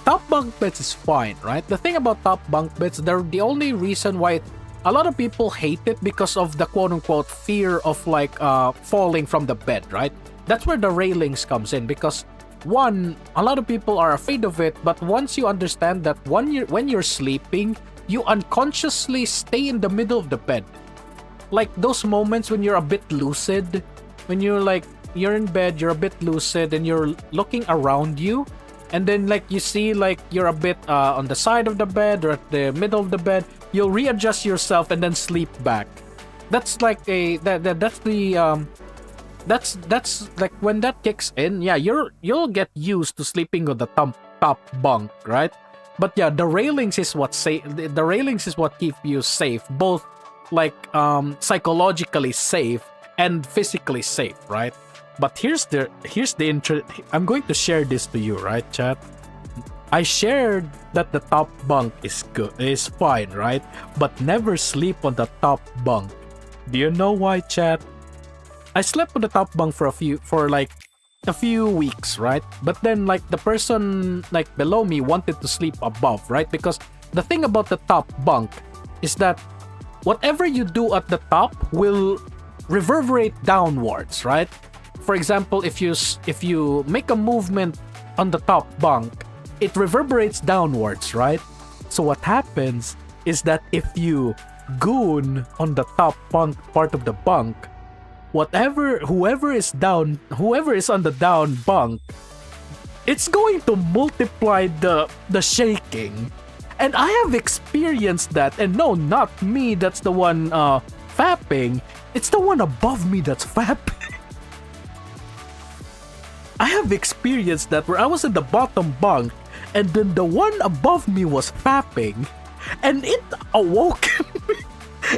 Top bunk beds is fine, right? The thing about top bunk beds, they're the only reason why a lot of people hate it because of the quote-unquote fear of like falling from the bed, right? That's where the railings comes in because one, a lot of people are afraid of it, but once you understand that when you're sleeping, you unconsciously stay in the middle of the bed. Like those moments when you're a bit lucid, when you're in bed, you're a bit lucid and you're looking around you, and then like you see like you're a bit on the side of the bed or at the middle of the bed, you'll readjust yourself and then sleep back. That's like that's like when that kicks in, yeah, you'll get used to sleeping on the top bunk, right? But yeah, the railings is what keep you safe, both like psychologically safe and physically safe, right? But here's the I'm going to share this to you, right, chat? I shared that the top bunk is fine, right? But never sleep on the top bunk. Do you know why, chat? I slept on the top bunk for a few weeks, right? But then like the person like below me wanted to sleep above, right? Because the thing about the top bunk is that whatever you do at the top will reverberate downwards, right? For example, if you make a movement on the top bunk, it reverberates downwards, right? So what happens is that if you goon on the top bunk part of the bunk, whoever is on the down bunk, it's going to multiply the shaking. And I have experienced that, and no, not me that's the one fapping, it's the one above me that's fapping. I have experienced that where I was in the bottom bunk and then the one above me was fapping and it awoke me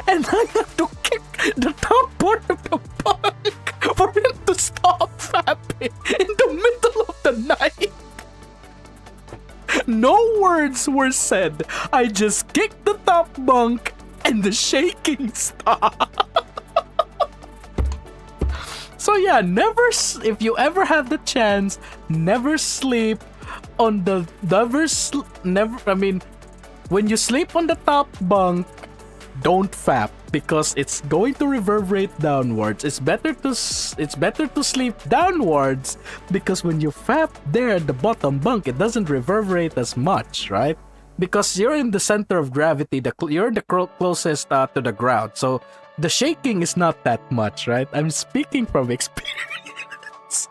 and I had to kick the top part of the bunk for him to stop fapping in the middle of the night. No words were said. I just kicked the top bunk and the shaking stopped. So yeah, if you ever have the chance, never sleep on the when you sleep on the top bunk, don't fap because it's going to reverberate downwards. It's better to sleep downwards because when you fap there at the bottom bunk, it doesn't reverberate as much, right? Because you're in the center of gravity, you're the closest to the ground, so the shaking is not that much, right? I'm speaking from experience.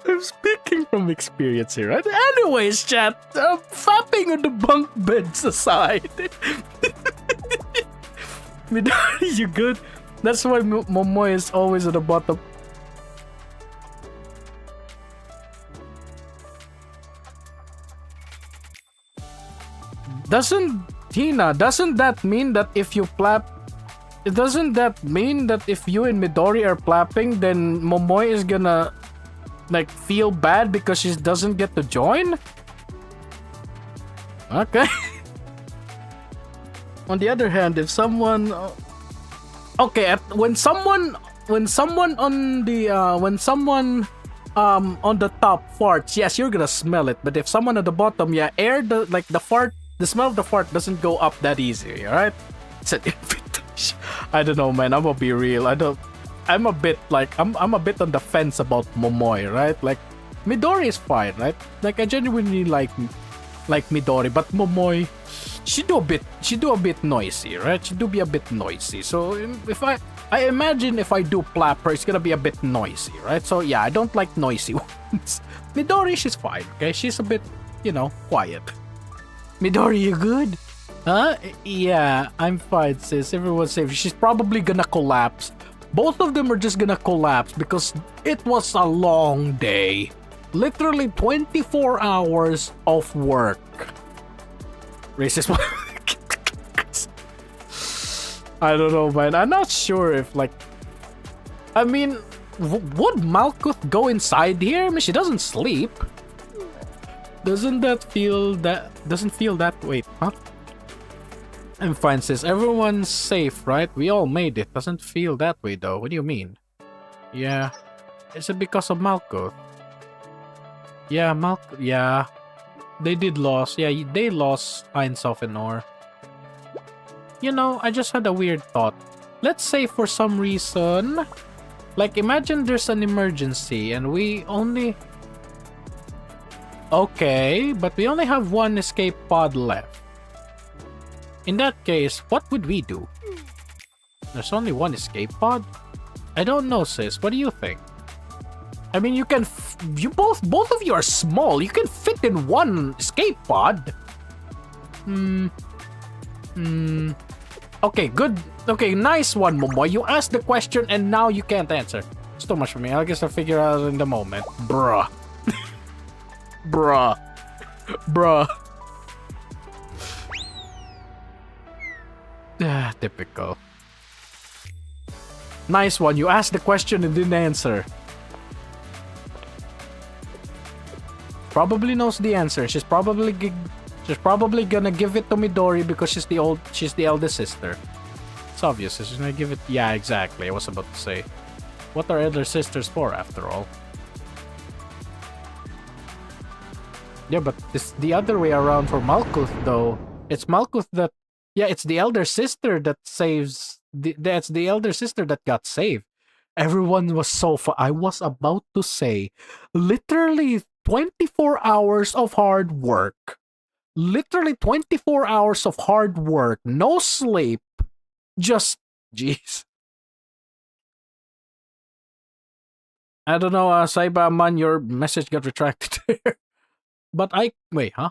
I'm speaking from experience here, right? Anyways, chat, fapping on the bunk beds aside. Midori, you good? That's why Momoy is always at the bottom. Doesn't that mean that if you flap, doesn't that mean that if you and Midori are flapping, then Momoy is gonna like feel bad because she doesn't get to join? Okay. On the other hand, if someone okay, when someone on the on the top farts, yes, you're gonna smell it. But if someone at the bottom, yeah, the smell of the fart doesn't go up that easy. All right, it's an invitation. I don't know, man. I'm gonna be real. I'm a bit I'm a bit on the fence about Momoy, right? Like Midori is fine, right? Like I genuinely like Midori, but Momoy, she do a bit noisy, right? She do be a bit noisy. So if I imagine if I do plap her, it's gonna be a bit noisy, right? So yeah, I don't like noisy ones. Midori, she's fine, okay? She's a bit, quiet. Midori, you good? Huh? Yeah, I'm fine, sis. Everyone's safe. She's probably gonna collapse. Both of them are just gonna collapse because it was a long day. Literally 24 hours of work. Racist. I don't know, man. I'm not sure if, would Malkuth go inside here? I mean, she doesn't sleep. Doesn't feel that. Wait, huh? I'm fine, sis. Everyone's safe, right? We all made it. Doesn't feel that way, though. What do you mean? Yeah. Is it because of Malkuth? Yeah, yeah. They did lose. Yeah, they lost Einsof and Or. I just had a weird thought. Let's say for some reason, imagine there's an emergency and we only... Okay, but we only have one escape pod left. In that case, what would we do? There's only one escape pod? I don't know, sis. What do you think? I mean, you can... both of you are small. You can fit in one escape pod. Okay, good. Okay, nice one, Momoy. You asked the question and now you can't answer. It's too much for me. I guess I'll figure it out in the moment. Bruh. Bruh. Bruh. Typical. Nice one. You asked the question and didn't answer. Probably knows the answer. She's probably gonna give it to Midori because she's the eldest sister. It's obvious. She's gonna give it. Yeah, exactly. I was about to say. What are elder sisters for, after all? Yeah, but it's the other way around for Malkuth, though. It's Malkuth that... Yeah, it's the elder sister that saves... That's the elder sister that got saved. Everyone was so I was about to say, literally 24 hours of hard work. Literally 24 hours of hard work. No sleep. Just... Jeez. I don't know, Saiba man, your message got retracted there. But wait, huh?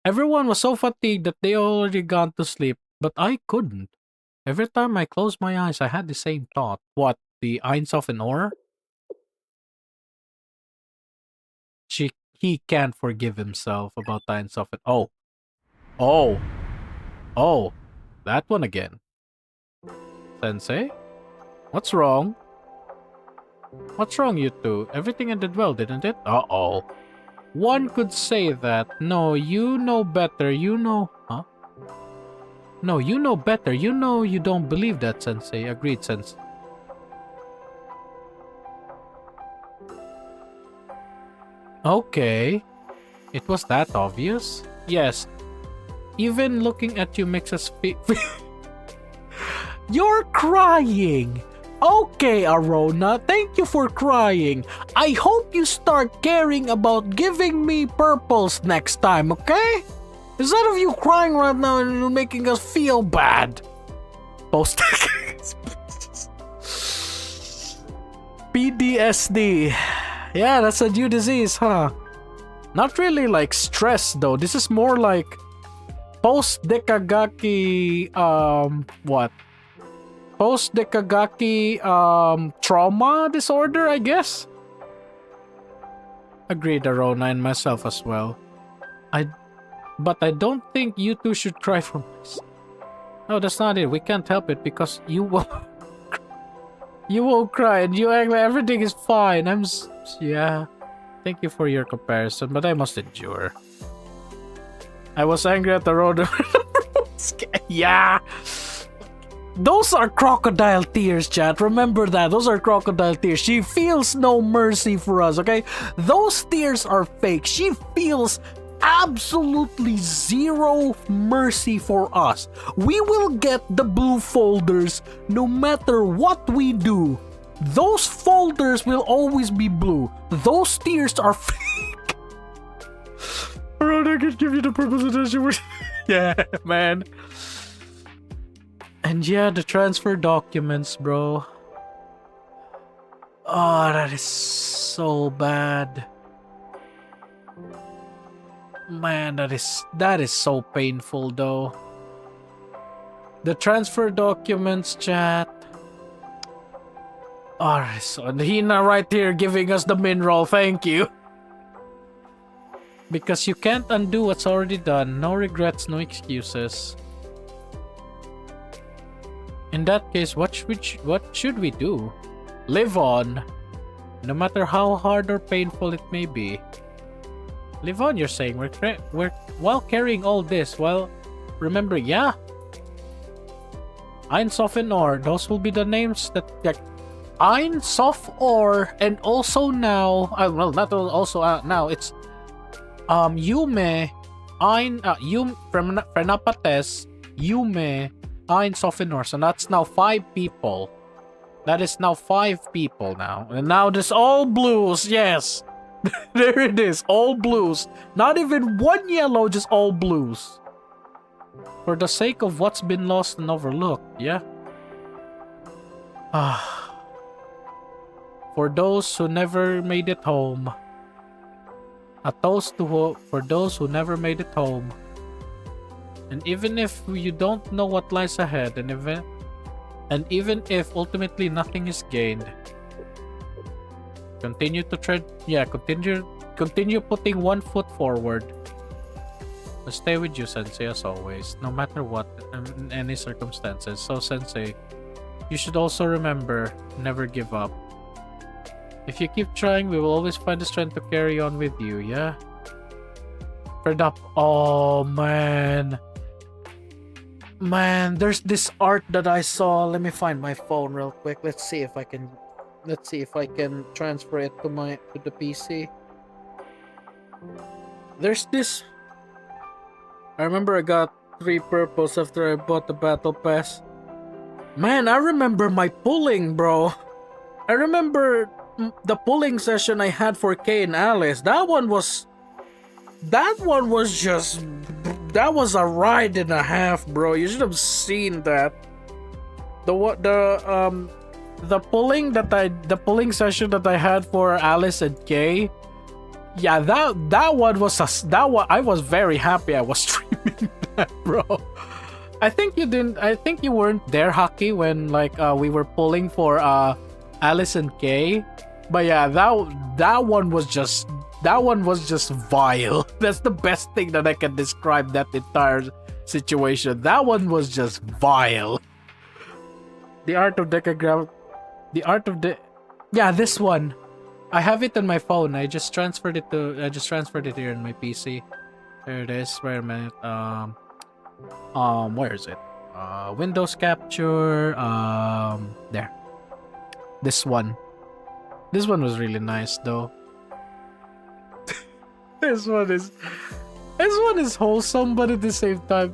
Everyone was so fatigued that they already gone to sleep, but I couldn't. Every time I closed my eyes, I had the same thought. What, the Einsof and Or? He can't forgive himself about Einsof and... Oh, that one again. Sensei? What's wrong? What's wrong, you two? Everything ended well, didn't it? Uh-oh. One could say that. No, you know better. You know... Huh? No, you know better. You know you don't believe that, Sensei. Agreed, Sensei. Okay. It was that obvious? Yes. Even looking at you makes us feel... You're crying! Okay, Arona, thank you for crying. I hope you start caring about giving me purples next time, okay? Instead of you crying right now and you're making us feel bad. Post PTSD. Yeah, that's a new disease, huh? Not really like stress though. This is more like post-Dekagaki what? Post-Dekagaki trauma disorder, I guess. Agreed, Arona, and myself as well. But I don't think you two should cry for us. No, that's not it. We can't help it because you won't. You won't cry and you act like everything is fine. Yeah. Thank you for your comparison, but I must endure. I was angry at the road. Yeah. Those are crocodile tears, chat. Remember that. Those are crocodile tears. She feels no mercy for us, okay? Those tears are fake. She feels absolutely zero mercy for us. We will get the blue folders no matter what we do. Those folders will always be blue. Those tears are fake. Bro, I can give you the purpose attention. Yeah, man. And yeah, the transfer documents, bro. Oh, that is so bad. Man, that is so painful though. The transfer documents, chat. Alright, so Hina right here giving us the mineral, thank you. Because you can't undo what's already done. No regrets, no excuses. In that case, what should we do? Live on. No matter how hard or painful it may be. Live on, you're saying. We're while carrying all this, while remembering, yeah. Ein Sof and Or, those will be the names that Ein Sof Or, and also now, well, not also now, it's Yume, Ein Frenapates, Yume, Ein Sof and Or. So that's now 5 people. That is now 5 people now. And now there's all blues, yes. There it is, all blues. Not even one yellow, just all blues. For the sake of what's been lost and overlooked, yeah. For those who never made it home. A toast to for those who never made it home. And even if you don't know what lies ahead, and even if ultimately nothing is gained, continue to tread. Yeah, continue putting one foot forward. I'll stay with you, Sensei, as always, no matter what, in any circumstances. So, Sensei, you should also remember, never give up. If you keep trying, we will always find the strength to carry on with you, yeah? Fed up. Oh, man. Man, there's this art that I saw. Let me find my phone real quick. Let's see if I can transfer it to the PC. There's this. I remember I got 3 purples after I bought the battle pass. Man, I remember my pulling, bro. I remember the pulling session I had for Kay and Alice. That one was a ride and a half, bro. You should have seen that. The pulling session that I had for Alice and Kay. Yeah, that one was I was very happy I was streaming that, bro. I think you weren't there, Haki, when we were pulling for Alice and Kay. But yeah, that one was just vile. That's the best thing that I can describe that entire situation. That one was just vile. The Art of Decagram. Yeah, this one. I have it on my phone. I just transferred it here in my PC. There it is. Wait a minute. Where is it? Windows capture. There. This one. This one was really nice though. This one is wholesome, but at the same time,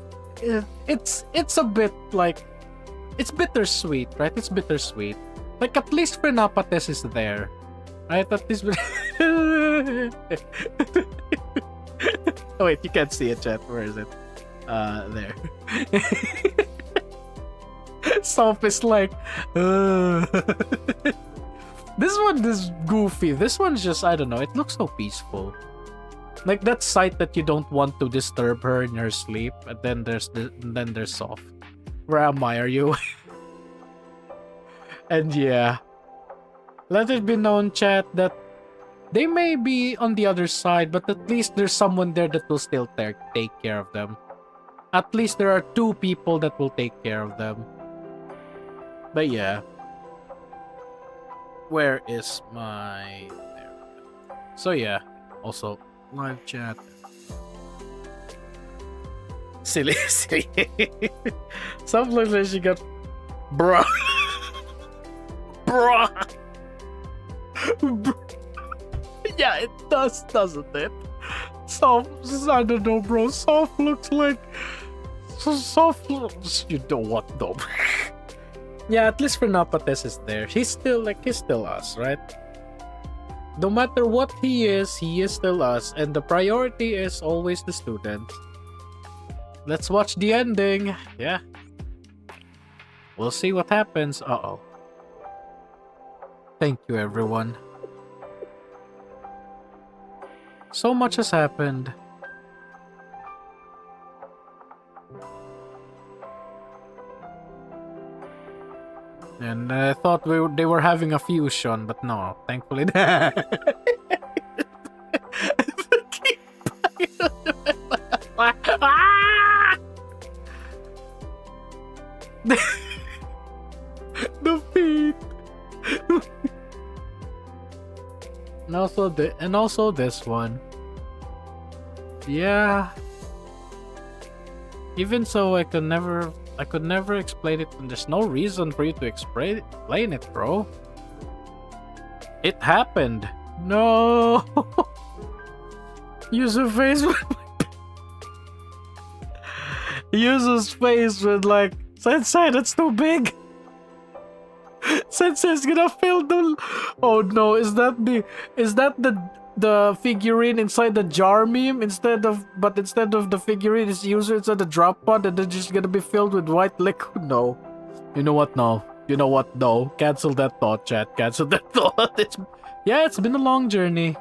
it's a bit like, it's bittersweet, right? It's bittersweet. Like, at least Frenapates is there, right? At least. Oh wait, you can't see it, chat. Where is it? There. Soph is like, This one is goofy. This one's just, I don't know, it looks so peaceful. Like that sight that you don't want to disturb her in her sleep, and then there's Soph. Where am I? Are you? And yeah. Let it be known, chat, that they may be on the other side, but at least there's someone there that will still take care of them. At least there are 2 people that will take care of them. But yeah. Where is my... There. So yeah. Also, live chat. Silly, silly. Something like she got, bruh, bruh. Yeah, it does, doesn't it? Soft, I don't know, bro. Soft looks like soft. You know what, though? Yeah, at least Fernapates is there. He's still us, right? No matter what he is still us, and the priority is always the student. Let's watch the ending. Yeah. We'll see what happens. Uh-oh. Thank you, everyone. So much has happened. And I thought they were having a fusion, but no, thankfully. The feet. And also this one. Yeah. Even so, I could never explain it, and there's no reason for you to explain it, bro. It happened. No. Use a face with Use face with like, Sensei, that's too big. Sensei's gonna fill the. Oh no! Is that the figurine inside the jar meme? Instead of the figurine, it's user inside the drop pod, and they're just gonna be filled with white liquid. No. You know what? No. You know what? No. Cancel that thought, chat. Cancel that thought. It's been a long journey.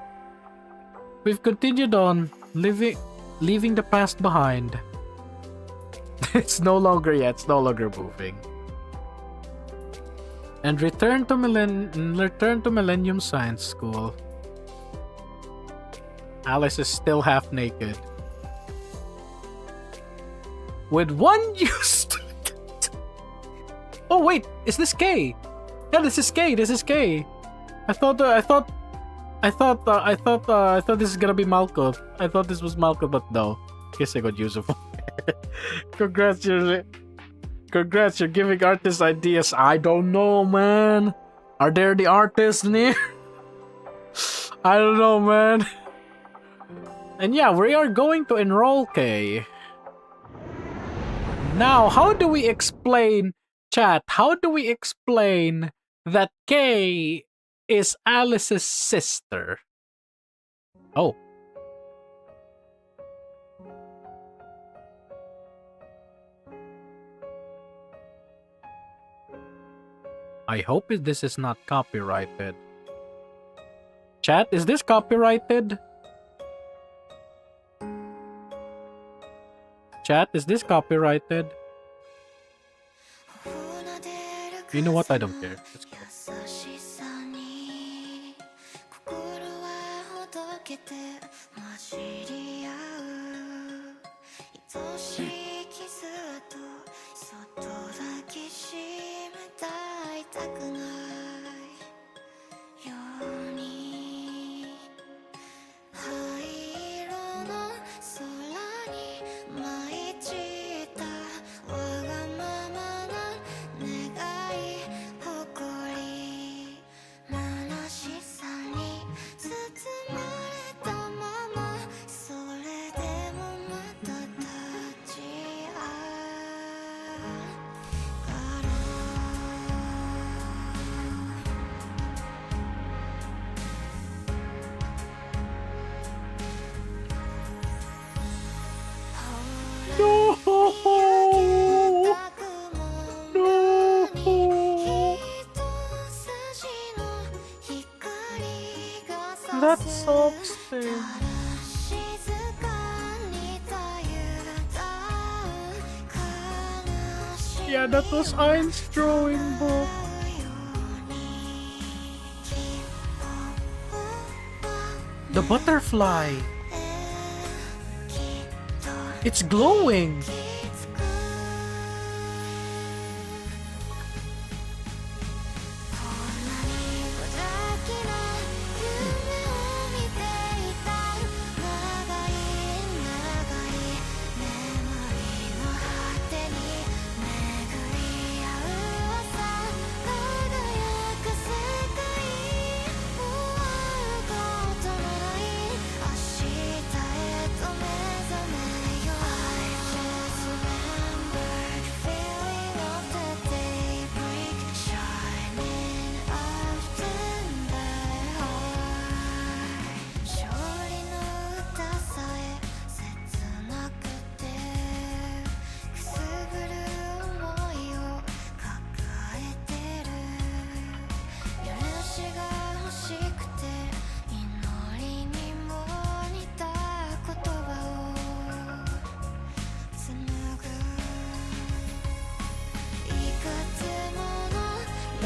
We've continued on, leaving the past behind. It's no longer moving. And return to Millennium Science School. Alice is still half naked. With one new student. Oh wait, is this K? Yeah, this is K. I thought this is gonna be Malco. I thought this was Malco, but no. Guess I got useful. Congrats, you're giving artists ideas. I don't know, man. Are there the artists near? I don't know, man. And yeah, we are going to enroll K. Now, how do we explain, chat? How do we explain that K is Alice's sister? Oh. I hope this is not copyrighted. Chat, is this copyrighted? Chat, is this copyrighted? You know what? I don't care. Let's go. That soft thing. Yeah, that was Ein's drawing book. The butterfly. It's glowing.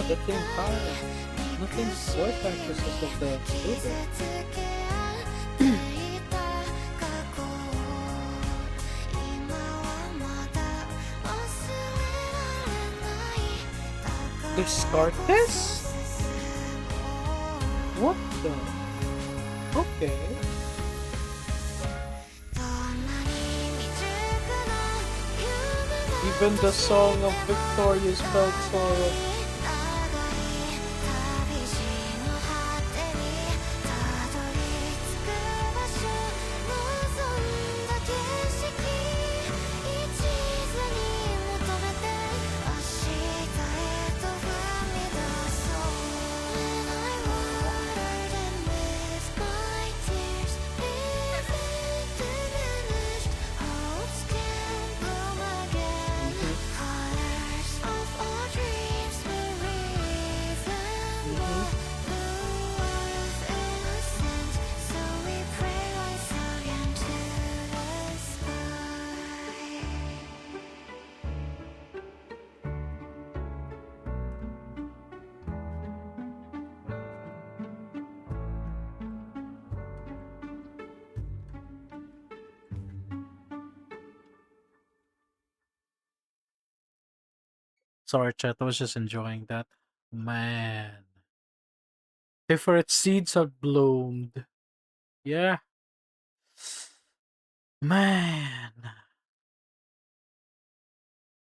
the same time. Nothing's voice actresses of the movie. Descartes? What the? Okay. Even the song of Victoria spelled sorrow. Sorry, chat. I was just enjoying that. Man. Different seeds have bloomed. Yeah. Man.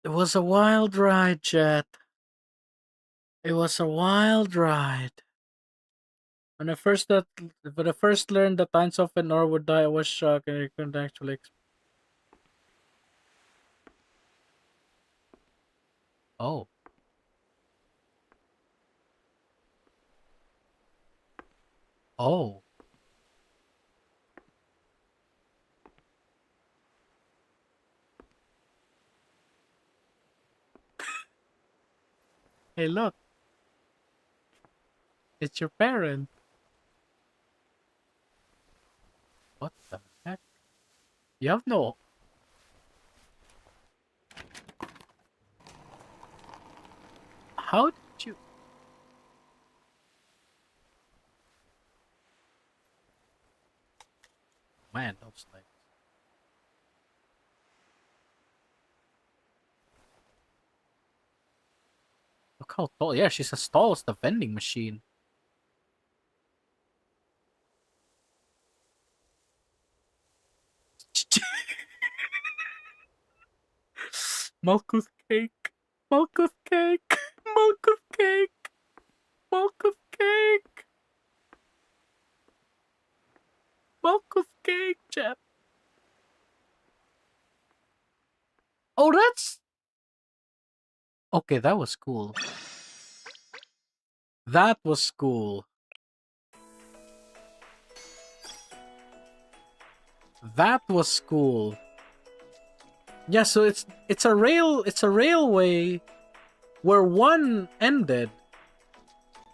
It was a wild ride, chat. It was a wild ride. When I first learned that Einstein and Nor would die, I was shocked and I couldn't actually. Oh. Oh. Hey, look. It's your parent. What the heck? You have no. How did you? Man, those legs. Look how tall. Yeah, she's as tall as the vending machine. Malkuth cake. Malkuth cake. Malkuth cake. Malkuth cake. Malkuth cake, chap. Oh, that's... Okay, that was cool. That was cool. That was cool. Yeah, so it's a railway where one ended.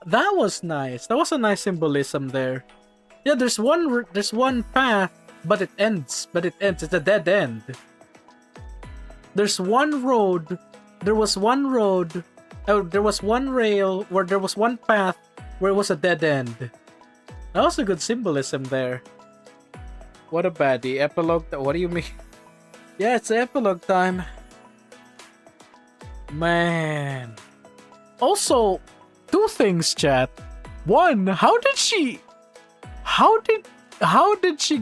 That was nice. That was a nice symbolism there. Yeah, there's one path, but it ends. It's a dead end. There's one road. There was one road. There was one rail where there was one path where it was a dead end. That was a good symbolism there. What a baddie. Epilogue. What do you mean? Yeah, it's epilogue time. Man. Also, two things, chat. One, how did she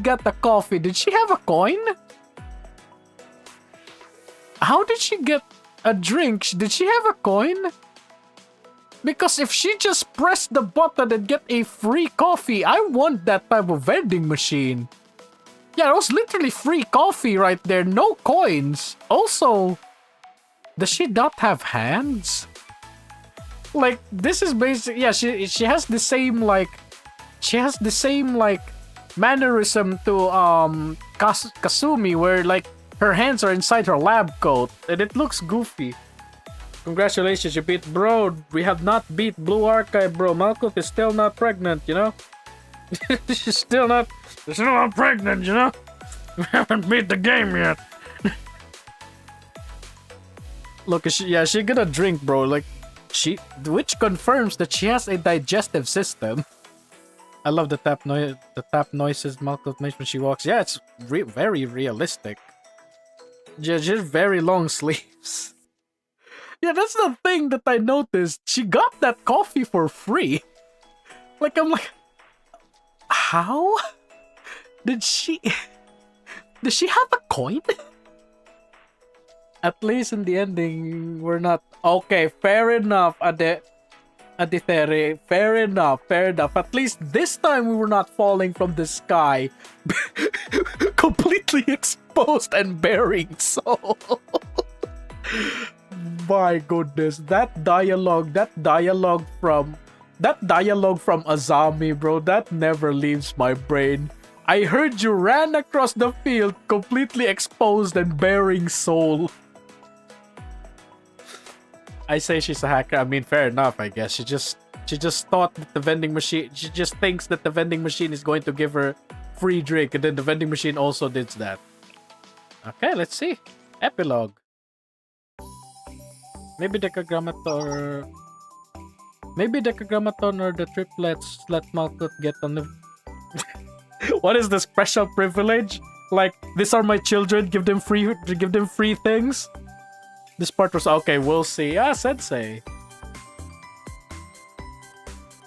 get the coffee? Did she have a coin? How did she get a drink? Did she have a coin? Because if she just pressed the button and get a free coffee, I want that type of vending machine. Yeah, it was literally free coffee right there, no coins. Also, does she not have hands? Like, this is basic. Yeah, she has the same like mannerism to Kasumi, where like her hands are inside her lab coat and it looks goofy. Congratulations, you beat bro. We have not beat Blue Archive, bro. Malkuth is still not pregnant, you know? She's still not pregnant, you know? We haven't beat the game yet. Look, she gonna drink, bro. Like, which confirms that she has a digestive system. I love the tap noises Malcolm makes when she walks. Yeah, it's very realistic. Just very long sleeves. Yeah, that's the thing that I noticed. She got that coffee for free. Like, I'm like, how did she? Does she have a coin? At least in the ending, we're not okay. Fair enough, Adithere. Fair enough. At least this time we were not falling from the sky, completely exposed and bearing soul. My goodness, that dialogue from Azami, bro, that never leaves my brain. I heard you ran across the field completely exposed and bearing soul. I say she's a hacker. I mean, fair enough, I guess. She just thought that the vending machine, she just thinks that the vending machine is going to give her free drink, and then the vending machine also did that. Okay, let's see. Epilogue. Maybe Decagrammaton or the triplets let Malkuth get on the... What is the special privilege? Like, these are my children, give them free things? This part was okay, we'll see. Ah, Sensei.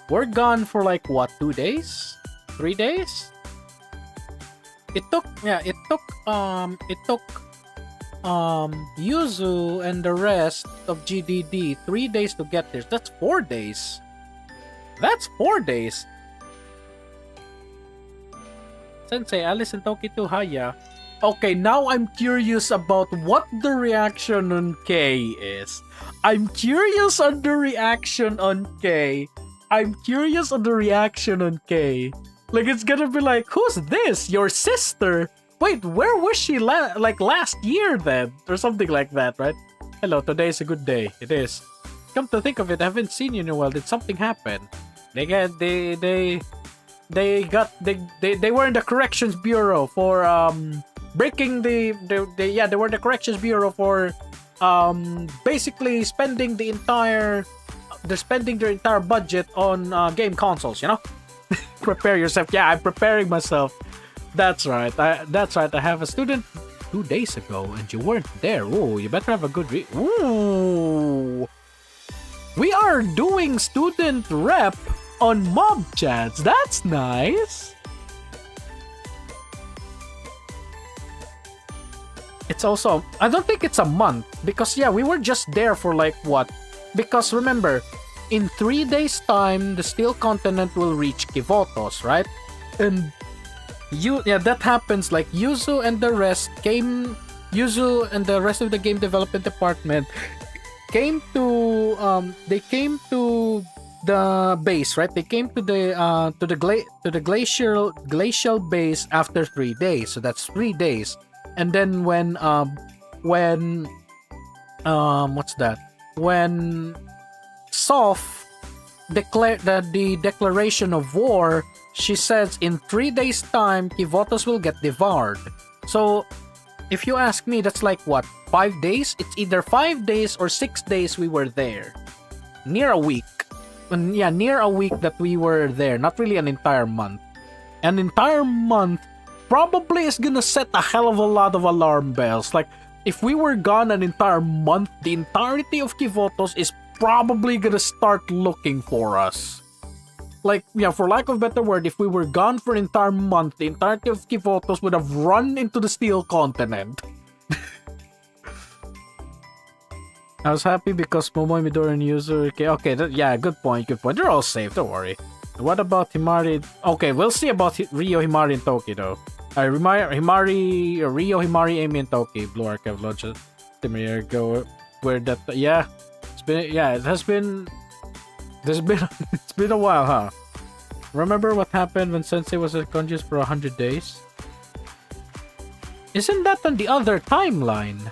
We're gone for like what, 2 days? 3 days? It took Yuzu and the rest of GDD 3 days to get there. That's 4 days. That's 4 days. Sensei, Alice and Toki to Haya. Okay, now I'm curious about what the reaction on K is. I'm curious on the reaction on K. Like, it's gonna be like, who's this? Your sister? Wait, where was she last year then? Or something like that, right? Hello, today is a good day. It is. Come to think of it, I haven't seen you in a while. Did something happen? They were in the corrections bureau for breaking they were in the corrections bureau for basically spending their entire budget on game consoles, you know. Prepare yourself. Yeah, I'm preparing myself. That's right. I have a student 2 days ago and you weren't there. Ooh, you better have a good Ooh. We are doing student rep on Mob Chats. That's nice. It's also, I don't think it's a month because yeah, we were just there for like what? Because remember, in 3 days time, the Steel Continent will reach Kivotos, right? And that happens like Yuzu and the rest of the game development department came to the base, right? They came to the glacial base after 3 days, so that's 3 days. And then when Soph declared the declaration of war, she says in 3 days time Kivotos will get devoured. So if you ask me, that's like what, 5 days? It's either 5 days or 6 days we were there. Near a week. Yeah, near a week that we were there. Not really an entire month. An entire month probably is gonna set a hell of a lot of alarm bells. Like, if we were gone an entire month, the entirety of Kivotos is probably gonna start looking for us. Like, yeah, for lack of a better word, if we were gone for an entire month, the entirety of Kivotos would have run into the Steel Continent. I was happy because Momoe, Midori, and Yuzu... Okay, yeah, good point. They're all safe, don't worry. What about Himari? Okay, we'll see about Rio, Himari, and Toki, though. Rio, Himari, Amy, and Toki. Blue Archive launches. Timir go where that... Yeah, it's been a while, huh? Remember what happened when Sensei was at Conjus for 100 days? Isn't that on the other timeline?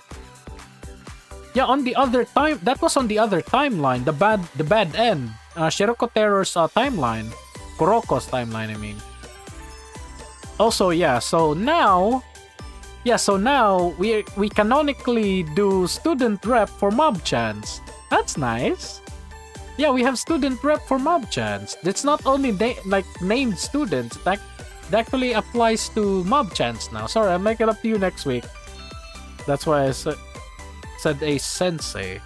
Yeah, on the other time, that was on the other timeline, the bad end, Shiroko Terror's timeline, Kuroko's timeline, I mean. Also, so now we canonically do student rep for Mob Chance. That's nice. Yeah, we have student rep for Mob Chance. It's not only like named students. It actually applies to Mob Chance now. Sorry, I'll make it up to you next week. That's why I said a sensei.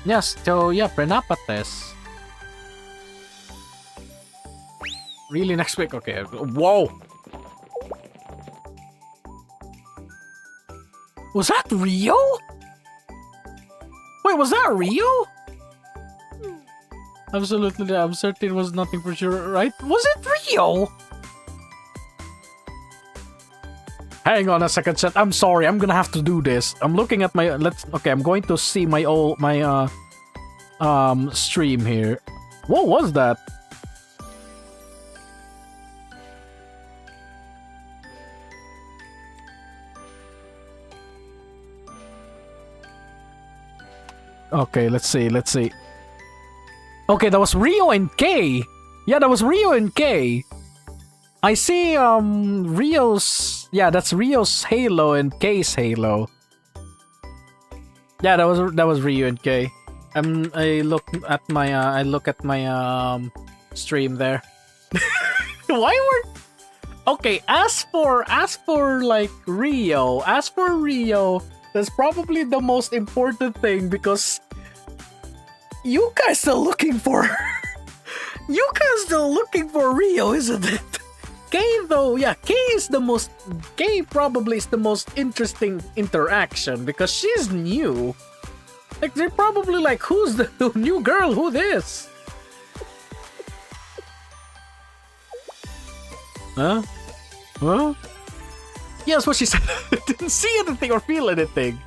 Yes, so yeah, Prenapates. Really next week? Okay. Whoa! Was that Rio? Wait, was that Rio? Absolutely, I'm certain it was nothing for sure, right? Was it Rio? Hang on a second, chat. I'm sorry. I'm gonna have to do this. I'm looking at my okay. I'm going to see my stream here. What was that? Okay, let's see. Okay, that was Rio and K. Yeah, that was Rio and K. I see Rio's, yeah, that's Rio's Halo and K's Halo. Yeah, that was Rio and K. I look at my stream there. Why were okay, as for like Rio, that's probably the most important thing because you guys still looking for Rio, isn't it? K though, yeah, K probably is the most interesting interaction because she's new. Like they're probably like, who's the new girl? Who this? Huh? Yeah, that's what she said. Didn't see anything or feel anything.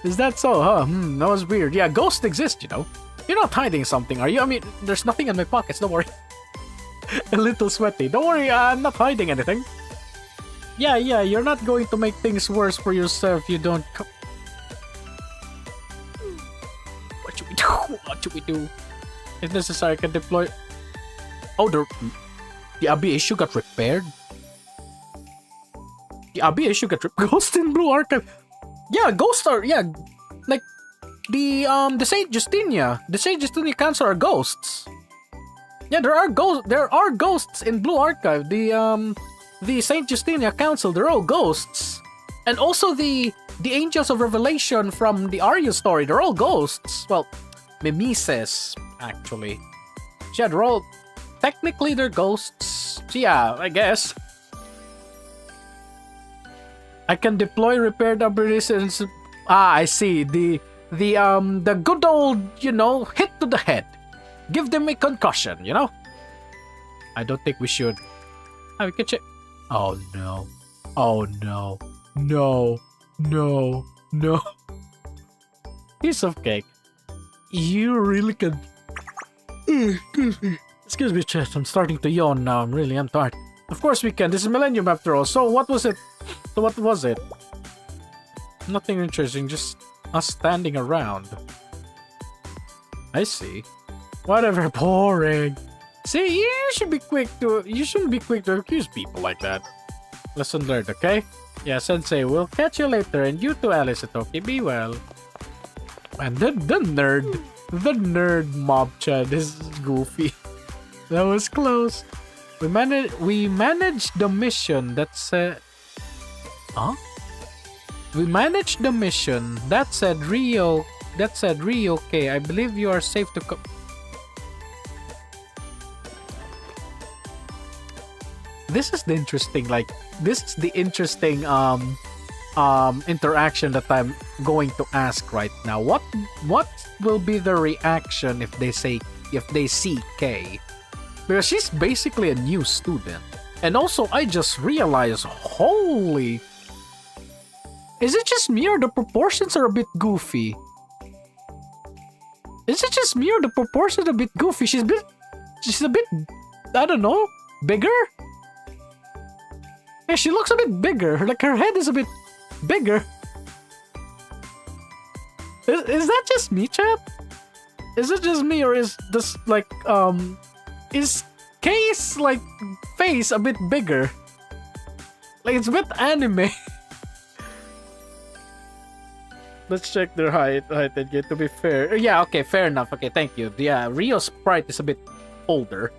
Is that so, huh? That was weird. Yeah, ghosts exist, you know. You're not hiding something, are you? I mean, there's nothing in my pockets, don't worry. A little sweaty. Don't worry, I'm not hiding anything. Yeah, you're not going to make things worse for yourself. You don't... What should we do? What should we do? If necessary, I can deploy... Oh, the Abby issue got repaired? The Abby issue got repaired? Ghost in Blue Archive. Yeah, ghosts are... Yeah, like... The Saint Justinia. The Saint Justinia Council are ghosts. Yeah, there are ghosts in Blue Archive. The Saint Justinia Council, they're all ghosts. And also the Angels of Revelation from the Arya story, they're all ghosts. Well, Mimesis, actually. So yeah, they're all... Technically, they're ghosts. So yeah, I guess. I can deploy repaired abilities. I see. The good old, you know, hit to the head. Give them a concussion, you know? I don't think we should. We can check. Oh no. Oh no. No. Piece of cake. You really can... Excuse me, chat. I'm starting to yawn now. I'm tired. Of course we can. This is Millennium after all. So what was it? Nothing interesting. Just us standing around. I see. Whatever, boring. See, you shouldn't be quick to accuse people like that. Lesson learned, okay? Yeah, Sensei, we'll catch you later, and you too, Alice Itoki, be well. And the nerd mob chat is goofy. That was close. We managed the mission that said... Huh? We managed the mission that said Rio K. I believe you are safe to come. This is the interesting interaction that I'm going to ask right now. What will be the reaction if they see K? Because she's basically a new student. And also I just realized, holy, is it just me or the proportions are a bit goofy? Is it just me or the proportions are a bit goofy? She's a bit, I don't know, bigger? Yeah, she looks a bit bigger. Like her head is a bit bigger. Is that just me, chat? Is it just me, or is this like is K's like face a bit bigger? Like it's a bit anime. Let's check their height and get to be fair. Yeah, okay, fair enough. Okay, thank you. Yeah, Rio's sprite is a bit older.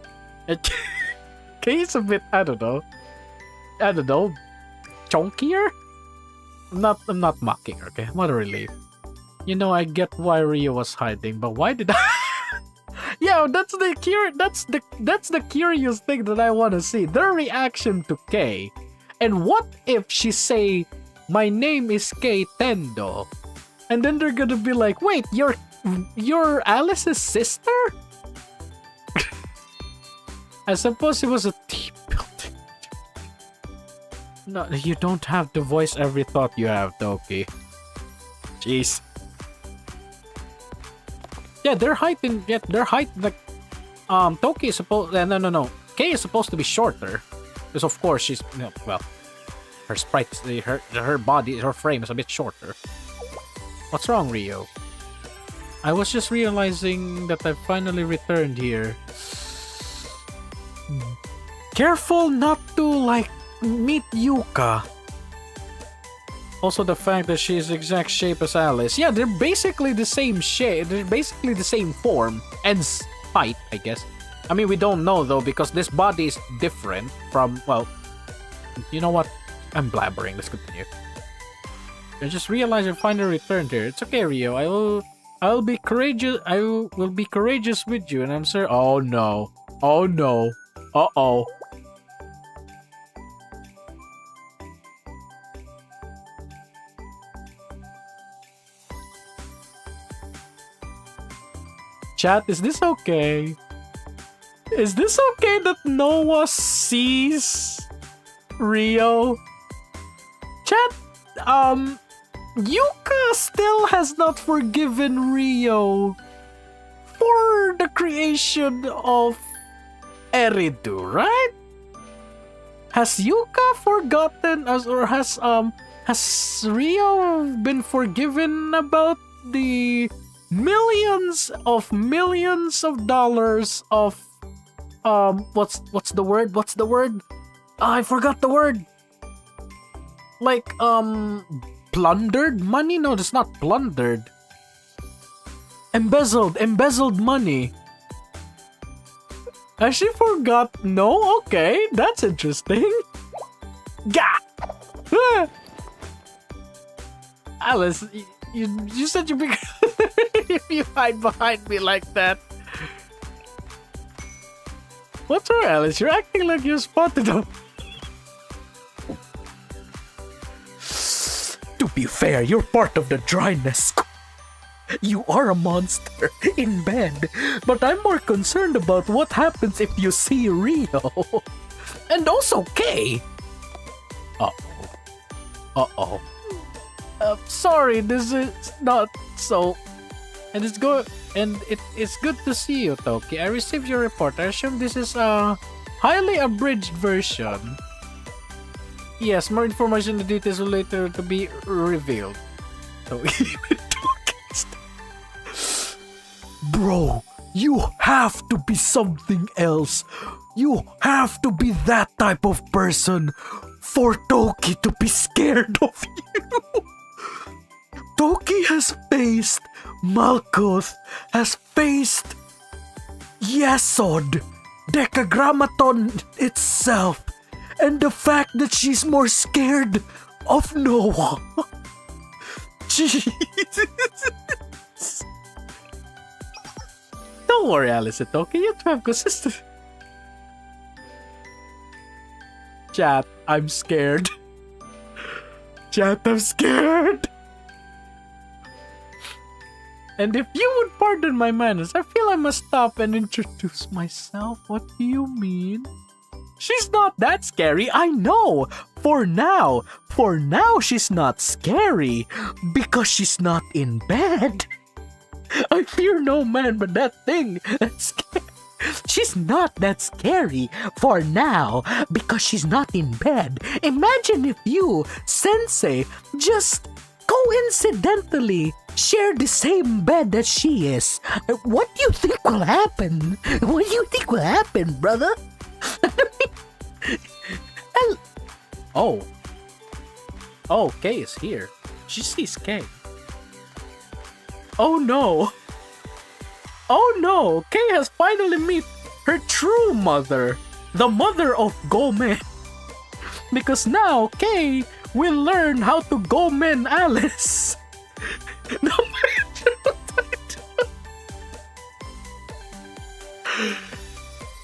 And Kay is a bit, I don't know, chunkier? I'm not mocking her, okay? What a relief. You know, I get why Rio was hiding, but why did I... Yeah, that's the curious thing that I want to see. Their reaction to Kay. And what if she say, "My name is Kay Tendo," and then they're gonna be like, "Wait, you're Alice's sister?" I suppose it was a team building. No, you don't have to voice every thought you have, Toki. Jeez. Yeah, their height like Toki is supposed no. Kay is supposed to be shorter. Because of course she's well, her sprite, her body, her frame is a bit shorter. What's wrong, Rio? I was just realizing that I finally returned here. Careful not to meet Yuka. Also, the fact that she is the exact shape as Alice. Yeah, they're basically the same shape. They're basically the same form and height, I guess. I mean, we don't know though because this body is different from. Well, you know what? I'm blabbering. Let's continue. I just realized I finally returned here. It's okay, Rio. I'll be courageous. I will be courageous with you, and I'm sure. Oh no! Oh no! Uh-oh. Chat, is this okay? Is this okay that Noah sees Rio? Chat, Yuka still has not forgiven Rio for the creation of Eridu, right? Has Yuka forgotten us, or has Rio been forgiven about the millions of dollars of what's the word? I forgot the word. Like plundered money? No, that's not plundered. Embezzled money. Has she forgot? No? Okay, that's interesting. Gah! Ah! Alice, you said you'd be if you hide behind me like that. What's wrong, Alice? You're acting like you spotted them. To be fair, you're part of the dryness. You are a monster in bed, but I'm more concerned about what happens if you see Rio. And also Kay. Uh-oh. Sorry, this is not so. And it's good to see you, Toki. I received your report. I assume this is a highly abridged version. Yes, more information and details will later to be revealed. So bro, you have to be something else. You have to be that type of person for Toki to be scared of you. Toki has faced Malkuth, has faced Yesod, Decagrammaton itself, and the fact that she's more scared of Noah. Jesus. Don't worry, Alice and Toki, you have consistent. Chat, I'm scared. Chat, I'm scared. And if you would pardon my manners, I feel I must stop and introduce myself. What do you mean? She's not that scary, I know. For now, she's not scary because she's not in bed. I fear no man but that thing that's scary. She's not that scary for now because she's not in bed. Imagine if you, Sensei, just coincidentally share the same bed that she is. What do you think will happen? What do you think will happen, brother? Oh, Kay is here. She sees Kay. Oh no! Oh no! Kay has finally met her true mother, the mother of Gomen. Because now Kay will learn how to Gomen Alice. No matter what I do.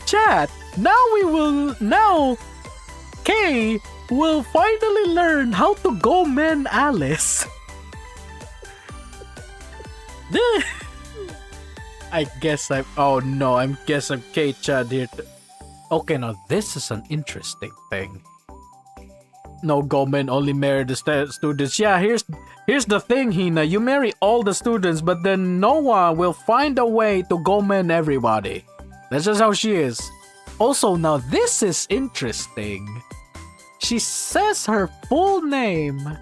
Chat, now Kay will finally learn how to Gomen Alice. I guess I'm Kay Chad here. Okay, now this is an interesting thing. No, Gomen only marry the students. Yeah, here's the thing, Hina. You marry all the students, but then Noah will find a way to Gomen everybody. That's just how she is. Also, now this is interesting. She says her full name.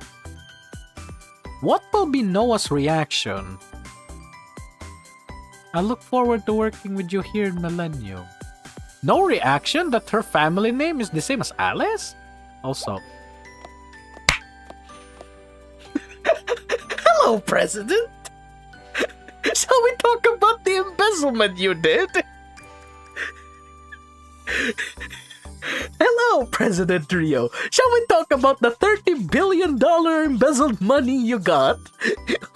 What will be Noah's reaction? I look forward to working with you here in Millennium. No reaction that her family name is the same as Alice? Also, hello, President! Shall we talk about the embezzlement you did? Hello, President Rio. Shall we talk about the $30 billion embezzled money you got?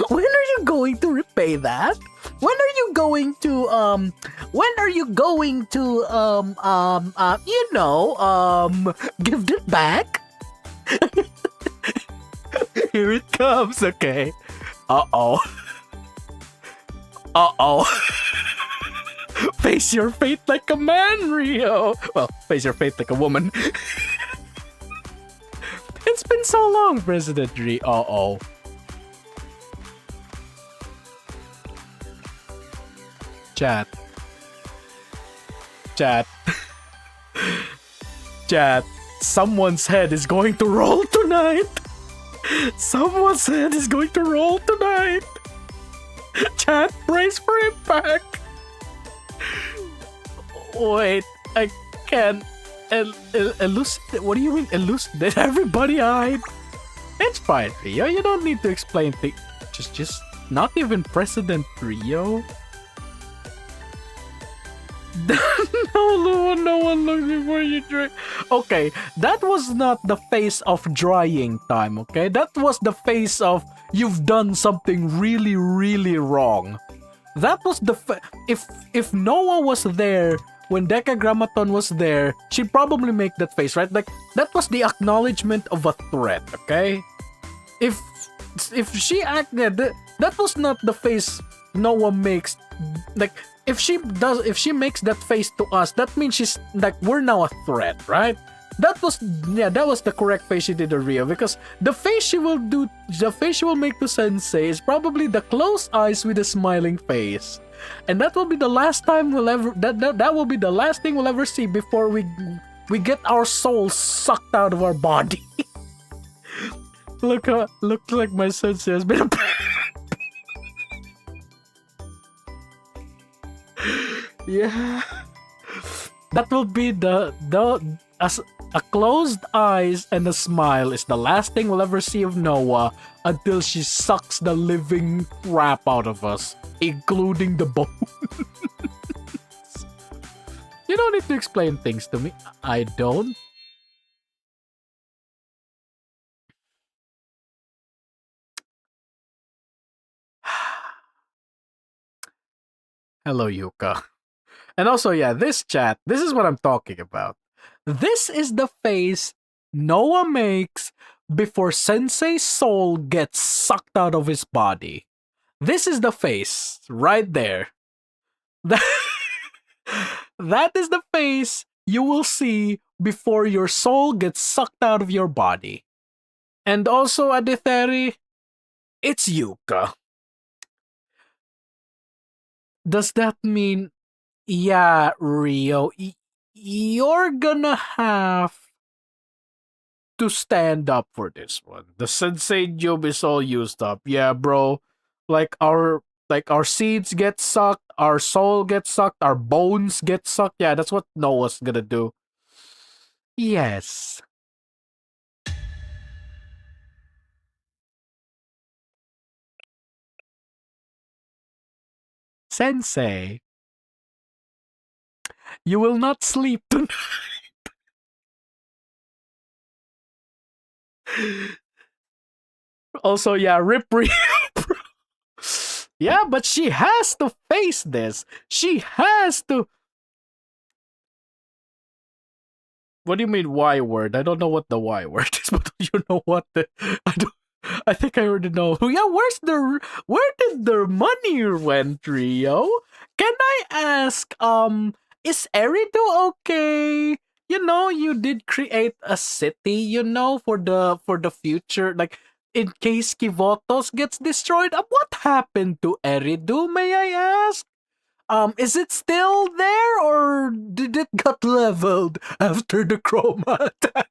When are you going to repay that? When are you going to give it back? Here it comes, okay. Uh-oh. Uh-oh. Face your fate like a man, Rio. Well, face your fate like a woman. It's been so long, President Rio. Uh-oh. Chat. Someone's head is going to roll tonight. Someone's head is going to roll tonight. Chat, brace for impact. Wait, I can't elucidate. What do you mean elucidate? Everybody hide. It's fine, Rio. You don't need to explain things. Just not even President Rio. No one looks before you drink. Okay, that was not the face of drying time, okay? That was the face of you've done something really, really wrong. That was the if Noah was there when Decagrammaton was there, she'd probably make that face, right? Like, that was the acknowledgement of a threat, okay? If she acted, that was not the face Noah makes. Like, if she makes that face to us, that means she's like, we're now a threat, right? That was the correct face she did to Rio, because the face she will make to Sensei is probably the closed eyes with a smiling face. And that will be the last time that will be the last thing we'll ever see before we get our souls sucked out of our body. Looks like my Sensei has been yeah. That will be a closed eyes and a smile is the last thing we'll ever see of Noah until she sucks the living crap out of us, including the bones. You don't need to explain things to me. I don't. Hello, Yuka. And also, yeah, this chat, this is what I'm talking about. This is the face Noah makes before Sensei's soul gets sucked out of his body. This is the face right there. That is the face you will see before your soul gets sucked out of your body. And also, Aditheri, it's Yuka. Does that mean, yeah, Rio, you're gonna have to stand up for this one. The Sensei job is all used up. Yeah, bro. Like our seeds get sucked, our soul gets sucked, our bones get sucked. Yeah, that's what Noah's gonna do. Yes. Sensei, you will not sleep tonight. Also, yeah, rip Rio. Yeah, but she has to face this. She has to. What do you mean Y word? I don't know what the Y word is, but you know what the I don't. I think I already know. Yeah, where did the money went, Rio? Can I ask, is Erido okay? You know, you did create a city, you know, for the future, like in case Kivotos gets destroyed. What happened to Eridu, may I ask? Is it still there or did it got leveled after the chroma attack?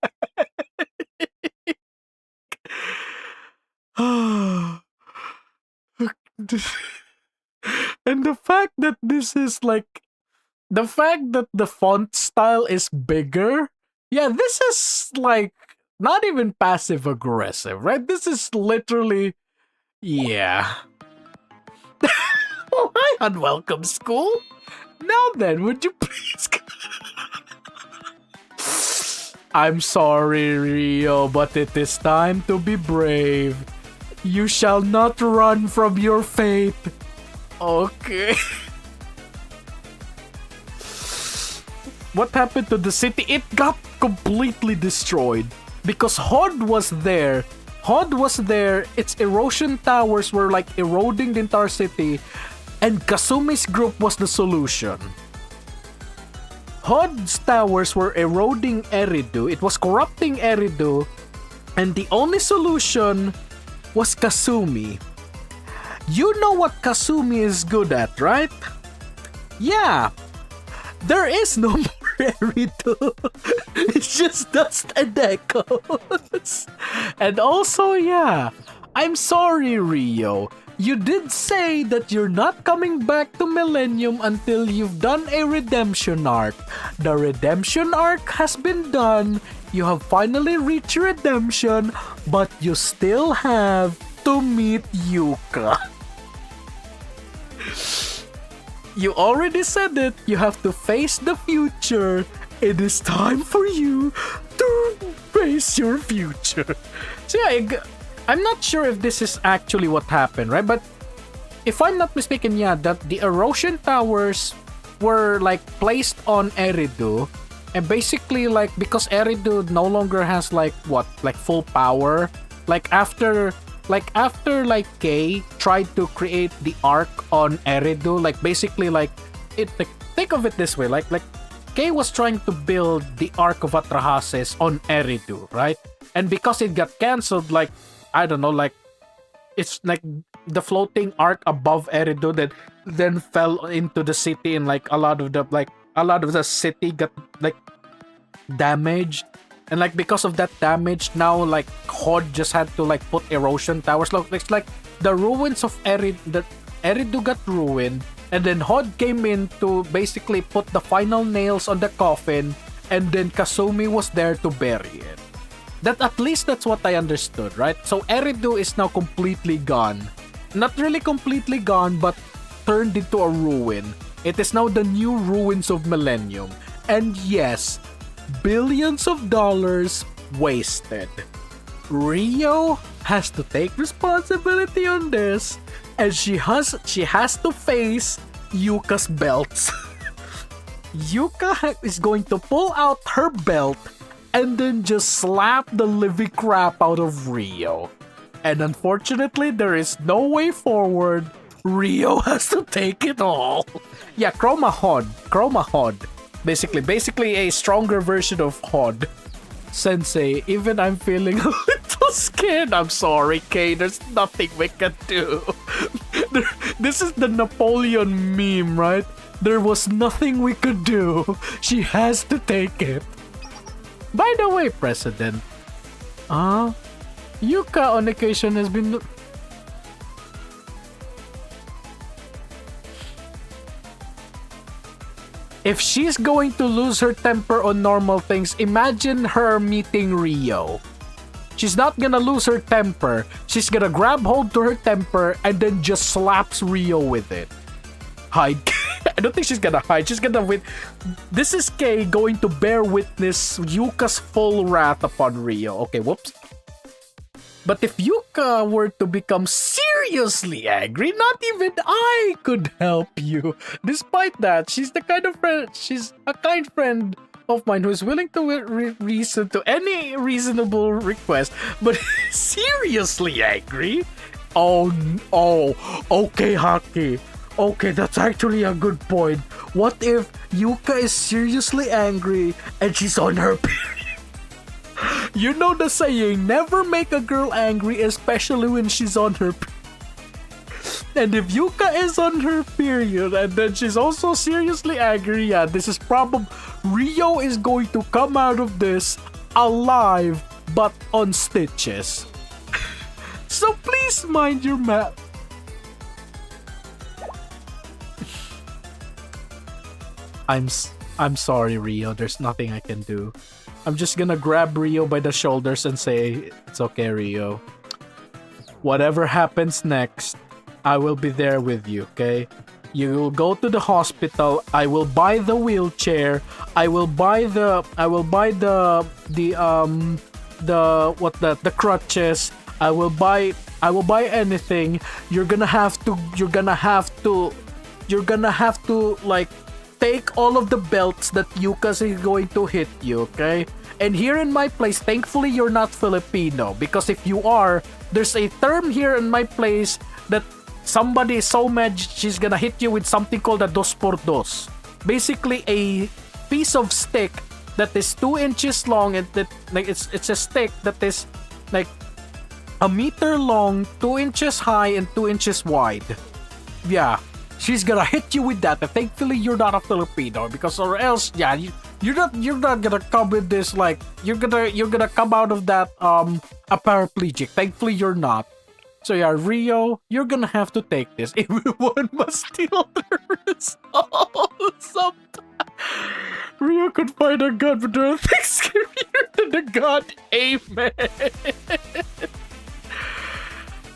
And the fact that this is like the fact that the font style is bigger, yeah, this is like not even passive aggressive, right? This is literally, yeah. Oh, hi, unwelcome school. Now then, would you please? I'm sorry, Rio, but it is time to be brave. You shall not run from your fate. Okay. What happened to the city? It got completely destroyed because Hod was there. Hod was there. Its erosion towers were like eroding the entire city, and Kasumi's group was the solution. Hod's towers were eroding Eridu. It was corrupting Eridu, and the only solution was Kasumi. You know what Kasumi is good at, right? Yeah. There is no more Eridu. It's just dust and echoes. And also, yeah, I'm sorry, Rio. You did say that you're not coming back to Millennium until you've done a redemption arc. The redemption arc has been done. You have finally reached redemption, but you still have to meet Yuka. You already said it. You have to face the future. It is time for you to face your future. So yeah, I'm not sure if this is actually what happened, right? But if I'm not mistaken, yeah, that the erosion towers were like placed on Eridu, and basically like because Eridu no longer has like full power, like after Kay tried to create the arc on Eridu, like basically like it like, think of it this way, like Kay was trying to build the arc of Atrahasis on Eridu, right? And because it got cancelled, like I don't know, like it's like the floating arc above Eridu that then fell into the city, and like a lot of the city got like damaged. And like because of that damage, now like Hod just had to like put erosion towers. Look, it's like the ruins of Eridu got ruined, and then Hod came in to basically put the final nails on the coffin, and then Kasumi was there to bury it. That at least that's what I understood, right? So Eridu is now completely gone. Not really completely gone, but turned into a ruin. It is now the new ruins of Millennium. And yes, billions of dollars wasted. Rio has to take responsibility on this, and she has to face Yuka's belts. Yuka is going to pull out her belt and then just slap the living crap out of Rio. And unfortunately, there is no way forward. Rio has to take it all. Yeah, Chroma Hod. Basically a stronger version of Hod. Sensei, even I'm feeling a little scared. I'm sorry, Kay. There's nothing we can do. This is the Napoleon meme, right? There was nothing we could do. She has to take it. By the way, President, Yuka on occasion has been... If she's going to lose her temper on normal things, imagine her meeting Rio. She's not gonna lose her temper. She's gonna grab hold to her temper and then just slaps Rio with it. hide. I don't think she's gonna hide. She's gonna win. This is Kay going to bear witness Yuka's full wrath upon Rio. Okay, whoops. But if Yuka were to become seriously angry, not even I could help you. Despite that, she's the kind of friend. She's a kind friend of mine who is willing to reason to any reasonable request. But seriously angry? Oh, okay, Haki. Okay, that's actually a good point. What if Yuka is seriously angry and she's on her period? You know the saying, never make a girl angry, especially when she's on her period. And if Yuka is on her period and then she's also seriously angry, yeah, this is probably... Rio is going to come out of this alive but on stitches. So please mind your map. I'm sorry, Rio. There's nothing I can do. I'm just gonna grab Rio by the shoulders and say, it's okay, Rio. Whatever happens next, I will be there with you, okay? You will go to the hospital. I will buy the wheelchair. I will buy the crutches. I will buy anything. You're gonna have to like take all of the belts that Yuka is going to hit you, okay? And here in my place, thankfully you're not Filipino, because if you are, there's a term here in my place that somebody is so mad she's gonna hit you with something called a dos por dos. Basically a piece of stick that is 2 inches long, and that like it's a stick that is like a meter long, 2 inches high, and 2 inches wide. Yeah. She's gonna hit you with that, and thankfully you're not a Filipino, because or else, yeah, you're not gonna come with this like you're gonna come out of that a paraplegic. Thankfully you're not. So yeah, Rio, you're gonna have to take this. Everyone must steal their results. Rio could find a gun, but there are things scarier than the gun. Amen.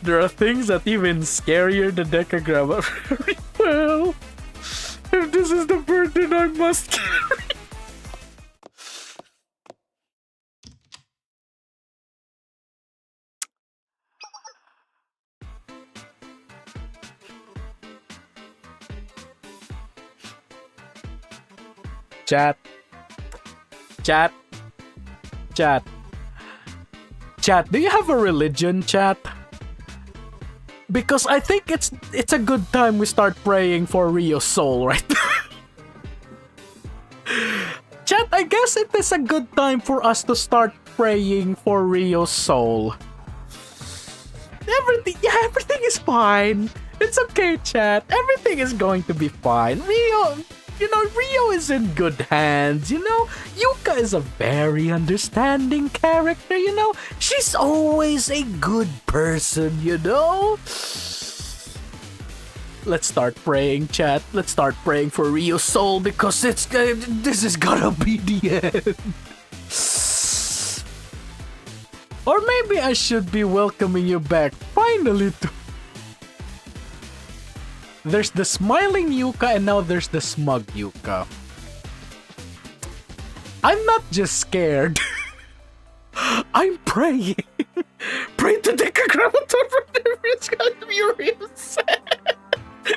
There are things that even scarier than Decagram. Well, if this is the burden I must carry. Chat. Do you have a religion, chat? Because I think it's a good time we start praying for Rio's soul right now. Chat, I guess it is a good time for us to start praying for Rio's soul. Everything is fine. It's okay, chat. Everything is going to be fine. Rio is in good hands, Yuka is a very understanding character, She's always a good person, Let's start praying, chat. Let's start praying for Rio's soul, because this is gonna be the end. Or maybe I should be welcoming you back, finally, There's the smiling Yuka, and now there's the smug Yuka. I'm not just scared. I'm praying. Pray to Decagramator from the Furious.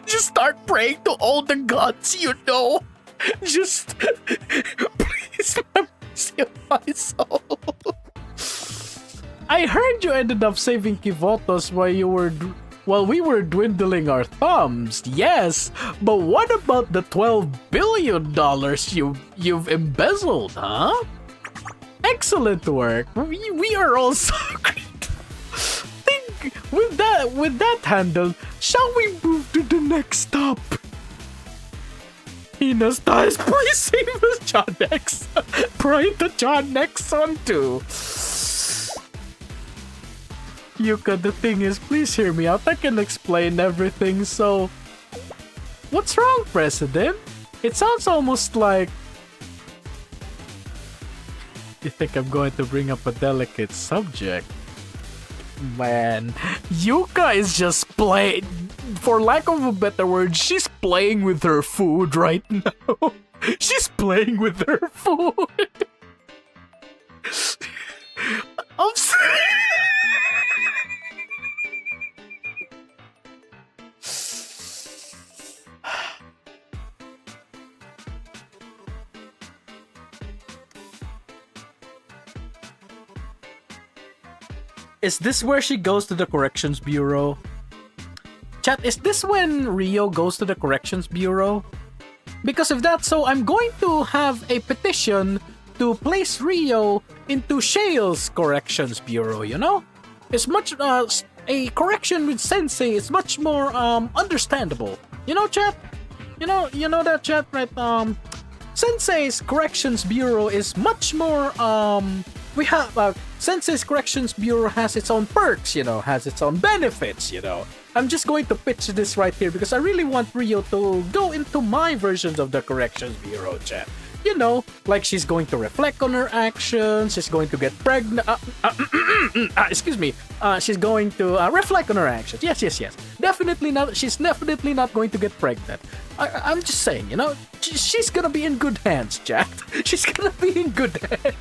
Just start praying to all the gods, Just please have mercy on my soul. I heard you ended up saving Kivotos while we were dwindling our thumbs, yes, but what about the $12 billion you've embezzled, huh? Excellent work. We are all so great. Think with that handled, shall we move to the next stop? Hina's Ties, please save us, John X. Pray to John X on too. Yuka, the thing is, please hear me out. I can explain everything, so... What's wrong, President? It sounds almost like... You think I'm going to bring up a delicate subject? Man, Yuka is just plain... for lack of a better word, she's playing with her food right now. She's playing with her food. I'm sorry. Is this where she goes to the corrections bureau? Chat, is this when Rio goes to the corrections bureau? Because if that's so, I'm going to have a petition to place Rio into Shale's corrections bureau, you know? It's much, a correction with Sensei is much more, understandable. You know, chat? You know that, chat, right? Sensei's corrections bureau is much more, we have, Sensei's corrections bureau has its own perks, you know, has its own benefits, you know. I'm just going to pitch this right here because I really want Rio to go into my versions of the corrections bureau, chat. You know, like she's going to reflect on her actions, she's going to get pregnant, excuse me, she's going to reflect on her actions. Yes. Definitely not, she's definitely not going to get pregnant. I'm just saying, you know, she's gonna be in good hands, chat. She's gonna be in good hands.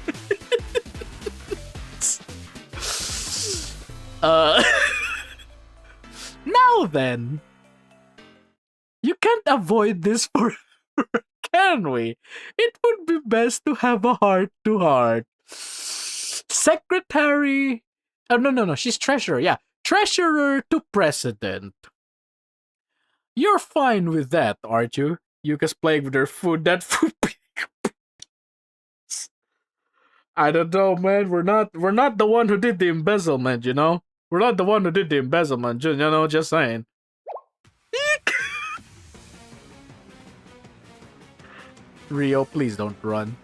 Now then, you can't avoid this forever, can we? It would be best to have a heart-to-heart. Secretary... Oh, no, she's treasurer, yeah. Treasurer to president. You're fine with that, aren't you? Yuka's playing with her food, that food... I don't know, man. We're not the one who did the embezzlement, you know? We're not the one who did the embezzlement, you know, just saying. Rio, please don't run.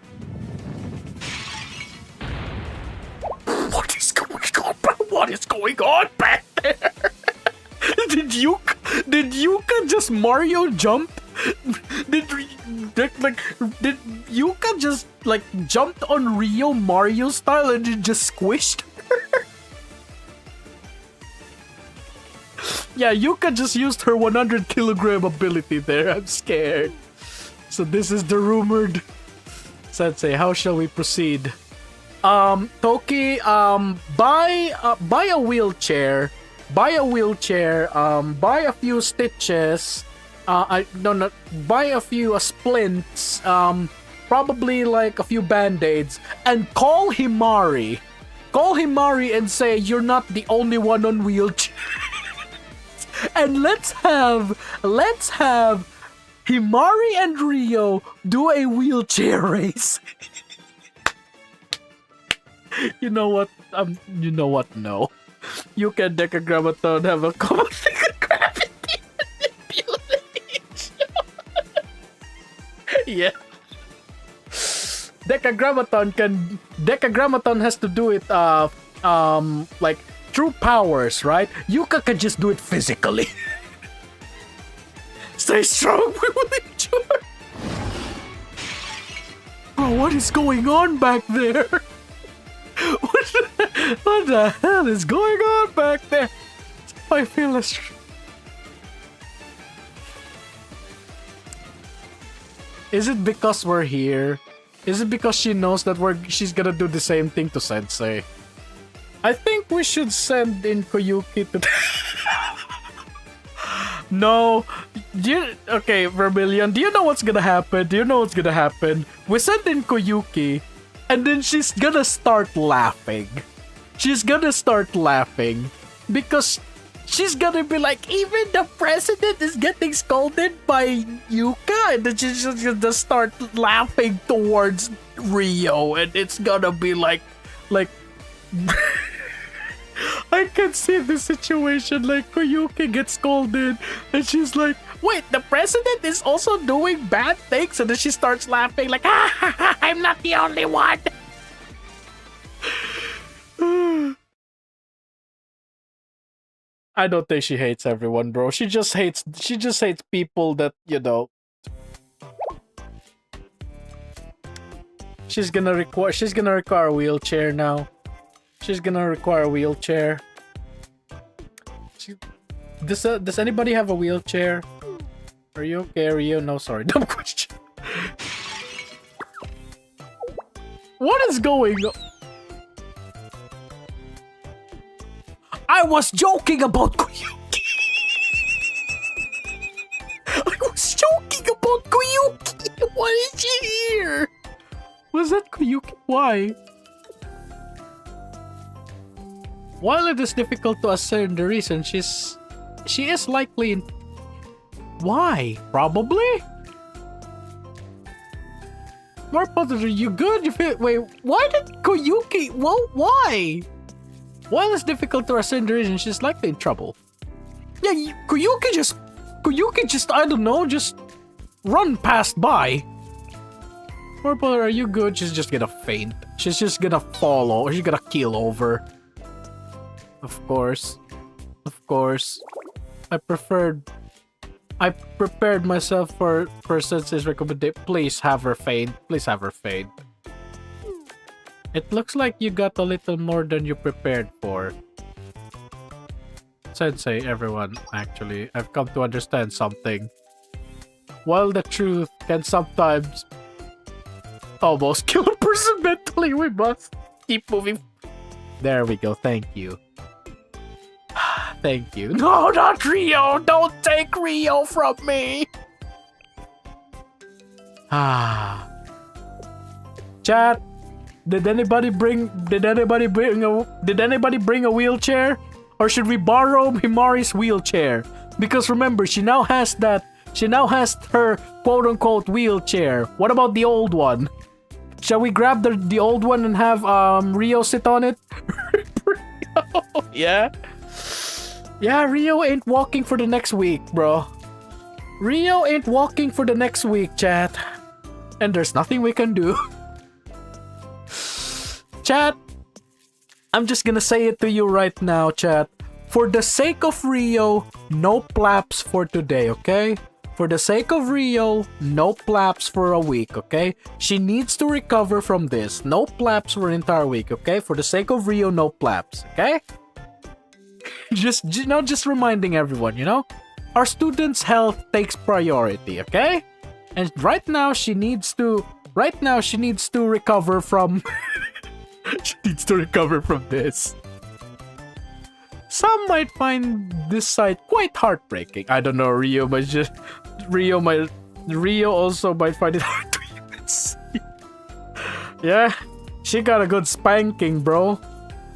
What is going on? What is going on back there? Did Yuka just Mario jump? Did Yuka just like jumped on Rio Mario style and it just squished her? Yeah, Yuka just used her 100 kilogram ability there. I'm scared. So this is the rumored Sensei. How shall we proceed? Toki, buy a wheelchair. Buy a few stitches. Buy a few splints. Probably like a few band-aids, and call Himari. Call Himari and say you're not the only one on wheelchair. And let's have Himari and Rio do a wheelchair race. You know what? No. You can Decagrammaton have a common thing of gravity manipulation. Yeah. Decagrammaton has to do it like through powers, right? Yuka can just do it physically. Stay strong, we will endure. Bro, what is going on back there? What the hell is going on back there? I feel a... Is it because we're here? Is it because she knows that she's gonna do the same thing to Sensei? I think we should send in Koyuki to... No. Okay, Vermilion, do you know what's gonna happen? We send in Koyuki, and then she's gonna start laughing. Because she's gonna be like, even the president is getting scolded by Yuka, and then she's just gonna start laughing towards Rio, and it's gonna be like I can see the situation, like Koyuki gets scolded and she's like, wait, the president is also doing bad things, and then she starts laughing like, I'm not the only one. I don't think she hates everyone, bro. She just hates people that, you know. She's gonna require a wheelchair now. Does anybody have a wheelchair? Are you okay, Rio? No, sorry, dumb question. What is going on? I was joking about Koyuki. I was joking about Koyuki. Why is she here? Was that Koyuki? Why? While it is difficult to ascertain the reason, she is likely in... Why? Probably? Marpot, are you good? You feel... Wait, why did Koyuki... Well, why? While it's difficult to ascertain the reason, she's likely in trouble. Yeah, Koyuki just, I don't know, just run past by. Marpot, are you good? She's just gonna faint. She's just gonna fall over. She's gonna keel over. Of course. Of course. I prepared myself for Sensei's recommendation. Please have her faint. Please have her faint. It looks like you got a little more than you prepared for. Sensei, everyone, actually, I've come to understand something. While the truth can sometimes almost kill a person mentally, we must keep moving. There we go, thank you. Thank you. No, not Rio! Don't take Rio from me! Chat, did anybody bring a wheelchair? Or should we borrow Himari's wheelchair? Because remember, she now has her quote-unquote wheelchair. What about the old one? Shall we grab the old one and have Rio sit on it? Yeah? Yeah, Rio ain't walking for the next week, bro. Rio ain't walking for the next week, chat. And there's nothing we can do. Chat, I'm just gonna say it to you right now, chat. For the sake of Rio, no plaps for today, okay? For the sake of Rio, no plaps for a week, okay? She needs to recover from this. No plaps for an entire week, okay? For the sake of Rio, no plaps, okay? Just reminding everyone, you know? Our students' health takes priority, okay? And right now she needs to recover from she needs to recover from this. Some might find this site quite heartbreaking. I don't know, Rio also might find it hard to even see. Yeah, she got a good spanking, bro.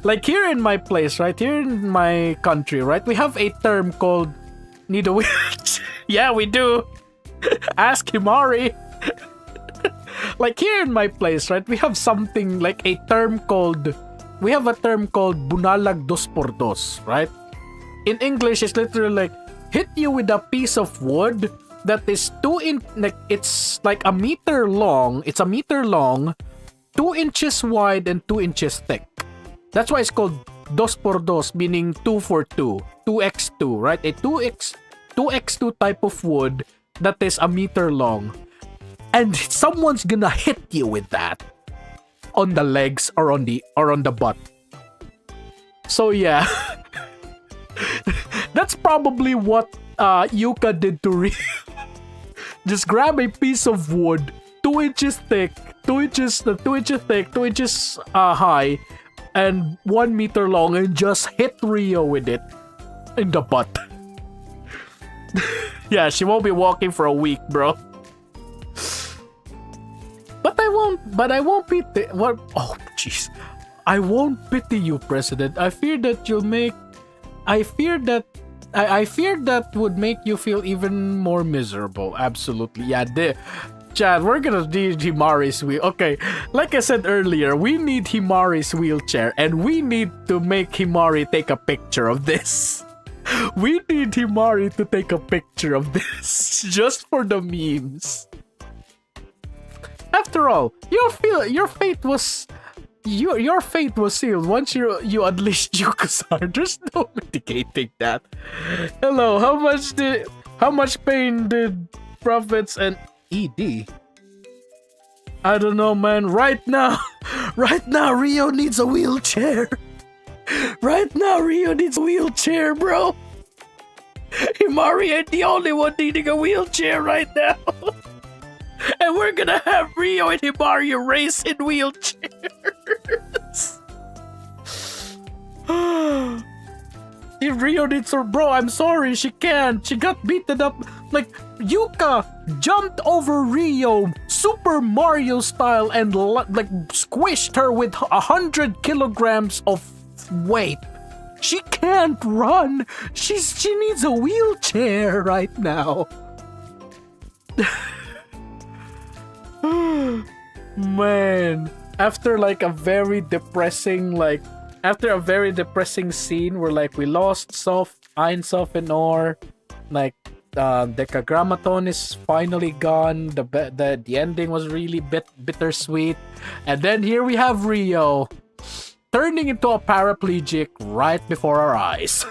Like here in my place, right? Here in my country, right? We have a term called need a wheelchair. Yeah, we do. Ask Himari. Like here in my place, right? We have something like a term called bunalag dos por dos, right? In English, it's literally like hit you with a piece of wood that is it's like a meter long. It's a meter long, 2 inches wide and 2 inches thick. That's why it's called dos por dos, meaning 2 for 2, 2x2, right? A 2x2 type of wood that is a meter long. And someone's gonna hit you with that on the legs or on the butt. So yeah. That's probably what Yuka did to Rio. Just grab a piece of wood, 2 inches thick, 2 inches thick, 2 inches high, and 1 meter long, and just hit Rio with it in the butt. Yeah, she won't be walking for a week, bro. But I won't pity. What? Oh, jeez. I won't pity you, President. I fear that would make you feel even more miserable. Absolutely. Yeah, Chad, we're gonna need Himari's wheel. Okay, like I said earlier, we need Himari's wheelchair, and we need to make Himari take a picture of this. We need Himari to take a picture of this just for the memes. After all, your fate was sealed once you unleashed Yukasar. There's no mitigating that. Hello, how much pain did Prophets and ED? I don't know, man. Right now, Rio needs a wheelchair. Right now, Rio needs a wheelchair, bro. Himari ain't the only one needing a wheelchair right now. And we're gonna have Rio and Himari race in wheelchairs. If Rio needs her, bro, I'm sorry, she can't. She got beaten up. Like, Yuka jumped over Rio, Super Mario style, and like squished her with 100 kilograms of weight. She can't run. She needs a wheelchair right now. Man, after a very depressing scene where like we lost Ein Sof and Or, like Decagrammaton is finally gone. The ending was really bittersweet, and then here we have Rio turning into a paraplegic right before our eyes.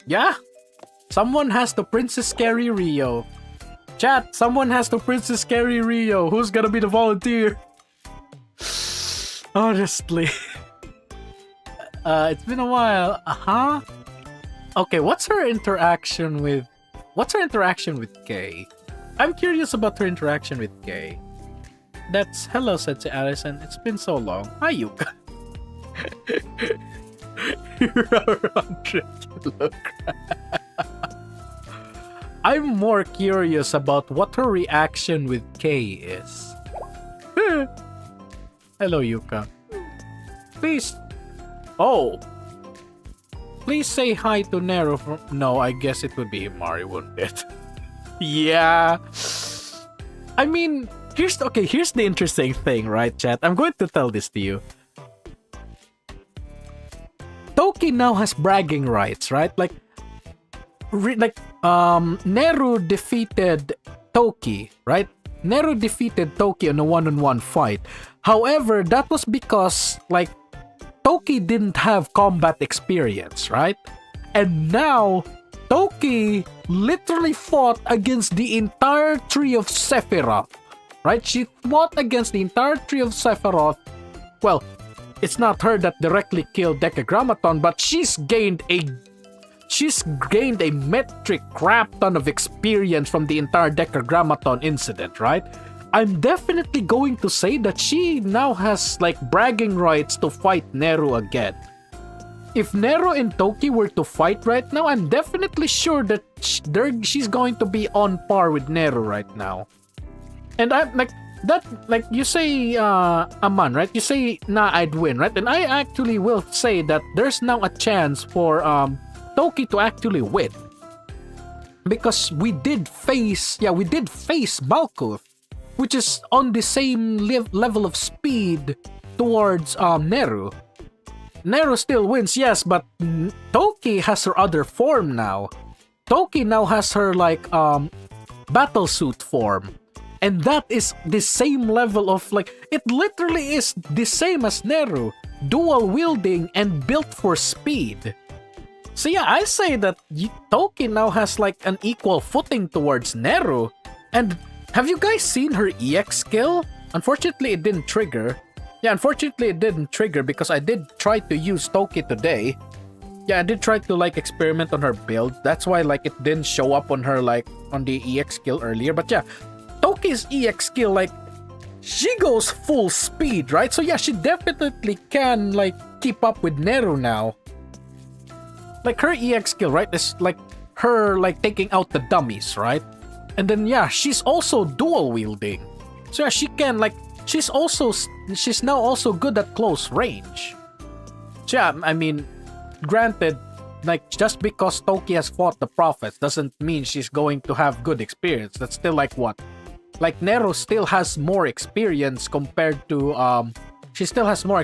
Yeah, someone has to Princess Scary Rio. Chat, someone has to Princess Scary Rio. Who's gonna be the volunteer? Honestly. It's been a while. Okay, what's her interaction with Kay? I'm curious about her interaction with Kay. That's hello, Sensei Allison. It's been so long. Hi, Yuka. You're 100 kilograms. I'm more curious about what her reaction with Kay is. Hello, Yuka. Please. Oh. Please say hi to Nero from... No, I guess it would be Himari, wouldn't it? Yeah. I mean, here's the interesting thing, right, chat? I'm going to tell this to you. Toki now has bragging rights, right? Neru defeated Toki, right? Neru defeated Toki in a one-on-one fight. However, that was because, Toki didn't have combat experience, right? And now, Toki literally fought against the entire tree of Sephiroth, right? She fought against the entire tree of Sephiroth. Well, it's not her that directly killed Decagrammaton, but she's gained a metric crap ton of experience from the entire Decagrammaton incident, right? I'm definitely going to say that she now has bragging rights to fight Neru again. If Neru and Toki were to fight right now, I'm definitely sure that she's going to be on par with Neru right now. And I'm you say, Aman, right? You say, nah, I'd win, right? And I actually will say that there's now a chance for Toki to actually win, because we did face Malkuth, which is on the same level of speed towards Neru. Neru still wins, yes, but Toki has her other form now. Toki now has her battlesuit form, and that is the same level of it literally is the same as Neru, dual wielding and built for speed. So yeah, I say that Toki now has an equal footing towards Neru. And have you guys seen her EX skill? Unfortunately, it didn't trigger. Yeah, unfortunately, it didn't trigger because I did try to use Toki today. Yeah, I did try to experiment on her build. That's why it didn't show up on her on the EX skill earlier. But yeah, Toki's EX skill she goes full speed, right? So yeah, she definitely can keep up with Neru now. Her EX skill, right, is her taking out the dummies, right? And then yeah, she's also dual wielding. So yeah, she can she's now also good at close range. So yeah, I mean, granted, just because Toki has fought the prophets doesn't mean she's going to have good experience. That's still what? Neru still has more experience compared to she still has more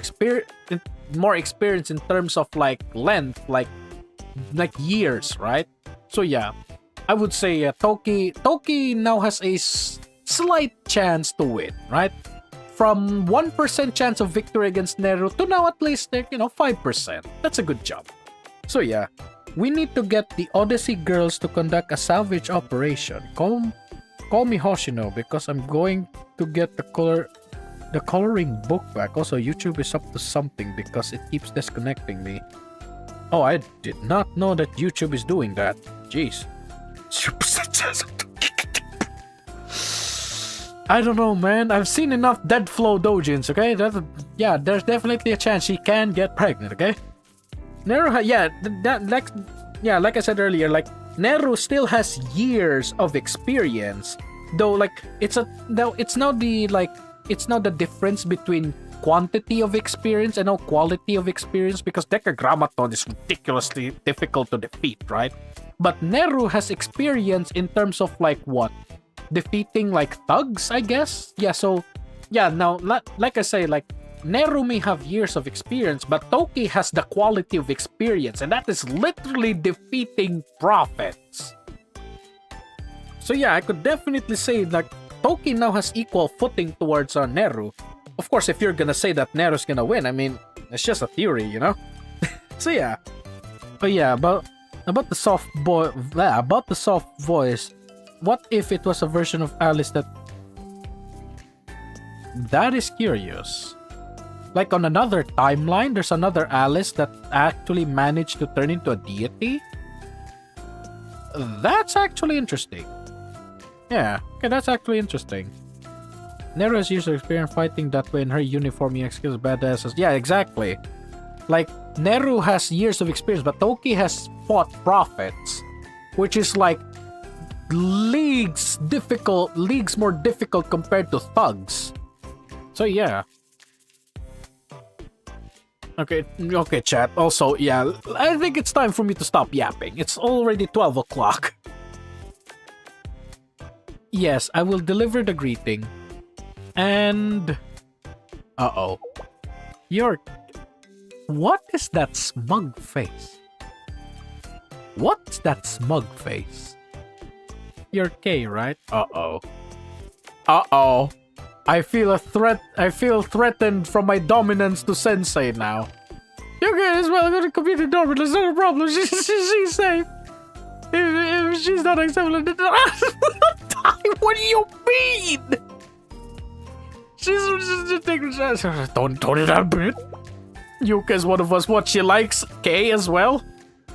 experience in terms of length, years, right? So yeah, I would say Toki now has a slight chance to win, right? From 1% chance of victory against Neru to now at least 5%. That's a good jump. So yeah, we need to get the Odyssey girls to conduct a salvage operation. Call me Hoshino because I'm going to get the coloring book back. Also, YouTube is up to something because it keeps disconnecting me. Oh, I did not know that YouTube is doing that. Jeez. I don't know, man. I've seen enough Dead Flow Dojins, okay? Yeah, there's definitely a chance she can get pregnant, okay? Neru, like I said earlier, like, Neru still has years of experience. Though, like, it's not the difference between quantity of experience and no quality of experience, because Decagrammaton is ridiculously difficult to defeat, right? But Neru has experience in terms of, like, what? Defeating, like, thugs, I guess? Yeah, so, yeah, now, like I say, like, Neru may have years of experience, but Toki has the quality of experience, and that is literally defeating prophets. So yeah, I could definitely say, like, Toki now has equal footing towards Neru. Of course, if you're gonna say that Neru's gonna win, I mean, it's just a theory, you know? So yeah. But yeah, about the soft voice, what if it was a version of Alice that is curious. Like, on another timeline, there's another Alice that actually managed to turn into a deity? That's actually interesting. Yeah, okay, that's actually interesting. Neru has years of experience fighting that way in her uniform EX skills badasses. Yeah, exactly. Like, Neru has years of experience, but Toki has fought prophets, which is like leagues more difficult compared to thugs. So yeah. Okay, chat. Also, yeah, I think it's time for me to stop yapping. It's already 12 o'clock. Yes, I will deliver the greeting. And... Uh-oh. What is that smug face? What's that smug face? You're K, right? Uh-oh. Uh-oh. I feel threatened from my dominance to Sensei now. You guys, well, I'm gonna compete in dominance. There's no problem. She's safe. If she's not acceptable, what do you mean? She's just taking a chance. Don't do that bit. Yuka's one of us. What, she likes K as well?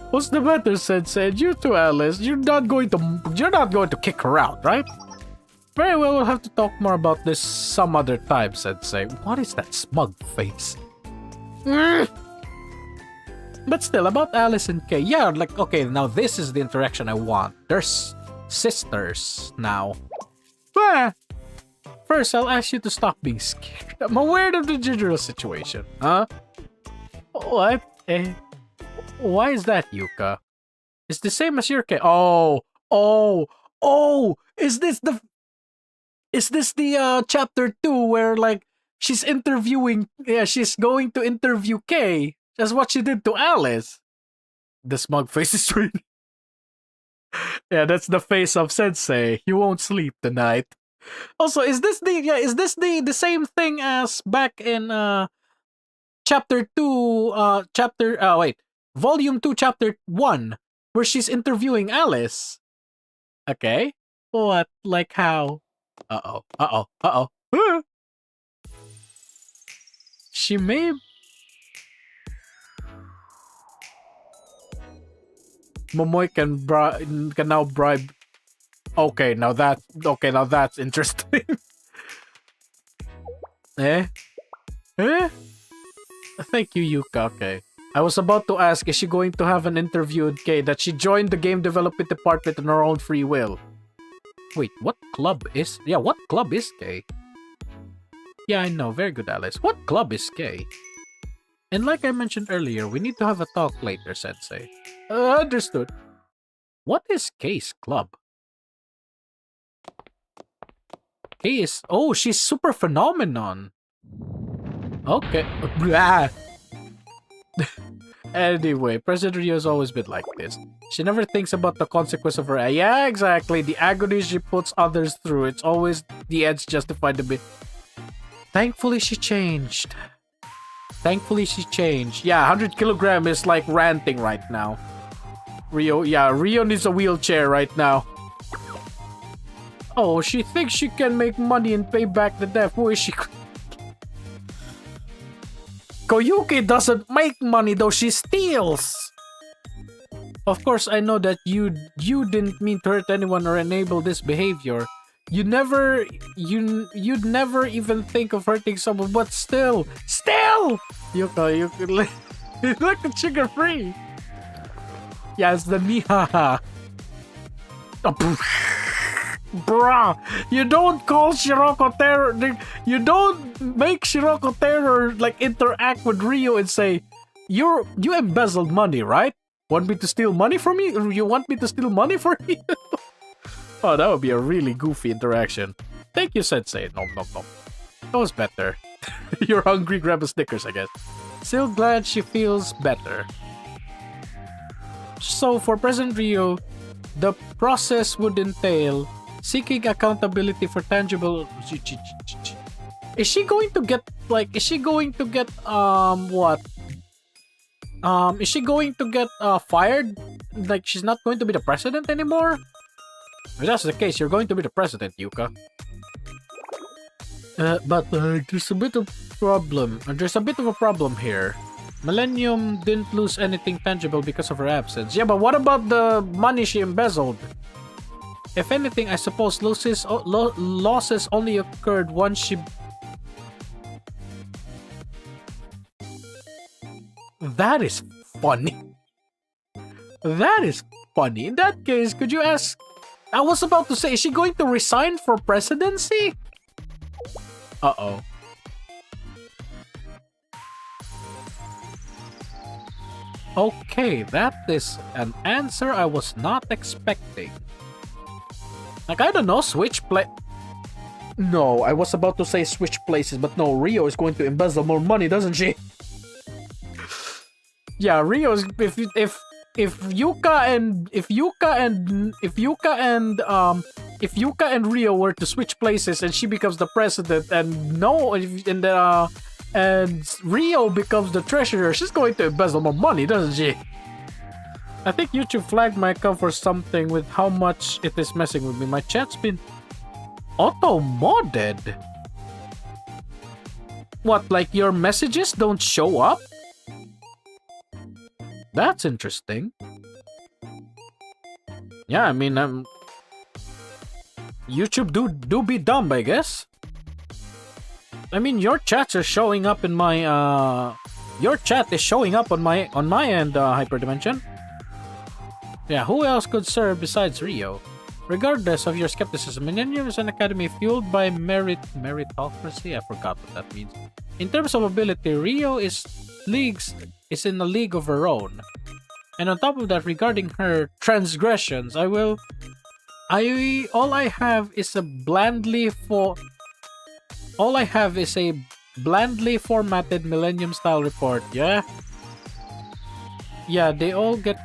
What's the matter, Sensei? You too, Alice. You're not going to kick her out, right? Very well, we'll have to talk more about this some other time, Sensei. What is that smug face? But still, about Alice and Kay. Yeah, like, okay, now this is the interaction I want. They're sisters now. First, I'll ask you to stop being scared. I'm aware of the Jijiro situation. Huh? What? Why is that, Yuka? It's the same as your Kay. Oh! Is this the chapter 2 where, like, she's going to interview Kay? That's what she did to Alice. The smug face is right. Yeah, that's the face of Sensei. You won't sleep tonight. Also, is this the same thing as back in chapter 2 volume 2 chapter 1 where she's interviewing Alice? Okay. What? Like how? Uh-oh. She may... Momoy can now bribe... Okay, now that's interesting. Eh? Thank you, Yuka. Okay. I was about to ask, is she going to have an interview with Kay that she joined the game development department on her own free will? Wait, what club is Kay? Yeah, I know. Very good, Alice. What club is Kay? And like I mentioned earlier, we need to have a talk later, Sensei. Understood. What is Kay's club? Kay is... Oh, she's Super Phenomenon. Okay. Anyway, President Rio has always been like this. She never thinks about the consequence of her... Yeah, exactly. The agony she puts others through. It's always the ends justify the bit. Thankfully, she changed. Yeah, 100 kilogram is like ranting right now. Rio needs a wheelchair right now. Oh, she thinks she can make money and pay back the debt. Who is she? Koyuki doesn't make money though, she steals. Of course, I know that you didn't mean to hurt anyone or enable this behavior. You'd never even think of hurting someone, but still, Yuka, you could look at sugar free. Yes, the Nihaha. Oh, bruh, you don't call Shiroko terror. You don't make Shiroko terror like interact with Rio and say, you embezzled money, right? Want me to steal money from you? You want me to steal money for you? Oh, that would be a really goofy interaction. Thank you, Sensei. Nom nom nom. That was better. You're hungry, grab a Snickers, I guess. Still glad she feels better. So, for President Rio, the process would entail seeking accountability for tangible... Is she going to get, what? Is she going to get, fired? Like, she's not going to be the president anymore? If that's the case, you're going to be the president, Yuka. But there's a bit of problem. There's a bit of a problem here. Millennium didn't lose anything tangible because of her absence. Yeah, but what about the money she embezzled? If anything, I suppose losses only occurred once she... That is funny. That is funny. In that case, could you ask... I was about to say, is she going to resign for presidency? Uh-oh. Okay, that is an answer I was not expecting. Like, I don't know, No, I was about to say switch places, but no, Rio is going to embezzle more money, doesn't she? Yeah, Rio is... If Yuka and Rio were to switch places and she becomes the president and Rio becomes the treasurer, she's going to embezzle more money, doesn't she? I think YouTube flagged my account for something with how much it is messing with me. My chat's been auto-modded. What, like your messages don't show up? That's interesting. Yeah, I mean, YouTube do be dumb, I guess. I mean, your chats are showing up in my your chat is showing up on my end, Hyperdimension. Yeah, who else could serve besides Rio? Regardless of your skepticism, Millennium is an academy fueled by meritocracy. I forgot what that means. In terms of ability, Rio is in a league of her own. And on top of that, regarding her transgressions, all I have is a blandly formatted Millennium style report. Yeah, they all get...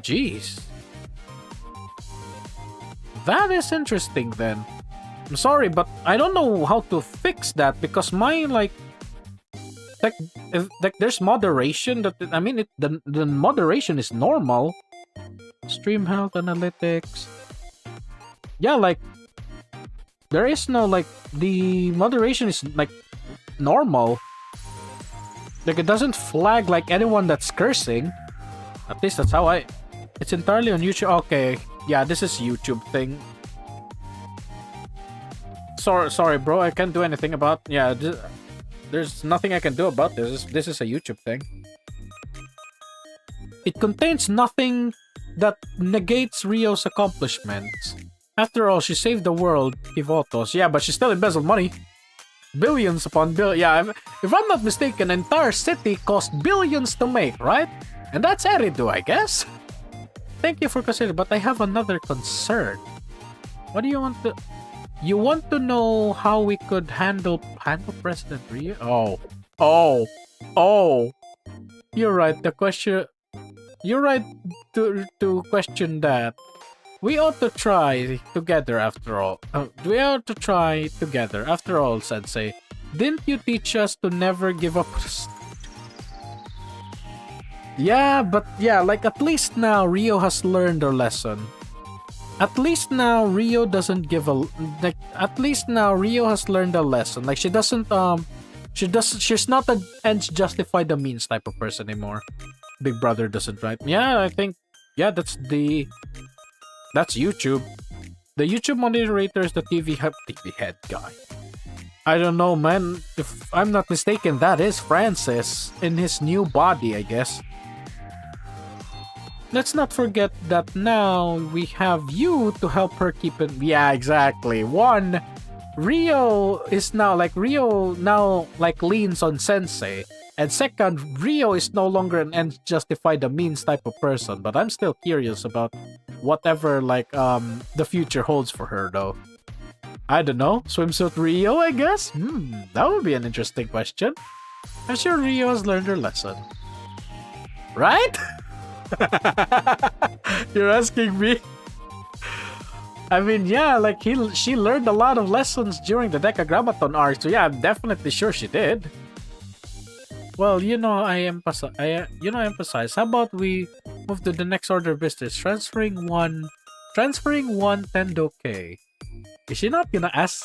Jeez. That is interesting then. I'm sorry, but I don't know how to fix that because my there's moderation the moderation is normal. Stream health analytics. Yeah, like there is no the moderation is normal. Like it doesn't flag like anyone that's cursing. At least that's how it's entirely on YouTube. Okay. Yeah, this is YouTube thing. Sorry, bro. I can't do anything about... Yeah, there's nothing I can do about this. This is a YouTube thing. It contains nothing that negates Rio's accomplishments. After all, she saved the world, Pivotos. Yeah, but she still embezzled money. Billions upon billions. Yeah, if I'm not mistaken, an entire city cost billions to make, right? And that's Eridu, I guess. Thank you for considering, but I have another concern. What do you want to... You want to know how we could handle President Rio? Oh. You're right. You're right to question that. We ought to try together after all. After all, Sensei. Didn't you teach us to never give up? Yeah, but yeah, like at least now Rio has learned her lesson. At least now Rio doesn't give a at least now Rio has learned a lesson. Like she's not an ends justify the means type of person anymore. Big Brother doesn't, right? Yeah, I think, yeah, that's YouTube. The YouTube moderator is the TV head guy. I don't know, man. If I'm not mistaken, that is Francis in his new body, I guess. Let's not forget that now we have you to help her keep it. Yeah, exactly. One, Rio now leans on Sensei. And second, Rio is no longer an end justify the means type of person. But I'm still curious about whatever the future holds for her, though. I don't know. Swimsuit Rio, I guess? That would be an interesting question. I'm sure Rio has learned her lesson. Right? You're asking me? I mean, yeah, she learned a lot of lessons during the Decagrammaton arc, so yeah, I'm definitely sure she did. Well, I emphasize. How about we move to the next order of business? Transferring one Tendo K. Is she not gonna ask?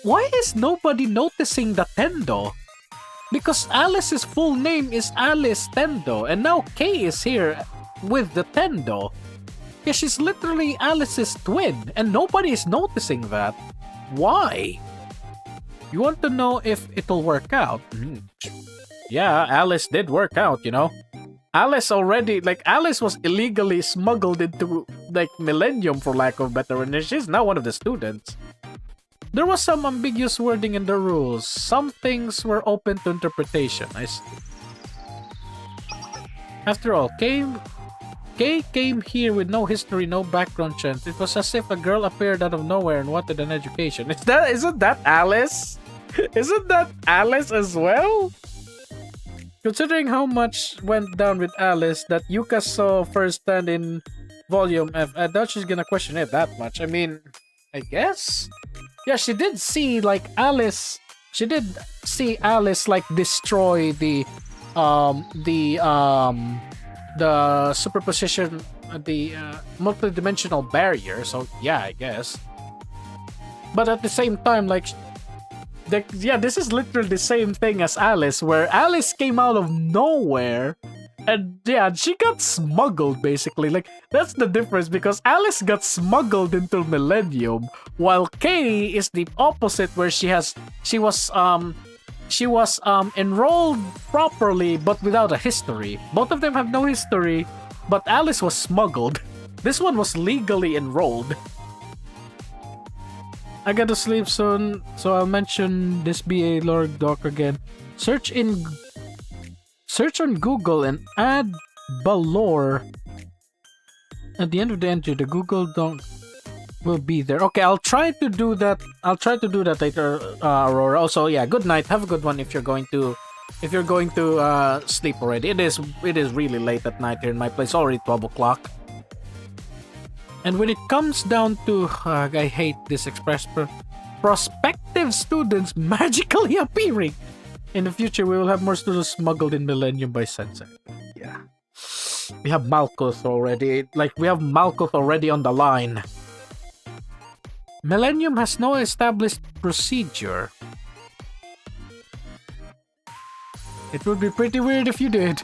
Why is nobody noticing the Tendo? Because Alice's full name is Alice Tendo, and now Kay is here with the Tendo. Yeah, she's literally Alice's twin, and nobody is noticing that. Why? You want to know if it'll work out? Yeah, Alice did work out, Alice was illegally smuggled into, Millennium, for lack of better word, and she's now one of the students. There was some ambiguous wording in the rules. Some things were open to interpretation. I see. After all, Kay came here with no history, no background chance. It was as if a girl appeared out of nowhere and wanted an education. Isn't that Alice? Isn't that Alice as well? Considering how much went down with Alice that Yuka saw firsthand in Volume F, I doubt she's gonna question it that much. I mean, I guess? Yeah, she did see, Alice... She did see Alice, destroy the superposition, the multidimensional barrier, so yeah, I guess. But at the same time, this is literally the same thing as Alice, where Alice came out of nowhere, and yeah, she got smuggled, basically. That's the difference, because Alice got smuggled into Millennium, while Kay is the opposite, where she was enrolled properly, but without a history. Both of them have no history, but Alice was smuggled. This one was legally enrolled. I gotta sleep soon, so I'll mention this BA Lord Doc again. Search on Google and add Balor. At the end of the entry, the Google Doc will be there. Okay, I'll try to do that. Later, Aurora. Also, yeah, good night. Have a good one if you're going to sleep already. It is really late at night here in my place. Already 12 o'clock. And when it comes down to, I hate this expression, prospective students magically appearing. In the future, we will have more students smuggled in Millennium by Sensei. Yeah. We have Malkuth already. We have Malkuth already on the line. Millennium has no established procedure. It would be pretty weird if you did.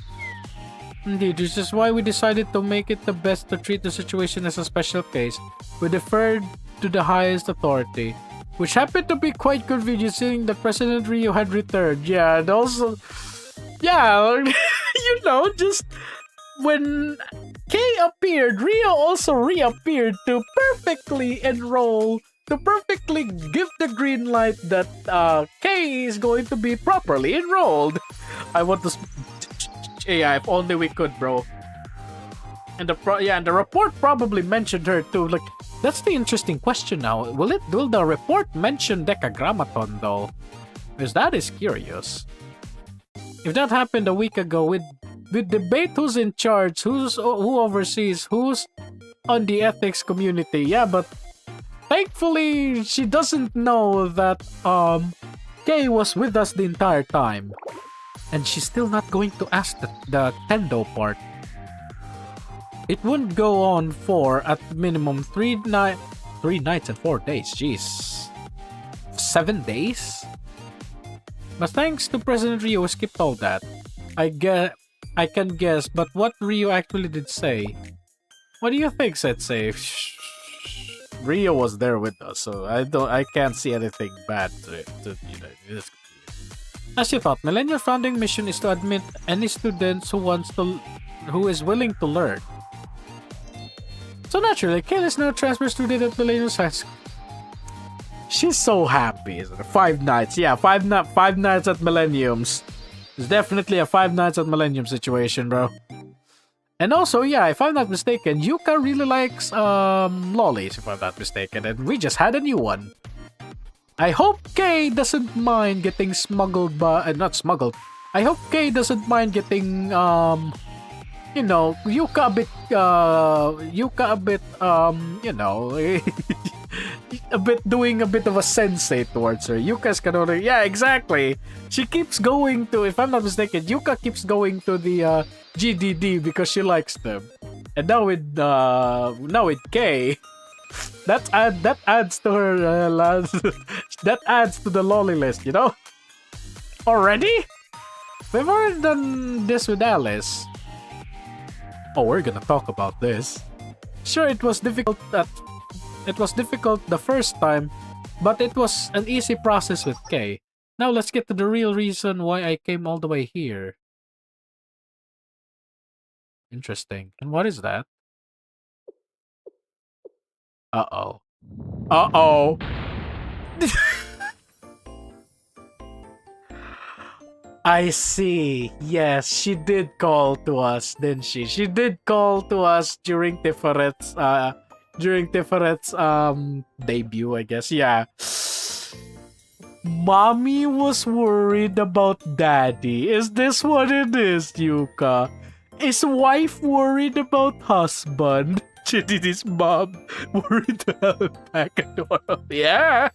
Indeed, which is why we decided to make it the best to treat the situation as a special case. We deferred to the highest authority, which happened to be quite convenient seeing that President Rio had returned. Yeah, and also... Yeah, just when Kay appeared, Rio also reappeared to perfectly enroll, to perfectly give the green light that Kay is going to be properly enrolled. I want to... Yeah, if only we could, bro. And the report probably mentioned her too. That's the interesting question now. Will the report mention Decagrammaton though? Because that is curious. If that happened a week ago, with debate who's in charge, who oversees, who's on the ethics community. Yeah, but thankfully she doesn't know that Kay was with us the entire time. And she's still not going to ask the Tendo part. It wouldn't go on for, at minimum, 3 nights and 4 days. Jeez. 7 days? But thanks to President Rio, we skipped all that. I I can guess, but what Rio actually did say? What do you think, Sensei? Rio was there with us, so I can't see anything bad to it. This. As you thought, Millennium founding mission is to admit any students who is willing to learn. So naturally, Kayla's now transfer student at Millennium Science School. She's so happy, isn't it? 5 nights, yeah, 5 nights at Millenniums. It's definitely a 5 nights at Millennium situation, bro. And also, yeah, if I'm not mistaken, Yuka really likes lollies, if I'm not mistaken, and we just had a new one. I hope Kay doesn't mind getting smuggled by, not smuggled. I hope Kay doesn't mind getting you know, Yuka a bit you know, doing a bit of a sensei towards her. Yuka's kind of, yeah, exactly. She keeps going to, if I'm not mistaken, Yuka keeps going to the GDD because she likes them. And now with Kay, that adds to her that adds to the lolly list, you know? Already? We've already done this with Alice. Oh, we're gonna talk about this. Sure, it was difficult the first time, but it was an easy process with Kay. Now let's get to the real reason why I came all the way here. Interesting. And what is that? Uh-oh. Uh-oh. I see. Yes, she did call to us, didn't she? She did call to us during Tifaret's debut, I guess. Yeah. Mommy was worried about daddy. Is this what it is, Yuka? Is wife worried about husband? Did his mom worried to have him back at home? Yeah.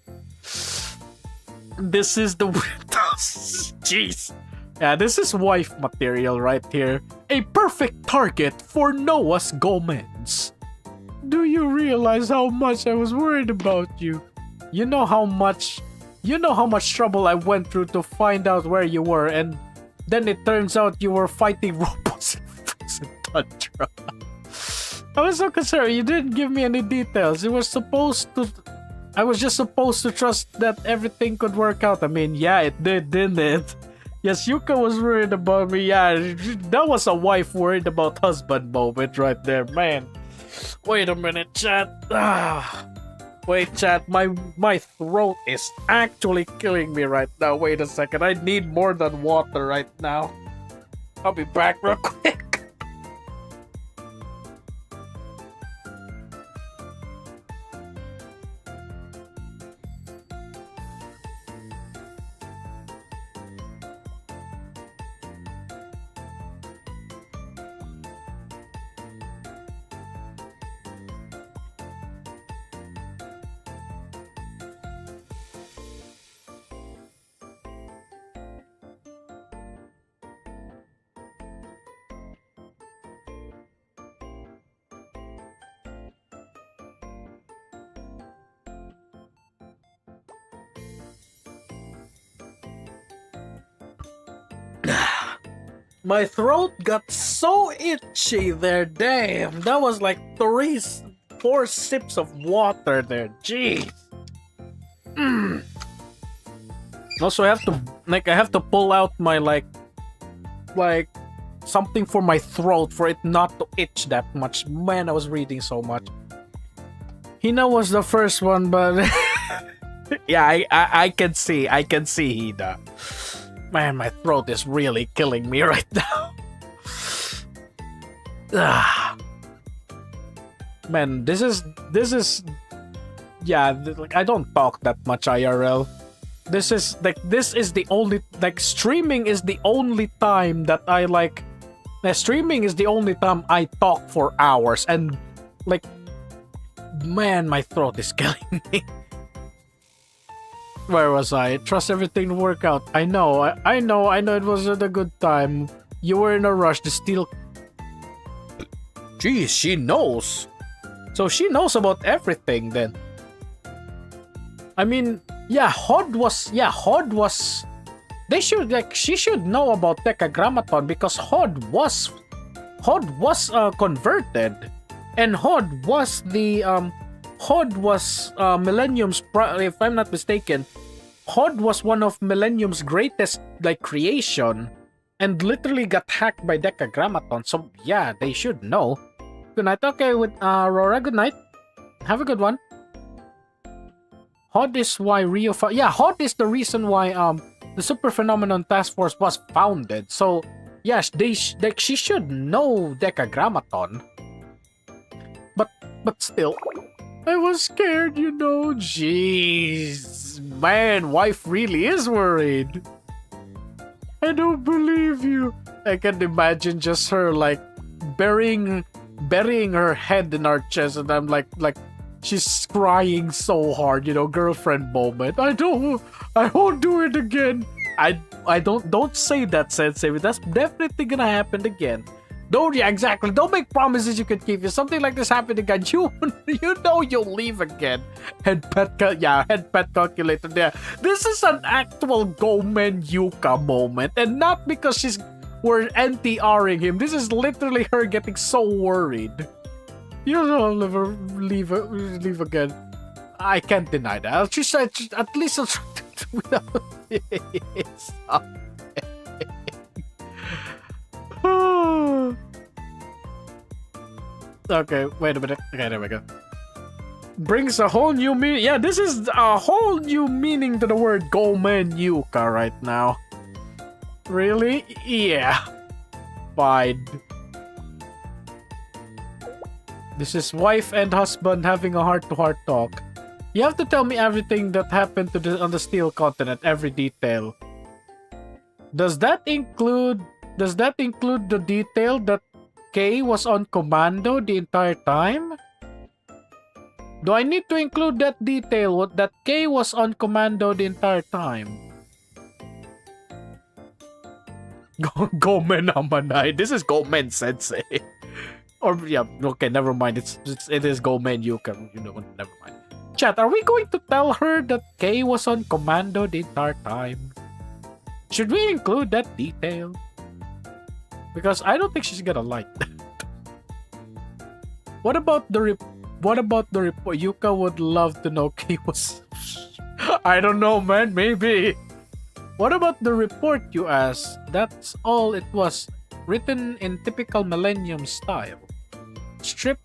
This is the jeez. Yeah, this is wife material right here. A perfect target for Noah's Gomez. Do you realize how much I was worried about you? You know how much trouble I went through to find out where you were, and then it turns out you were fighting robots in frozen tundra. I was so concerned. You didn't give me any details. I was just supposed to trust that everything could work out. I mean, yeah, it did, didn't it? Yes, Yuka was worried about me. Yeah, that was a wife worried about husband moment right there, man. Wait a minute, chat. Wait, chat. My throat is actually killing me right now. Wait a second. I need more than water right now. I'll be back real quick. My throat got so itchy there, damn. That was like 4 sips of water there, jeez. Also, I have to pull out my like something for my throat for it not to itch that much. Man, I was reading so much. Hina was the first one, but yeah, I can see Hina. Man, my throat is really killing me right now. Man, this is yeah, like I don't talk that much IRL. This is the only, like, streaming is the only time that I like. Streaming is the only time I talk for hours, and like, man, my throat is killing me. Where was I? Trust everything to work out. I know it wasn't a good time. You were in a rush to steal. Jeez, she knows. So she knows about everything then. I mean, yeah, Hod was she should know about Decagrammaton because Hod was converted, and Hod was Millennium's if I'm not mistaken, Hod was one of Millennium's greatest like creation, and literally got hacked by Decagrammaton. So yeah, they should know. Good night. Okay, with Aurora. Good night. Have a good one. Hod is why Hod is the reason why the Super Phenomenon Task Force was founded. So yes, she should know Decagrammaton. But still, I was scared, you know. Jeez, man, wife really is worried. I don't believe you. I can imagine just her like burying her head in our chest, and I'm like she's crying so hard, you know, girlfriend moment. I won't do it again. I don't say that, Sensei. That's definitely gonna happen again. Don't exactly. Don't make promises you can keep. If something like this happened again, you know you'll leave again. Head pet calculator there. This is an actual Gomen Yuka moment, and not because we're NTRing him. This is literally her getting so worried. You know, I'll never leave again. I can't deny that. At least I'll try to do without Okay, wait a minute. Okay, there we go. Brings a whole new meaning. Yeah, this is a whole new meaning to the word Gomen Yuka right now. Really? Yeah. Fine. This is wife and husband having a heart-to-heart talk. You have to tell me everything that happened on the Steel Continent, every detail. Does that include the detail that Kay was on commando the entire time? Do I need to include that detail that Kay was on commando the entire time? Gomen Amanai. This is Gomen Sensei. Or yeah, okay, never mind. It is Gomen Yuka. You know, never mind. Chat, are we going to tell her that Kay was on commando the entire time? Should we include that detail? Because I don't think she's gonna like that. What about the report? Yuka would love to know Kay was. I don't know, man. Maybe. What about the report you asked? That's all it was. Written in typical Millennium style. Strip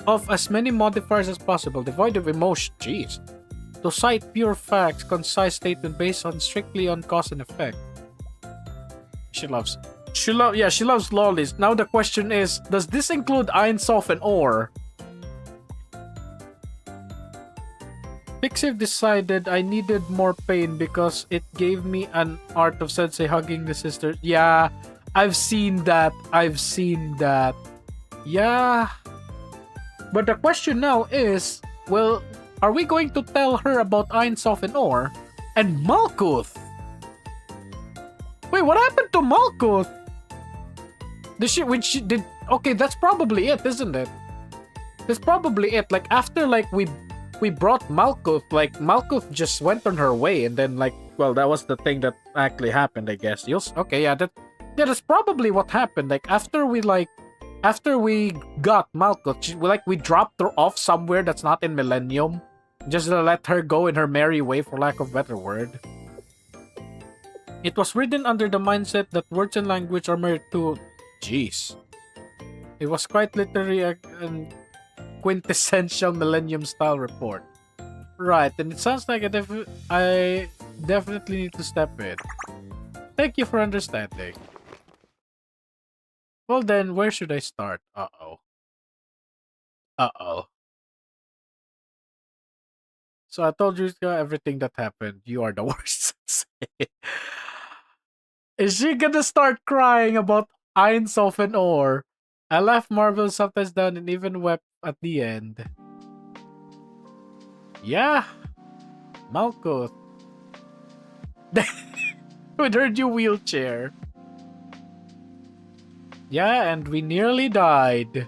of as many modifiers as possible, devoid of emotion. Jeez. To cite pure facts, concise statement based strictly on cause and effect. She loves lollies. Now the question is, does this include Ainsof and Or? Pixiv decided I needed more pain because it gave me an art of Sensei hugging the sister. Yeah, I've seen that. Yeah. But the question now is, well, are we going to tell her about Ainsof and Or? And Malkuth? Wait, what happened to Malkuth? Okay, that's probably it, isn't it? That's probably it. Like, after, like, we brought Malkuth, like, Malkuth just went on her way, and then, like, well, that was the thing that actually happened, I guess. Okay, yeah, that's probably what happened. Like, after we got Malkuth, we dropped her off somewhere that's not in Millennium, just to let her go in her merry way, for lack of a better word. It was written under the mindset that words and language are mere tools. Jeez. It was quite literally a quintessential Millennium-style report. Right, and it sounds like I definitely need to step in. Thank you for understanding. Well then, where should I start? Uh-oh. So I told you everything that happened. You are the worst. Is she gonna start crying about Ainsof and Or? I laughed, marveled, sometimes down, and even wept at the end. Yeah. Malkuth. With her new wheelchair. Yeah, and we nearly died.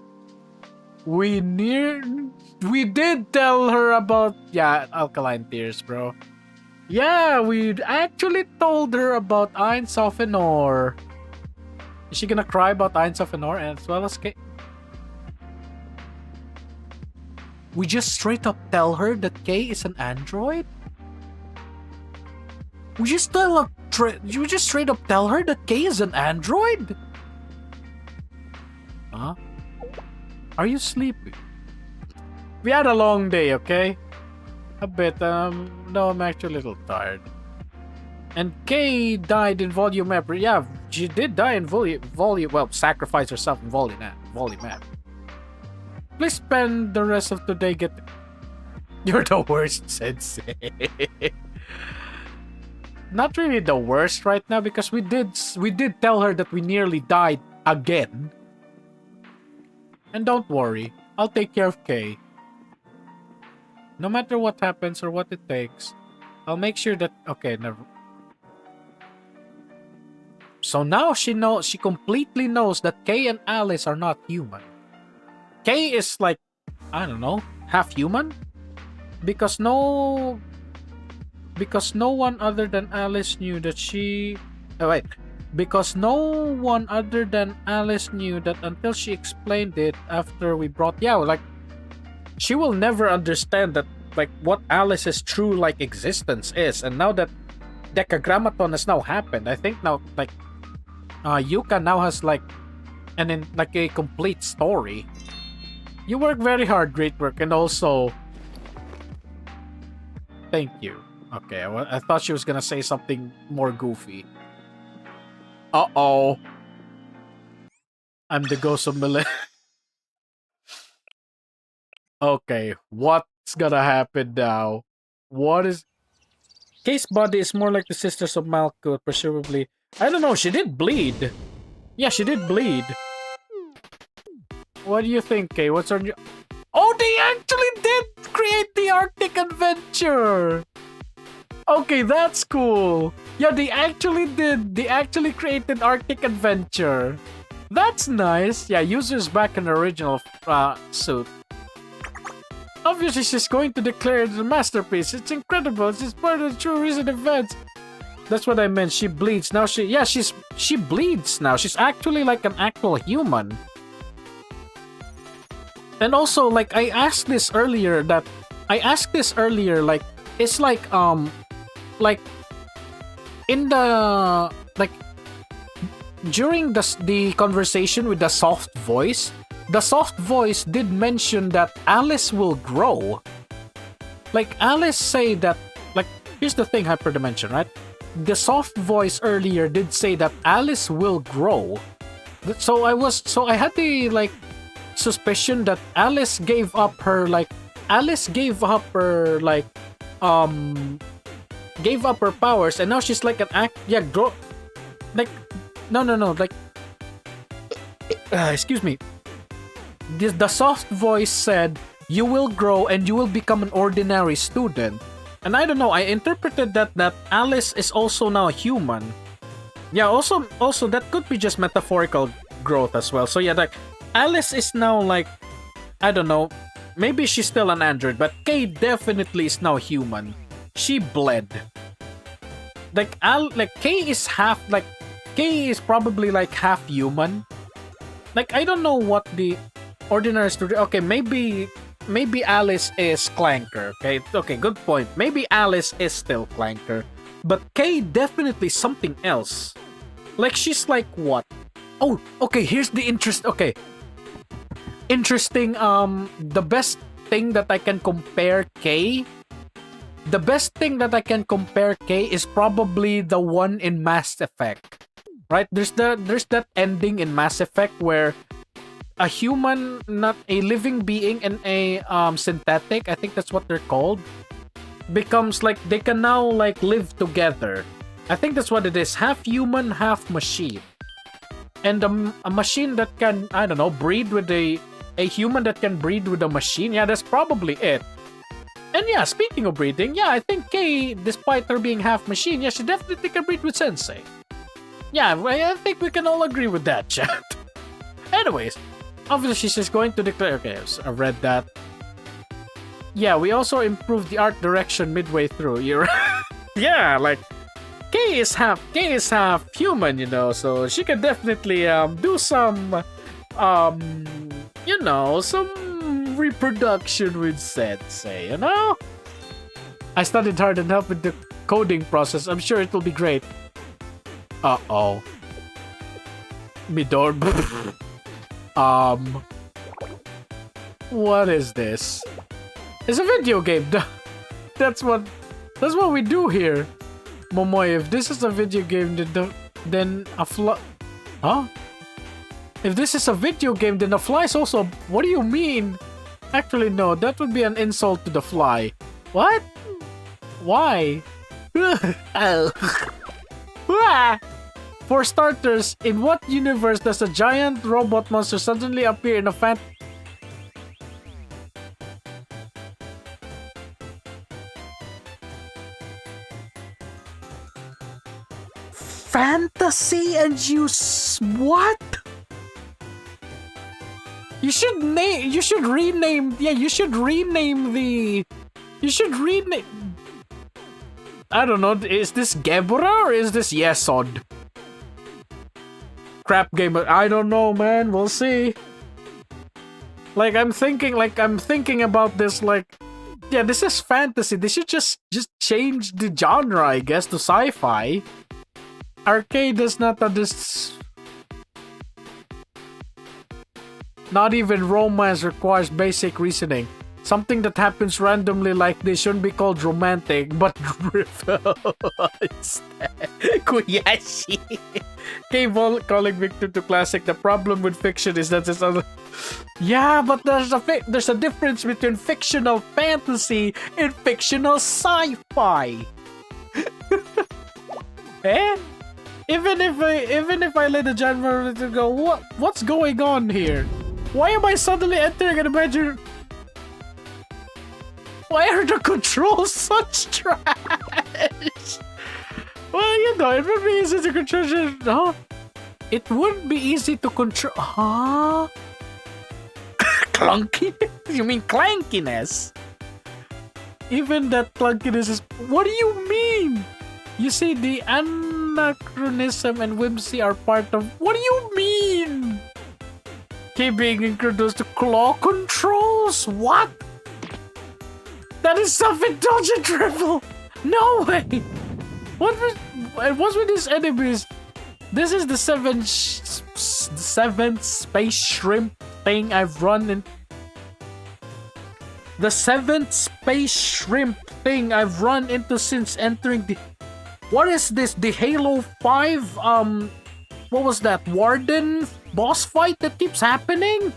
We did tell her about... Yeah, Alkaline Tears, bro. Yeah, we actually told her about Eins of Enor. Is she gonna cry about Eins of Enor as well as Kay? We just straight up tell her that Kay is an android? We just straight up tell her that Kay is an android? Huh? Are you sleepy? We had a long day, okay? A bit, no, I'm actually a little tired. And Kay died in Volume F. Yeah, she did die in Volume, well, sacrifice herself in Volume F. Please spend the rest of today You're the worst, Sensei. Not really the worst right now because we did tell her that we nearly died again. And don't worry, I'll take care of Kay. No matter what happens or what it takes, I'll make sure that... Okay, never... So now she completely knows that Kay and Alice are not human. Kay is like, I don't know, half human? Because no one other than Alice knew that she... Oh, wait. Because no one other than Alice knew that until she explained it after we brought... Yeah, like, she will never understand that, like, what Alice's true, like, existence is. And now that Decagrammaton has now happened, I think now, like, Yuka now has, like, like, a complete story. You work very hard, great work, and also... Thank you. Okay, I thought she was gonna say something more goofy. Uh-oh. I'm the ghost of Okay, what's gonna happen now? What is... Kay's body is more like the Sisters of Malkuth, presumably. I don't know, she did bleed. Yeah, she did bleed. What do you think, Kay? What's on your... Oh, they actually did create the Arctic Adventure! Okay, that's cool. Yeah, they actually did. They actually created Arctic Adventure. That's nice. Yeah, Yuzu's back in the original suit. Obviously, she's going to declare it a masterpiece. It's incredible. It's part of the true recent events. That's what I meant. She bleeds. Now she bleeds now. She's actually like an actual human. And also, like, I asked this earlier, like, it's like in the, like, during the conversation with the soft voice did mention that Alice will grow. Like, Alice say that, like, here's the thing, Hyperdimension, right? The soft voice earlier did say that Alice will grow. So I had the, like, suspicion that Alice gave up her powers, and now she's like grow, like, no, like, excuse me. The soft voice said, you will grow and you will become an ordinary student. And I don't know, I interpreted that Alice is also now a human. Yeah, also that could be just metaphorical growth as well. So yeah, like, Alice is now, like, I don't know, maybe she's still an android, but Kay definitely is now human. She bled. Like, Kay is probably like half human. Like, I don't know what the ordinary student... Okay, maybe Alice is Clanker. Okay, good point. Maybe Alice is still Clanker, but Kay definitely something else. Like, she's like what? Oh, okay, here's the interesting, the best thing that I can compare Kay is probably the one in Mass Effect. Right? There's that ending in Mass Effect where a human, not a living being, and a synthetic, I think that's what they're called, becomes like, they can now, like, live together. I think that's what it is. Half human, half machine. And a machine that can, I don't know, breed with a human that can breed with a machine. Yeah, that's probably it. And yeah, speaking of breeding, yeah, I think Kay, despite her being half machine, yeah, she definitely can breed with Sensei. Yeah, I think we can all agree with that, chat. Anyways, obviously she's going to declare... Okay, I read that. Yeah, we also improved the art direction midway through. You're yeah, like Kay is half human, you know, so she can definitely do some some reproduction with Sensei, you know? I studied hard and helped with the coding process. I'm sure it will be great. Uh-oh. Midor. What is this? It's a video game. That's what we do here. Momoy, if this is a video game, then a fly... Huh? If this is a video game, then a fly is also... What do you mean? Actually, no. That would be an insult to the fly. What? Why? Oh. Ah! For starters, in what universe does a giant robot monster suddenly appear in a fantasy and what? You should rename I don't know, is this Gebura or is this Yesod? Crap game, I don't know, man, we'll see. Like I'm thinking about this, like, yeah, this is fantasy. They should just change the genre, I guess, to sci-fi. Arcade does not this. Not even romance requires basic reasoning. Something that happens randomly like this shouldn't be called romantic, but instead. Kuyashi. K-Ball calling Victim to classic. The problem with fiction is that it's other. Yeah, but there's a difference between fictional fantasy and fictional sci-fi. Eh? Even if I let the genre go, what's going on here? Why am I suddenly entering an imaginary? Why are the controls such trash? Well, you know, it would be easy to control. Huh? It would be easy to control. Huh? Clunkiness? You mean clankiness? Even that clunkiness is. What do you mean? You see, the anachronism and whimsy are part of. What do you mean? Keep being introduced to claw controls? What? That is self-indulgent drivel! No way! What's with these enemies? This is the seventh space shrimp thing I've run in. The seventh space shrimp thing I've run into since entering the. What is this? The Halo 5 what was that? Warden boss fight that keeps happening?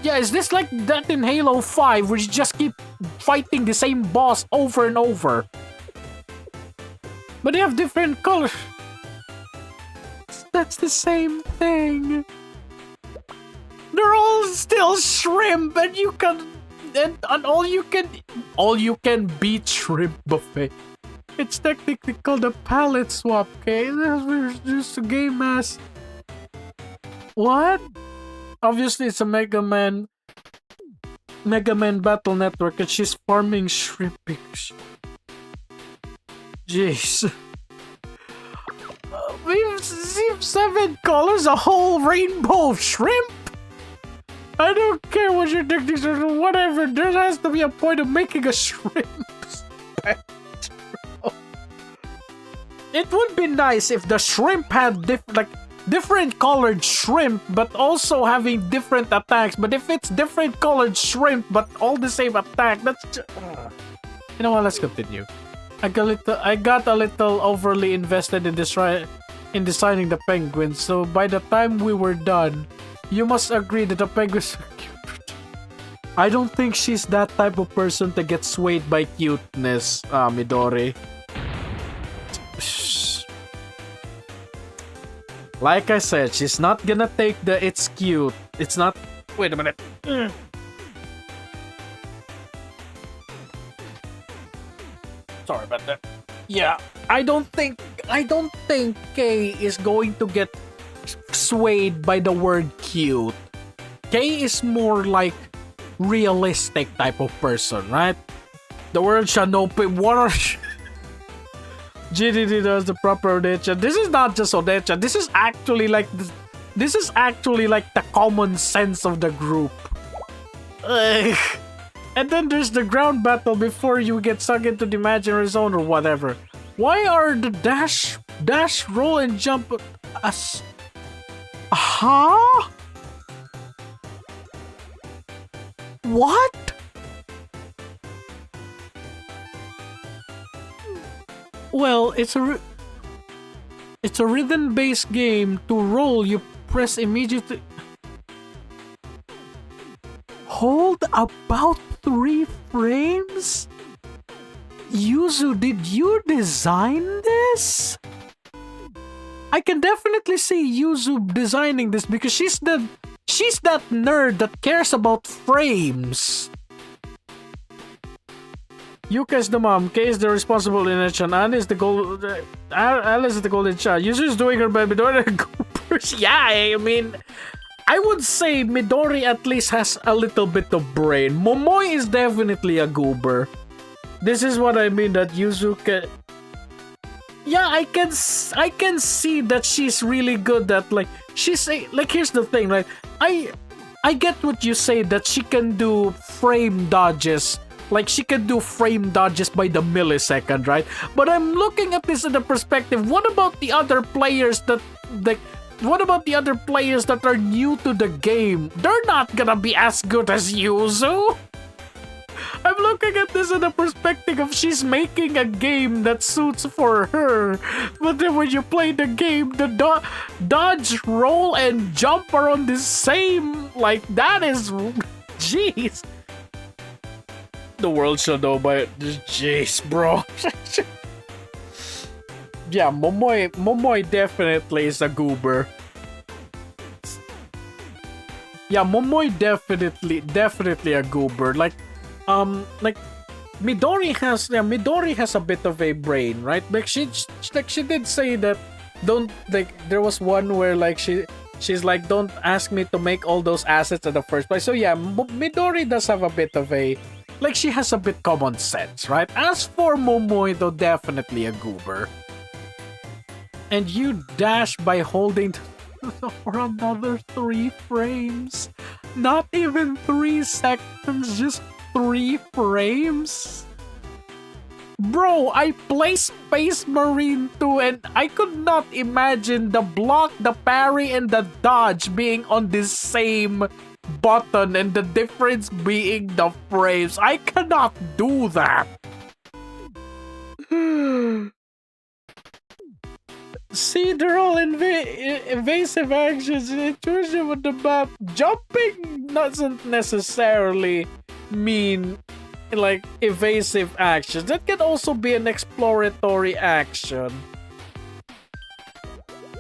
Yeah, is this like that in Halo 5 where you just keep fighting the same boss over and over? But they have different colors. That's the same thing. They're all still shrimp and you can and all you can beat shrimp buffet. It's technically called a palette swap, okay? There's just a game as what? Obviously, it's a Mega Man Battle Network, and she's farming shrimp. Jeez. We've seen 7 colors, a whole rainbow of shrimp. I don't care what your techniques are, whatever. There has to be a point of making a shrimp spectrum. It would be nice if the shrimp had different colored shrimp, but also having different attacks. But if it's different colored shrimp, but all the same attack, that's just... You know what? Let's continue. I got a little overly invested in designing the penguins. So by the time we were done, you must agree that the penguins are cute. I don't think she's that type of person to get swayed by cuteness, Midori. Like I said, she's not gonna take the it's cute. It's not. Wait a minute. Sorry about that. Yeah, I don't think Kay is going to get swayed by the word cute. Kay is more like realistic type of person, right? The world shall know water. GDD does the proper Odecha. This is not just Odecha. This is actually like this is actually like the common sense of the group. Ugh. And then there's the ground battle before you get sucked into the imaginary zone or whatever. Why are the dash, roll, and jump as? Huh? What? Well, it's a rhythm-based game. To roll, you press immediately. Hold about 3 frames? Yuzu, did you design this? I can definitely see Yuzu designing this because she's that nerd that cares about frames. Yuka is the mom, Kei is the responsible Inen-chan, Anne is the gold, Alice is the golden child. Yuzu is doing her by Midori. Yeah, I mean, I would say Midori at least has a little bit of brain. Momoi is definitely a goober. This is what I mean that Yuzu can... Yeah, I can see that she's really good at like here's the thing, right? I get what you say that she can do frame dodges. Like she can do frame dodges by the millisecond, right? But I'm looking at this in the perspective. What about the other players that are new to the game? They're not gonna be as good as Yuzu. I'm looking at this in the perspective of she's making a game that suits for her. But then when you play the game, the dodge, roll, and jump are on the same. Like, that is... Jeez. The world shall know by... Jeez, bro. Yeah, Momoi definitely is a goober. Yeah, Momoi definitely a goober. Like Midori has a bit of a brain, right? Like she did say that there was one where like she's like, don't ask me to make all those assets in the first place. So yeah, Midori does have a bit of a, like, she has a bit common sense, right? As for Momoi, though, definitely a goober. And you dash by holding for another 3 frames. Not even 3 seconds, just 3 frames? Bro, I play Space Marine 2 and I could not imagine the block, the parry, and the dodge being on the same button and the difference being the frames. I cannot do that. See, they're all evasive actions. Intrusion with the map. Jumping doesn't necessarily mean like evasive actions. That can also be an exploratory action.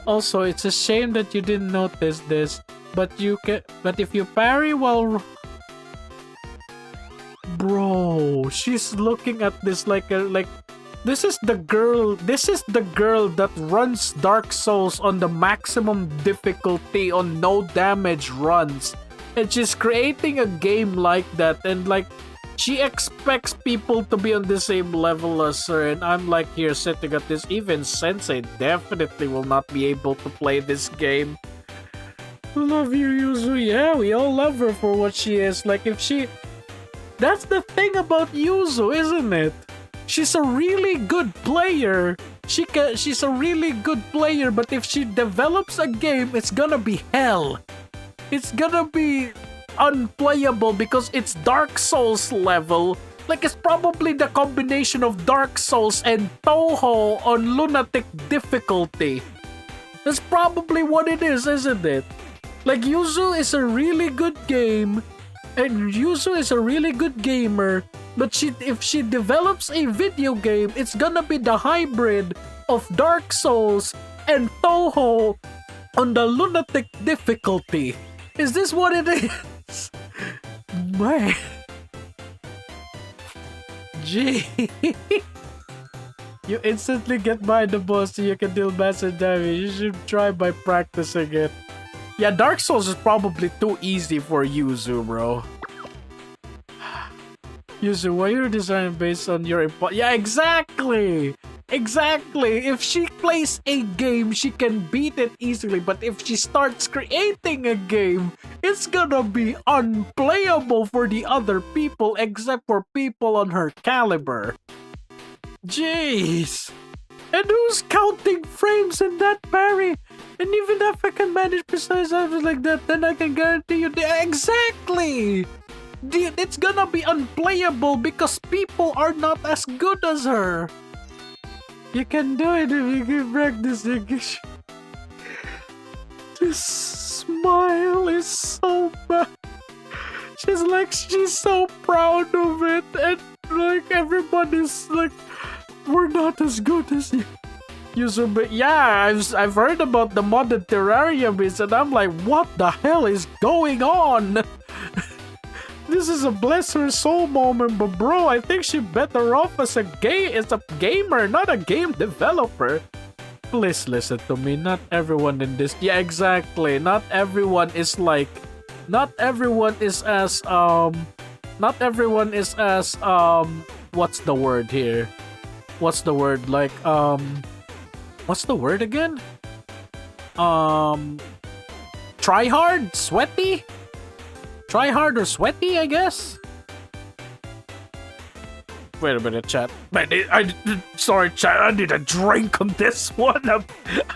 Also, it's a shame that you didn't notice this, but if you parry while... Bro, she's looking at this like this is the girl that runs Dark Souls on the maximum difficulty on no damage runs. And she's creating a game like that, and like she expects people to be on the same level as her, and I'm like here sitting at this. Even Sensei definitely will not be able to play this game. Love you, Yuzu. Yeah, we all love her for what she is. Like, if she... That's the thing about Yuzu, isn't it? She's a really good player. She's a really good player, but if she develops a game, it's gonna be hell. It's gonna be unplayable because it's Dark Souls level. Like, it's probably the combination of Dark Souls and Touhou on lunatic difficulty. That's probably what it is, isn't it? Like, Yuzu is a really good game, and Yuzu is a really good gamer, but if she develops a video game, it's gonna be the hybrid of Dark Souls and Touhou on the lunatic difficulty. Is this what it is? Man. Gee. You instantly get by the boss so you can deal massive damage. You should try by practicing it. Yeah, Dark Souls is probably too easy for Yuzu, bro. User, why you're designing based on your yeah, exactly. Exactly. If she plays a game, she can beat it easily. But if she starts creating a game, it's gonna be unplayable for the other people except for people on her caliber. Jeez. And who's counting frames in that parry? And even if I can manage precise items like that, then I can guarantee you exactly. It's gonna be unplayable because people are not as good as her. You can do it if you keep practicing. This smile is so bad. She's so proud of it, and like everybody's like, we're not as good as you. But yeah, I've heard about the modded Terraria bits, and I'm like, what the hell is going on? This is a bless her soul moment, but bro, I think she better off as a gamer, not a game developer. Please listen to me. Not everyone in this. Yeah, exactly. Not everyone is like. Not everyone is as Not everyone is as What's the word here? What's the word like? What's the word again? Try hard, sweaty. Try hard or sweaty, I guess. Wait a minute, chat. Sorry, chat. I need a drink on this one.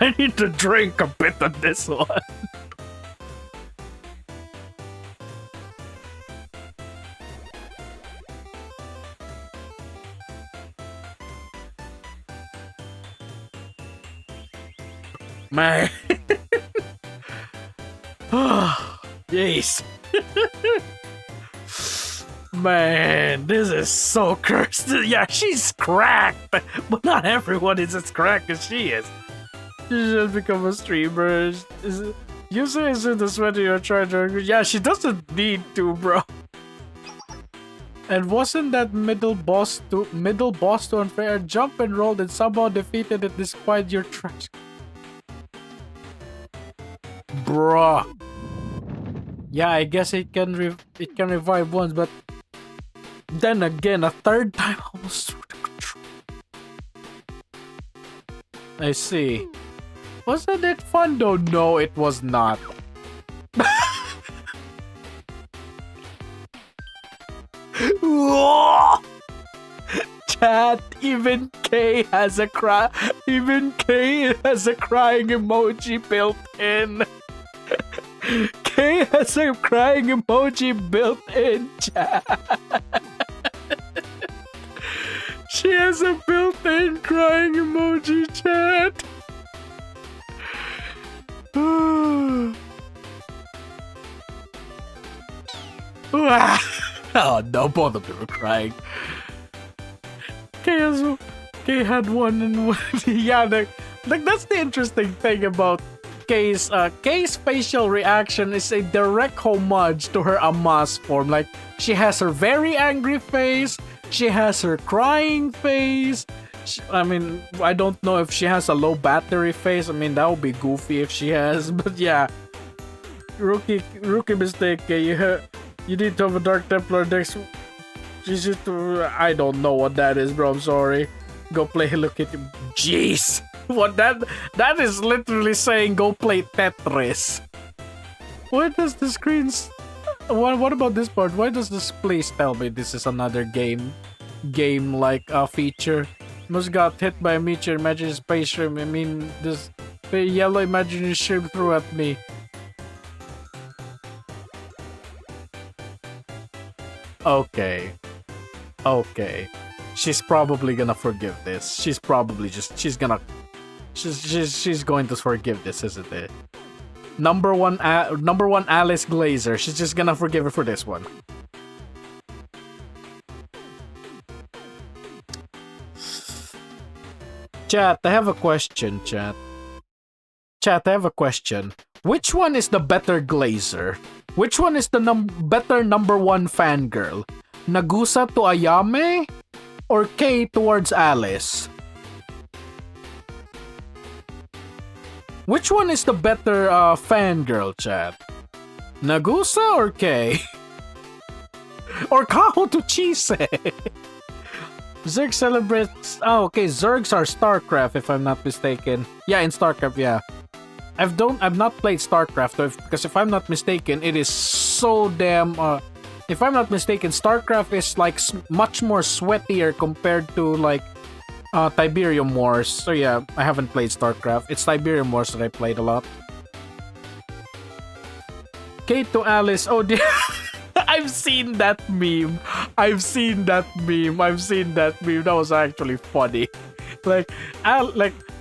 I need to drink a bit on this one. Man. Jeez. Man, this is so cursed. Yeah, she's cracked, but not everyone is as cracked as she is. She should become a streamer. User isn't the sweater you're trying to. Yeah, she doesn't need to, bro. And wasn't that middle boss too unfair? Jump and rolled and somehow defeated it despite your trash. Bruh. Yeah, I guess it can revive once, but then again, a third time almost through the control. I see. Wasn't it fun though? No, it was not. Chat, even K has a crying emoji built in. K has a crying emoji built in, chat. She has a built-in crying emoji, chat. Oh no, both of them were crying. K had one and one. Yeah, that's the interesting thing about K's facial reaction is a direct homage to her Amaze form. Like, she has her very angry face, she has her crying face. I mean, I don't know if she has a low battery face. I mean, that would be goofy if she has. But yeah, rookie mistake. You need to have a Dark Templar dex. I don't know what that is, bro. I'm sorry. Go play Hello Kitty. Jeez. What that is literally saying go play Tetris. Why does the screens what about this part? Why does this please tell me this is another game like feature? Must got hit by a meteor, imagine space shrimp. I mean this yellow imaginary shrimp threw at me. Okay. She's probably gonna forgive this. She's going to forgive this, isn't it? Number one Alice Glazer. She's just gonna forgive her for this one. Chat, I have a question, chat. Chat, I have a question. Which one is the better Glazer? Which one is the better number one fangirl? Nagusa to Ayame? Or K towards Alice? Which one is the better fangirl, chat? Nagusa or K? Or Kaho to Chise. Zerg celebrates. Oh, okay. Zergs are StarCraft, if I'm not mistaken. Yeah, in StarCraft, yeah. I've not played StarCraft though, because if I'm not mistaken, it is so damn. If I'm not mistaken, StarCraft is like much more sweatier compared to like Tiberium Wars. So yeah, I haven't played StarCraft. It's Tiberium Wars that I played a lot. Kate to Alice. Oh dear. I've seen that meme. I've seen that meme. That was actually funny. Like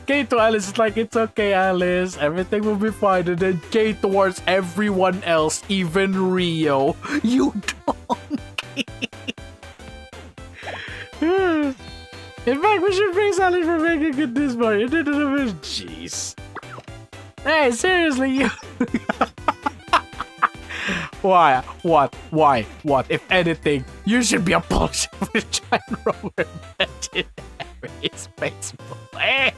Kate to Alice is like, it's okay, Alice. Everything will be fine. And then Kate towards everyone else, even Rio. You donkey. In fact, we should praise Alice for making it this far. Jeez. Hey, seriously, you. Why? What? Why? What? If anything, you should be a bullshit with giant rover legendary space. Hey!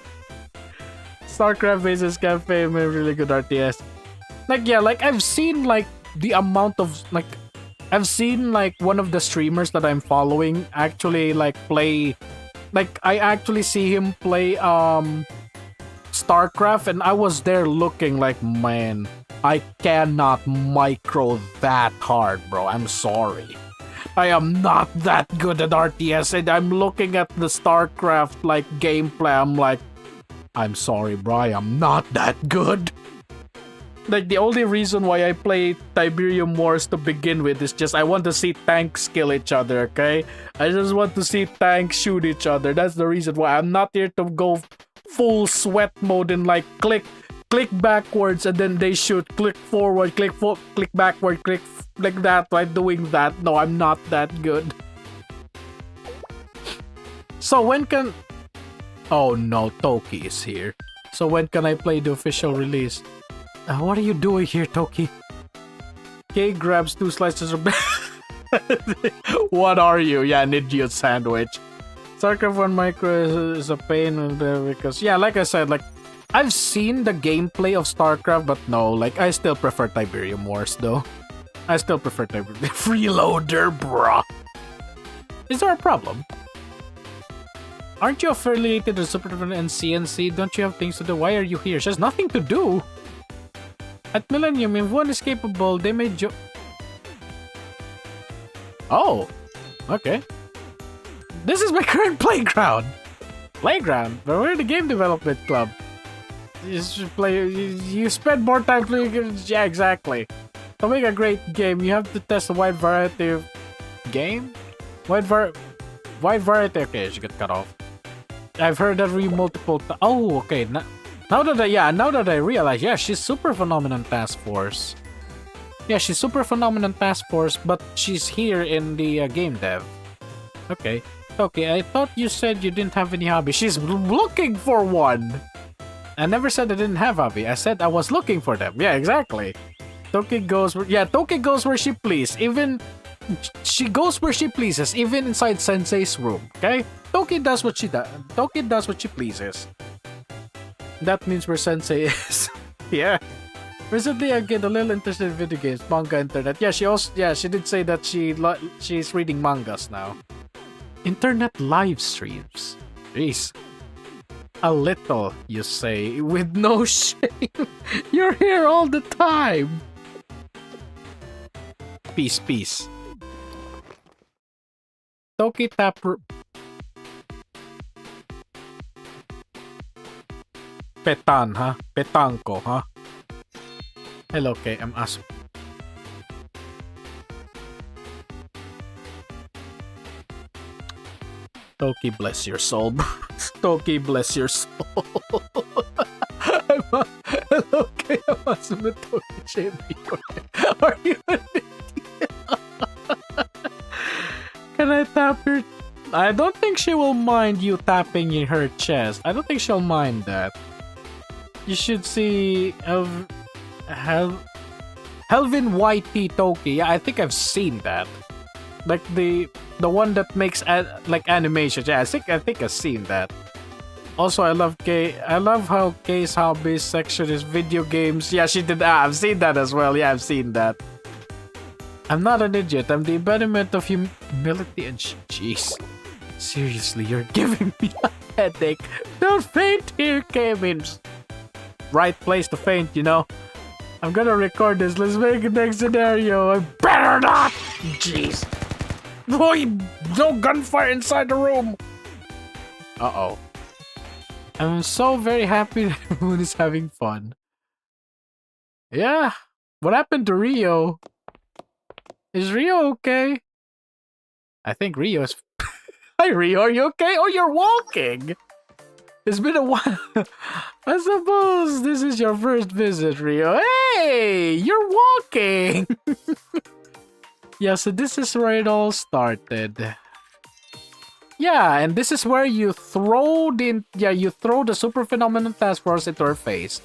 StarCraft bases cafe, really good RTS. Like, yeah, like I've seen like the amount of like I've seen like one of the streamers that I'm following actually like play, like I actually see him play StarCraft, and I was there looking like, man, I cannot micro that hard, bro. I'm sorry. I am not that good at RTS, and I'm looking at the StarCraft like gameplay. I'm like, I'm sorry, bro. I am not that good. Like, the only reason why I play Tiberium Wars to begin with is just I want to see tanks kill each other, okay? I just want to see tanks shoot each other. That's the reason why. I'm not here to go full sweat mode and like click backwards and then they shoot, click forward, click backward, click like that, like doing that. No, I'm not that good. So when can... Oh no, Toki is here. So when can I play the official release? What are you doing here, Toki? Kay grabs 2 slices of... What are you? Yeah, an idiot sandwich. StarCraft 1 Micro is a pain because... Yeah, like I said, like, I've seen the gameplay of StarCraft, but no, like, I still prefer Tiberium Wars, though. I still prefer Tiberium... Freeloader, bruh! Is there a problem? Aren't you affiliated with Super Nintendo and CNC? Don't you have things to do? Why are you here? She has nothing to do! At Millennium, if one is capable, they may Oh! Okay. This is my current playground! Playground? But we're the game development club. You should play... You spend more time playing games. Yeah, exactly. To make a great game, you have to test a wide variety of... Game? Wide variety... Okay, she got cut off. I've heard that multiple... Oh, okay. Now that I realize, yeah, she's Super Phenomenon Task Force. Yeah, she's Super Phenomenon Task Force, but she's here in the game dev. Okay. Okay, I thought you said you didn't have any hobby. She's looking for one! I never said I didn't have hobby. I said I was looking for them. Yeah, exactly. Toki goes where... Yeah, Toki goes where she pleases. Even... She goes where she pleases, even inside Sensei's room, okay? Toki does what she does. Toki does what she pleases. That means where Sensei is. Yeah. Recently, I get a little interested in video games, manga, internet. Yeah, she did say that she's reading mangas now. Internet live streams. Jeez. A little, you say, with no shame. You're here all the time. Peace, peace. Toki tap... Petan, huh? Petanko, huh? Hello, okay, I'm asking. Toki, bless your soul. Toki, bless your soul. Hello, okay, I'm asking Toki. Are you an idiot? Can I tap her? I don't think she will mind you tapping in her chest. I don't think she'll mind that. You should see Helvin YT Toki. Yeah, I think I've seen that. Like the one that makes like animations. Yeah, I think I've seen that. Also, I love Kay. I love how Kay's hobbies section is video games. Yeah, she did. I've seen that as well. Yeah, I've seen that. I'm not an idiot. I'm the embodiment of humility and jeez. Seriously, you're giving me a headache. Don't faint here, Kevins. Right place to faint, you know. I'm gonna record this. Let's make the next scenario. I better not! Jeez. Boy, no gunfire inside the room. Uh-oh. I'm so very happy that everyone is having fun. Yeah. What happened to Rio? Is Rio okay? I think Rio is... Hi, Rio. Are you okay? Oh, you're walking. It's been a while. I suppose this is your first visit, Rio. Hey, you're walking. Yeah, so this is where it all started. Yeah, and this is where you throw the Super Phenomenon Task Force into her face.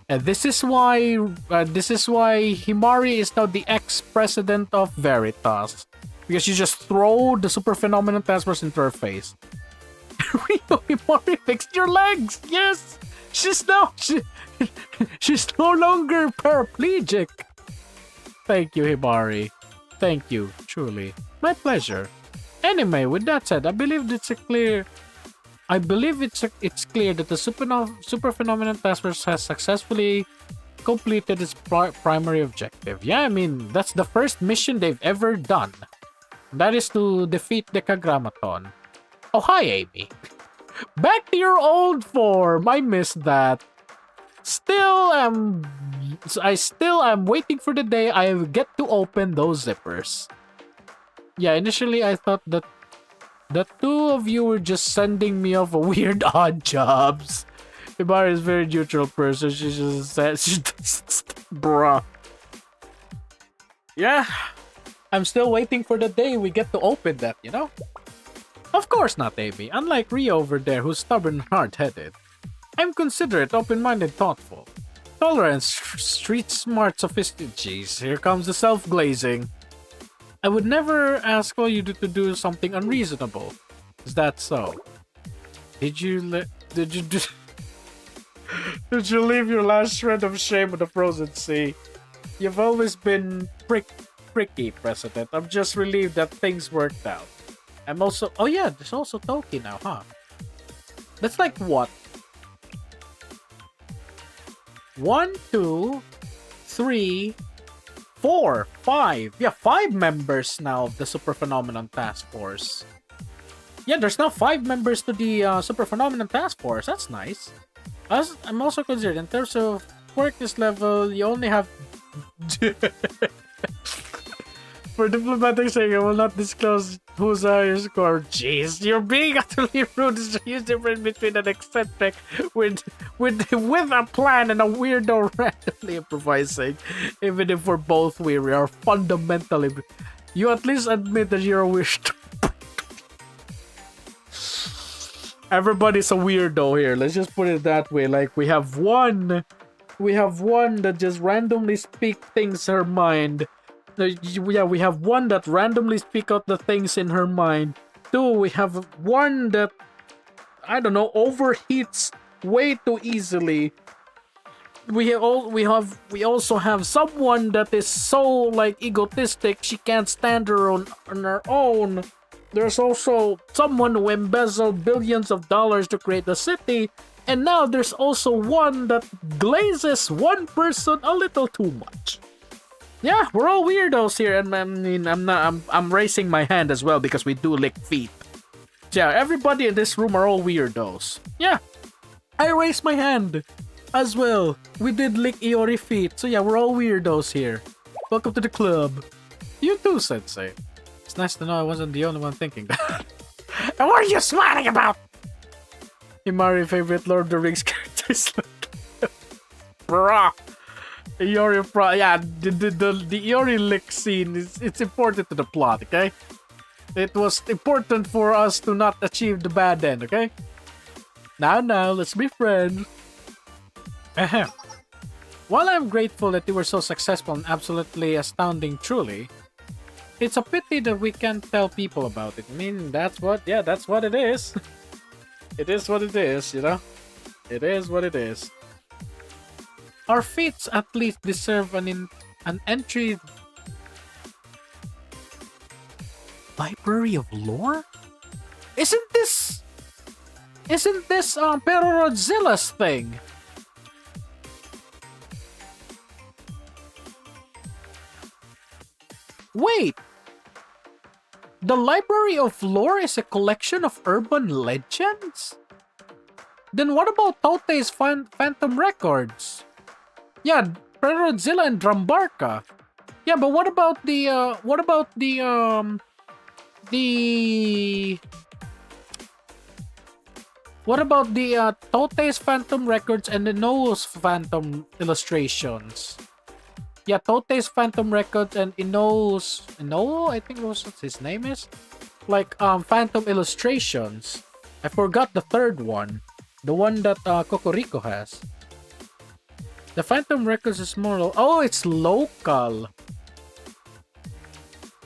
And this is why Himari is now the ex-president of Veritas. Because you just throw the Super Phenomenon Task Force into her face. Rio, Himari fixed your legs! Yes! She's no longer paraplegic! Thank you, Himari. Thank you, truly. My pleasure. Anyway, with that said, I believe it's clear that the Super Phenomenon Task Force has successfully completed its primary objective. Yeah, I mean, that's the first mission they've ever done. That is to defeat Decagrammaton. Oh, hi, Amy. Back to your old form. I missed that. I still am waiting for the day I get to open those zippers. Yeah, initially I thought that the two of you were just sending me off a weird odd jobs. Hibari is a very neutral person. She just says, bruh. Yeah, I'm still waiting for the day we get to open that, you know? Of course not, Amy. Unlike Rio over there, who's stubborn and hard-headed. I'm considerate, open-minded, thoughtful. Tolerant, street-smart, sophisticated. Jeez, here comes the self-glazing. I would never ask all you to do something unreasonable. Is that so? Did you leave your last shred of shame in the frozen sea? You've always been pricky, President. I'm just relieved that things worked out. I'm also... Oh yeah, there's also Toki now, huh? That's like what? 1, 2, 3, 4, 5. Yeah, 5 members now of the Super Phenomenon Task Force. Yeah, there's now 5 members to the Super Phenomenon Task Force. That's nice. I'm also concerned, in terms of quirkiness level, you only have... For diplomatic sake, I will not disclose whose higher score. Jeez, you're being utterly rude. There's a huge difference between an eccentric with a plan and a weirdo randomly improvising. Even if we're both weird, we are fundamentally... You at least admit that you're a weird... Everybody's a weirdo here. Let's just put it that way. Like, we have one that just randomly speak things her mind. Yeah, we have one that randomly speak out the things in her mind. 2, we have one that, I don't know, overheats way too easily. We also have someone that is so like egotistic she can't stand her on her own. There's also someone who embezzled billions of dollars to create the city, and now there's also one that glazes one person a little too much. Yeah, we're all weirdos here, and I mean, I'm raising my hand as well because we do lick feet. Yeah, everybody in this room are all weirdos. Yeah, I raised my hand as well. We did lick Iori feet, so yeah, we're all weirdos here. Welcome to the club. You too, Sensei. It's nice to know I wasn't the only one thinking that. And what are you smiling about? Himari favorite Lord of the Rings characters. Bruh. Iori, yeah, the Iori lick scene it's important to the plot, okay? It was important for us to not achieve the bad end, okay? Now, let's be friends. Ahem. While I'm grateful that you were so successful and absolutely astounding truly, it's a pity that we can't tell people about it. I mean, that's what it is. It is what it is, you know? It is what it is. Our feats at least deserve an entry Library of Lore? Isn't this Pero Rodzilla's thing? Wait. The Library of Lore is a collection of urban legends? Then what about Totei's Phantom Records? Yeah, Perodzilla and Drambarka. Yeah, but what about the Totei's Phantom Records and the Ino's Phantom Illustrations? Yeah, Totei's Phantom Records and Ino, I think was what his name is? Like, Phantom Illustrations. I forgot the third one. The one that Kokoriko has. The Phantom Records is more... Oh, it's local.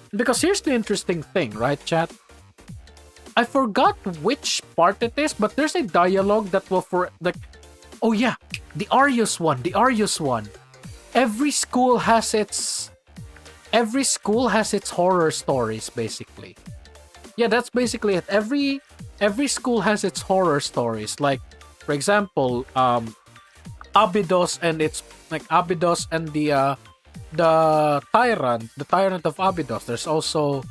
Because here's the interesting thing, right, chat? I forgot which part it is, but there's a dialogue that will for... like, oh yeah, the Arius one. Every school has its horror stories, basically. Yeah, that's basically it. Every school has its horror stories. Like, for example, Abydos and its like Abydos and the tyrant of Abydos. There's also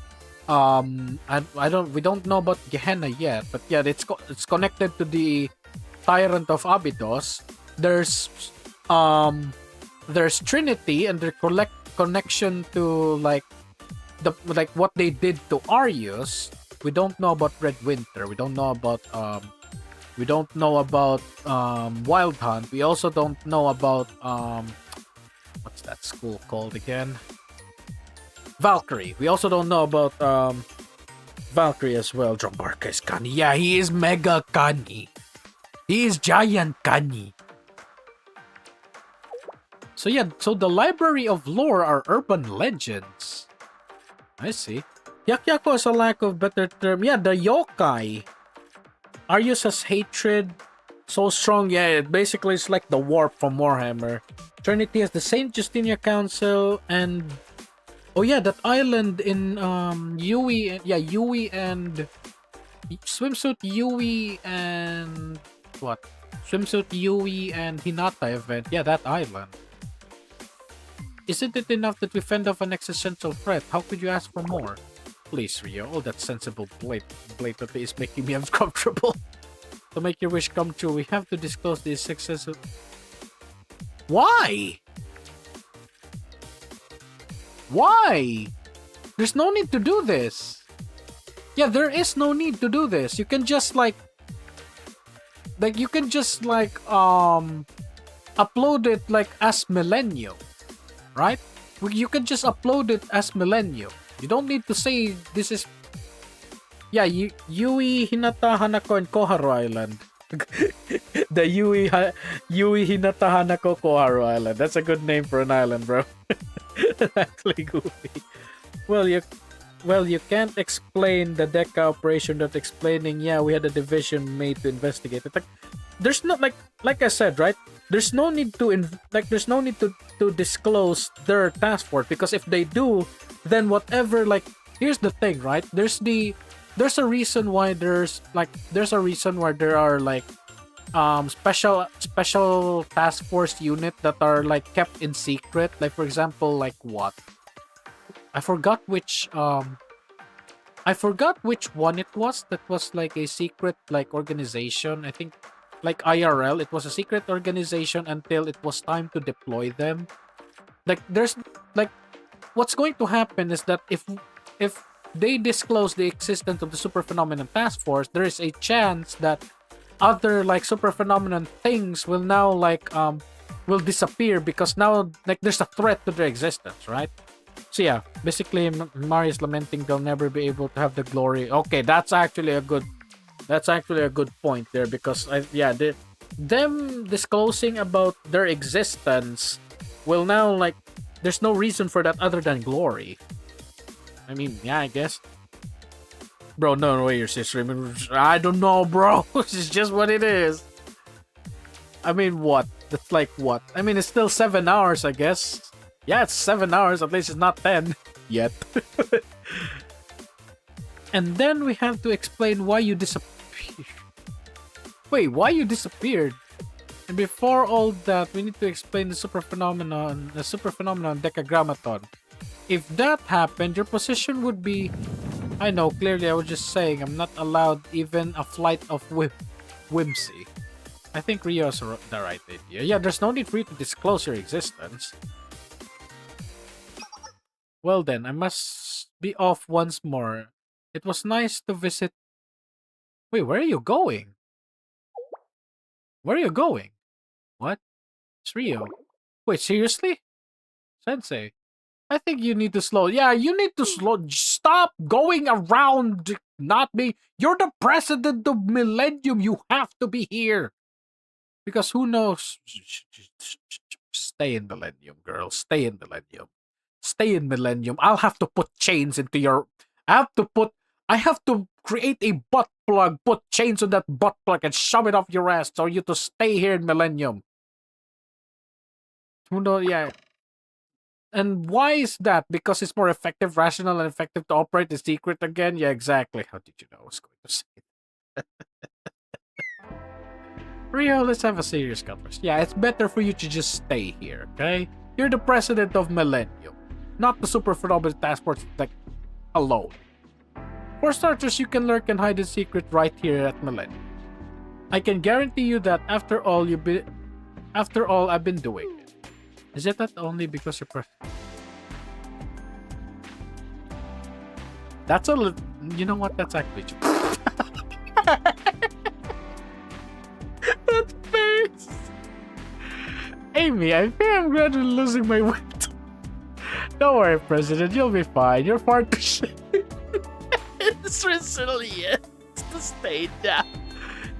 we don't know about Gehenna yet, but yeah, it's connected to the tyrant of Abydos. There's Trinity and their connection to like what they did to Arius. We don't know about Red Winter. We don't know about Wild Hunt. We also don't know about what's that school called again? Valkyrie. We also don't know about Valkyrie as well. Drambarka is Kani. Yeah, he is Mega Kani. He is Giant Kani. So yeah, so the Library of Lore are urban legends. I see. Yakyako is a lack of better term. Yeah, the yokai. Arius has hatred so strong. Yeah, it basically is like the warp from Warhammer. Trinity has the Saint Justinia Council and... oh yeah, that island in Yui. Yeah, Yui and... Swimsuit Yui and... what? Swimsuit Yui and Hinata event. Yeah, that island. Isn't it enough that we fend off an existential threat? How could you ask for more? Please, Rio, all that sensible blatantly is making me uncomfortable. To make your wish come true, we have to disclose the success of... Why? Why? There's no need to do this. Yeah, there is no need to do this. You can just upload it like as Millennium. Right? You can just upload it as Millennium. You don't need to say this is... yeah, Yui, Hinata, Hanako, and Koharu Island. The Yui, Hinata, Hanako, Koharu Island. That's a good name for an island, bro. Actually goofy. Well, you can't explain the Deca operation without explaining, yeah, we had a division made to investigate it. Like, there's not like I said, right? There's no need to disclose their task force, because if they do, then whatever, like, here's the thing, right? There's a reason why there are like special task force unit that are like kept in secret. Like, for example, like what? I forgot which one it was that was like a secret like organization. I think like IRL, it was a secret organization until it was time to deploy them. Like, there's like, what's going to happen is that if they disclose the existence of the super phenomenon task force, there is a chance that other like super phenomenon things will now like will disappear, because now like there's a threat to their existence, right? So yeah, basically Marius lamenting they'll never be able to have the glory. Okay, that's actually a good point there, because them disclosing about their existence will now like, there's no reason for that other than glory. I mean, yeah, I guess. Bro, no way, your sister. I don't know, bro. It's just what it is. I mean, what? That's like what? I mean, it's still 7 hours, I guess. Yeah, it's 7 hours. At least it's not 10 yet. And then we have to explain why you disappeared. Wait, why you disappeared? And before all that, we need to explain the super phenomenon Decagrammaton. If that happened, your position would be... I know, clearly I was just saying I'm not allowed even a flight of whimsy. I think Rio's the right idea. Yeah, there's no need for you to disclose your existence. Well then, I must be off once more. It was nice to visit... Wait, where are you going? Where are you going? What? It's Rio. Wait, seriously? Sensei, I think you need to slow... Yeah, you need to slow... Stop going around not being... You're the president of Millennium. You have to be here. Because who knows... Stay in Millennium, girl. Stay in Millennium. Stay in Millennium. I'll have to put chains into your... I have to create a butt plug, put chains on that butt plug, and shove it off your ass for you to stay here in Millennium. Who knows? Yeah. And why is that? Because it's more effective, rational, and effective to operate the secret again? Yeah, exactly. How did you know I was going to say it? Rio, let's have a serious conversation. Yeah, it's better for you to just stay here, okay? You're the president of Millennium, not the Super Phenomenal Task Force, like, alone. For starters, you can lurk and hide in secret right here at Millennium. I can guarantee you that after all I've been doing it. Is it not only because you're That's a little... You know what? That's actually true. That face! Amy, I think I'm gradually losing my weight. Don't worry, President. You'll be fine. You're far too shit. It's resilient to stay down.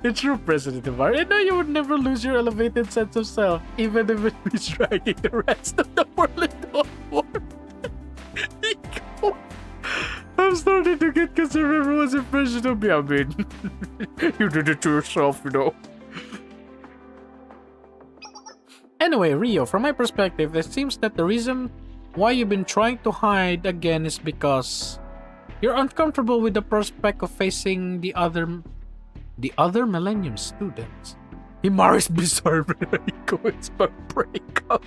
It's true, President Ivar. I know you would never lose your elevated sense of self, even if it means dragging the rest of the world into a war. I'm starting to get concerned of everyone's impression of me. I mean, you did it to yourself, you know. Anyway, Rio, from my perspective, it seems that the reason why you've been trying to hide again is because you're uncomfortable with the prospect of facing the other Millennium students. Himari's bizarre request for breakup.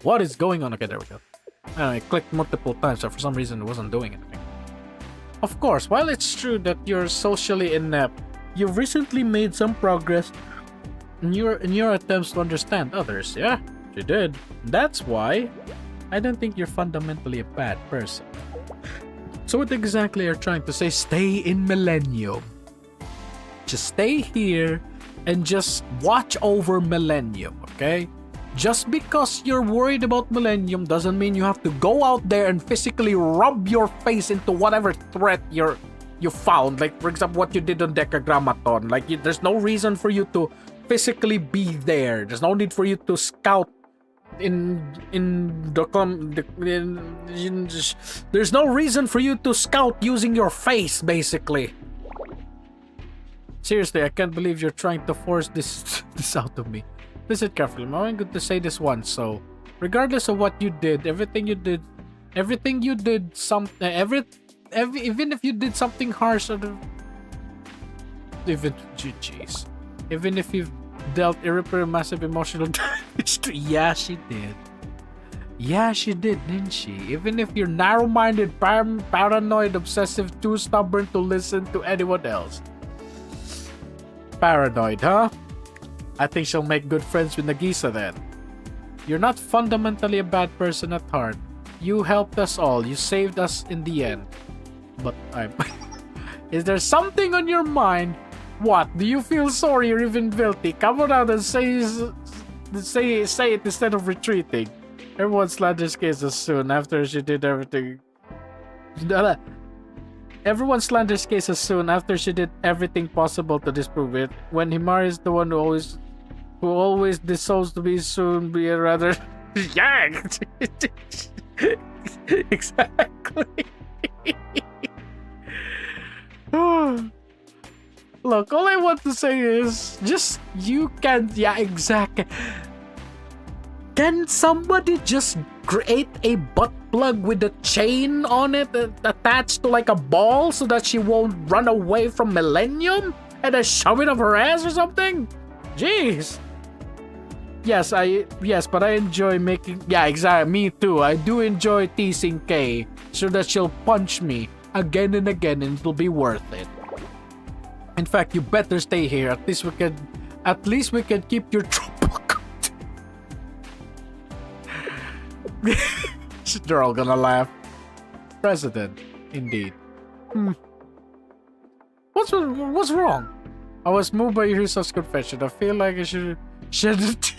What is going on? Okay, there we go. I clicked multiple times, so for some reason it wasn't doing anything. Of course, while it's true that you're socially inept, you've recently made some progress in your attempts to understand others. Yeah, you did. That's why I don't think you're fundamentally a bad person. So what exactly are you trying to say? Stay in Millennium. Just stay here and just watch over Millennium, okay? Just because you're worried about Millennium doesn't mean you have to go out there and physically rub your face into whatever threat you found. Like, for example, what you did on Decagrammaton. Like, there's no reason for you to physically be there. There's no need for you to scout there's no reason for you to scout using your face, basically. Seriously, I can't believe you're trying to force this out of me. Listen carefully, I'm only going to say this once. So, regardless of what you did, everything you did, even if you did something harsh, even if you've dealt irreparable massive emotional damage to... Yeah, she did. Yeah, she did, didn't she? Even if you're narrow-minded, paranoid, obsessive, too stubborn to listen to anyone else. Paranoid, huh? I think she'll make good friends with Nagisa then. You're not fundamentally a bad person at heart. You helped us all. You saved us in the end. But I'm... Is there something on your mind? What? Do you feel sorry or even guilty? Come on out and say it instead of retreating. Everyone slanders Kesa soon after she did everything. Everyone slanders Kesa soon after she did everything possible to disprove it. When Himari is the one who always disowns to be soon be a rather... Yeah! Exactly. Look, all I want to say is just you can't... Yeah, exactly. Can somebody just create a butt plug with a chain on it attached to like a ball so that she won't run away from Millennium and then shove it up her ass or something? Jeez. Yes, but I enjoy making, yeah, exactly, me too. I do enjoy teasing Kay so that she'll punch me again and again and it'll be worth it. In fact, you better stay here. At least we can keep your trouble cooked. They're all gonna laugh. President, indeed. What's wrong? I was moved by your son's confession. I feel like I should it.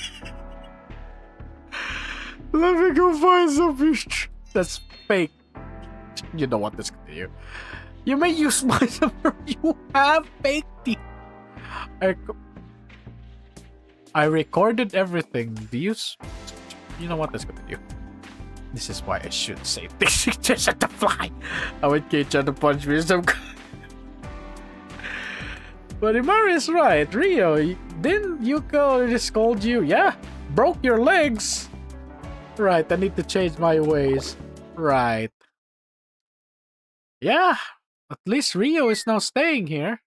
Let me go find some fish. That's fake. You know what this can do. You may use my number. You have fake teeth. I recorded everything. Do you know what this gonna do? This is why I should say this. Just at the fly. I would get you to punch me some. But Imari is right. Rio, didn't Yuko just scold you? Yeah, broke your legs. Right, I need to change my ways. Right. Yeah, at least Rio is now staying here.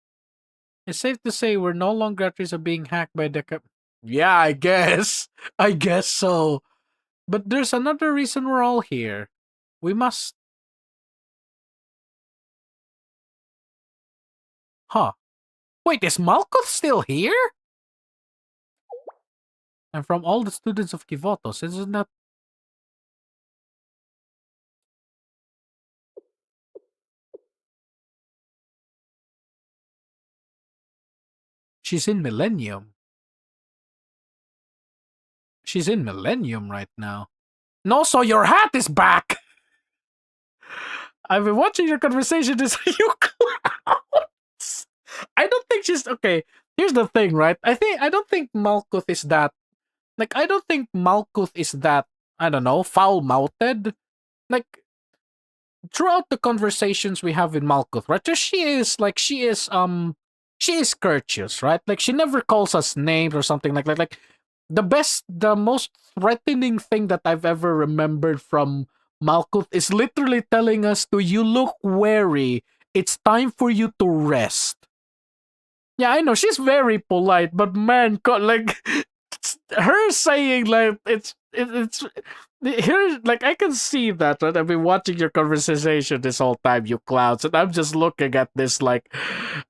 It's safe to say we're no longer at risk of being hacked by the Yeah, I guess. I guess so. But there's another reason we're all here. We must... Huh. Wait, is Malkuth still here? And from all the students of Kivotos, isn't that... She's in Millennium. She's in Millennium right now. No, so your hat is back! I've been watching your conversation with you clowns. I don't think she's... Okay, here's the thing, right? I don't think Malkuth is that... Like, I don't think Malkuth is that, I don't know, foul-mouthed. Like, throughout the conversations we have with Malkuth, right? She is courteous, right? Like, she never calls us names or something like that. Like, the most threatening thing that I've ever remembered from Malkuth is literally telling us to, you look wary. It's time for you to rest. Yeah, I know, she's very polite, but man, like, her saying, like, it's here, like, I can see that, right? I've been watching your conversation this whole time, you clowns, and I'm just looking at this like,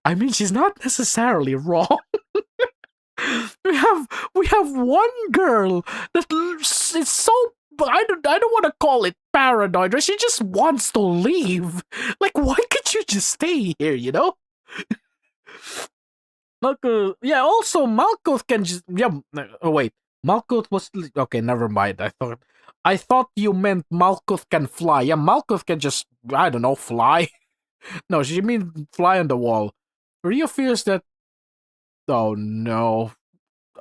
I mean, she's not necessarily wrong. we have one girl that is so, I don't want to call it paranoid, right? She just wants to leave. Like, why can't you just stay here, you know? Malkuth, yeah, also Malkuth can just, yeah, oh wait, Malkuth was, okay, never mind, I thought you meant Malkuth can fly. Yeah, Malkuth can just, I don't know, fly. No, she means fly on the wall. Rio fears that, oh no,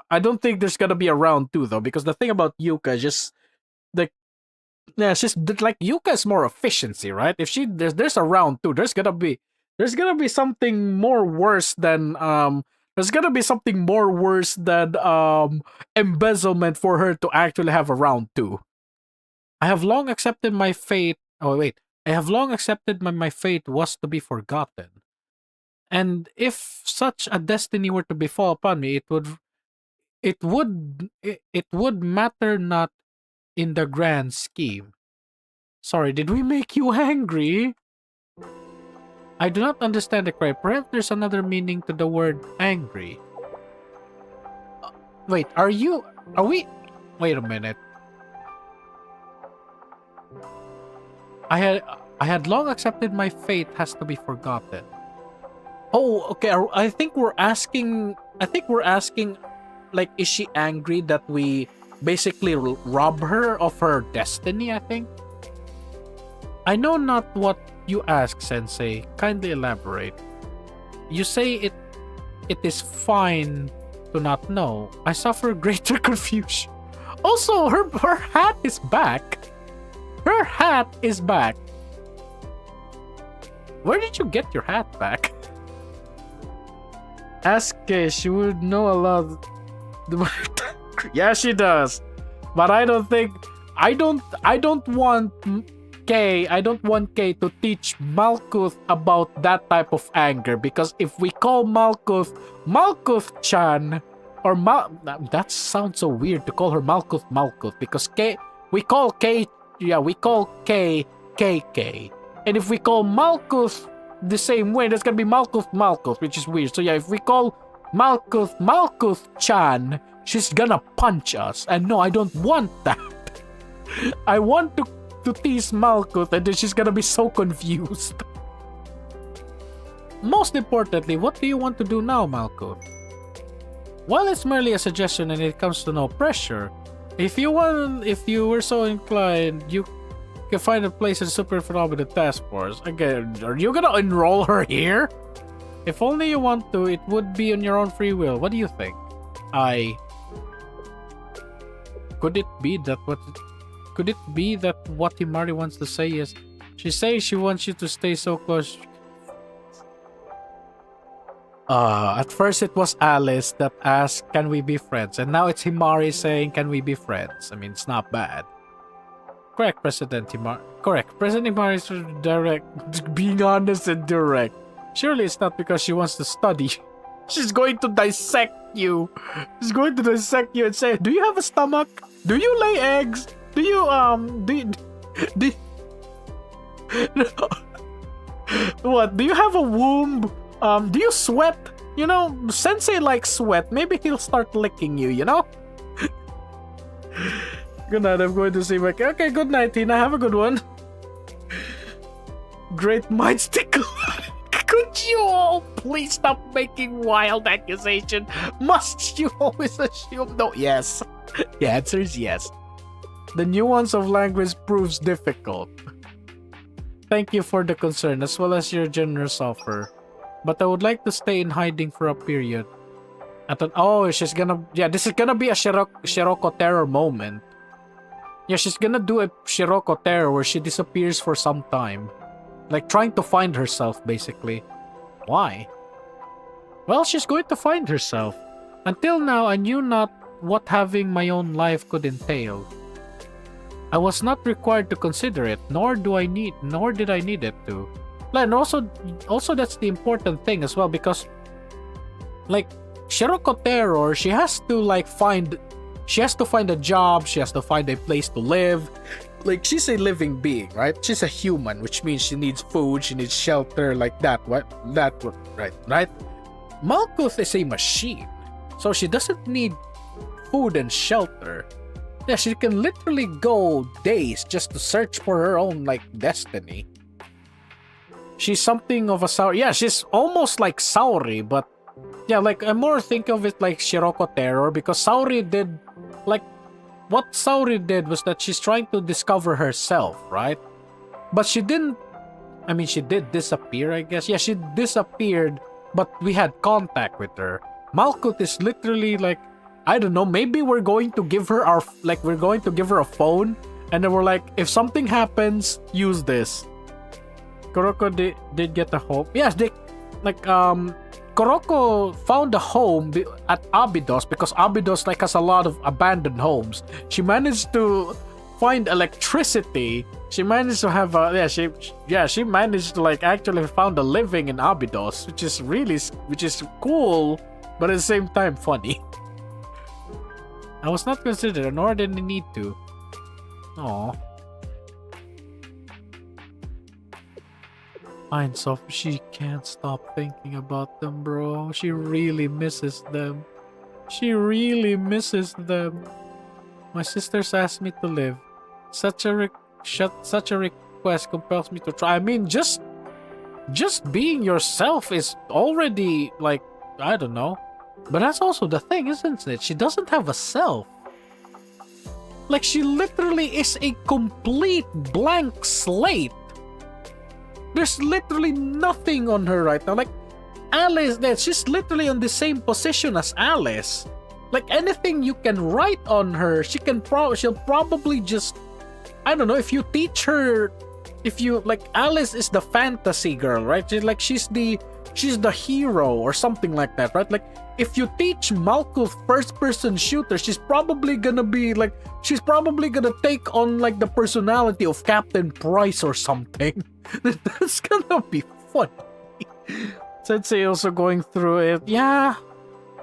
I don't think there's gonna be a round 2 though, because the thing about Yuka is just, like, yeah, she's, like, Yuka is more efficiency, right? If there's a round 2, there's gonna be something more worse than embezzlement for her to actually have a round 2. I have long accepted my fate. Oh wait, I have long accepted my fate was to be forgotten. And if such a destiny were to befall upon me, it would matter not in the grand scheme. Sorry, did we make you angry? I do not understand the cry. Perhaps there's another meaning to the word angry. Wait, are we? Wait a minute. I had long accepted my fate has to be forgotten. Oh, okay. I think we're asking, like, is she angry that we basically rob her of her destiny, I think? I know not what you ask, Sensei. Kindly elaborate. You say it is fine to not know. I suffer greater confusion. Also, her hat is back. Her hat is back. Where did you get your hat back? Ask Kay, she would know a lot. Yeah, she does. But I don't think I don't want I don't want Kay to teach Malkuth about that type of anger, because if we call Malkuth-chan, or that sounds so weird to call her Malkuth, because we call Kay KK. And if we call Malkuth the same way, that's gonna be Malkuth, which is weird. So yeah, if we call Malkuth-chan, she's gonna punch us. And no, I don't want that. I want to tease Malkuth, and then she's gonna be so confused. Most importantly, what do you want to do now, Malkuth? While it's merely a suggestion and it comes to no pressure, if you were so inclined, you can find a place in the Super Phenomena Task Force. Again, are you gonna enroll her here? If only you want to, it would be on your own free will. What do you think? Could it be that what Himari wants to say is, she says she wants you to stay so close. At first it was Alice that asked, can we be friends? And now it's Himari saying, can we be friends? I mean, it's not bad. Correct, President Himari. Correct. President Himari is direct, being honest and direct. Surely it's not because she wants to study. She's going to dissect you. She's going to dissect you and say, do you have a stomach? Do you lay eggs? Do you, what? Do you have a womb? Do you sweat? You know, Sensei likes sweat. Maybe he'll start licking you, you know? Good night, I'm going to see my... Okay, good night, Tina. Have a good one. Great minds tickle. Could you all please stop making wild accusation? Must you always assume no? Yes. The answer is yes. The nuance of language proves difficult. Thank you for the concern, as well as your generous offer. But I would like to stay in hiding for a period. She's gonna... Yeah, this is gonna be a Shiroko terror moment. Yeah, she's gonna do a Shiroko terror where she disappears for some time. Like, trying to find herself, basically. Why? Well, she's going to find herself. Until now, I knew not what having my own life could entail. I was not required to consider it, nor did I need it to. And also that's the important thing as well, because like Shiroko Terror, she has to find a job, she has to find a place to live. Like, she's a living being, right? She's a human, which means she needs food, she needs shelter, like that. Right? Malkuth is a machine, so she doesn't need food and shelter. Yeah, she can literally go days just to search for her own, destiny. She's something of a Saori. Yeah, she's almost like Saori, but yeah, I more think of it like Shiroko Terror, because Saori did, what Saori did was that she's trying to discover herself, right? But she didn't, she did disappear, I guess. Yeah, she disappeared, but we had contact with her. Malkuth is literally I don't know, maybe we're going to give her a phone, and then we're like, if something happens, use this. Kuroko did get a home. Yes, Kuroko found a home at Abydos, because Abydos has a lot of abandoned homes. She managed to find electricity. She managed to have she managed to actually found a living in Abydos, which is cool, but at the same time funny. I was not considered, nor did I need to. Aww. Fine, Sophie, she can't stop thinking about them, bro. She really misses them. My sisters asked me to live. Such a request compels me to try. Just being yourself is already, I don't know. But that's also the thing, isn't it? She doesn't have a self. She literally is a complete blank slate. There's literally nothing on her right now. Alice, she's literally on the same position as Alice. Anything you can write on her, she'll probably just, I don't know, if you teach her if you like, Alice is the fantasy girl, right? She's the hero or something like that, right? Like, if you teach Malkuth first-person shooter, she's probably gonna take on like the personality of Captain Price or something. That's gonna be funny. Sensei also going through it. Yeah,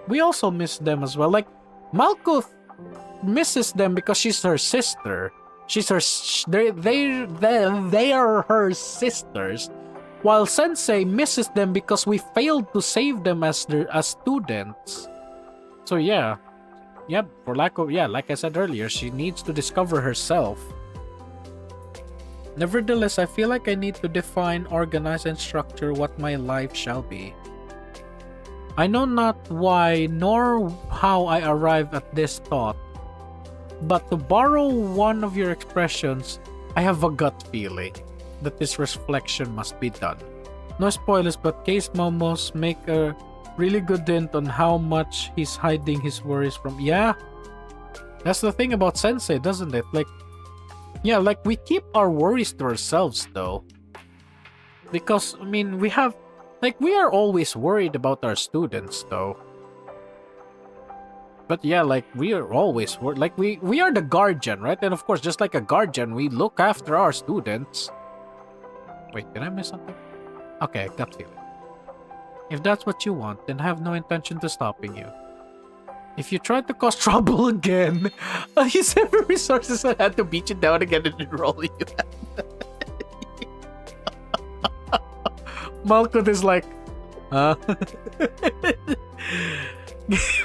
we also miss them as well. Like, Malkuth misses them because she's her sister. They are her sisters. While Sensei misses them because we failed to save them as students. So yeah. Yep, like I said earlier, she needs to discover herself. Nevertheless, I feel like I need to define, organize, and structure what my life shall be. I know not why nor how I arrived at this thought, but to borrow one of your expressions, I have a gut feeling that this reflection must be done. No spoilers, but Case Momos make a really good hint on how much he's hiding his worries from. Yeah, that's the thing about Sensei, doesn't it? Like, yeah, like we keep our worries to ourselves though. Because, I mean, we are always worried about our students though. But yeah, like we are always like we are the guardian, right? And of course, just like a guardian, we look after our students. Wait, did I miss something? Okay, gut feeling. If that's what you want, then I have no intention to stopping you. If you try to cause trouble again, I use every resources I had to beat you down again and enroll you. Malkuth is like, huh?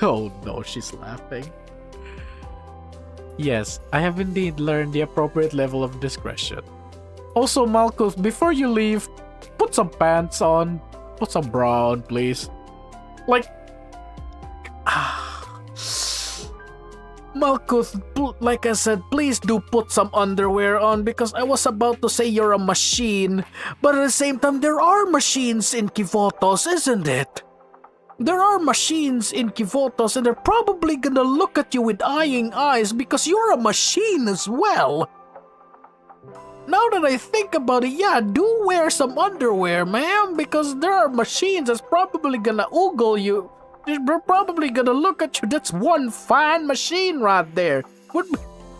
Oh no, she's laughing. Yes, I have indeed learned the appropriate level of discretion. Also, Malkuth, before you leave, put some pants on. Put some bra on, please. Like, Malkuth, like I said, please do put some underwear on because I was about to say you're a machine, but at the same time, there are machines in Kivotos, isn't it? There are machines in Kivotos and they're probably gonna look at you with eyeing eyes because you're a machine as well. Now that I think about it, yeah, do wear some underwear, ma'am, because there are machines that's probably gonna oogle you. They're probably gonna look at you. That's one fine machine right there.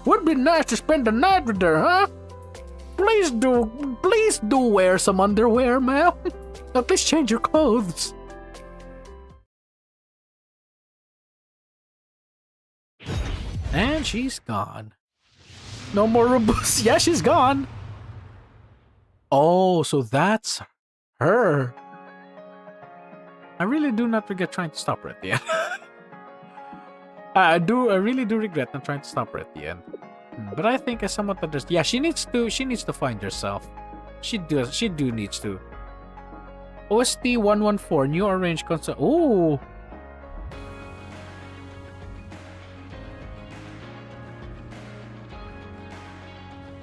Would be nice to spend the night with her, huh? Please do wear some underwear, ma'am. At least change your clothes. And she's gone. No more robust. Yeah, she's gone. Oh, so that's her. I really do not regret trying to stop her at the end. I really do regret not trying to stop her at the end. But I think I somewhat understand. Yeah, she needs to find herself. She needs to. OST 114, new arranged concert. Ooh.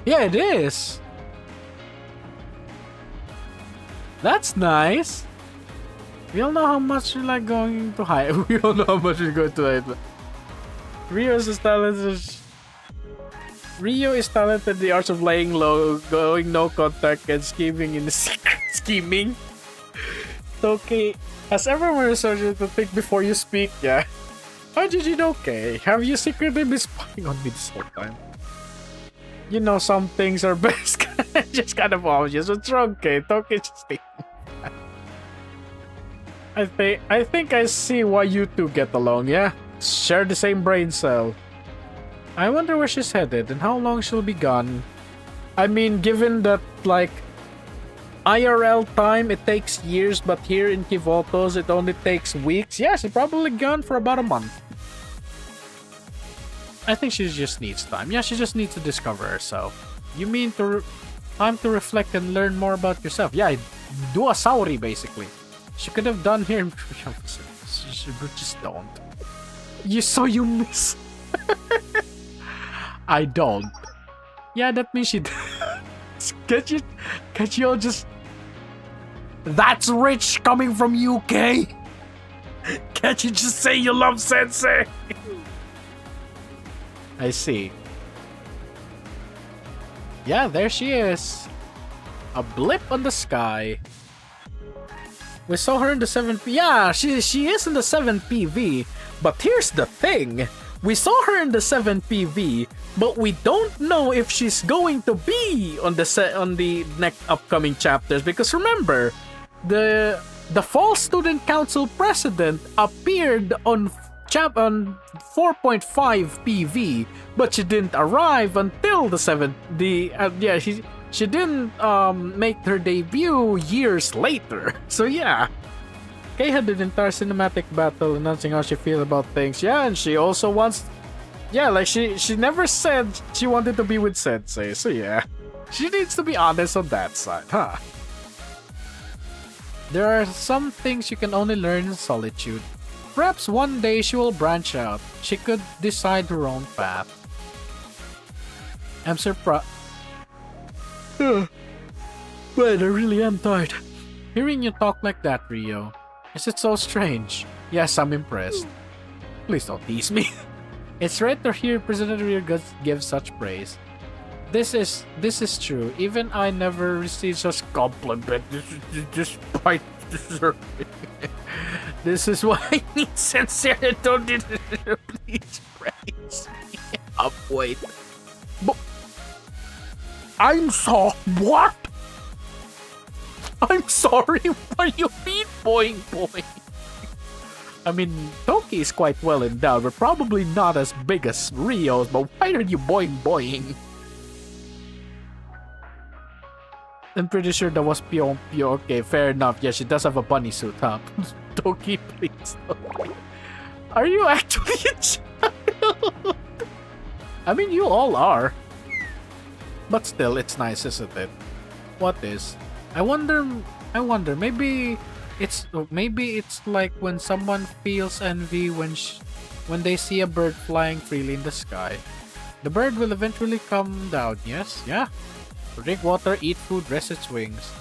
Yeah, it is. That's nice. We all know how much you like going to hide. We all know how much you're going to hide. Rio is talented in the arts of laying low, going no contact, and scheming in the secret. Scheming? Okay. Has everyone researched to think before you speak, yeah? How did you know, okay? Have you secretly been spying on me this whole time? You know, some things are best just kind of obvious. What's wrong, Kate? Okay, just think. I think I see why you two get along, yeah? Share the same brain cell. I wonder where she's headed and how long she'll be gone. I mean, given that, like, IRL time, it takes years, but here in Kivotos, it only takes weeks. Yeah, she's probably gone for about a month. I think she just needs time. Yeah, she just needs to discover herself. You mean time to reflect and learn more about yourself? Yeah, do a Saori, basically. She could have done here. She just don't. You miss. I don't. Yeah, that means she. Can't you all just? That's rich coming from UK. Can't you just say you love Sensei? I see. Yeah, there she is. A blip on the sky. We saw her in the 7P. Yeah, she is in the 7PV. But here's the thing. We saw her in the 7PV, but we don't know if she's going to be on the next upcoming chapters, because remember, the Fall Student Council president appeared on 4.5 PV, but she didn't arrive until the 7. She didn't make her debut years later. So yeah. Kay had an entire cinematic battle announcing how she feels about things. Yeah, and she also wants... Yeah, like she never said she wanted to be with Sensei. So yeah, she needs to be honest on that side, huh? There are some things you can only learn in solitude. Perhaps one day she will branch out. She could decide her own path. I'm surprised. Man, I really am tired. Hearing you talk like that, Rio. Is it so strange? Yes, I'm impressed. Please don't tease me. It's rare to hear President Rio give such praise. This is true. Even I never received such compliment. Despite deserving. This is why I need sincere. Don't please praise me. Wait. But I'm so what? I'm sorry, what do you mean boing boing? I mean, Toki is quite well endowed, but probably not as big as Rio's, but why are you boing boing? I'm pretty sure that was Pyong Pyong. Okay, fair enough. Yeah, she does have a bunny suit, huh? Toki, please. Are you actually a child? I mean, you all are. But still, it's nice, isn't it? What is? I wonder, maybe it's like when someone feels envy when they see a bird flying freely in the sky. The bird will eventually come down, yes? Yeah. Drink water, eat food, rest its wings.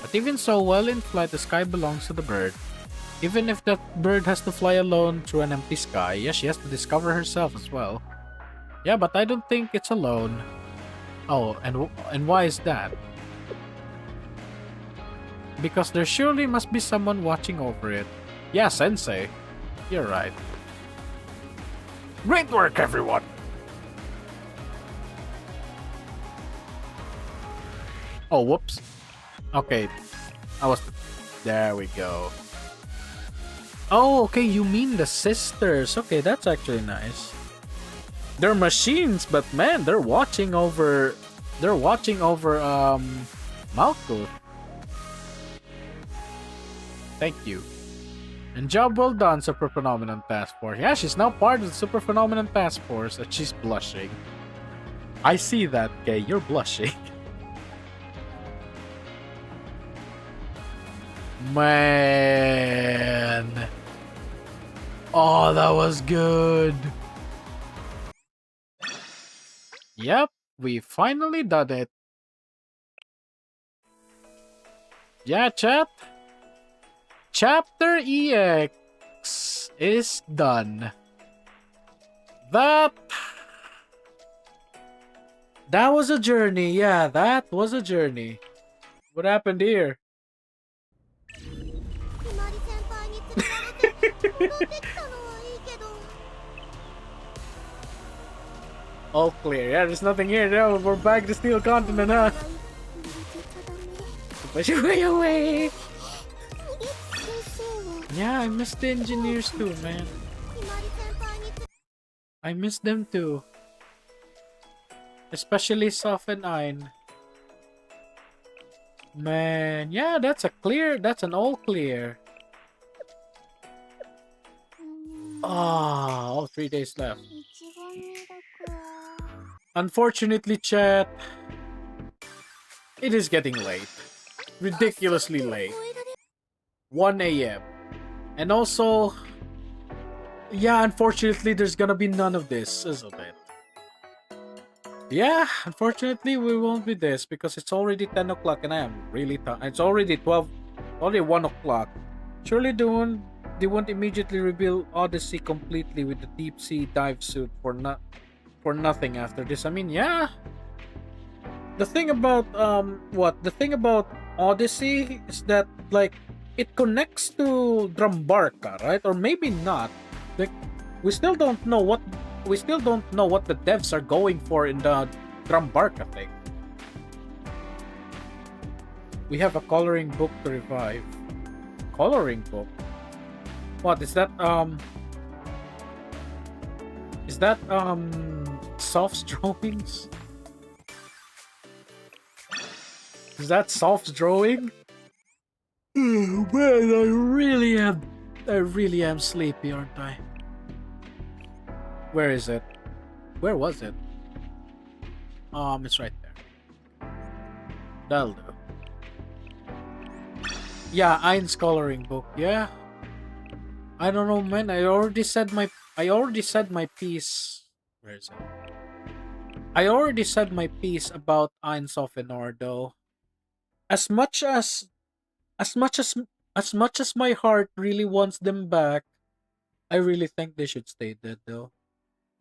But even so, while in flight, the sky belongs to the bird. Even if that bird has to fly alone through an empty sky, yes, she has to discover herself as well. Yeah, but I don't think it's alone. Oh, and why is that? Because there surely must be someone watching over it. Yeah, Sensei. You're right. Great work, everyone! Oh, whoops. Okay. There we go. Oh, okay, you mean the sisters. Okay, that's actually nice. They're machines, but man, they're watching over Malkuth. Thank you. And job well done, Super Phenomenon Task Force. Yeah, she's now part of the Super Phenomenon Task Force, and she's blushing. I see that, Kay. You're blushing. Man. Oh, that was good. Yep, we finally done it. Yeah, chat. Chapter EX is done. That was a journey. Yeah, that was a journey. What happened here? All clear. Yeah, there's nothing here. No, we're back to Steel Continent, huh? Push away. Yeah, I miss the engineers too, man. I miss them too. Especially Soph and Ein. Man, yeah, that's an all clear. Ah, all 3 days left. Unfortunately, chat, it is getting late. Ridiculously late. 1 a.m. And also, yeah, unfortunately, there's gonna be none of this, isn't it? Yeah, unfortunately, we won't be this because it's already 10 o'clock and I am really tired. It's already 1 o'clock. Surely they won't immediately reveal Odyssey completely with the deep sea dive suit for nothing after this. I mean, yeah. The thing about the thing about Odyssey is that like it connects to Drumbarka, right? Or maybe not. Like we still don't know what the devs are going for in the Drumbarka thing. We have a coloring book to revive. Coloring book? What is that? Is that soft drawings? Is that soft drawing? Oh, man, I really am sleepy, aren't I? Where is it? Where was it? It's right there. That'll do. Yeah, Ein's coloring book. Yeah. I don't know, man. I already said my piece. Where is it? I already said my piece about Ein Sophenor, though. As much as my heart really wants them back, I really think they should stay dead, though,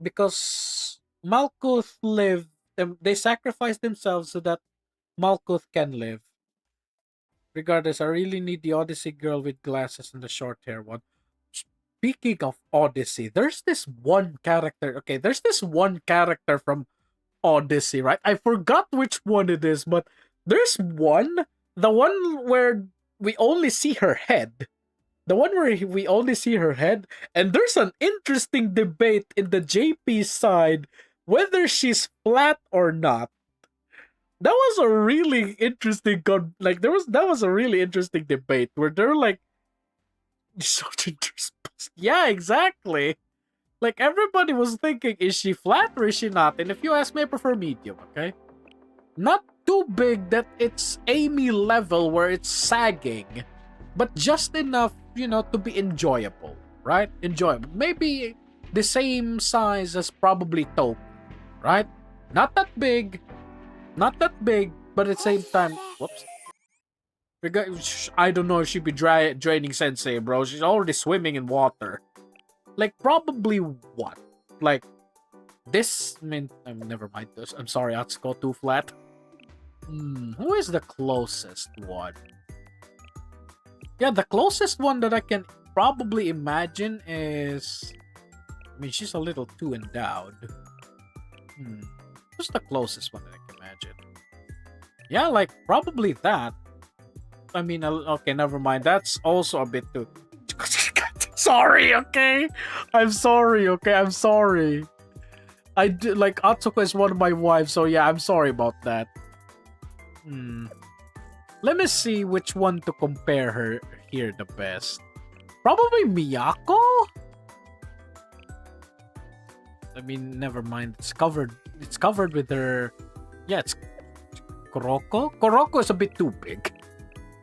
because Malkuth lived. They sacrificed themselves so that Malkuth can live. Regardless, I really need the Odyssey girl with glasses and the short hair one. Speaking of Odyssey, there's this one character. Okay, there's this one character from Odyssey, right? I forgot which one it is, but there's one. The one where we only see her head. The one where we only see her head. And there's an interesting debate in the JP side whether she's flat or not. That was a really interesting that was a really interesting debate where they're like yeah, exactly. Like everybody was thinking, is she flat or is she not? And if you ask me, I prefer medium, okay? Not too big that it's Amy level where it's sagging, but just enough, to be enjoyable, right? Enjoyable. Maybe the same size as probably Taupe, right? Not that big, but at the same time, whoops. I don't know if she'd be draining Sensei, bro. She's already swimming in water. Like, probably what? Like, this, never mind this. I'm sorry, Atsuko, too flat. Who is the closest one? Yeah, the closest one that I can probably imagine is... she's a little too endowed. Who's the closest one that I can imagine? Yeah, like, probably that. Okay, never mind. That's also a bit too... Sorry, okay? I'm sorry, okay? I'm sorry. I do, like, Atsuko is one of my wives, so yeah, I'm sorry about that. Let me see which one to compare her here the best. Probably Miyako? Never mind. It's covered with her... Yeah, it's Kuroko? Kuroko is a bit too big.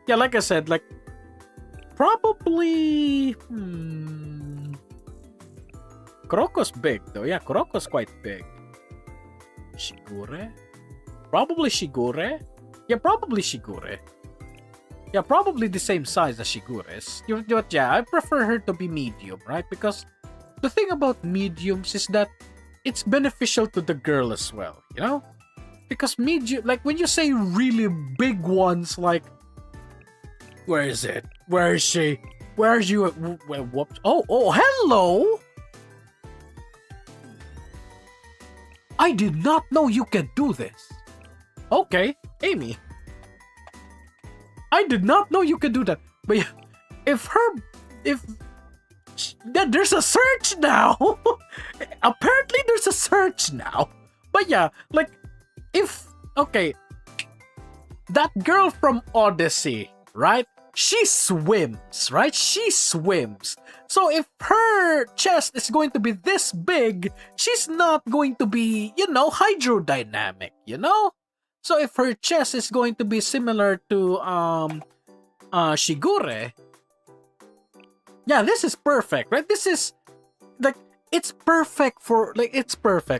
Yeah, like I said, like, probably... Kuroko's big, though. Yeah, Kuroko's quite big. Shigure? Probably Shigure? Yeah, probably Shigure. Yeah, probably the same size as Shigure's. Yeah, I prefer her to be medium, right? Because the thing about mediums is that it's beneficial to the girl as well, Because medium, like, when you say really big ones, like, where is it? Where is she? Where are you? Whoops. Oh, hello! I did not know you could do this. Okay, Amy. I did not know you could do that. But yeah, there's a search now. Apparently there's a search now. But yeah, like, that girl from Odyssey, right? She swims, right? She swims. So if her chest is going to be this big, she's not going to be, hydrodynamic, So if her chest is going to be similar to Shigure, yeah, this is perfect, right? This is like it's perfect,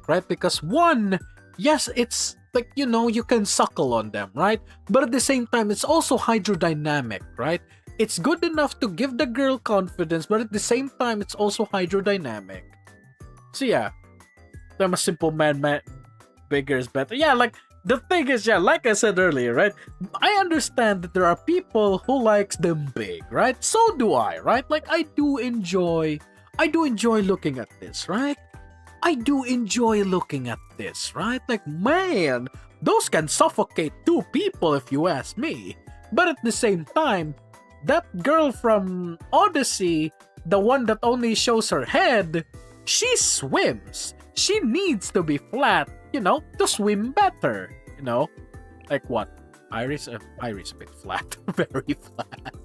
right? Because one, yes, it's like, you can suckle on them, right? But at the same time, it's also hydrodynamic, right? It's good enough to give the girl confidence, but at the same time, it's also hydrodynamic. So yeah, I'm a simple man, bigger is better. Yeah, like, the thing is, yeah, like I said earlier, right? I understand that there are people who likes them big, right? So do I, right? Like I do enjoy looking at this, right? I do enjoy looking at this, right? Like, man, those can suffocate two people if you ask me. But at the same time, that girl from Odyssey, the one that only shows her head, she swims. She needs to be flat, to swim better, Like what? Iris? Iris a bit flat. Very flat.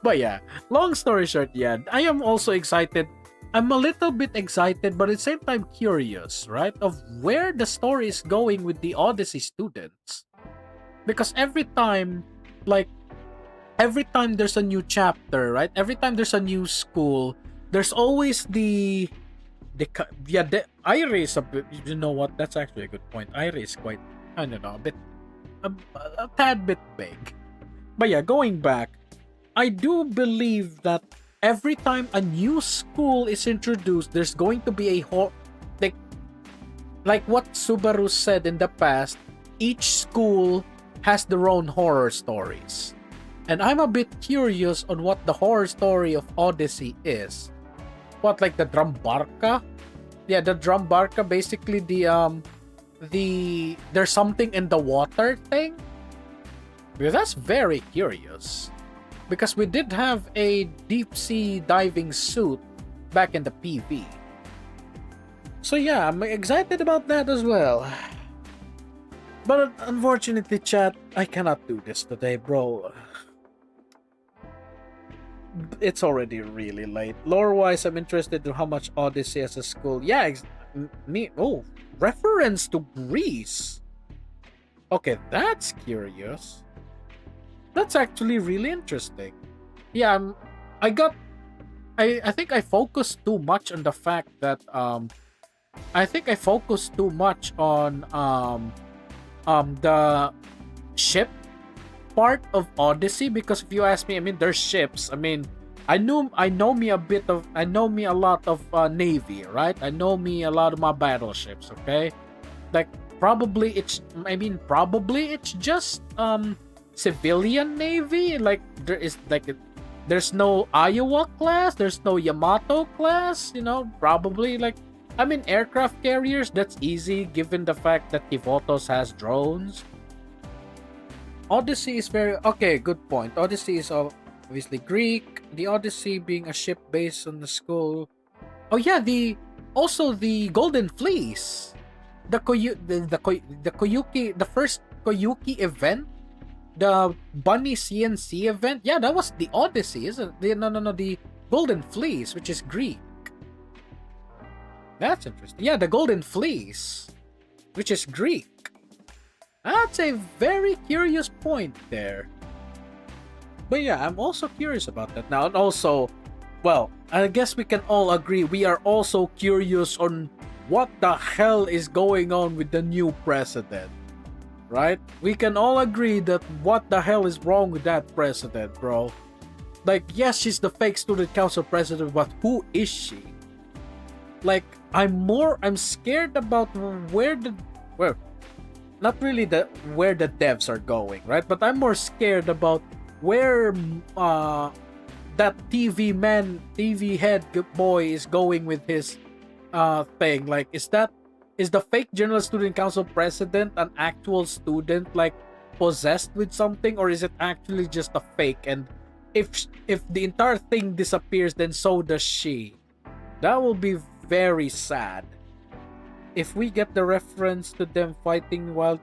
But yeah, long story short, yeah, I am also excited. I'm a little bit excited, but at the same time curious, right? Of where the story is going with the Odyssey students. Because every time there's a new chapter, right? Every time there's a new school, there's always the Iris a bit, you know what? That's actually a good point. Iris quite, I don't know, a tad bit big. But yeah, going back, I do believe that every time a new school is introduced, there's going to be like what Subaru said in the past, each school has their own horror stories. And I'm a bit curious on what the horror story of Odyssey is. What, like the Drumbarka? Yeah, the Drumbarka, basically the there's something in the water thing. Because that's very curious. Because we did have a deep sea diving suit back in the PV. So yeah, I'm excited about that as well. But unfortunately, chat, I cannot do this today, bro. It's already really late. Lore-wise, I'm interested in how much Odyssey as a school. Yeah, reference to Greece. Okay, that's curious. That's actually really interesting. Yeah, I think I focused too much on the fact that I think I focused too much on the ship part of Odyssey, because if you ask me, I mean, there's ships. I mean, I know me a lot of Navy, right? I know me a lot of my battleships, okay? Like probably it's just civilian Navy. Like there's no Iowa class, there's no Yamato class, probably like, I mean, aircraft carriers, that's easy given the fact that Kivotos has drones. Odyssey is very... Okay, good point. Odyssey is obviously Greek. The Odyssey being a ship based on the school. Oh yeah, also the Golden Fleece. The Koyuki... The first Koyuki event. The Bunny CNC event. Yeah, that was the Odyssey, isn't it? No. The Golden Fleece, which is Greek. That's interesting. Yeah, the Golden Fleece, which is Greek. That's a very curious point there. But yeah, I'm also curious about that now. And also, well, I guess we can all agree we are also curious on what the hell is going on with the new president. Right? We can all agree that what the hell is wrong with that president, bro. Like, yes, she's the fake student council president, but who is she? Like, I'm scared about where where the devs are going, right? But I'm more scared about where that TV head boy is going with his thing. Like, is the fake General Student Council president an actual student, like possessed with something, or is it actually just a fake? And if the entire thing disappears, then so does she. That will be very sad. If we get the reference to them fighting why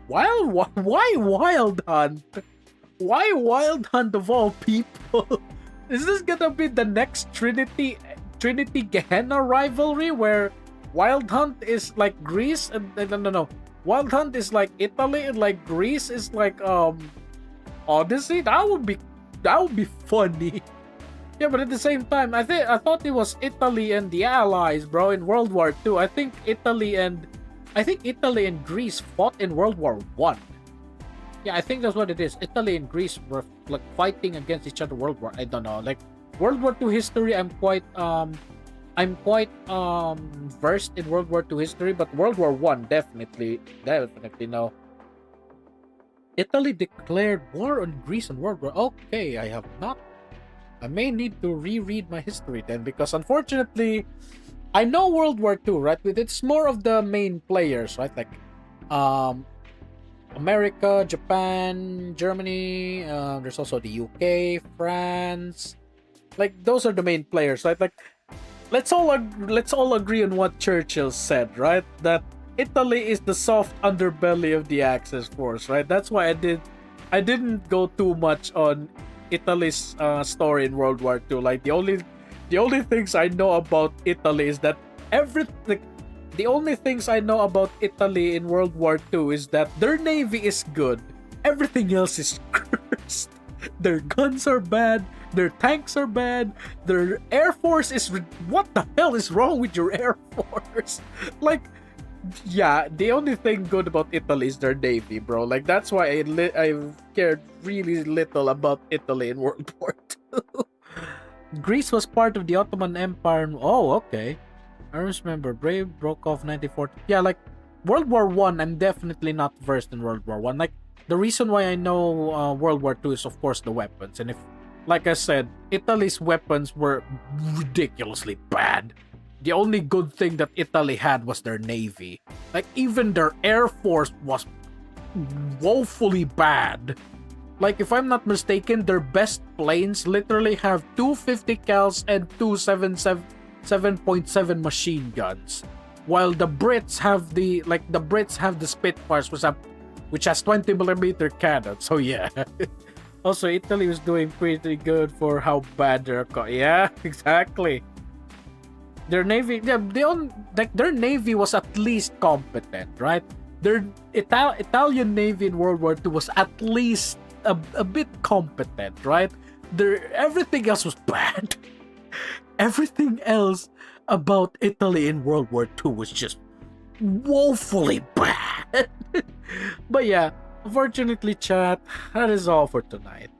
Wild Hunt? Why Wild Hunt of all people? Is this gonna be the next Trinity Gehenna rivalry where Wild Hunt is like Greece and no. Wild Hunt is like Italy and like Greece is like Odyssey? That would be funny. Yeah, but at the same time, I thought it was Italy and the Allies, bro, in World War II. I think Italy and Greece fought in World War I. Yeah, I think that's what it is. Italy and Greece were like fighting against each other. I don't know. Like World War II history, I'm quite I'm quite versed in World War II history, but World War One definitely no. Italy declared war on Greece and World War. Okay, I have not. I may need to reread my history then, because unfortunately, I know World War II, right? But it's more of the main players, right? Like, America, Japan, Germany. There's also the UK, France. Like, those are the main players, right? Like, let's all agree on what Churchill said, right? That Italy is the soft underbelly of the Axis force, right? That's why I didn't go too much on Italy's story in World War II. Like, the only things I know about Italy is that the only things I know about Italy in World War II is that their navy is good. Everything else is cursed. Their guns are bad. Their tanks are bad. Their air force is... What the hell is wrong with your air force? Like, yeah, the only thing good about Italy is their navy, bro. Like, that's why I cared really little about Italy in World War II. Greece was part of the Ottoman Empire. Oh, okay. I remember Brave broke off 1940. Yeah, like World War One. I'm definitely not versed in World War One. Like, the reason why I know World War II is, of course, the weapons. And if, like I said, Italy's weapons were ridiculously bad. The only good thing that Italy had was their navy. Like, even their air force was woefully bad. Like, if I'm not mistaken, their best planes literally have two 50 cals and two 7.7 machine guns, while the Brits have the Spitfires, which has 20mm cannon. So yeah. Also, Italy was doing pretty good for how bad yeah, exactly. Their navy, yeah, their navy was at least competent, right? Their Italian navy in World War II was at least a bit competent, right? Everything else was bad. Everything else about Italy in World War II was just woefully bad. But yeah, unfortunately, chat, that is all for tonight.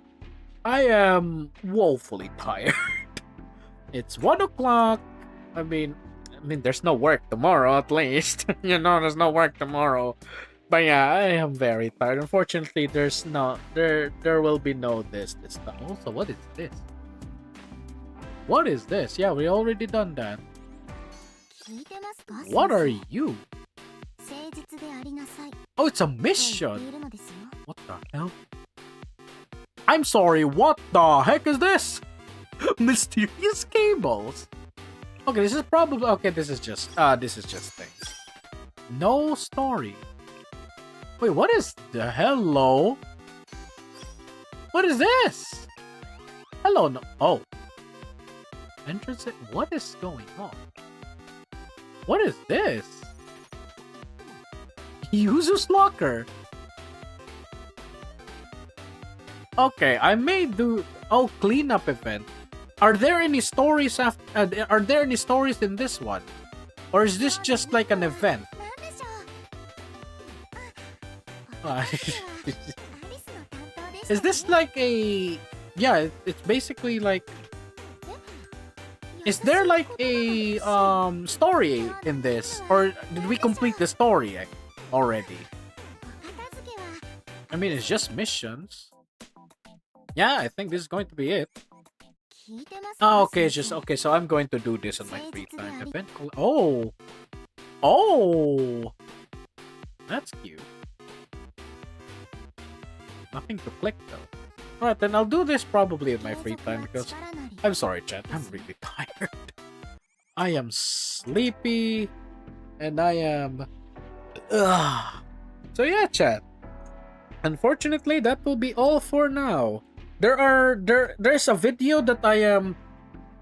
I am woefully tired. It's 1 o'clock. I mean, there's no work tomorrow, at least. There's no work tomorrow. But yeah, I am very tired. Unfortunately, there will be no this time. Also, what is this? What is this? Yeah, we already done that. What are you? Oh, it's a mission. What the hell? I'm sorry, what the heck is this? Mysterious cables. Okay, this is probably... Okay, this is just things. No story. Wait, what is the... Hello? What is this? Hello, no... Oh. Entrance... What is going on? What is this? User's locker. Okay, I may do... Oh, cleanup event. Are there any stories after... are there any stories in this one? Or is this just like an event? Is this like a... Yeah, it's basically like... Is there like a story in this? Or did we complete the story already? I mean, it's just missions. Yeah, I think this is going to be it. Oh, okay, it's just... Okay, so I'm going to do this on my free time. Event... Oh! Oh! That's cute. Nothing to click though. Alright, then I'll do this probably in my free time because... I'm sorry, chat. I'm really tired. I am sleepy. And I am... Ugh. So yeah, chat. Unfortunately, that will be all for now. There's a video that I am...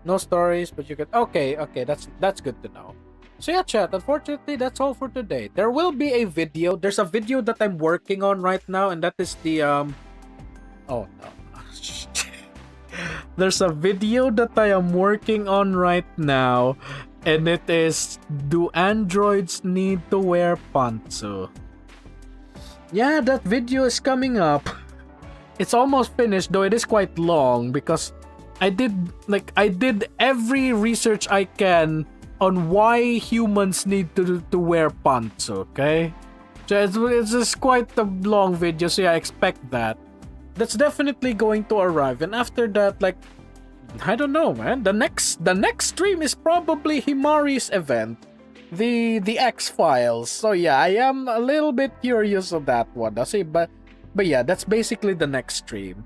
No stories, but you can... Okay, that's good to know. So yeah, chat, unfortunately, that's all for today. There will be a video. There's a video that I'm working on right now, and that is the, Oh, no. There's a video that I am working on right now, and it is, do androids need to wear pantsu? Yeah, that video is coming up. It's almost finished, though it is quite long, because I did every research I can on why humans need to wear pants, okay? So it's just quite a long video, so yeah, I expect that. That's definitely going to arrive, and after that, like, I don't know, man. The next stream is probably Himari's event, the X-Files. So yeah, I am a little bit curious of that one. I see, but yeah, that's basically the next stream.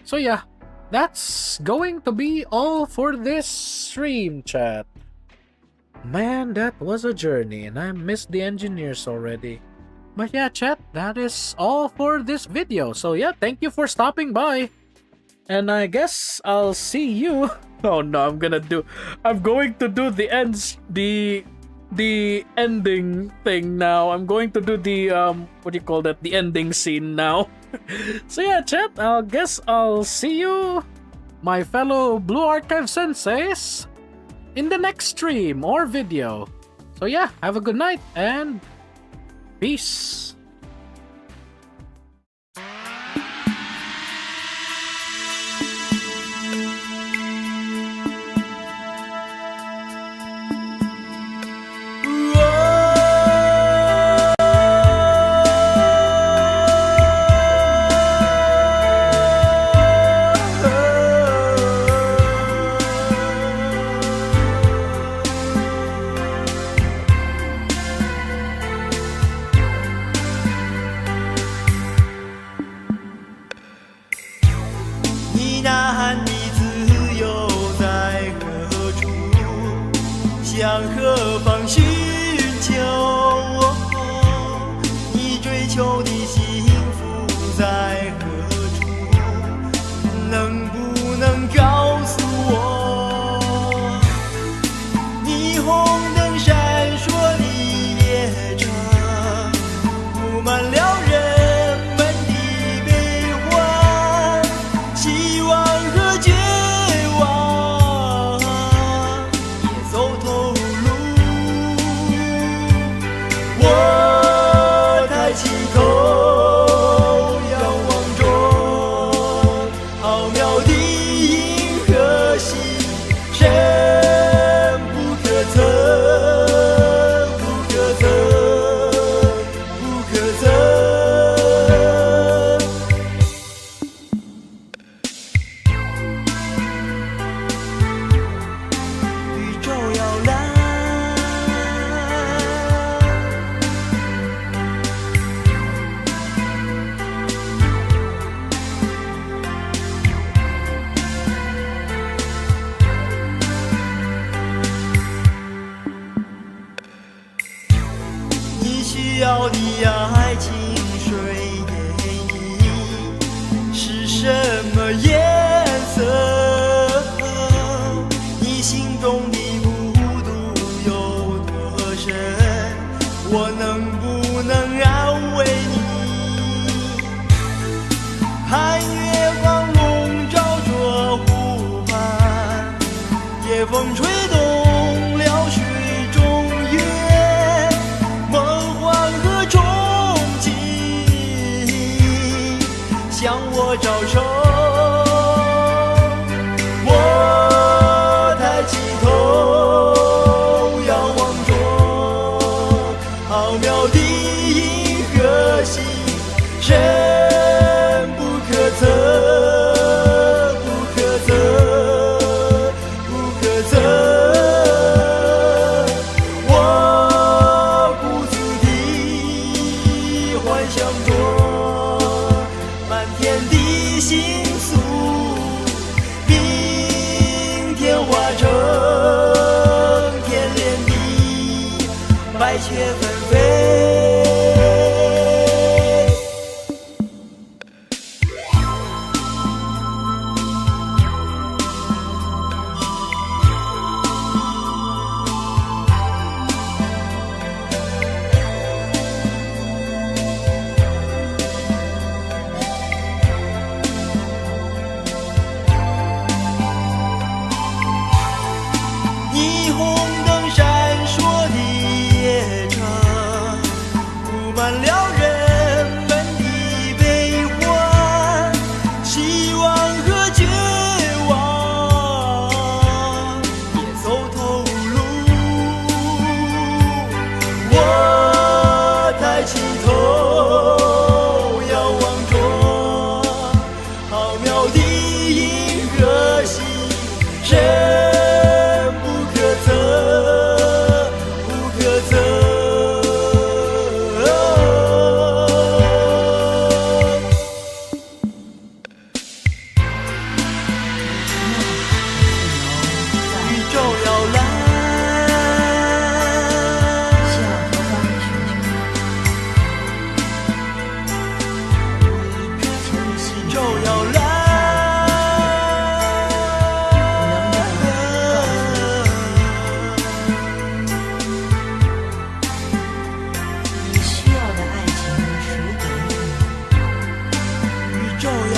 So yeah, that's going to be all for this stream, chat. Man, that was a journey, and I missed the engineers already. But yeah, chat, that is all for this video. So yeah, thank you for stopping by. And I guess I'll see you. Oh no, I'm going to do the ending thing now. I'm going to do the what do you call that? The ending scene now. So yeah, chat, I guess I'll see you, my fellow Blue Archive senseis, in the next stream or video. So yeah, have a good night and peace.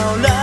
のラ